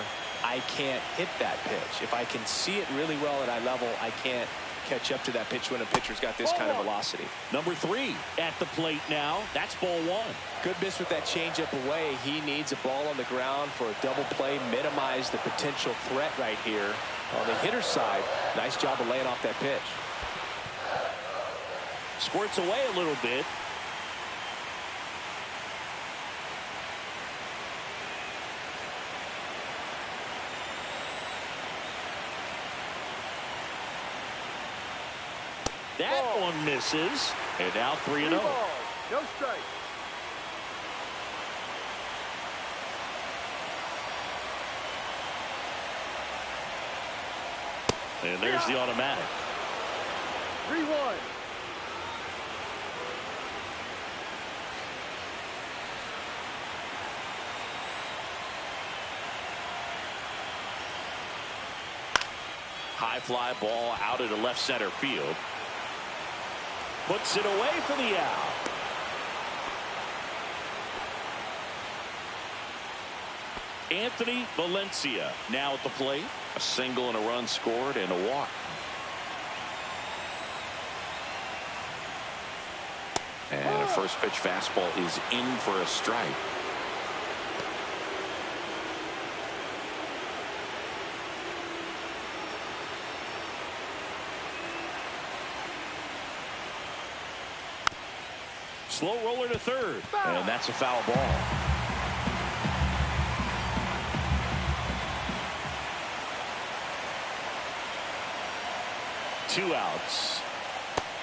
E: I can't hit that pitch. If I can see it really well at eye level, I can't catch up to that pitch when a pitcher's got this kind of velocity.
A: Number 3 at the plate now. That's ball 1.
E: Good miss with that changeup away. He needs a ball on the ground for a double play, minimize the potential threat right here. On the hitter's side, nice job of laying off that pitch.
A: Squirts away a little bit. That one misses. And now 3-0.
C: No strike.
A: And there's the automatic.
C: 3-1.
A: High fly ball out into left center field. Puts it away for the out. Anthony Valencia now at the plate. A single and a run scored and a walk.
G: And a first pitch fastball is in for a strike.
A: Slow roller to third. And that's a foul ball. Two outs.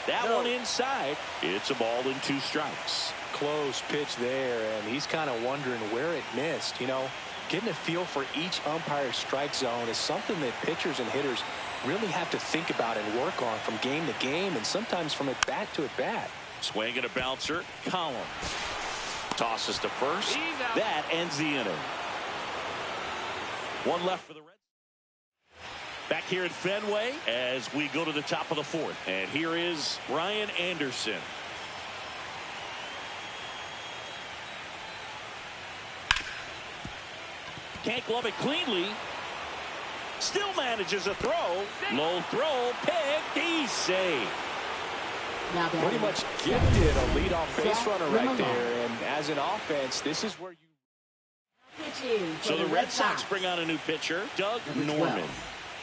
A: That one inside. It's a ball and 2 strikes.
E: Close pitch there, and he's kind of wondering where it missed. You know, getting a feel for each umpire's strike zone is something that pitchers and hitters really have to think about and work on from game to game and sometimes from at bat to at bat.
A: Swing and a bouncer. Column tosses to first. That ends the inning. One left for the Reds. Back here at Fenway as we go to the top of the fourth. And here is Ryan Anderson. Can't glove it cleanly. Still manages a throw. Low throw. Picked. He's safe.
E: Pretty much gifted a leadoff base runner right there. And as an offense, this is where you...
A: So the Red Sox bring on a new pitcher, Doug Norman.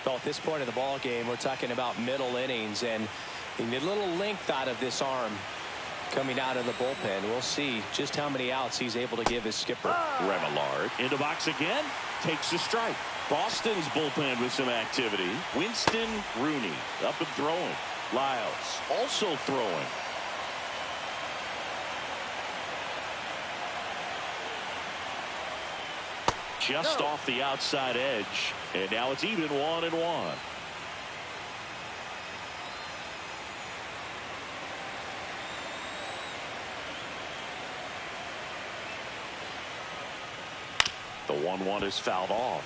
E: So at this point of the ball game, we're talking about middle innings, and you need a little length out of this arm coming out of the bullpen. We'll see just how many outs he's able to give his skipper.
A: Remillard in the box again, takes a strike. Boston's bullpen with some activity. Winston Rooney up and throwing. Lyles also throwing. Just off the outside edge, and now it's even 1-1. The 1-1 is fouled off.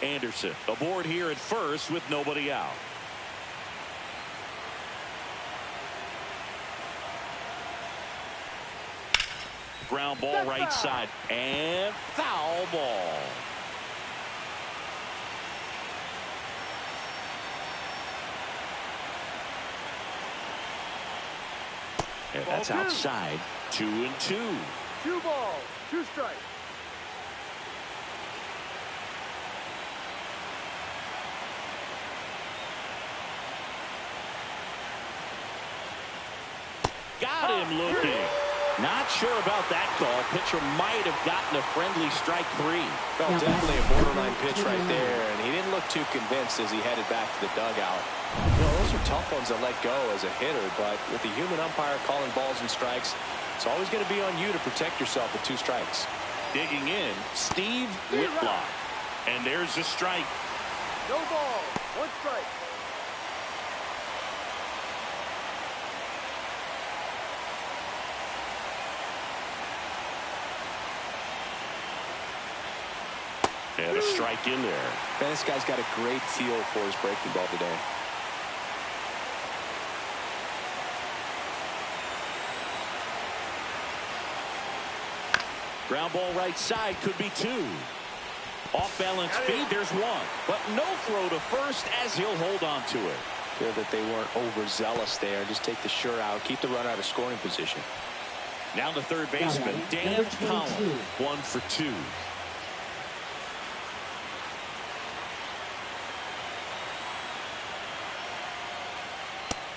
A: Anderson aboard here at first with nobody out. Ground ball right side and foul ball. And that's outside. 2-2.
C: 2 balls, 2 strikes.
A: Got him looking. Not sure about that call. Pitcher might have gotten a friendly strike 3.
E: Well, definitely a borderline pitch right there, and he didn't look too convinced as he headed back to the dugout. You know, those are tough ones to let go as a hitter, but with the human umpire calling balls and strikes, it's always going to be on you to protect yourself with 2 strikes.
A: Digging in, Steve Whitlock. And there's a strike.
C: No ball, 1 strike.
A: And a strike in there.
E: Man, this guy's got a great feel for his breaking ball today.
A: Ground ball right side could be 2. Off balance feed, there's 1. But no throw to first as he'll hold on to it.
E: Good that they weren't overzealous there. Just take the sure out. Keep the runner out of scoring position.
A: Now the third baseman, Dan Collins. 1 for 2.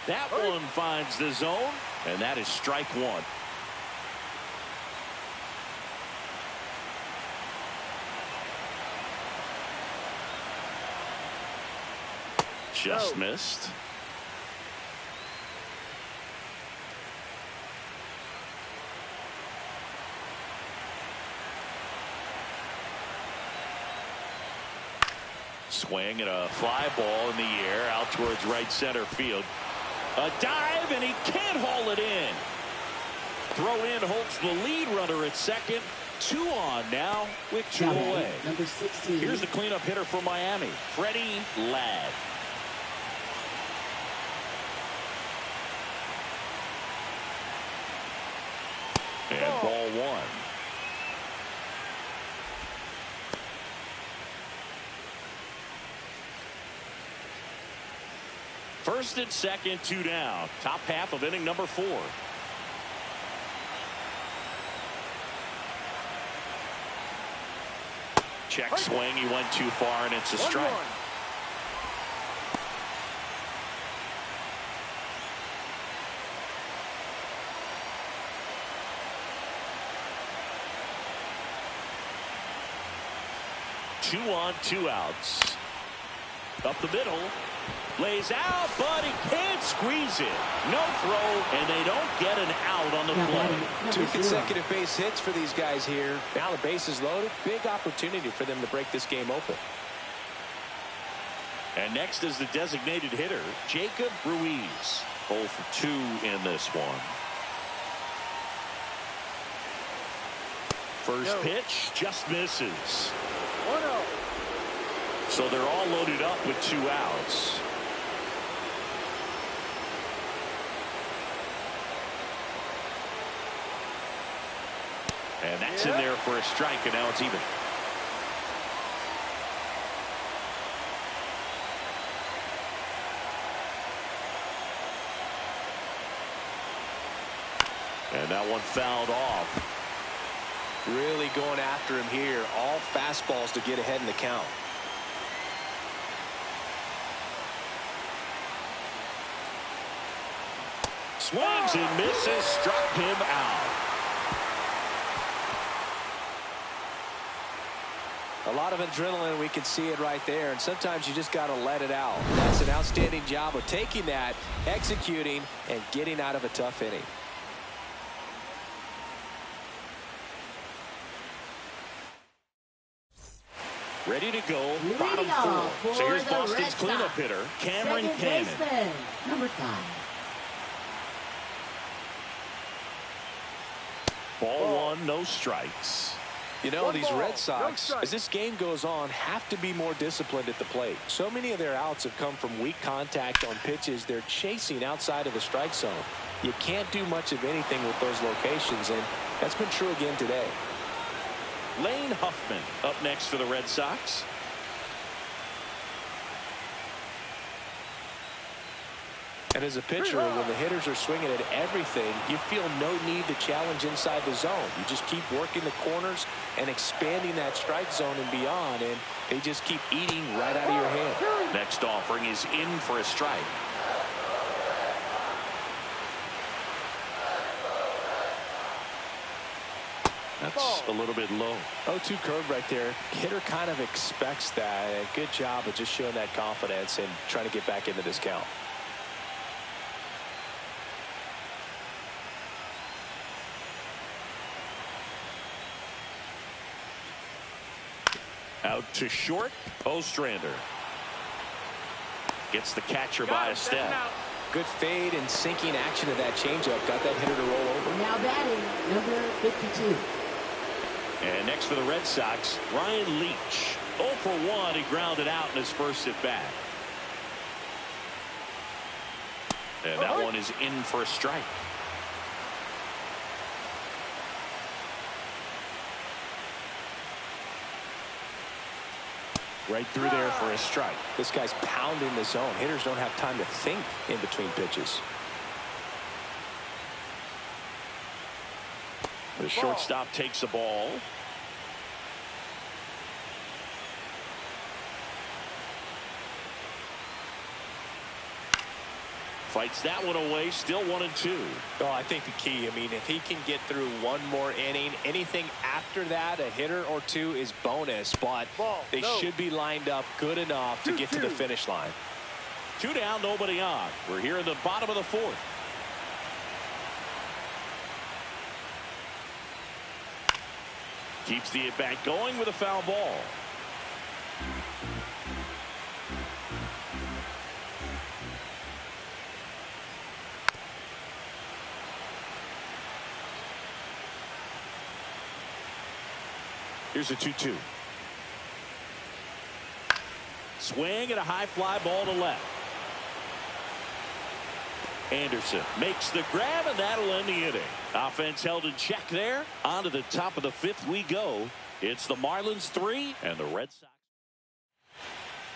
A: That one finds the zone, and that is strike 1. Just missed. Swing and a fly ball in the air out towards right center field. A dive, and he can't haul it in. Throw in holds the lead runner at second. 2 on now with 2 away.
D: Number 16.
A: Here's the cleanup hitter for Miami, Freddie Ladd. And ball 1. First and second, 2 down. Top half of inning number 4. Check swing. He went too far, and it's a strike. 2 on, 2 outs. Up the middle. Lays out, but he can't squeeze it. No throw, and they don't get an out on the play.
E: 2 consecutive base hits for these guys here. Now the base is loaded. Big opportunity for them to break this game open.
A: And next is the designated hitter, Jacob Ruiz. 0 for 2 in this one. First pitch just misses.
C: 1-0.
A: So they're all loaded up with 2 outs. And that's in there for a strike, and now it's even. And that one fouled off.
E: Really going after him here. All fastballs to get ahead in the count.
A: Swings and misses, struck him out.
E: A lot of adrenaline, we can see it right there, and sometimes you just got to let it out. That's an outstanding job of taking that, executing, and getting out of a tough inning.
A: Ready to go,
D: Leading
A: bottom
D: off
A: 4. So
D: for
A: here's
D: the
A: Boston's
D: Red
A: cleanup
D: Sox.
A: hitter, Cameron
D: Second
A: Cannon.
D: baseman, number 5.
A: Ball 1, no strikes.
E: You know,
C: One
E: these
C: ball,
E: Red
C: no
E: Sox,
C: strike.
E: as this game goes on, have to be more disciplined at the plate. So many of their outs have come from weak contact on pitches they're chasing outside of the strike zone. You can't do much of anything with those locations, and that's been true again today.
A: Lane Huffman up next for the Red Sox.
E: And as a pitcher, when the hitters are swinging at everything, you feel no need to challenge inside the zone. You just keep working the corners and expanding that strike zone and beyond, and they just keep eating right out of your hand.
A: Next offering is in for a strike. That's a little bit low.
E: 0-2 curve right there. Hitter kind of expects that. And good job of just showing that confidence and trying to get back into this count.
A: Out to short, Ostrander. Gets the catcher by a step.
E: Good fade and sinking action of that changeup. Got that hitter to roll over.
D: Now batting, number 52.
A: And next for the Red Sox, Ryan Leach. 0 for 1. He grounded out in his first at bat. And that one is in for a strike. Right through there for a strike.
E: This guy's pounding the zone. Hitters don't have time to think in between pitches.
A: The shortstop takes the ball. Fights that one away, still 1-2.
E: Oh, I think the key, I mean, if he can get through one more inning, anything after that, a hitter or two is bonus, but they should be lined up good enough to get to the finish line.
A: 2 down, nobody on. We're here in the bottom of the 4th. Keeps the at-bat going with a foul ball. Here's a 2-2. Swing and a high fly ball to left. Anderson makes the grab, and that'll end the inning. Offense held in check there. On to the top of the 5th we go. It's the Marlins 3 and the Red Sox.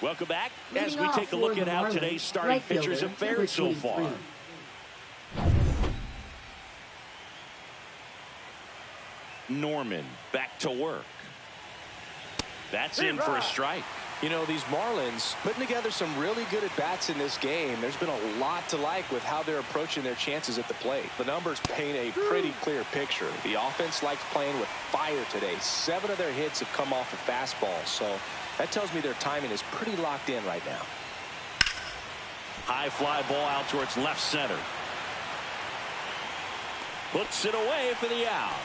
A: Welcome back as we take a look at how today's starting pitchers have fared so far. Norman back to work. That's in for a strike.
E: You know, these Marlins putting together some really good at-bats in this game. There's been a lot to like with how they're approaching their chances at the plate. The numbers paint a pretty clear picture. The offense likes playing with fire today. 7 of their hits have come off of fastballs, so that tells me their timing is pretty locked in right now.
A: High fly ball out towards left center. Puts it away for the out.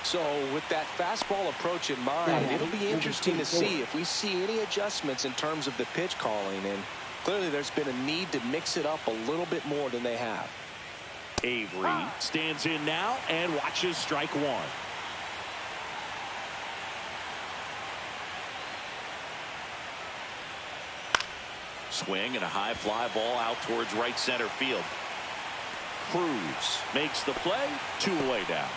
E: So with that fastball approach in mind, it'll be interesting to see if we see any adjustments in terms of the pitch calling. And clearly there's been a need to mix it up a little bit more than they have.
A: Avery stands in now and watches strike one. Swing and a high fly ball out towards right center field. Cruz makes the play, 2 away down.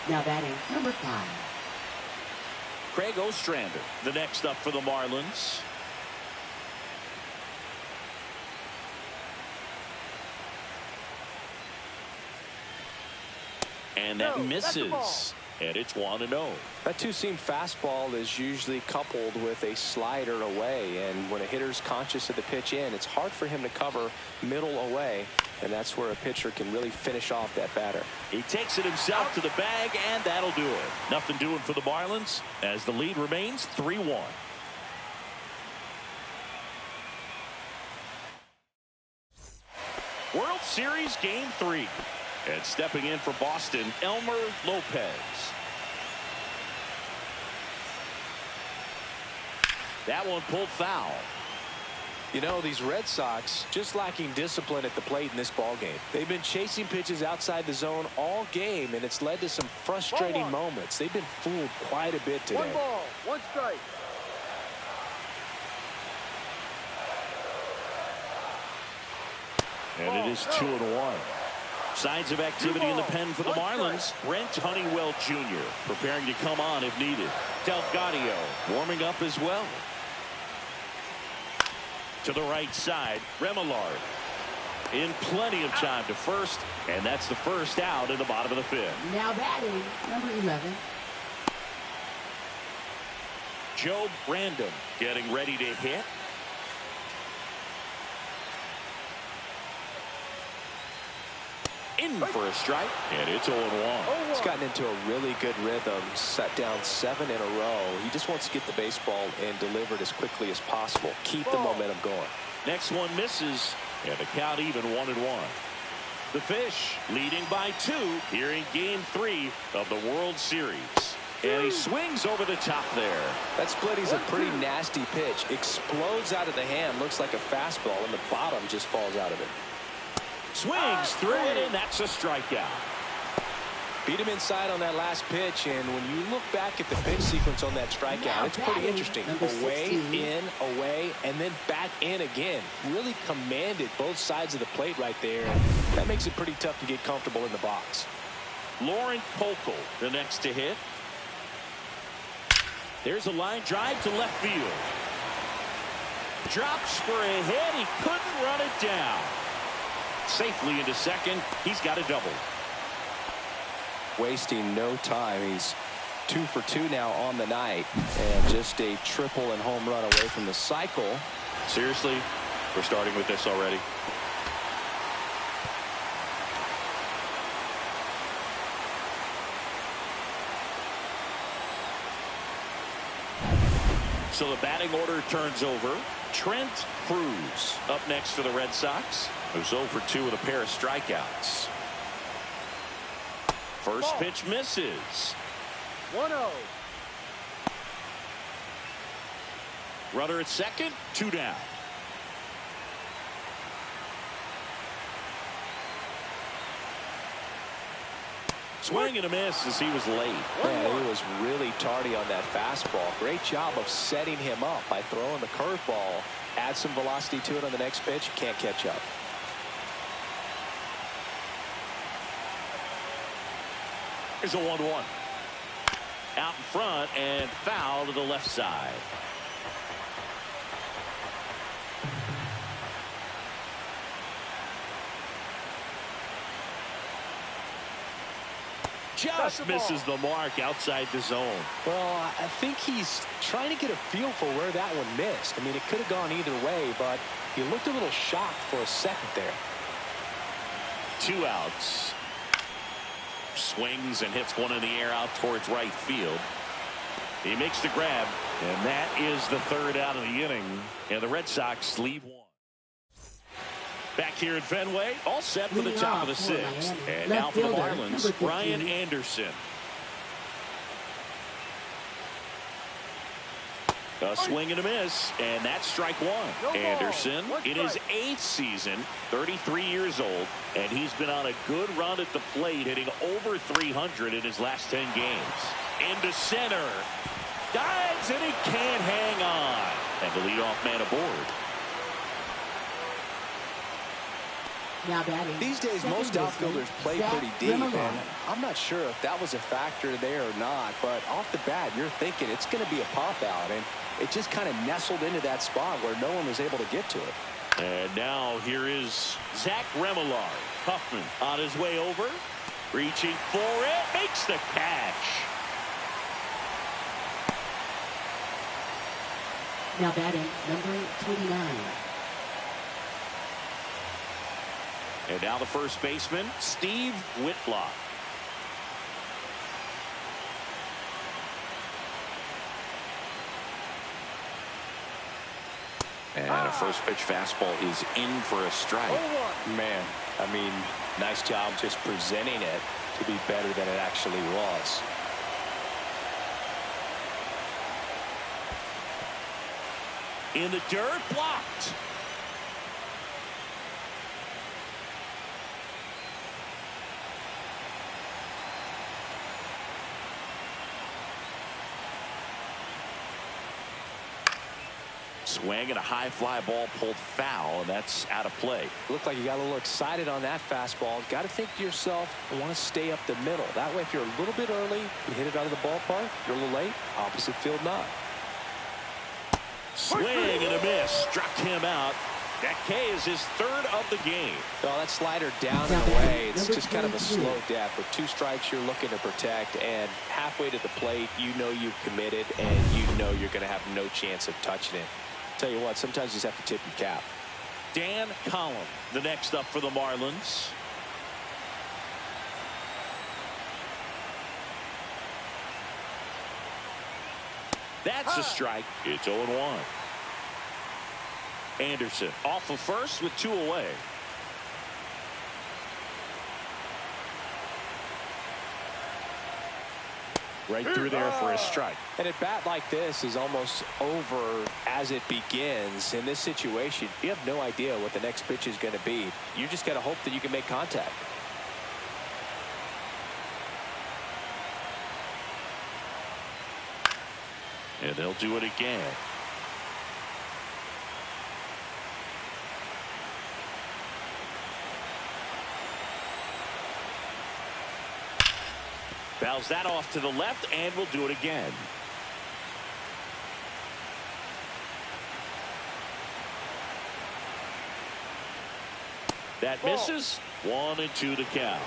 D: Now batting, number 5.
A: Craig Ostrander, the next up for the Marlins. And that misses. And it's 1-0.
E: That two-seam fastball is usually coupled with a slider away, and when a hitter's conscious of the pitch in, it's hard for him to cover middle away, and that's where a pitcher can really finish off that batter.
A: He takes it himself to the bag, and that'll do it. Nothing doing for the Marlins as the lead remains 3-1. World Series Game 3. And stepping in for Boston, Elmer Lopez. That one pulled foul.
E: You know, these Red Sox just lacking discipline at the plate in this ball game. They've been chasing pitches outside the zone all game, and it's led to some frustrating moments. They've been fooled quite a bit today.
C: 1 ball, 1 strike.
A: And it is 2-1. Signs of activity in the pen for the Marlins. Brent Honeywell Jr. preparing to come on if needed. Delgado warming up as well. To the right side, Remillard in plenty of time to first, and that's the first out in the bottom of the 5th.
D: Now batting, number 11.
A: Joe Brandon getting ready to hit. In for a strike, and it's 0-1.
E: He's gotten into a really good rhythm, set down 7 in a row. He just wants to get the baseball and deliver it as quickly as possible. Keep the momentum going.
A: Next one misses, and the count even 1-1. The Fish leading by 2 here in Game 3 of the World Series. And he swings over the top there.
E: That split is a pretty nasty pitch. Explodes out of the hand, looks like a fastball, and the bottom just falls out of it.
A: Swings through it, and that's a strikeout.
E: Beat him inside on that last pitch, and when you look back at the pitch sequence on that strikeout, it's pretty interesting. Away, in, away, and then back in again. Really commanded both sides of the plate right there. That makes it pretty tough to get comfortable in the box.
A: Lauren Pokel, the next to hit. There's a line drive to left field. Drops for a hit. He couldn't run it down. Safely into second. He's got a double.
E: Wasting no time. He's 2 for 2 now on the night, and just a triple and home run away from the cycle.
A: Seriously, we're starting with this already. So the batting order turns over. Trent Cruz up next for the Red Sox, who's 0 for 2 with a pair of strikeouts. First pitch misses.
C: 1-0.
A: Runner at second, 2 down. Swing and a miss as he was late.
E: Yeah, he was really tardy on that fastball. Great job of setting him up by throwing the curveball. Add some velocity to it on the next pitch. Can't catch up.
A: Here's a 1-1. Out in front and foul to the left side. Just misses the mark outside the zone.
E: Well, I think he's trying to get a feel for where that one missed. I mean, it could have gone either way, but he looked a little shocked for a second there.
A: 2 outs. Swings and hits one in the air out towards right field. He makes the grab, and that is the 3rd out of the inning, and the Red Sox leave 1. Back here at Fenway, all set for the top of the sixth. And now for the Marlins, Brian Anderson. A swing and a miss, and that's strike one. Anderson in his 8th season, 33 years old, and he's been on a good run at the plate, hitting over 300 in his last 10 games. Into center. Dives, and he can't hang on. And the leadoff man aboard.
D: Now batting.
E: These days, most outfielders play pretty deep, and I'm not sure if that was a factor there or not, but off the bat, you're thinking it's going to be a pop-out, and it just kind of nestled into that spot where no one was able to get to it.
A: And now here is Zach Remillard. Huffman on his way over, reaching for it, makes the catch.
D: Now batting, number 29.
A: And now the first baseman, Steve Whitlock.
G: And a first pitch fastball is in for a strike.
E: Man, I mean, nice job just presenting it to be better than it actually was.
A: In the dirt, blocked. Swing and a high fly ball pulled foul, and that's out of play.
E: Looked like you got a little excited on that fastball. Got to think to yourself, I want to stay up the middle. That way, if you're a little bit early, you hit it out of the ballpark. You're a little late, opposite field not.
A: Swing and a miss. Struck him out. That K is his 3rd of the game.
E: Well, that slider down and away, it's just kind of a slow death. With 2 strikes, you're looking to protect, and halfway to the plate, you know you've committed, and you know you're going to have no chance of touching it. Tell you what, sometimes you just have to tip your cap.
A: Dan Collum, the next up for the Marlins. That's a strike. It's 0-1. Anderson off of first with 2 away. Right through there for a strike.
E: And a bat like this is almost over as it begins. In this situation, you have no idea what the next pitch is going to be. You just got to hope that you can make contact.
A: And they'll do it again. Fouls that off to the left, and we'll do it again. That misses. 1-2 to count.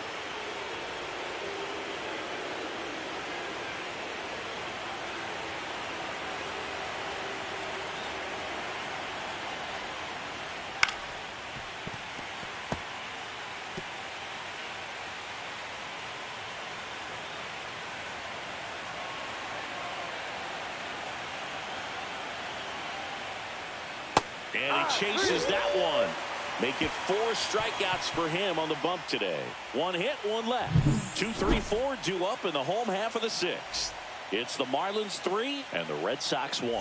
A: And he chases that one. Make it 4 strikeouts for him on the bump today. 1 hit, 1 left. 2, 3, 4 due up in the home half of the 6th. It's the Marlins 3 and the Red Sox 1.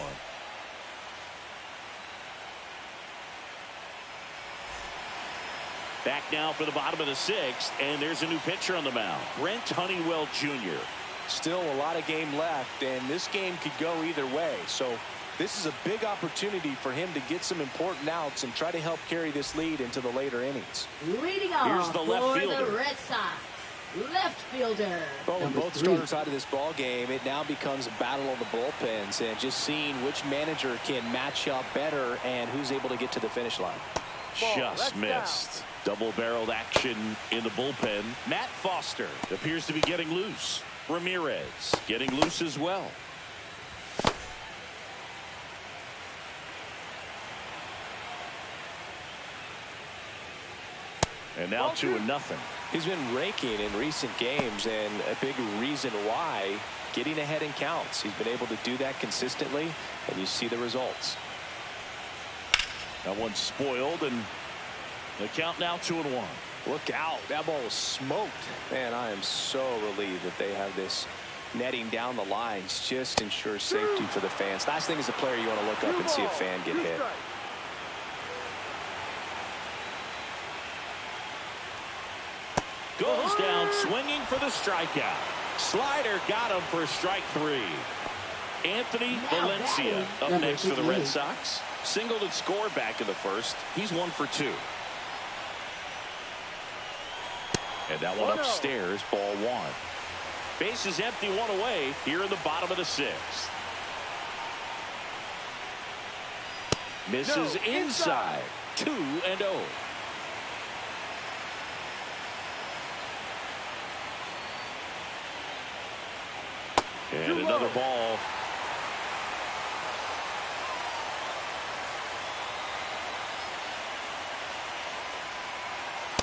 A: Back now for the bottom of the 6th, and there's a new pitcher on the mound, Brent Honeywell Jr.
E: Still a lot of game left, and this game could go either way. So this is a big opportunity for him to get some important outs and try to help carry this lead into the later innings.
D: Leading off
A: Here's the left
D: for
A: fielder.
D: the Red Sox. Left fielder.
E: Well, with both starters out of this ball game, it now becomes a battle of the bullpens and just seeing which manager can match up better and who's able to get to the finish line.
A: Just missed. Double-barreled action in the bullpen. Matt Foster appears to be getting loose. Ramirez getting loose as well. And now 2-0.
E: He's been raking in recent games, and a big reason why, getting ahead in counts. He's been able to do that consistently, and you see the results.
A: That one's spoiled, and The count now 2-1.
E: Look out. That ball was smoked. Man, I am so relieved that they have this netting down the lines. Just ensures safety for the fans. Last thing as a player, you want to look up and see a fan get hit.
A: Goes down swinging for the strikeout. Slider got him for strike 3. Anthony Valencia up next for the Red Sox. Singled and scored back in the first. He's 1 for 2. And that one upstairs, ball 1. Base is empty, 1 away here in the bottom of the 6th. Misses inside. 2-0. And another ball.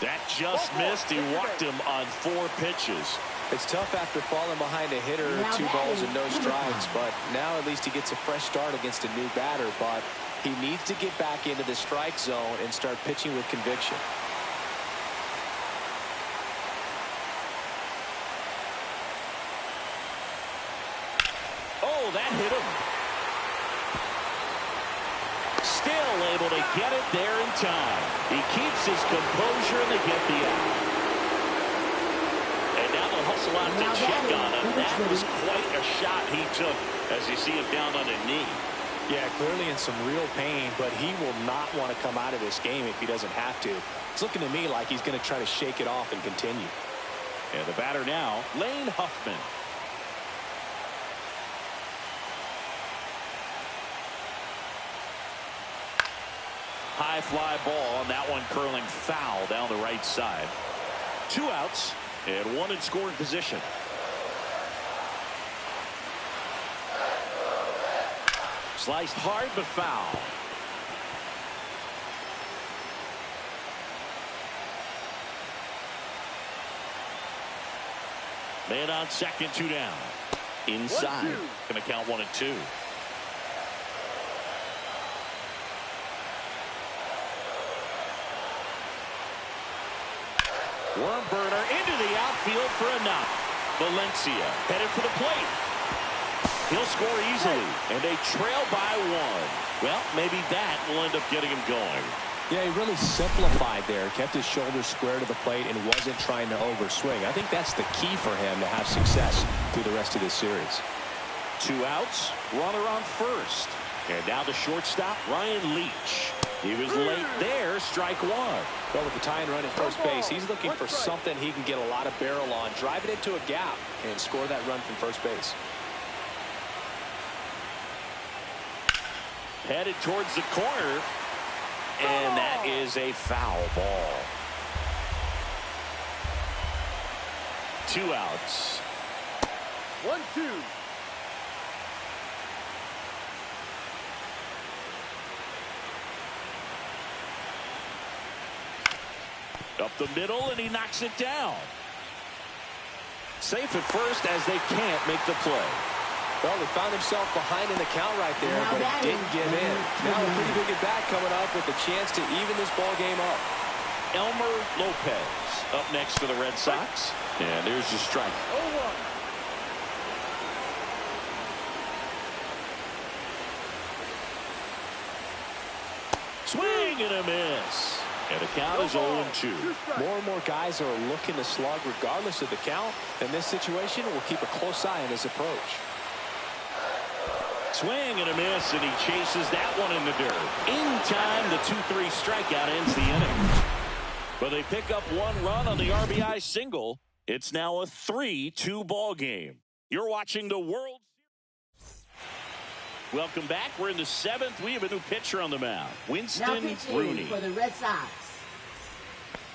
A: That just missed. He walked him on 4 pitches.
E: It's tough after falling behind a hitter, 2 balls and no strikes, but now at least he gets a fresh start against a new batter, but he needs to get back into the strike zone and start pitching with conviction.
A: Oh, that hit him. Still able to get it there in time. He keeps his composure and they get the out. And now they'll hustle out to check on him. That was quite a shot he took as you see him down on a knee.
E: Yeah, clearly in some real pain, but he will not want to come out of this game if he doesn't have to. It's looking to me like he's going to try to shake it off and continue.
A: And the batter now, Lane Huffman. High fly ball, and that one curling foul down the right side. 2 outs and 1 in scoring position. Sliced hard but foul. Man on second, 2 down. Inside. Going to count 1-2. Worm burner into the outfield for a knock. Valencia headed for the plate. He'll score easily, and they trail by 1. Well, maybe that will end up getting him going.
E: Yeah, he really simplified there. Kept his shoulders square to the plate and wasn't trying to overswing. I think that's the key for him to have success through the rest of this series.
A: 2 outs, runner on first. And now the shortstop, Ryan Leach. He was late there, strike 1.
E: Well, with the tying run at first base, he's looking for something he can get a lot of barrel on, drive it into a gap, and score that run from first base.
A: Headed towards the corner, and that is a foul ball. 2 outs.
C: 1-2.
A: Up the middle, and he knocks it down. Safe at first as they can't make the play.
E: Well, he found himself behind in the count right there, but he didn't give in. Now a pretty big at-bat coming up with a chance to even this ball game up.
A: Elmer Lopez up next for the Red Sox. And there's your strike.
C: 0-1.
A: Swing and a miss. And the count is 0-2.
E: More and more guys are looking to slug regardless of the count. In this situation, we'll keep a close eye on his approach.
A: Swing and a miss, and he chases that one in the dirt. In time, the 2-3 strikeout ends the inning. But they pick up 1 run on the RBI single. It's now a 3-2 ball game. You're watching the World Series. Welcome back. We're in the 7th. We have a new pitcher on the mound, Winston Rooney.
D: For the Red Sox,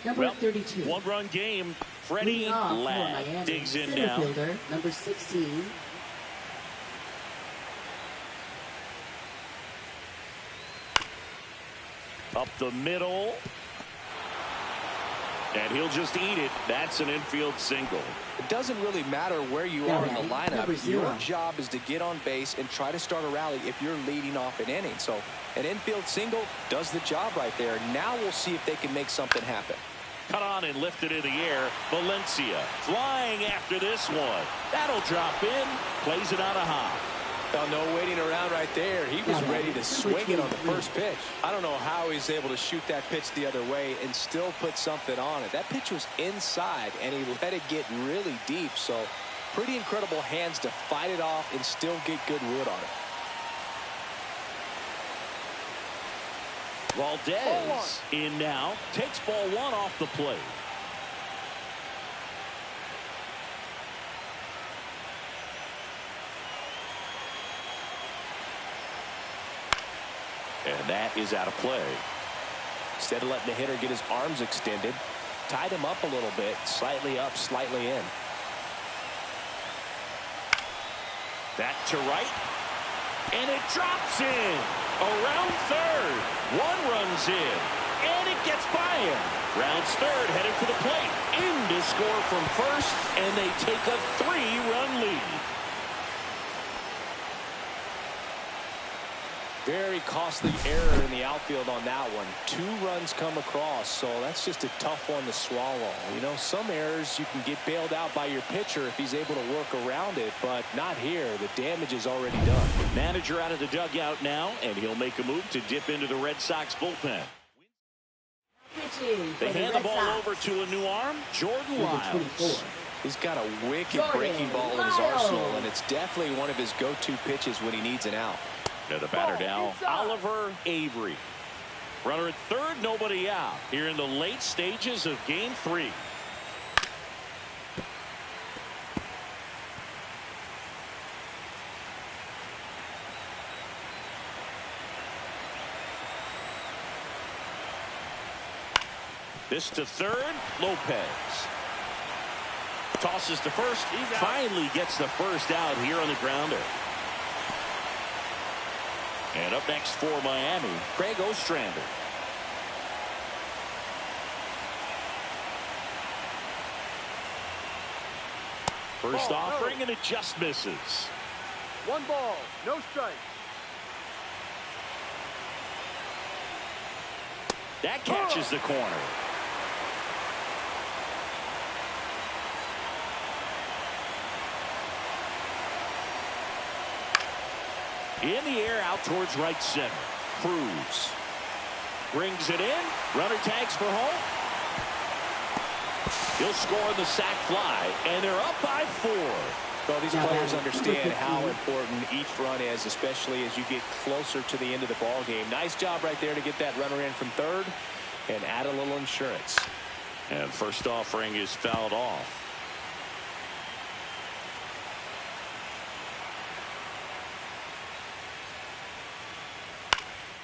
D: number 32.
A: 1-run game. Freddie Ladd digs in now.
D: Fielder, number 16.
A: Up the middle. And he'll just eat it. That's an infield single.
E: It doesn't really matter where you are in the lineup. Your job is to get on base and try to start a rally if you're leading off an inning. So an infield single does the job right there. Now we'll see if they can make something happen.
A: Cut on and lifted in the air. Valencia flying after this one. That'll drop in. Plays it on a hop.
E: Oh, no waiting around right there. He was ready to swing it on the first pitch. I don't know how he's able to shoot that pitch the other way and still put something on it. That pitch was inside, and he let it get really deep. So pretty incredible hands to fight it off and still get good wood on it.
A: Valdez in now. Takes ball one off the plate. And that is out of play.
E: Instead of letting the hitter get his arms extended, tied him up a little bit, slightly up, slightly in.
A: That to right. And it drops in. Around third. One runs in. And it gets by him. Rounds third, headed for the plate. In to score from first. And they take a 3-run lead.
E: Very costly error in the outfield on that one. 2 runs come across, so that's just a tough one to swallow. You know, some errors you can get bailed out by your pitcher if he's able to work around it, but not here. The damage is already done.
A: Manager out of the dugout now, and he'll make a move to dip into the Red Sox bullpen. They hand the ball over to a new arm, Jordan Lyles.
E: He's got a wicked breaking ball in his arsenal, and it's definitely one of his go-to pitches when he needs an out.
A: And the batter now, Oliver Avery. Runner at third, nobody out. Here in the late stages of Game 3. This to third, Lopez. Tosses to first. Finally gets the first out here on the grounder. And up next for Miami, Craig Ostrander. First offering, and it just misses.
C: 1 ball, no strike.
A: That catches the corner. In the air out towards right center. Cruz brings it in. Runner tags for home. He'll score the sac fly, and they're up by 4.
E: Well, these players understand how important each run is, especially as you get closer to the end of the ball game. Nice job right there to get that runner in from third and add a little insurance.
A: And first offering is fouled off.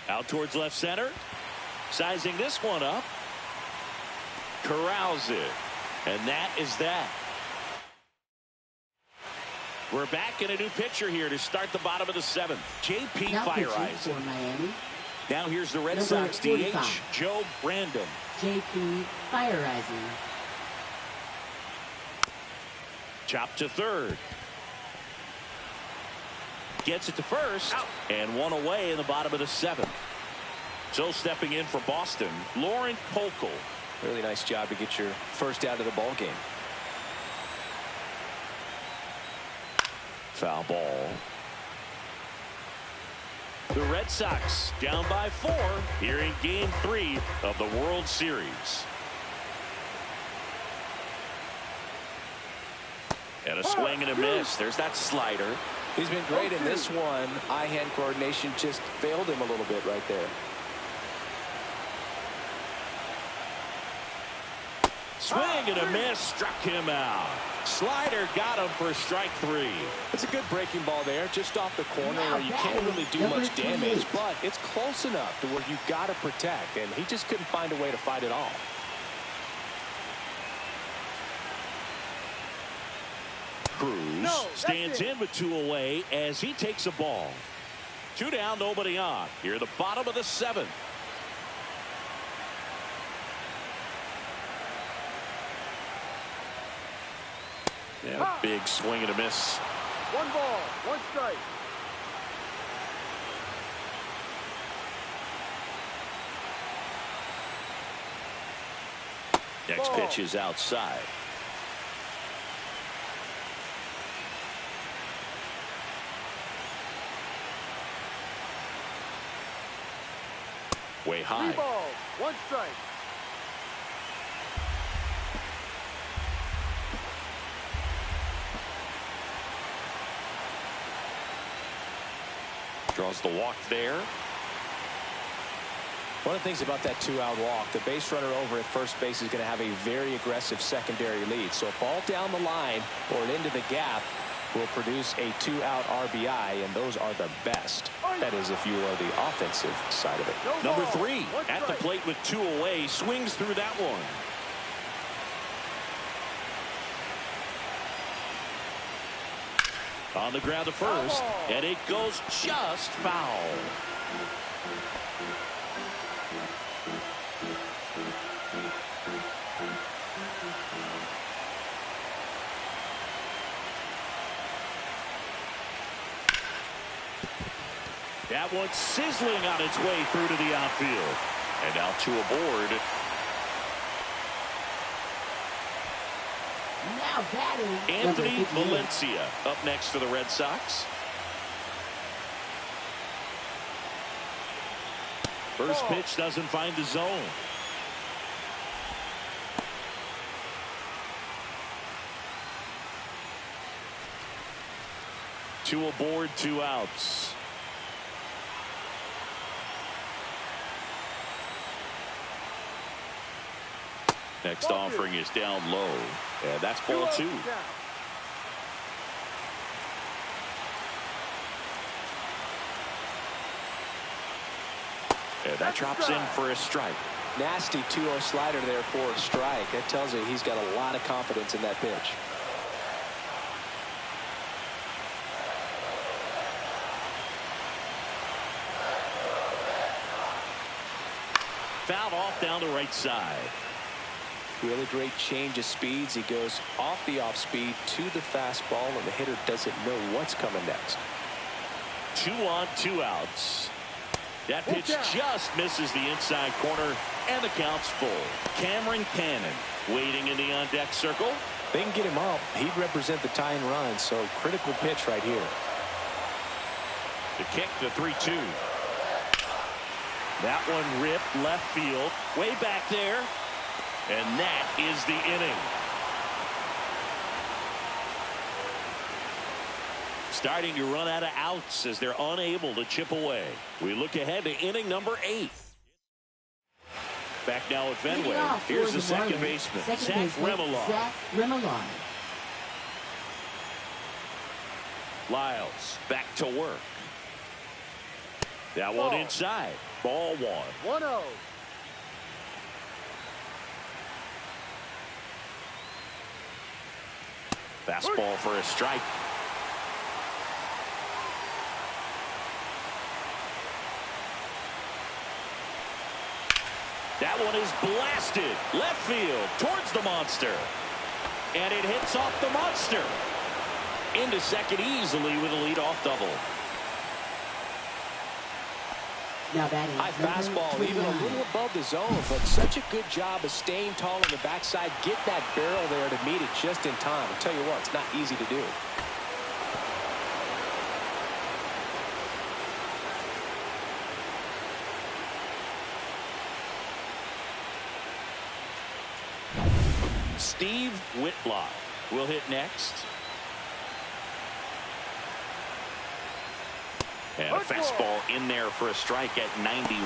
A: Out towards left center. Sizing this one up. Corrals it. And that is that. We're back in a new pitcher here to start the bottom of the 7th. J.P. Fireisen. Now here's the Red Sox DH, Joe Brandon.
D: J.P. Fireisen.
A: Chop to third. Gets it to first. Out. And one away in the bottom of the 7th. So stepping in for Boston, Lauren Polkel.
E: Really nice job to get your first out of the ball game.
A: Foul ball. The Red Sox down by 4 here in Game 3 of the World Series. And a swing and a miss. There's that slider.
E: He's been great in this one. Eye-hand coordination just failed him a little bit right there.
A: Swing and a miss, struck him out. Slider got him for strike 3.
E: It's a good breaking ball there, just off the corner where you can't really do much damage, but it's close enough to where you've got to protect, and he just couldn't find a way to fight it off.
A: Cruz stands in with 2 away as he takes a ball. 2 down, nobody on. Here at the bottom of the 7th.
G: Yeah, big swing and a miss.
C: 1 ball, 1 strike.
A: Next pitch is outside. Way high.
C: 3 balls, 1 strike.
A: Draws the walk there.
E: One of the things about that 2-out walk, the base runner over at first base is going to have a very aggressive secondary lead. So a ball down the line or into the gap will produce a 2-out RBI, and those are the best. That is, if you are the offensive side of it.
A: Number 3 at the plate with 2 away, swings through that one. On the ground to first, and it goes just foul. That one's sizzling on its way through to the outfield. And now 2 aboard.
D: Now batting
A: Anthony
D: number 58.
A: Valencia up next for the Red Sox. First pitch doesn't find the zone. Two aboard, 2 outs. Next offering is down low. And that's ball 2. And that drops in for a strike.
E: Nasty 2-0 slider there for a strike. That tells you he's got a lot of confidence in that pitch.
A: Fouled off down the right side.
E: Really great change of speeds. He goes off the off speed to the fastball, and the hitter doesn't know what's coming next.
A: 2 on, 2 outs. That pitch just misses the inside corner, and the count's full. Cameron Cannon waiting in the on-deck circle.
E: They can get him up. He'd represent the tying run, so critical pitch right here.
A: The kick, the 3-2. That one ripped left field, way back there. And that is the inning. Starting to run out of outs as they're unable to chip away. We look ahead to inning number 8. Back now at Fenway. Here's the second baseman, Zach Remillard. Lyles back to work. That one inside. Ball 1.
C: 1-0.
A: Fastball for a strike. That one is blasted left field towards the monster. And it hits off the monster. Into second easily with a leadoff double.
D: Now batting
E: High fastball, even a little above the zone, but such a good job of staying tall on the backside. Get that barrel there to meet it just in time. I'll tell you what, it's not easy to do.
A: Steve Whitlock will hit next. And a fastball in there for a strike at 91.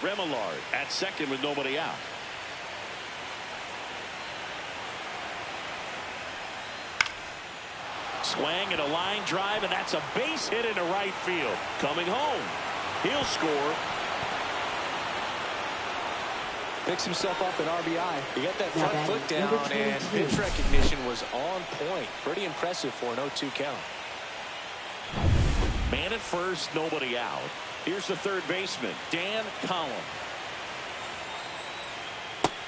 A: Remillard at second with nobody out. Swing and a line drive, and that's a base hit into right field. Coming home. He'll score.
E: Picks himself up an RBI. He got that front foot down, and pitch recognition was on point. Pretty impressive for an 0-2 count.
A: Man at first, nobody out. Here's the third baseman, Dan Collins.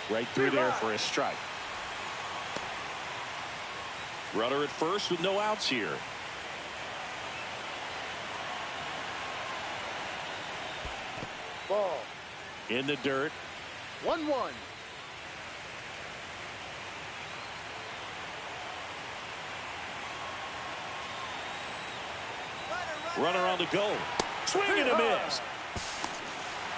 A: Right through there for a strike. Runner at first with no outs here.
C: Ball.
A: In the dirt.
C: 1-1.
A: Runner on the go. Swing and a miss.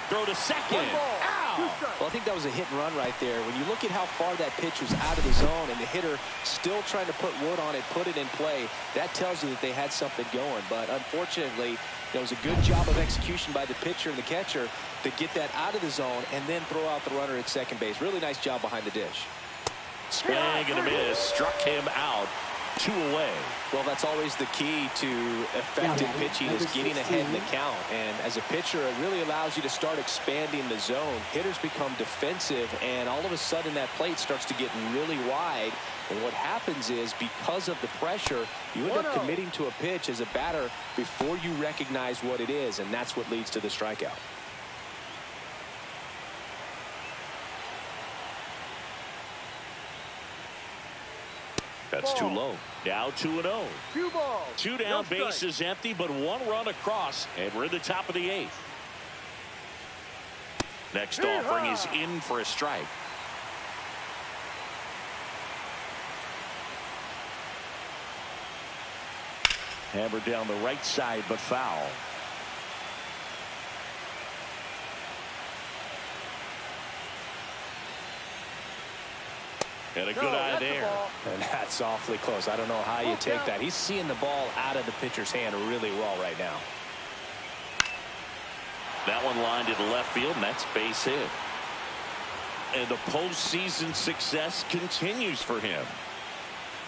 A: Throw to second. Ow!
E: Well, I think that was a hit and run right there. When you look at how far that pitch was out of the zone and the hitter still trying to put wood on it, put it in play, that tells you that they had something going. But unfortunately, it was a good job of execution by the pitcher and the catcher to get that out of the zone and then throw out the runner at second base. Really nice job behind the dish.
A: Swing and a miss. Struck him out. 2 away.
E: Well, that's always the key to effective pitching is getting ahead in the count. And as a pitcher, it really allows you to start expanding the zone. Hitters become defensive, and all of a sudden that plate starts to get really wide. And what happens is, because of the pressure, you end up committing to a pitch as a batter before you recognize what it is, and that's what leads to the strikeout.
A: That's too low. Now 2-0.
C: 2 balls.
A: 2 down, bases empty, but 1 run across, and we're in the top of the 8th. Next offering is in for a strike. Hammered down the right side, but foul. And a good eye there.
E: And that's awfully close. I don't know how you take that. He's seeing the ball out of the pitcher's hand really well right now.
A: That one lined into left field, and that's base hit. And the postseason success continues for him.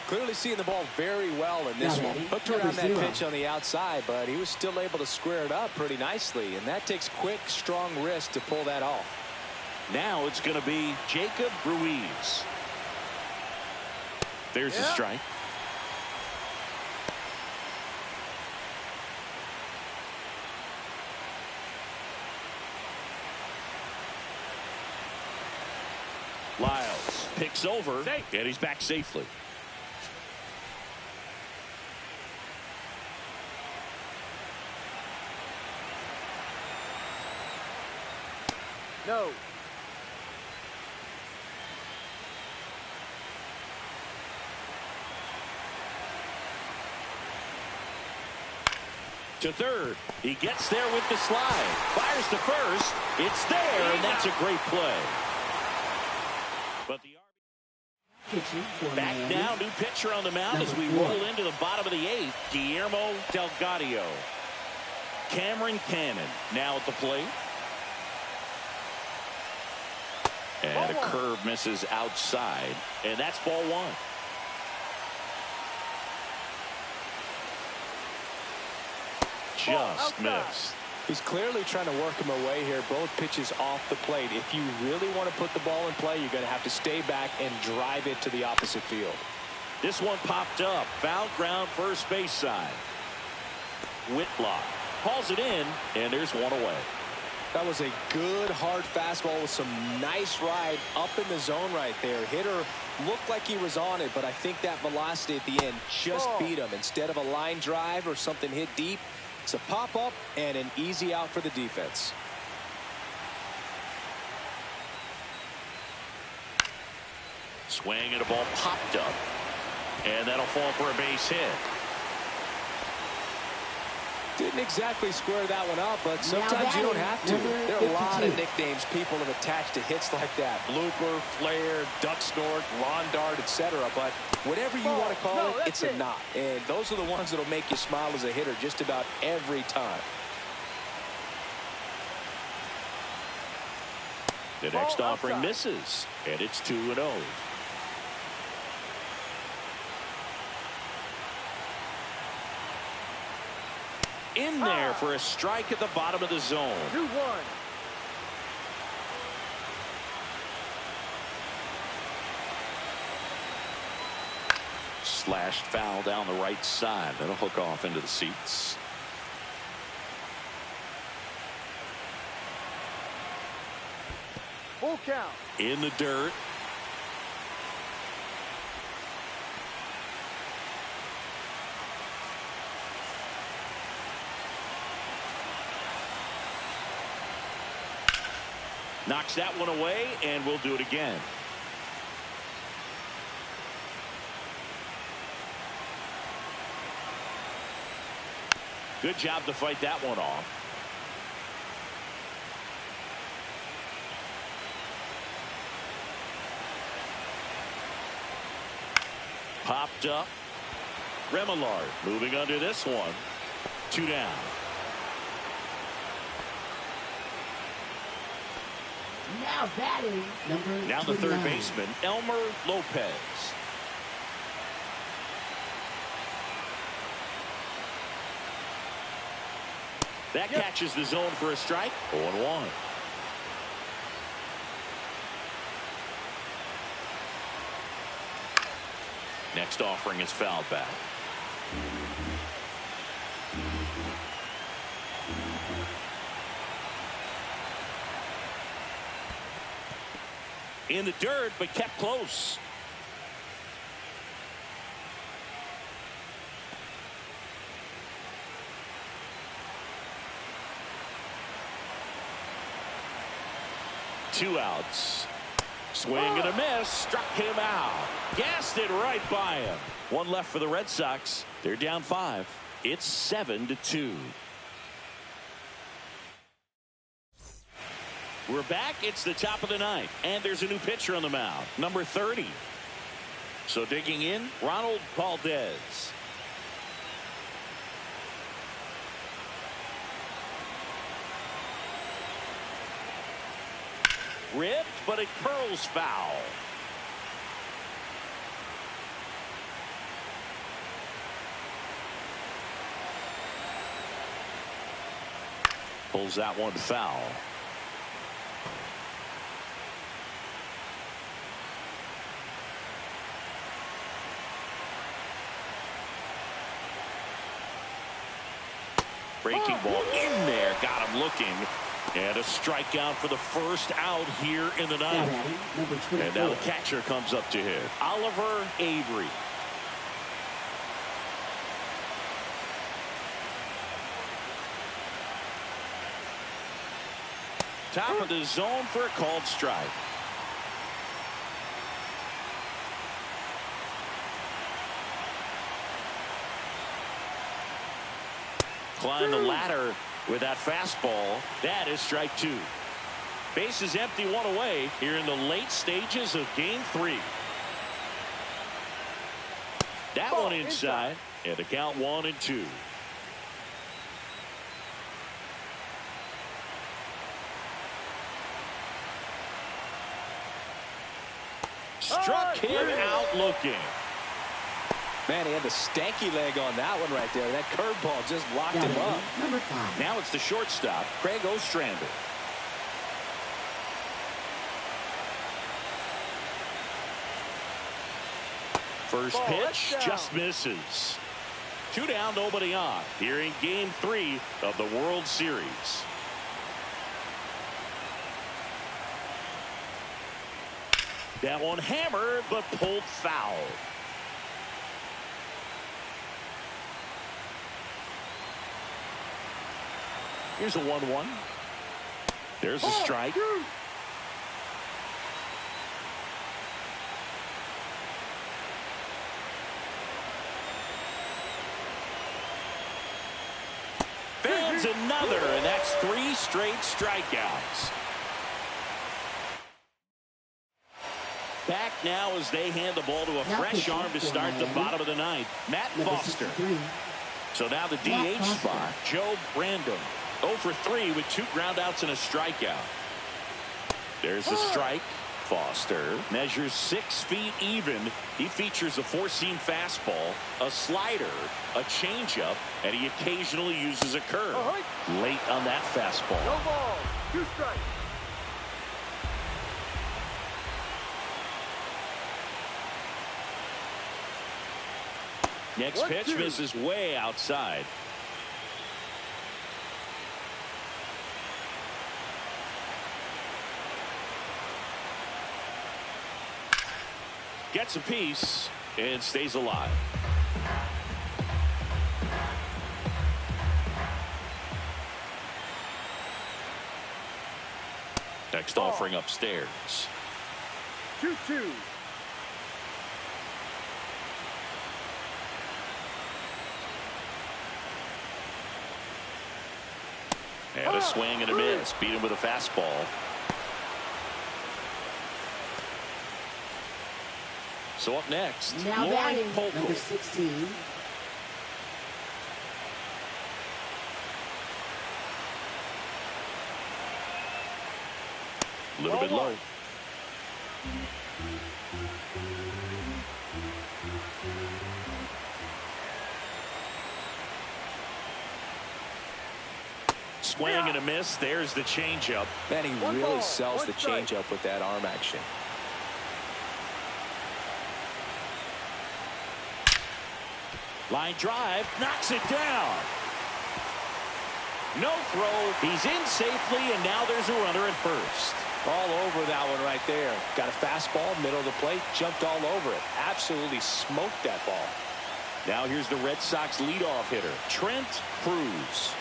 E: Clearly seeing the ball very well in this one. Hooked around that pitch on the outside, but he was still able to square it up pretty nicely. And that takes quick, strong wrist to pull that off.
A: Now it's going to be Jacob Ruiz. There's a strike. Lyles picks over, and he's back safely.
C: No.
A: To third. He gets there with the slide. Fires to first. It's there, and that's a great play. But the back now, new pitcher on the mound as we roll into the bottom of the 8th. Guillermo Delgado. Cameron Cannon now at the plate. And a curve misses outside, and that's ball 1. Just missed.
E: He's clearly trying to work him away here. Both pitches off the plate. If you really want to put the ball in play, you're going to have to stay back and drive it to the opposite field.
A: This one popped up. Foul ground, first base side. Whitlock hauls it in, and there's 1 away.
E: That was a good hard fastball with some nice ride up in the zone right there. Hitter looked like he was on it, but I think that velocity at the end just beat him. Instead of a line drive or something hit deep, it's a pop-up and an easy out for the defense.
A: Swing and a ball popped up. And that'll fall for a base hit.
E: Didn't exactly square that one up, but sometimes you don't have to. There are a lot of nicknames people have attached to hits like that. Blooper, flare, duck snort, lawn dart, etc. But whatever you want to call it, it's a knot. And those are the ones that'll make you smile as a hitter just about every time.
A: The next offering misses, and it's 2-0. In there for a strike at the bottom of the zone.
C: 2-1.
A: Slashed foul down the right side. That'll hook off into the seats.
C: Full count.
A: In the dirt. Knocks that one away, and we'll do it again. Good job to fight that one off. Popped up. Remillard moving under this one. 2 down.
D: Now batting number
A: Now the third
D: 29.
A: baseman, Elmer Lopez. That catches the zone for a strike. 0-1. Next offering is fouled back. In the dirt, but kept close. Two outs. Swing and a miss. Struck him out. Gassed it right by him. One left for the Red Sox. They're down 5. It's 7-2. We're back. It's the top of the ninth. And there's a new pitcher on the mound. Number 30. So digging in, Ronald Valdez. Ripped, but it curls foul. Pulls that one foul. Breaking ball in there. Got him looking. And a strikeout for the first out here in the ninth. And now the catcher comes up to hit. Oliver Avery. Top of the zone for a called strike. Climb the ladder with that fastball. That is strike 2. Base is empty, 1 away here in the late stages of game 3. That one inside. And the count 1-2. Struck him out looking.
E: Man, he had the stanky leg on that one right there. That curveball just locked him up.
D: Number 5.
A: Now it's the shortstop, Craig Ostrander. First pitch just misses. 2 down, nobody on. Here in game 3 of the World Series. That one hammered, but pulled foul. Here's a 1-1. There's a strike. Fans another, and that's 3 straight strikeouts. Back now as they hand the ball to a fresh arm to start the bottom of the ninth. Matt Foster. So now the DH spot, Joe Brandon. 0 for 3 with 2 groundouts and a strikeout. There's the strike. Foster measures 6 feet even. He features a 4-seam fastball, a slider, a changeup, and he occasionally uses a curve. Late on that fastball.
C: No ball. 2 strikes.
A: Next pitch misses way outside. Gets a piece and stays alive. Next offering upstairs.
C: 2-2.
A: And a swing and a miss. Beat him with a fastball. So up next,
D: Now batting, number 16.
A: A little bit low. Swing and a miss. There's the changeup.
E: Man, he really sells the changeup with that arm action.
A: Line drive, knocks it down. No throw. He's in safely, and now there's a runner at first.
E: All over that one right there. Got a fastball, middle of the plate, jumped all over it. Absolutely smoked that ball.
A: Now here's the Red Sox leadoff hitter, Trent Cruz.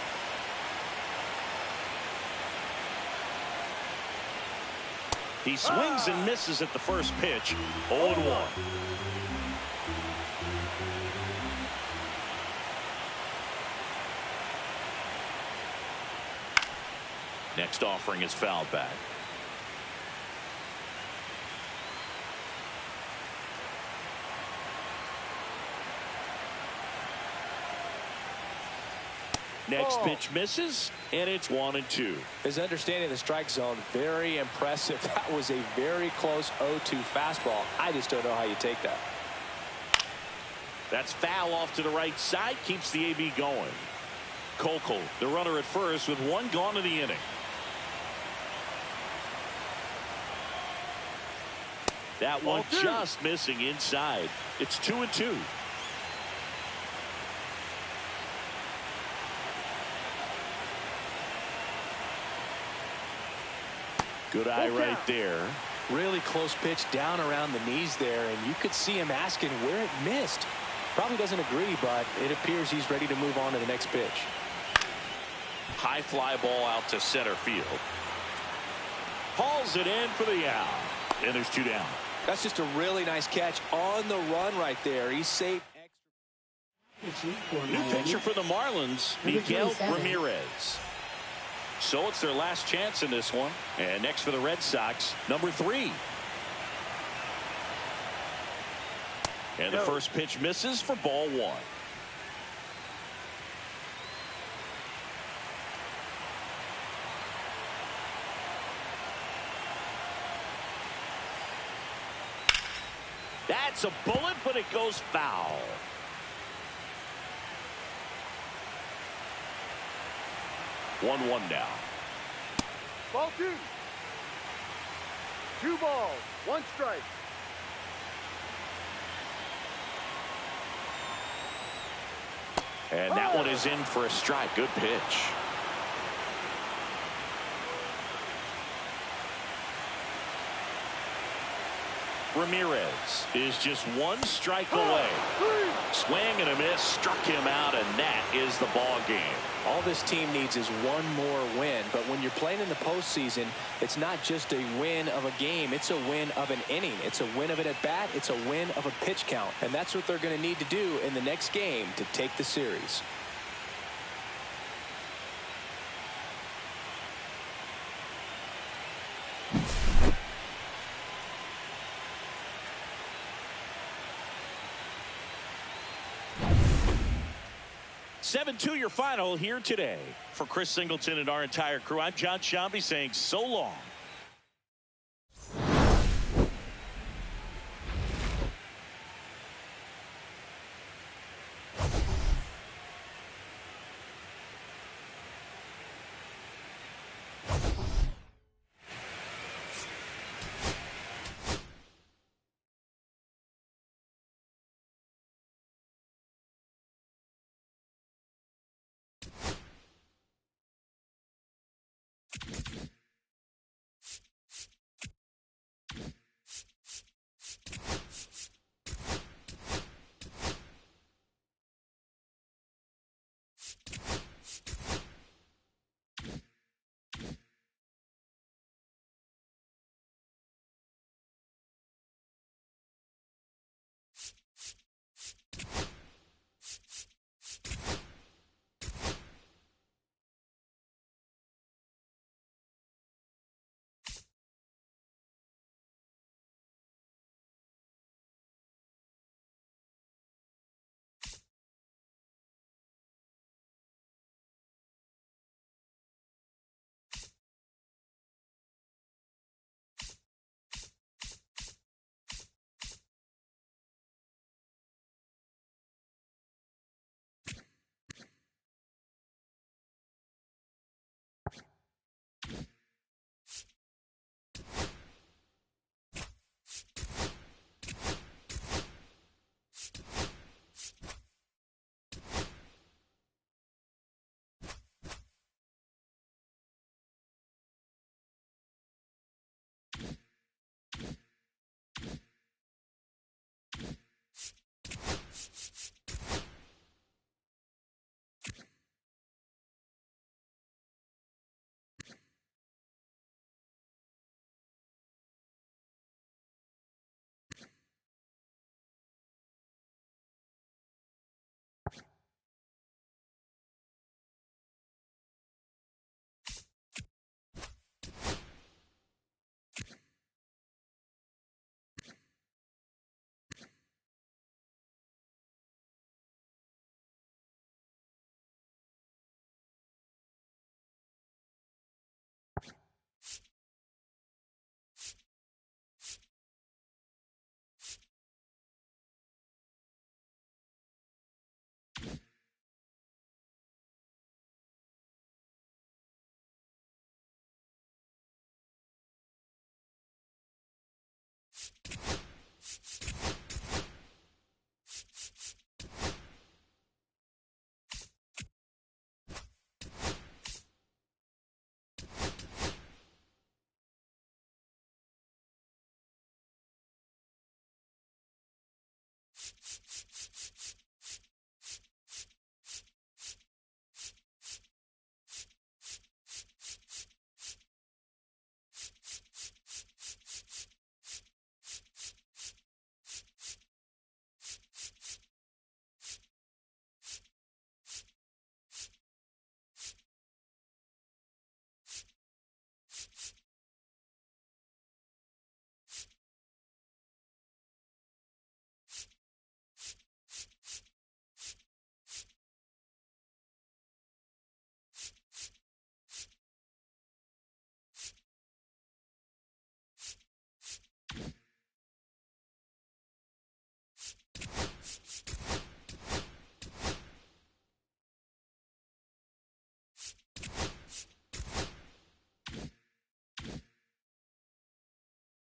A: He swings and misses at the first pitch. 0-1. Next offering is fouled back. Next pitch misses, and it's 1-2.
E: His understanding of the strike zone, very impressive. That was a very close 0-2 fastball. I just don't know how you take that.
A: That's foul off to the right side, keeps the AB going. Kolkol, the runner at first, with one gone in the inning. That one just missing inside. It's 2-2. Good eye right there.
E: Really close pitch down around the knees there, and you could see him asking where it missed. Probably doesn't agree, but it appears he's ready to move on to the next pitch.
A: High fly ball out to center field. Hauls it in for the out. And there's two down.
E: That's just a really nice catch on the run right there. He saved extra.
A: New pitcher for the Marlins, Miguel Ramirez. So it's their last chance in this one. And next for the Red Sox, number 3. And the first pitch misses for ball 1. That's a bullet, but it goes foul. One now.
C: Ball 2. 2 balls, 1 strike.
A: And that one is in for a strike. Good pitch. Ramirez is just 1 strike away. Swing and a miss, struck him out, and that is the ball game.
E: All this team needs is one more win, but when you're playing in the postseason, it's not just a win of a game, it's a win of an inning. It's a win of an at-bat, it's a win of a pitch count, and that's what they're going to need to do in the next game to take the series.
A: Your final here today. For Chris Singleton and our entire crew, I'm John Shambi saying so long.